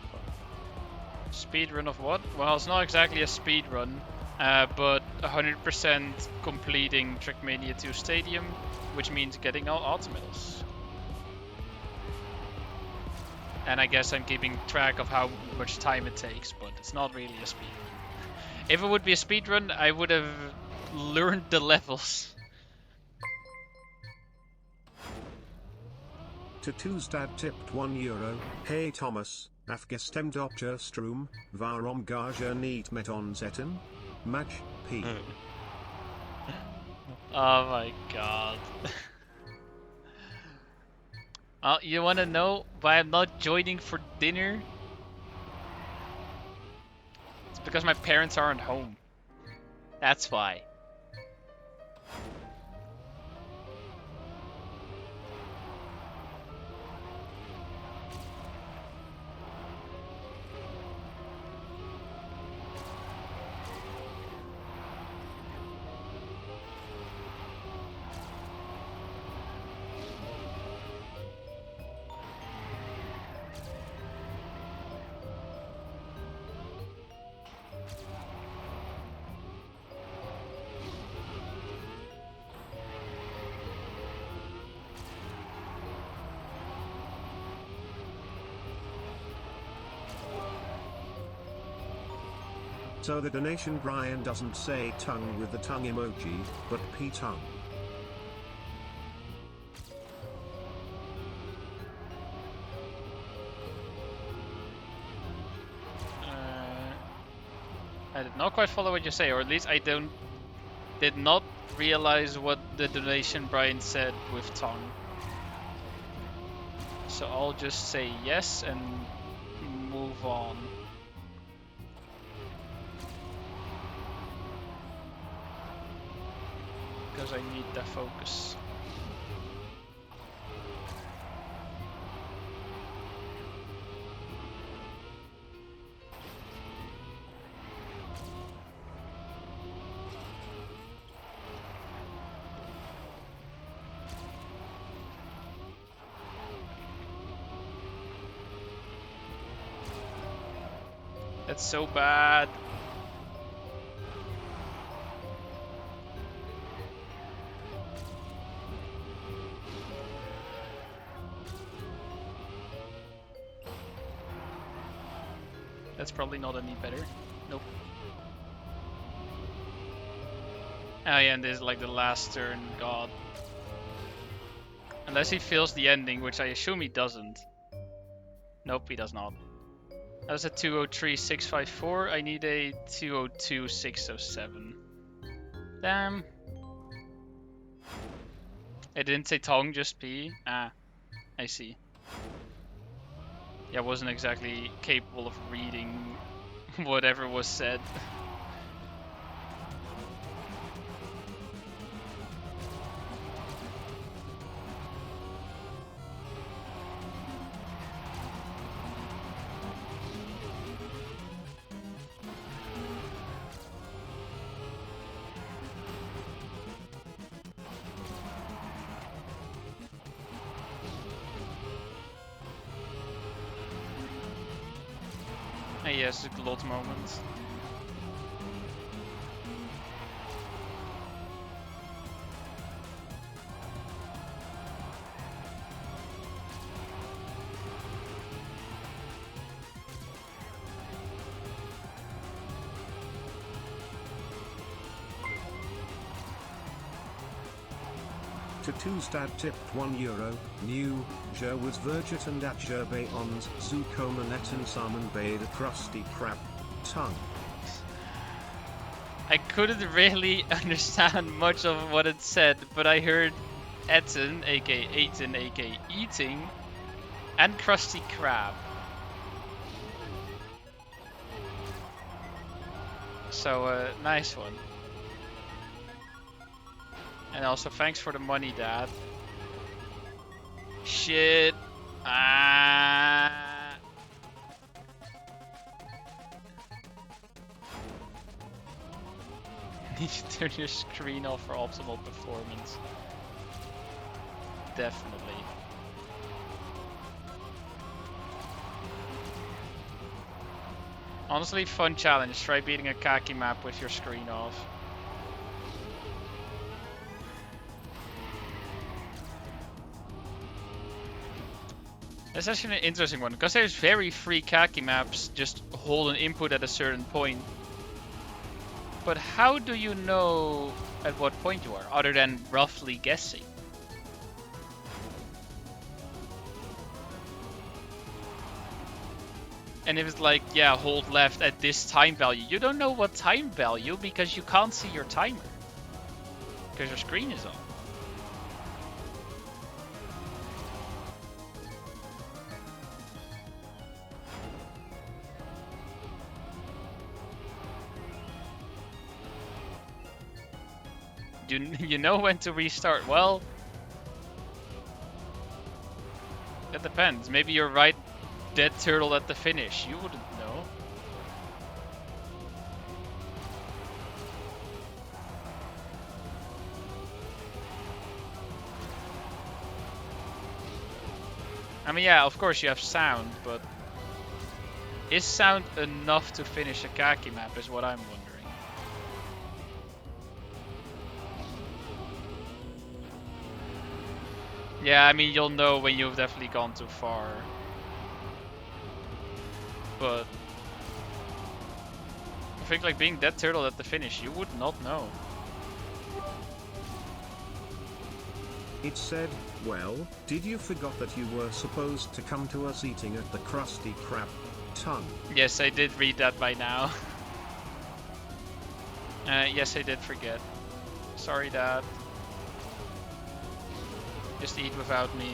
A: speed run of what? Well, it's not exactly a speed run, but 100% completing TM² Stadium, which means getting all Automedals. And I guess I'm keeping track of how much time it takes, but it's not really a speed run. If it would be a speed run, I would have learned the levels.
B: To Tuesdad tipped €1. Hey Thomas, afgestemd op je stroom, waarom ga je niet met ons eten? Match P.
A: Oh my god. You wanna know why I'm not joining for dinner? It's because my parents aren't home. That's why.
B: So the donation Brian doesn't say tongue with the tongue emoji, but P-tongue.
A: I did not quite follow what you say, or at least I did not realize what the donation Brian said with tongue. So I'll just say yes and move on. Because I need the focus. That's so bad. That's probably not any better. Nope. Oh yeah, and this is like the last turn, god. Unless he feels the ending, which I assume he doesn't. Nope, he does not. That was a 203,654. I need a 202,607. Damn. It didn't say tongue, just P. Ah, I see. Yeah, I wasn't exactly capable of reading whatever was said. Yes, a glot moment.
B: To two-stab tipped €1. New, Je was Verget and at Gerbe ons Zukomanet and Salmon Bay the Krusty Krab. Tongue.
A: I couldn't really understand much of what it said, but I heard Etten, aka Eaten, aka eating, and Krusty Krab. So, nice one. And also, thanks for the money, Dad. Shit. Ah. Need to turn your screen off for optimal performance. Definitely. Honestly, fun challenge. Try beating a khaki map with your screen off. That's actually an interesting one, because there's very free khaki maps, just hold an input at a certain point. But how do you know at what point you are, other than roughly guessing? And if it's like, yeah, hold left at this time value, you don't know what time value because you can't see your timer. Because your screen is on. you know when to restart. Well, it depends. Maybe you're right, dead turtle at the finish. You wouldn't know. I mean, yeah, of course you have sound, but is sound enough to finish a Kaki map is what I'm wondering. Yeah, I mean, you'll know when you've definitely gone too far. But I think like being dead turtle at the finish, you would not know.
B: It said, well, did you forgot that you were supposed to come to us eating at the Krusty Krab tongue?
A: Yes, I did read that by now. Yes, I did forget. Sorry, Dad. Just eat without me.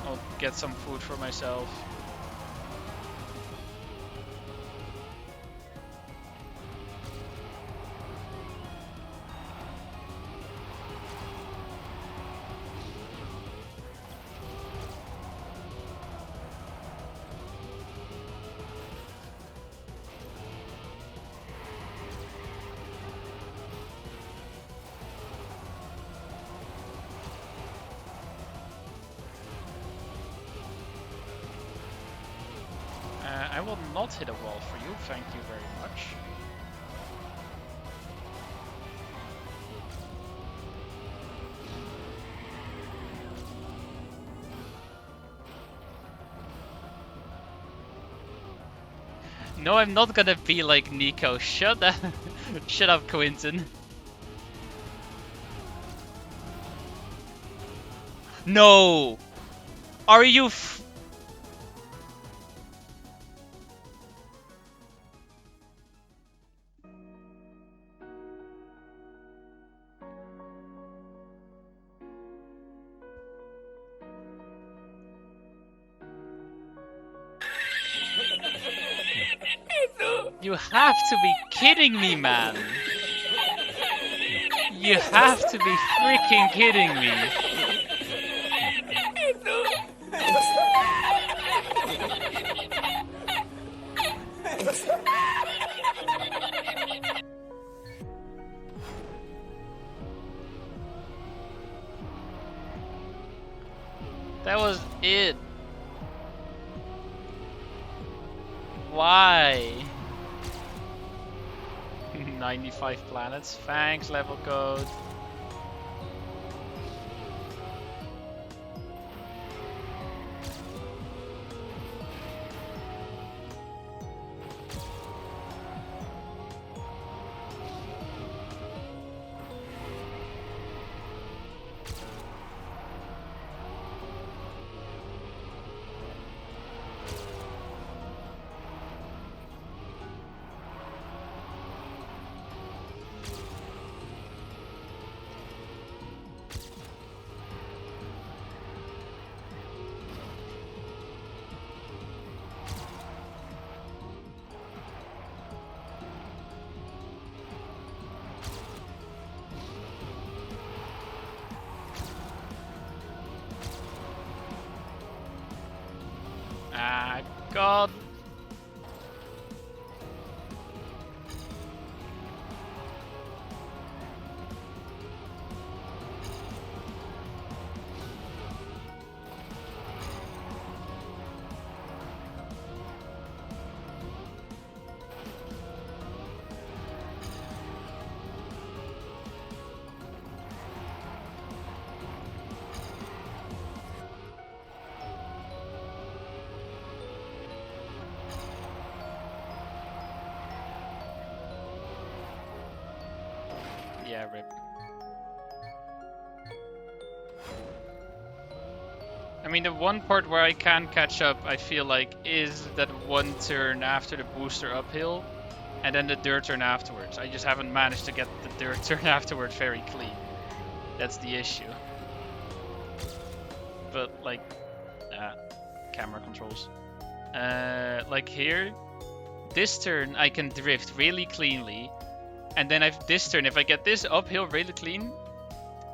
A: I'll get some food for myself. I will not hit a wall for you, thank you very much. No, I'm not gonna be like Nico. Shut up, shut up, Quinton. No! Are you You have to be kidding me, man! You have to be freaking kidding me! That was it. Why? 95 planets. Thanks, level code. Ah, God. Yeah, rip. I mean, the one part where I can catch up, I feel like, is that one turn after the booster uphill, and then the dirt turn afterwards. I just haven't managed to get the dirt turn afterwards very clean. That's the issue. But, like, camera controls. Like here, this turn I can drift really cleanly, And then this turn, if I get this uphill really clean,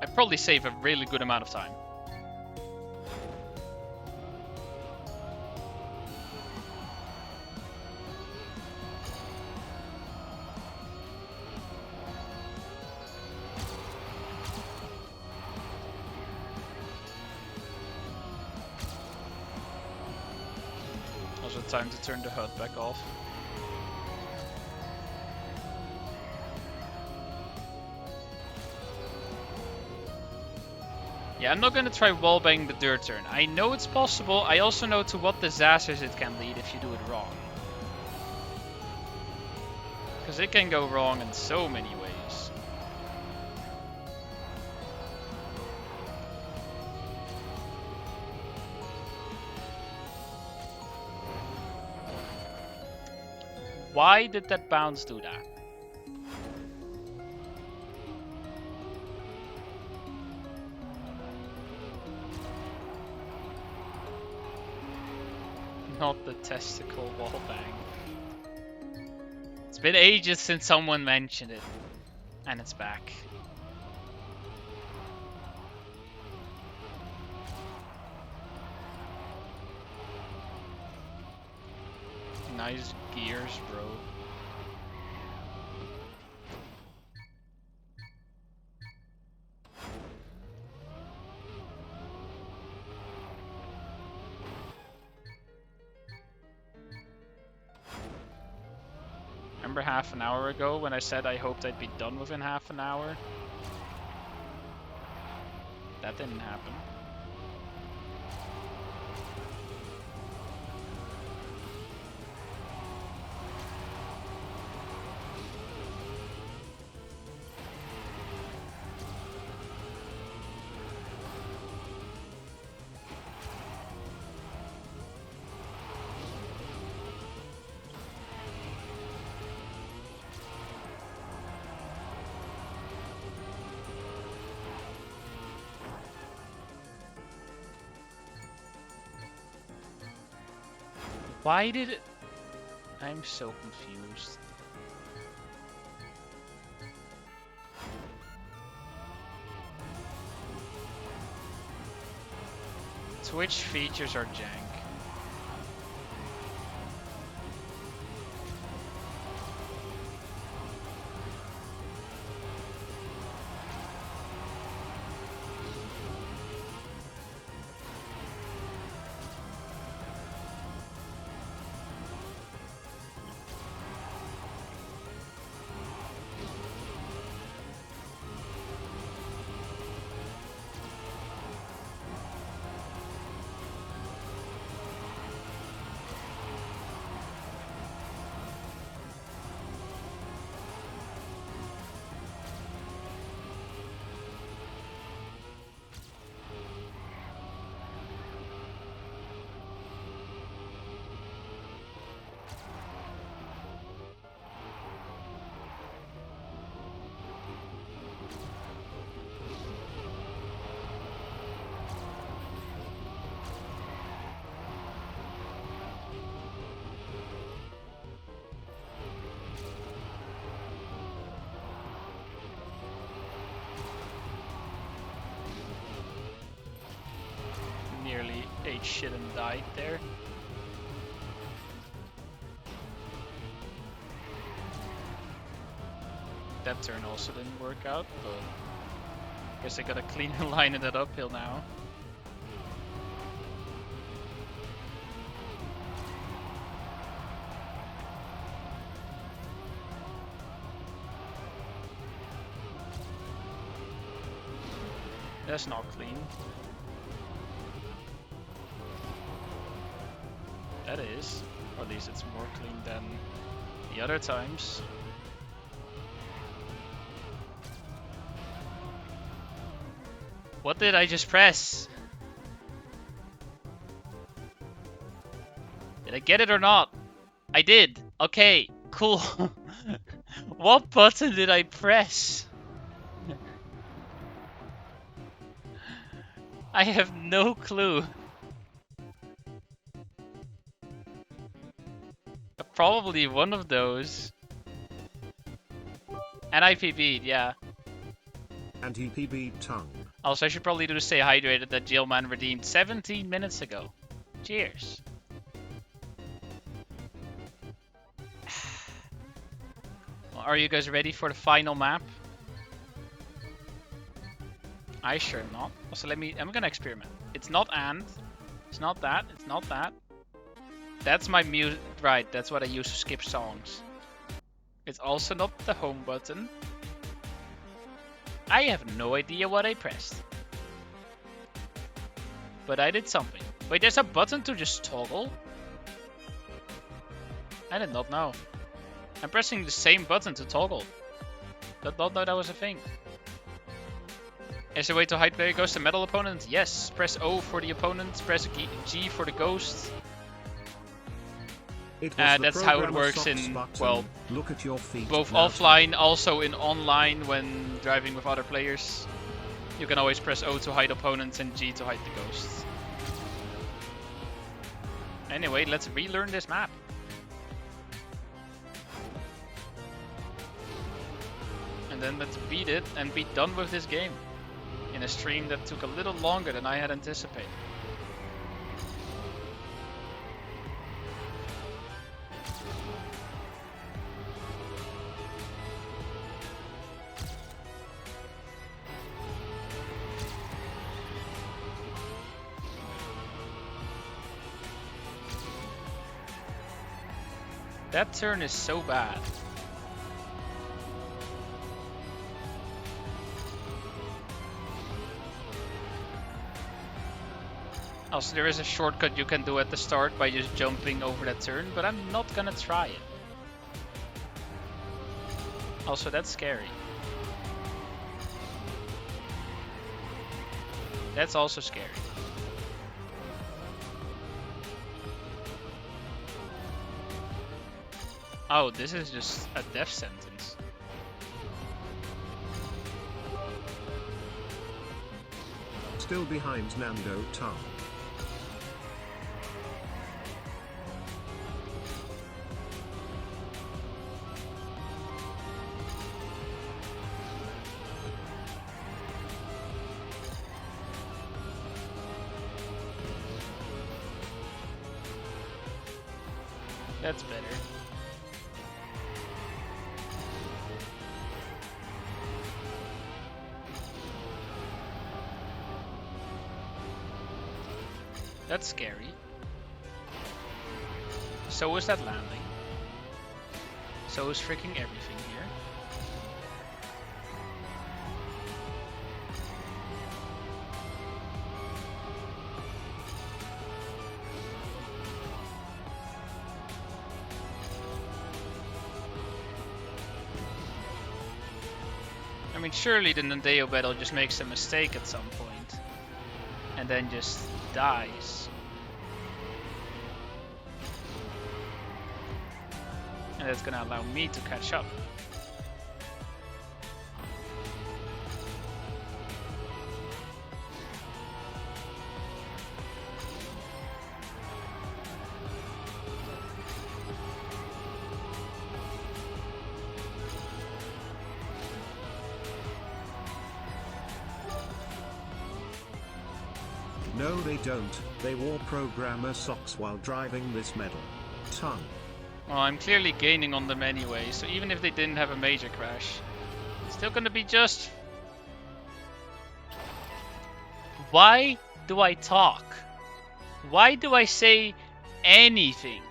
A: I probably save a really good amount of time. Also time to turn the HUD back off. Yeah, I'm not gonna try wallbang the dirt turn. I know it's possible. I also know to what disasters it can lead if you do it wrong. Because it can go wrong in so many ways. Why did that bounce do that? Not the testicle wallbang. It's been ages since someone mentioned it. And it's back. Nice gears, bro. Remember half an hour ago when I said I hoped I'd be done within half an hour? That didn't happen. Why did it... I'm so confused. Twitch features are jank. Nearly ate shit and died there. That turn also didn't work out, but I guess I got a cleaner line in that uphill now. That's not clean. That is. Or at least it's more clean than the other times. What did I just press? Did I get it or not? I did. Okay, cool. What button did I press? I have no clue. Probably one of those. And I PB'd, yeah.
B: And he PB'd tongue.
A: Also, I should probably do the stay hydrated that Jailman redeemed 17 minutes ago. Cheers. Well, are you guys ready for the final map? I sure am not. Also, I'm gonna experiment. It's not and. It's not that. It's not that. That's my mute. Right, that's what I use to skip songs. It's also not the home button. I have no idea what I pressed. But I did something. Wait, there's a button to just toggle? I did not know. I'm pressing the same button to toggle. Did not know that was a thing. Is there a way to hide player ghost and metal opponent? Yes. Press O for the opponent. Press G for the ghost. That's how it works in, well,
B: look at your feet
A: both
B: now.
A: offline, also in online when driving with other players. You can always press O to hide opponents and G to hide the ghosts. Anyway, let's relearn this map. And then let's beat it and be done with this game. In a stream that took a little longer than I had anticipated. That turn is so bad. Also, there is a shortcut you can do at the start by just jumping over that turn, but I'm not gonna try it. Also, that's scary. That's also scary. Oh, this is just a death sentence.
B: Still behind Nando Tom.
A: That's better. That's scary. So is that landing. So is freaking everything here. I mean, surely the Nandeo battle just makes a mistake at some point and then just dies. And that's gonna allow me to catch up.
B: No they don't, they wore programmer socks while driving this medal. Tongue.
A: Well, I'm clearly gaining on them anyway, so even if they didn't have a major crash, it's still gonna be just... Why do I talk? Why do I say anything?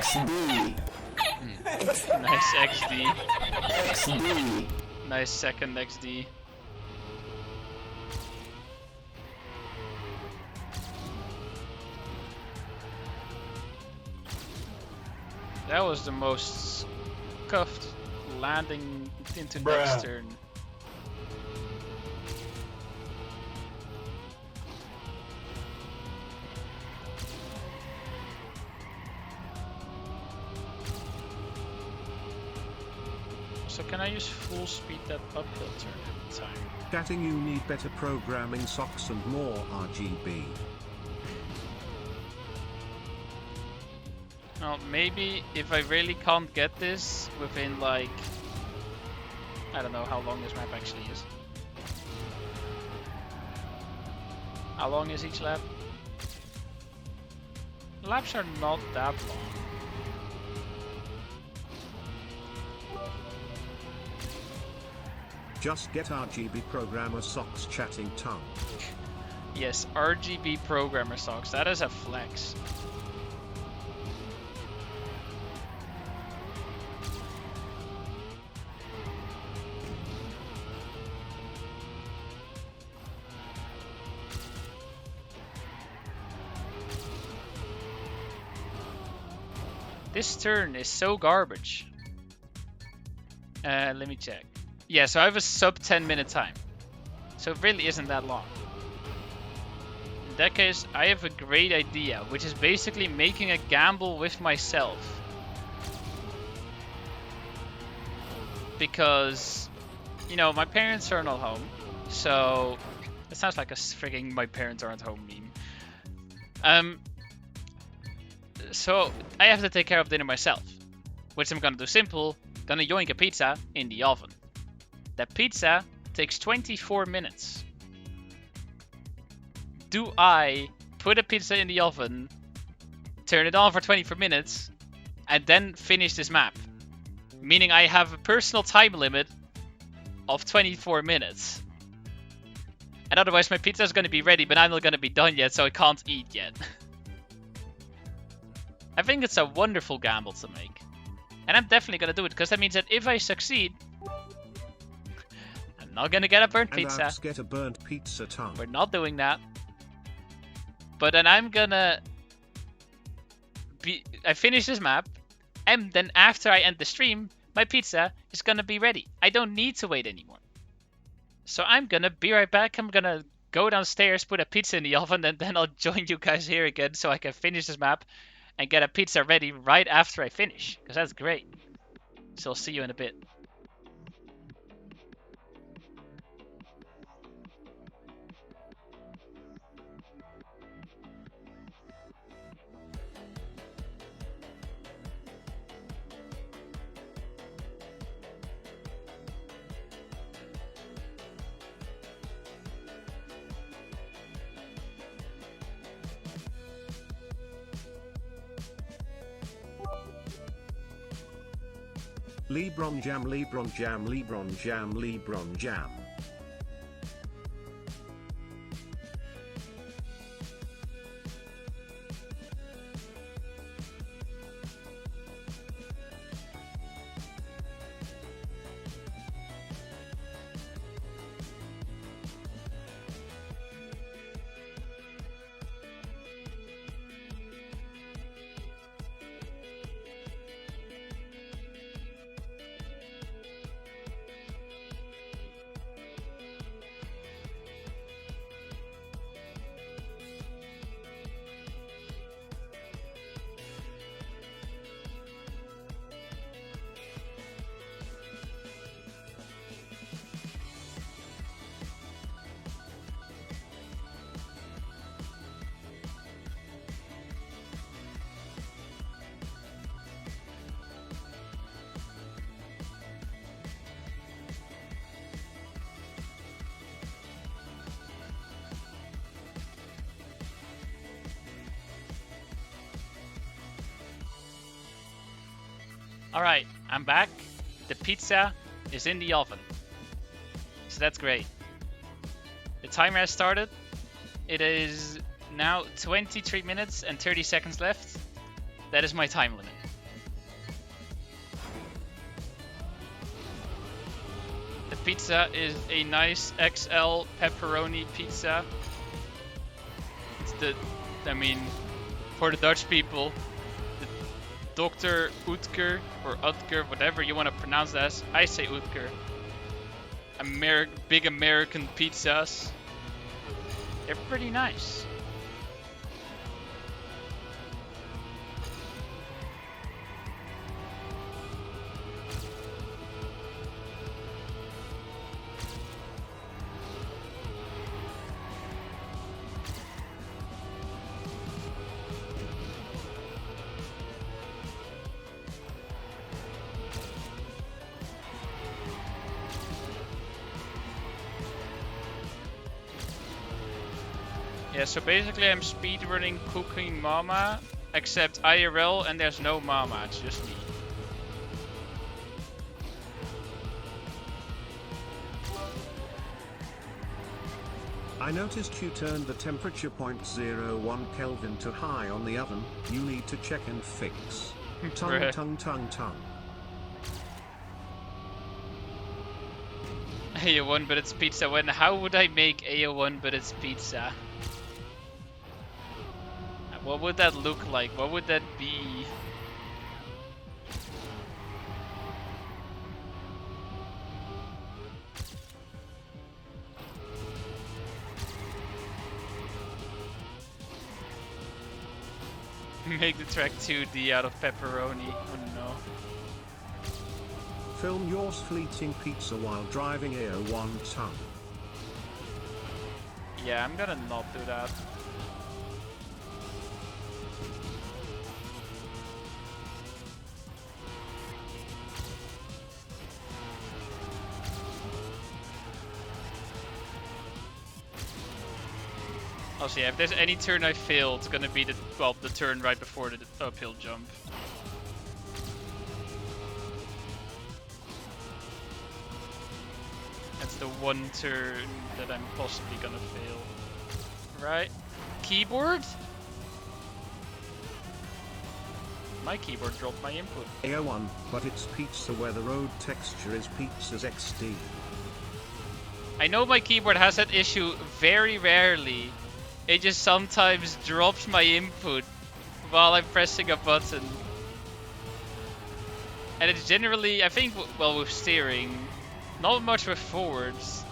D: XD.
A: Nice XD.
D: XD.
A: Nice second XD. That was the most scuffed landing into next turn. So can I use full speed that uphill turn every time?
B: Chatting, you need better programming socks and more RGB.
A: Well, maybe if I really can't get this within like, I don't know how long this map actually is. How long is each lap? Laps are not that long.
B: Just get RGB programmer socks chatting tongue.
A: Yes, RGB programmer socks. That is a flex. This turn is so garbage. Let me check. Yeah, so I have a sub 10-minute time. So it really isn't that long. In that case, I have a great idea, which is basically making a gamble with myself. Because, you know, my parents are not home. So, it sounds like a frigging my parents aren't home meme. So I have to take care of dinner myself, which I'm gonna do simple. Gonna yoink a pizza in the oven. That pizza takes 24 minutes. Do I put a pizza in the oven, turn it on for 24 minutes, and then finish this map? Meaning I have a personal time limit of 24 minutes. And otherwise my pizza is gonna be ready, but I'm not gonna be done yet, so I can't eat yet. I think it's a wonderful gamble to make. And I'm definitely gonna do it, because that means that if I succeed, I'm not gonna get a burnt pizza.
B: And get a burnt pizza tongue.
A: We're not doing that. But then I'm gonna I finish this map, and then after I end the stream, my pizza is gonna be ready. I don't need to wait anymore. So I'm gonna be right back. I'm gonna go downstairs, put a pizza in the oven, and then I'll join you guys here again so I can finish this map and get a pizza ready right after I finish, because that's great. So I'll see you in a bit.
B: Lebron jam, Lebron jam, Lebron jam, Lebron jam. Alright, I'm back. The pizza is in the oven. So that's great. The timer has started. It is now 23 minutes and 30 seconds left. That is my time limit. The pizza is a nice XL pepperoni pizza. It's for the Dutch people, Dr. Utker or Utker, whatever you want to pronounce that as. I say Utker. Big American pizzas. They're pretty nice.
A: Yeah, so basically I'm speedrunning Cooking Mama, except IRL and there's no Mama, it's just me.
B: I noticed you turned the temperature 0.01 Kelvin to high on the oven. You need to check and fix. Tongue,
A: Bruh.
B: tongue, tongue, tongue.
A: AO1 but it's pizza. When? How would I make AO1 but it's pizza? What would that look like? What would that be? Make the track 2D out of pepperoni. Oh no.
B: Film your fleeting pizza while driving AO1 tongue.
A: Yeah, I'm gonna not do that. Also, yeah, if there's any turn I fail, it's gonna be the turn right before the uphill jump. That's the one turn that I'm possibly gonna fail. Right? Keyboard? My keyboard dropped my input.
B: AO1, but it's pizza where the road texture is pizza's XD.
A: I know my keyboard has that issue very rarely. It just sometimes drops my input while I'm pressing a button. And it's generally, I think, well, with steering, not much with forwards.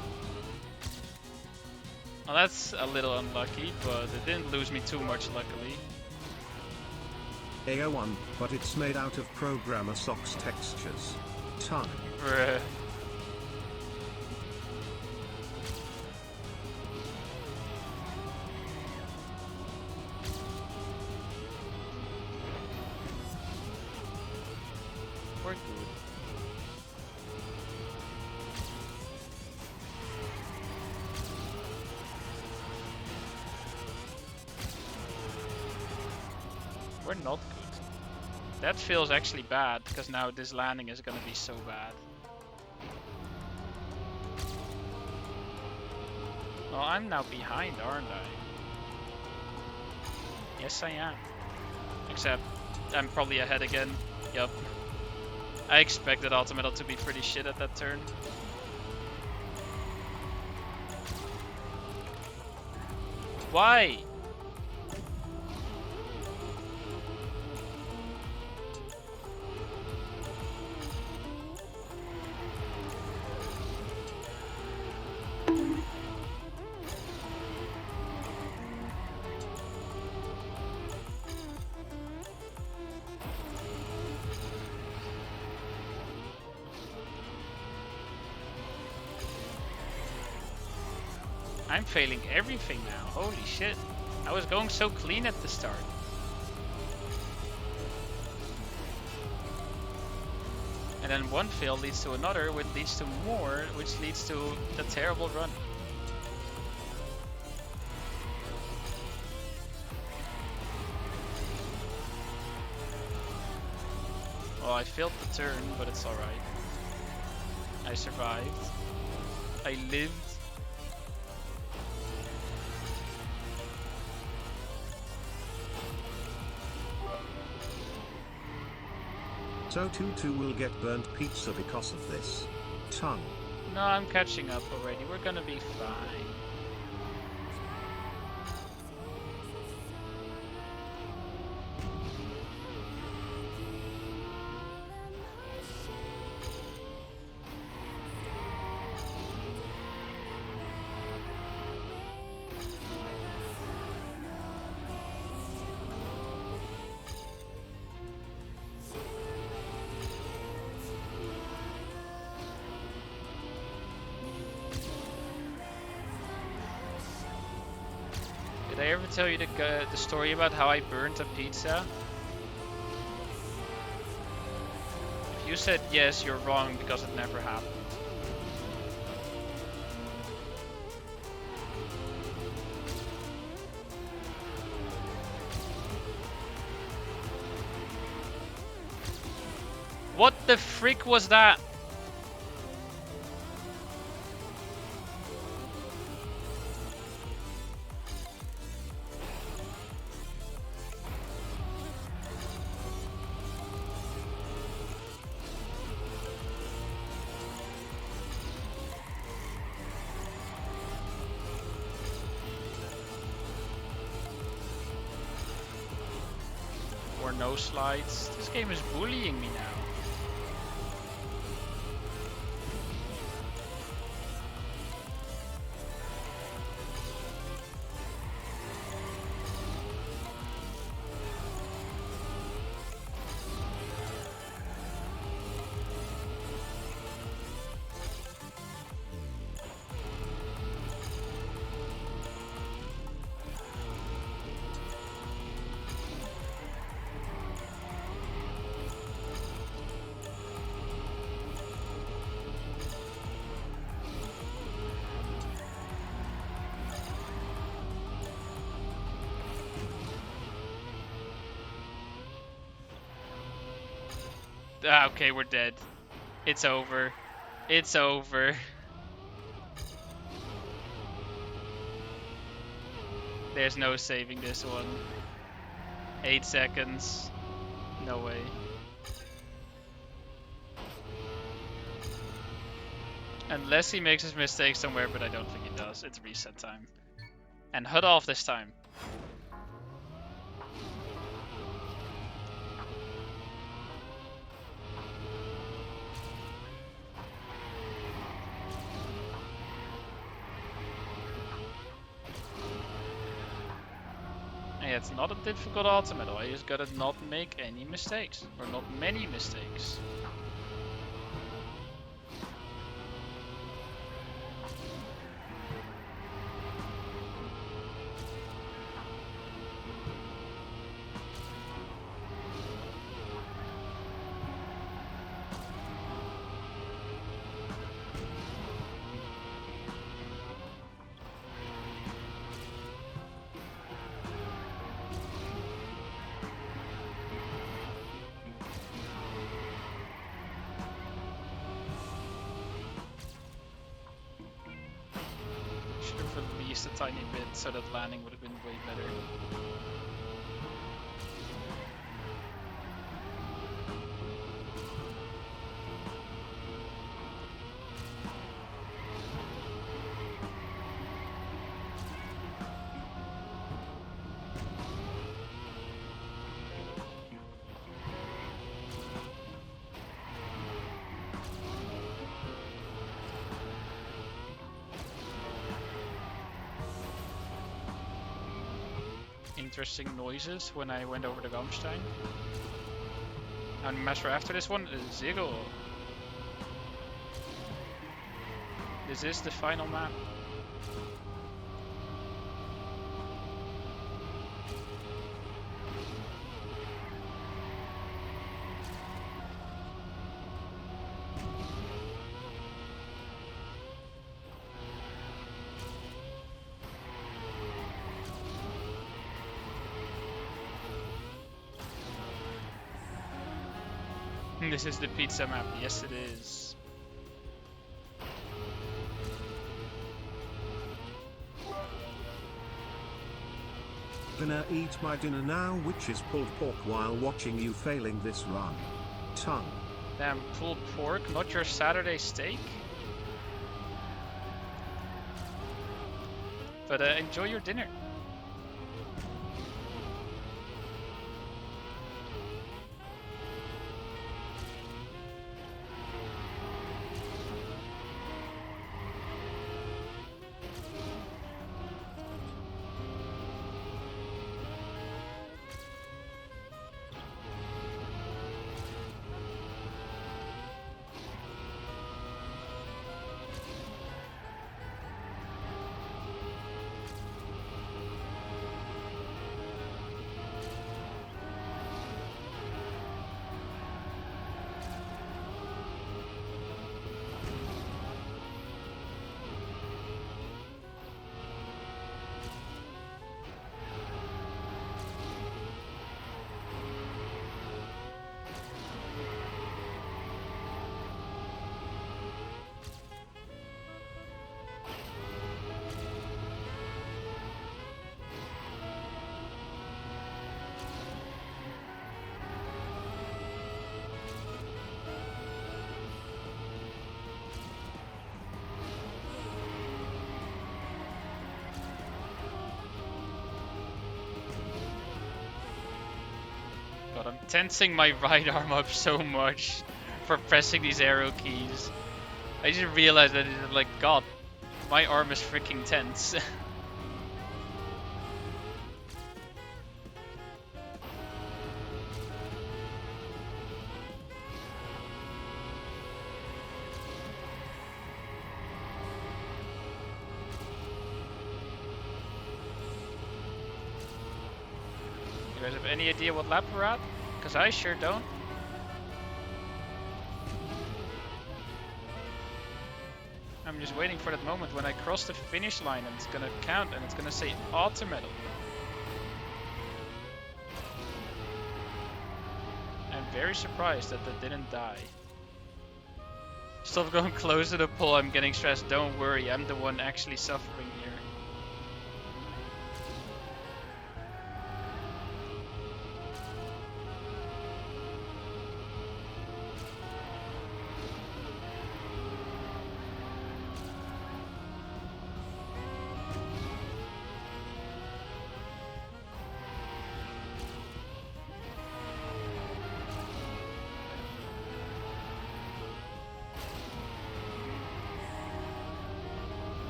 A: Well, that's a little unlucky, but it didn't lose me too much, luckily.
B: AO1, but it's made out of programmer socks textures. Tongue.
A: Bruh. We're good. We're not good. That feels actually bad, because now this landing is gonna be so bad. Well, I'm now behind, aren't I? Yes, I am. Except, I'm probably ahead again. Yup. I expected Ultimate to be pretty shit at that turn. Why? I'm failing everything now. Holy shit. I was going so clean at the start. And then one fail leads to another, which leads to more, which leads to a terrible run. Well, I failed the turn, but it's alright. I survived. I lived.
B: So Tutu will get burnt pizza because of this. Tongue.
A: No, I'm catching up already. We're gonna be fine. Did I ever tell you the story about how I burnt a pizza? If you said yes, you're wrong because it never happened. What the frick was that? Or no slides. This game is bullying me now. Ah, okay, we're dead. It's over. It's over. There's no saving this one. 8 seconds. No way. Unless he makes his mistake somewhere, but I don't think he does. It's reset time. And HUD off this time. And it's not a difficult ultimate. All you just gotta not make any mistakes. Or not many mistakes. Should have released a tiny bit so that landing would have been way better. Interesting noises when I went over the Gamstein. And measure after this one is Ziggle. This is the final map. This is the pizza map. Yes, it is.
B: Gonna eat my dinner now, which is pulled pork, while watching you failing this run. Tongue.
A: Damn, pulled pork, not your Saturday steak? But enjoy your dinner. tensing my right arm up so much for pressing these arrow keys. I just realized that it's like, God, my arm is freaking tense. You guys have any idea what lap we're at? Because I sure don't. I'm just waiting for that moment when I cross the finish line and it's gonna count and it's gonna say auto medal. I'm very surprised that that didn't die. Stop going close to the pole, I'm getting stressed. Don't worry, I'm the one actually suffering here.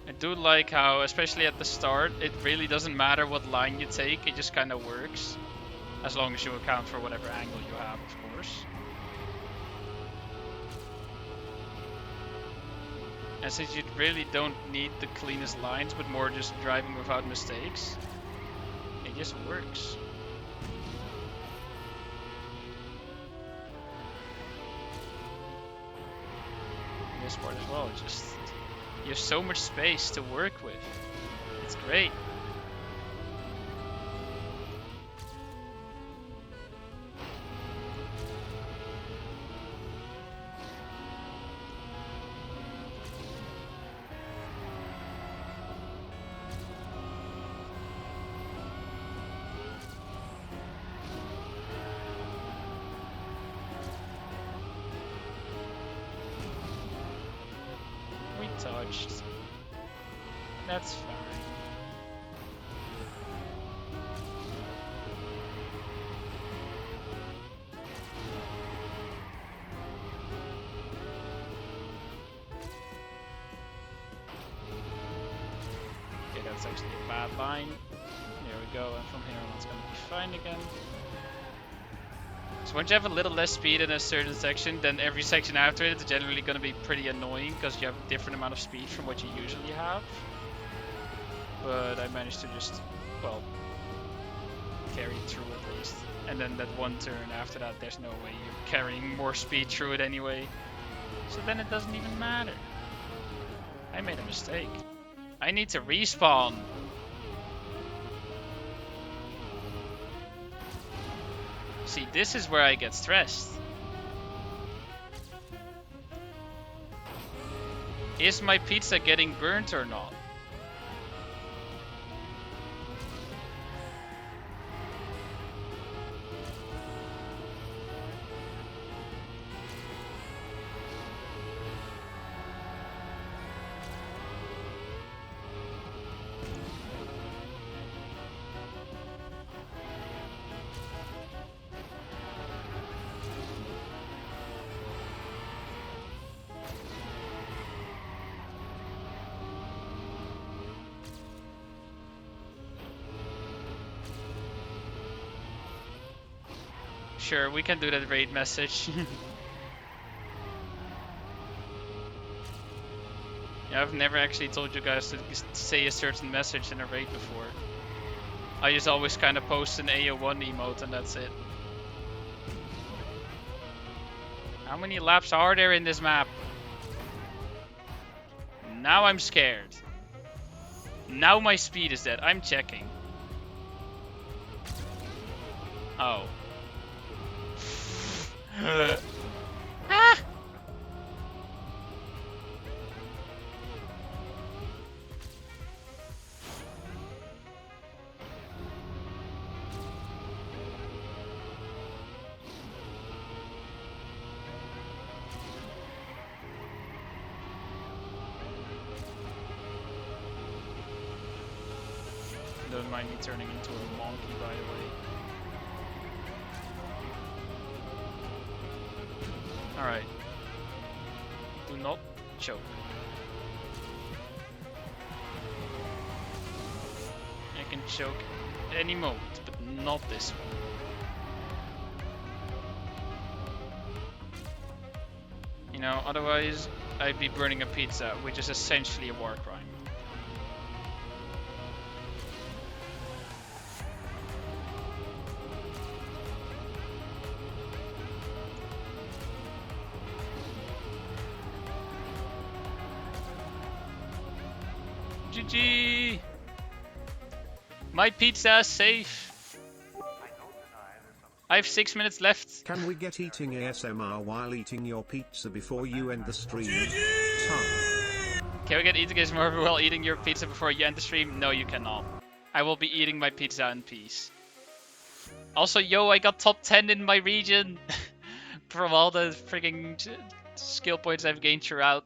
A: I do like how, especially at the start, it really doesn't matter what line you take, it just kind of works. As long as you account for whatever angle you have, of course. And since you really don't need the cleanest lines, but more just driving without mistakes, it just works. This part as well, just you have so much space to work with. It's great. We touched. That's fine. Okay, that's actually a bad line. There we go, and from here on it's gonna be fine again. So once you have a little less speed in a certain section, then every section after it is generally gonna be pretty annoying because you have a different amount of speed from what you usually have. But I managed to just, well, carry it through at least. And then that one turn after that, there's no way you're carrying more speed through it anyway. So then it doesn't even matter. I made a mistake. I need to respawn. See, this is where I get stressed. Is my pizza getting burnt or not? Sure, we can do that raid message. Yeah, I've never actually told you guys to say a certain message in a raid before. I just always kind of post an AO1 emote and that's it. How many laps are there in this map? Now I'm scared. Now my speed is dead. I'm checking. Oh. Ah! Don't mind me turning into a monkey, by the way. Alright. Do not choke. I can choke at any moment, but not this one. You know, otherwise I'd be burning a pizza, which is essentially a war crime. GG! My pizza is safe. I have 6 minutes left.
B: Can we get eating ASMR while eating your pizza before you end the stream?
A: Can we get eating ASMR while eating your pizza before you end the stream? No, you cannot. I will be eating my pizza in peace. Also, yo, I got top 10 in my region from all the freaking skill points I've gained throughout.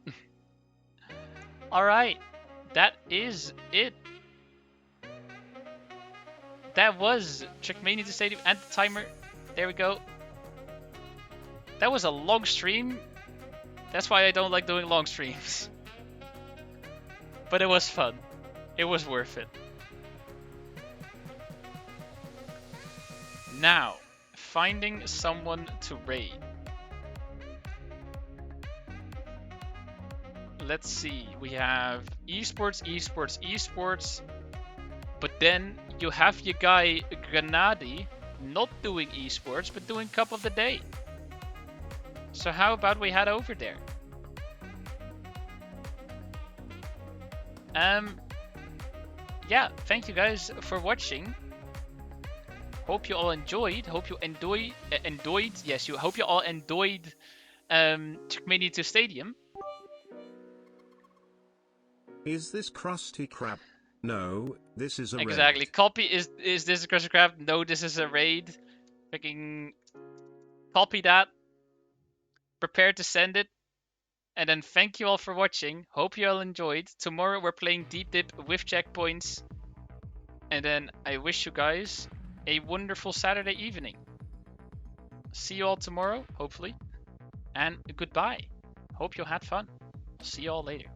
A: Alright, that is it. That was TM² Stadium and the timer. There we go. That was a long stream. That's why I don't like doing long streams. But it was fun. It was worth it. Now, finding someone to raid. Let's see. We have esports, esports, esports. But then you have your guy Granadi not doing esports, but doing Cup of the Day. So how about we head over there? Yeah, thank you guys for watching. Hope you all enjoyed. Hope you enjoyed. Yes, you hope you all enjoyed TM² Stadium.
B: Is this Krusty Krab? No, this is a
A: Exactly.
B: raid.
A: Copy is this a Krusty Krab? No, this is a raid. Freaking copy that. Prepare to send it. And then thank you all for watching. Hope you all enjoyed. Tomorrow we're playing Deep Dip with checkpoints. And then I wish you guys a wonderful Saturday evening. See you all tomorrow, hopefully. And goodbye. Hope you had fun. See you all later.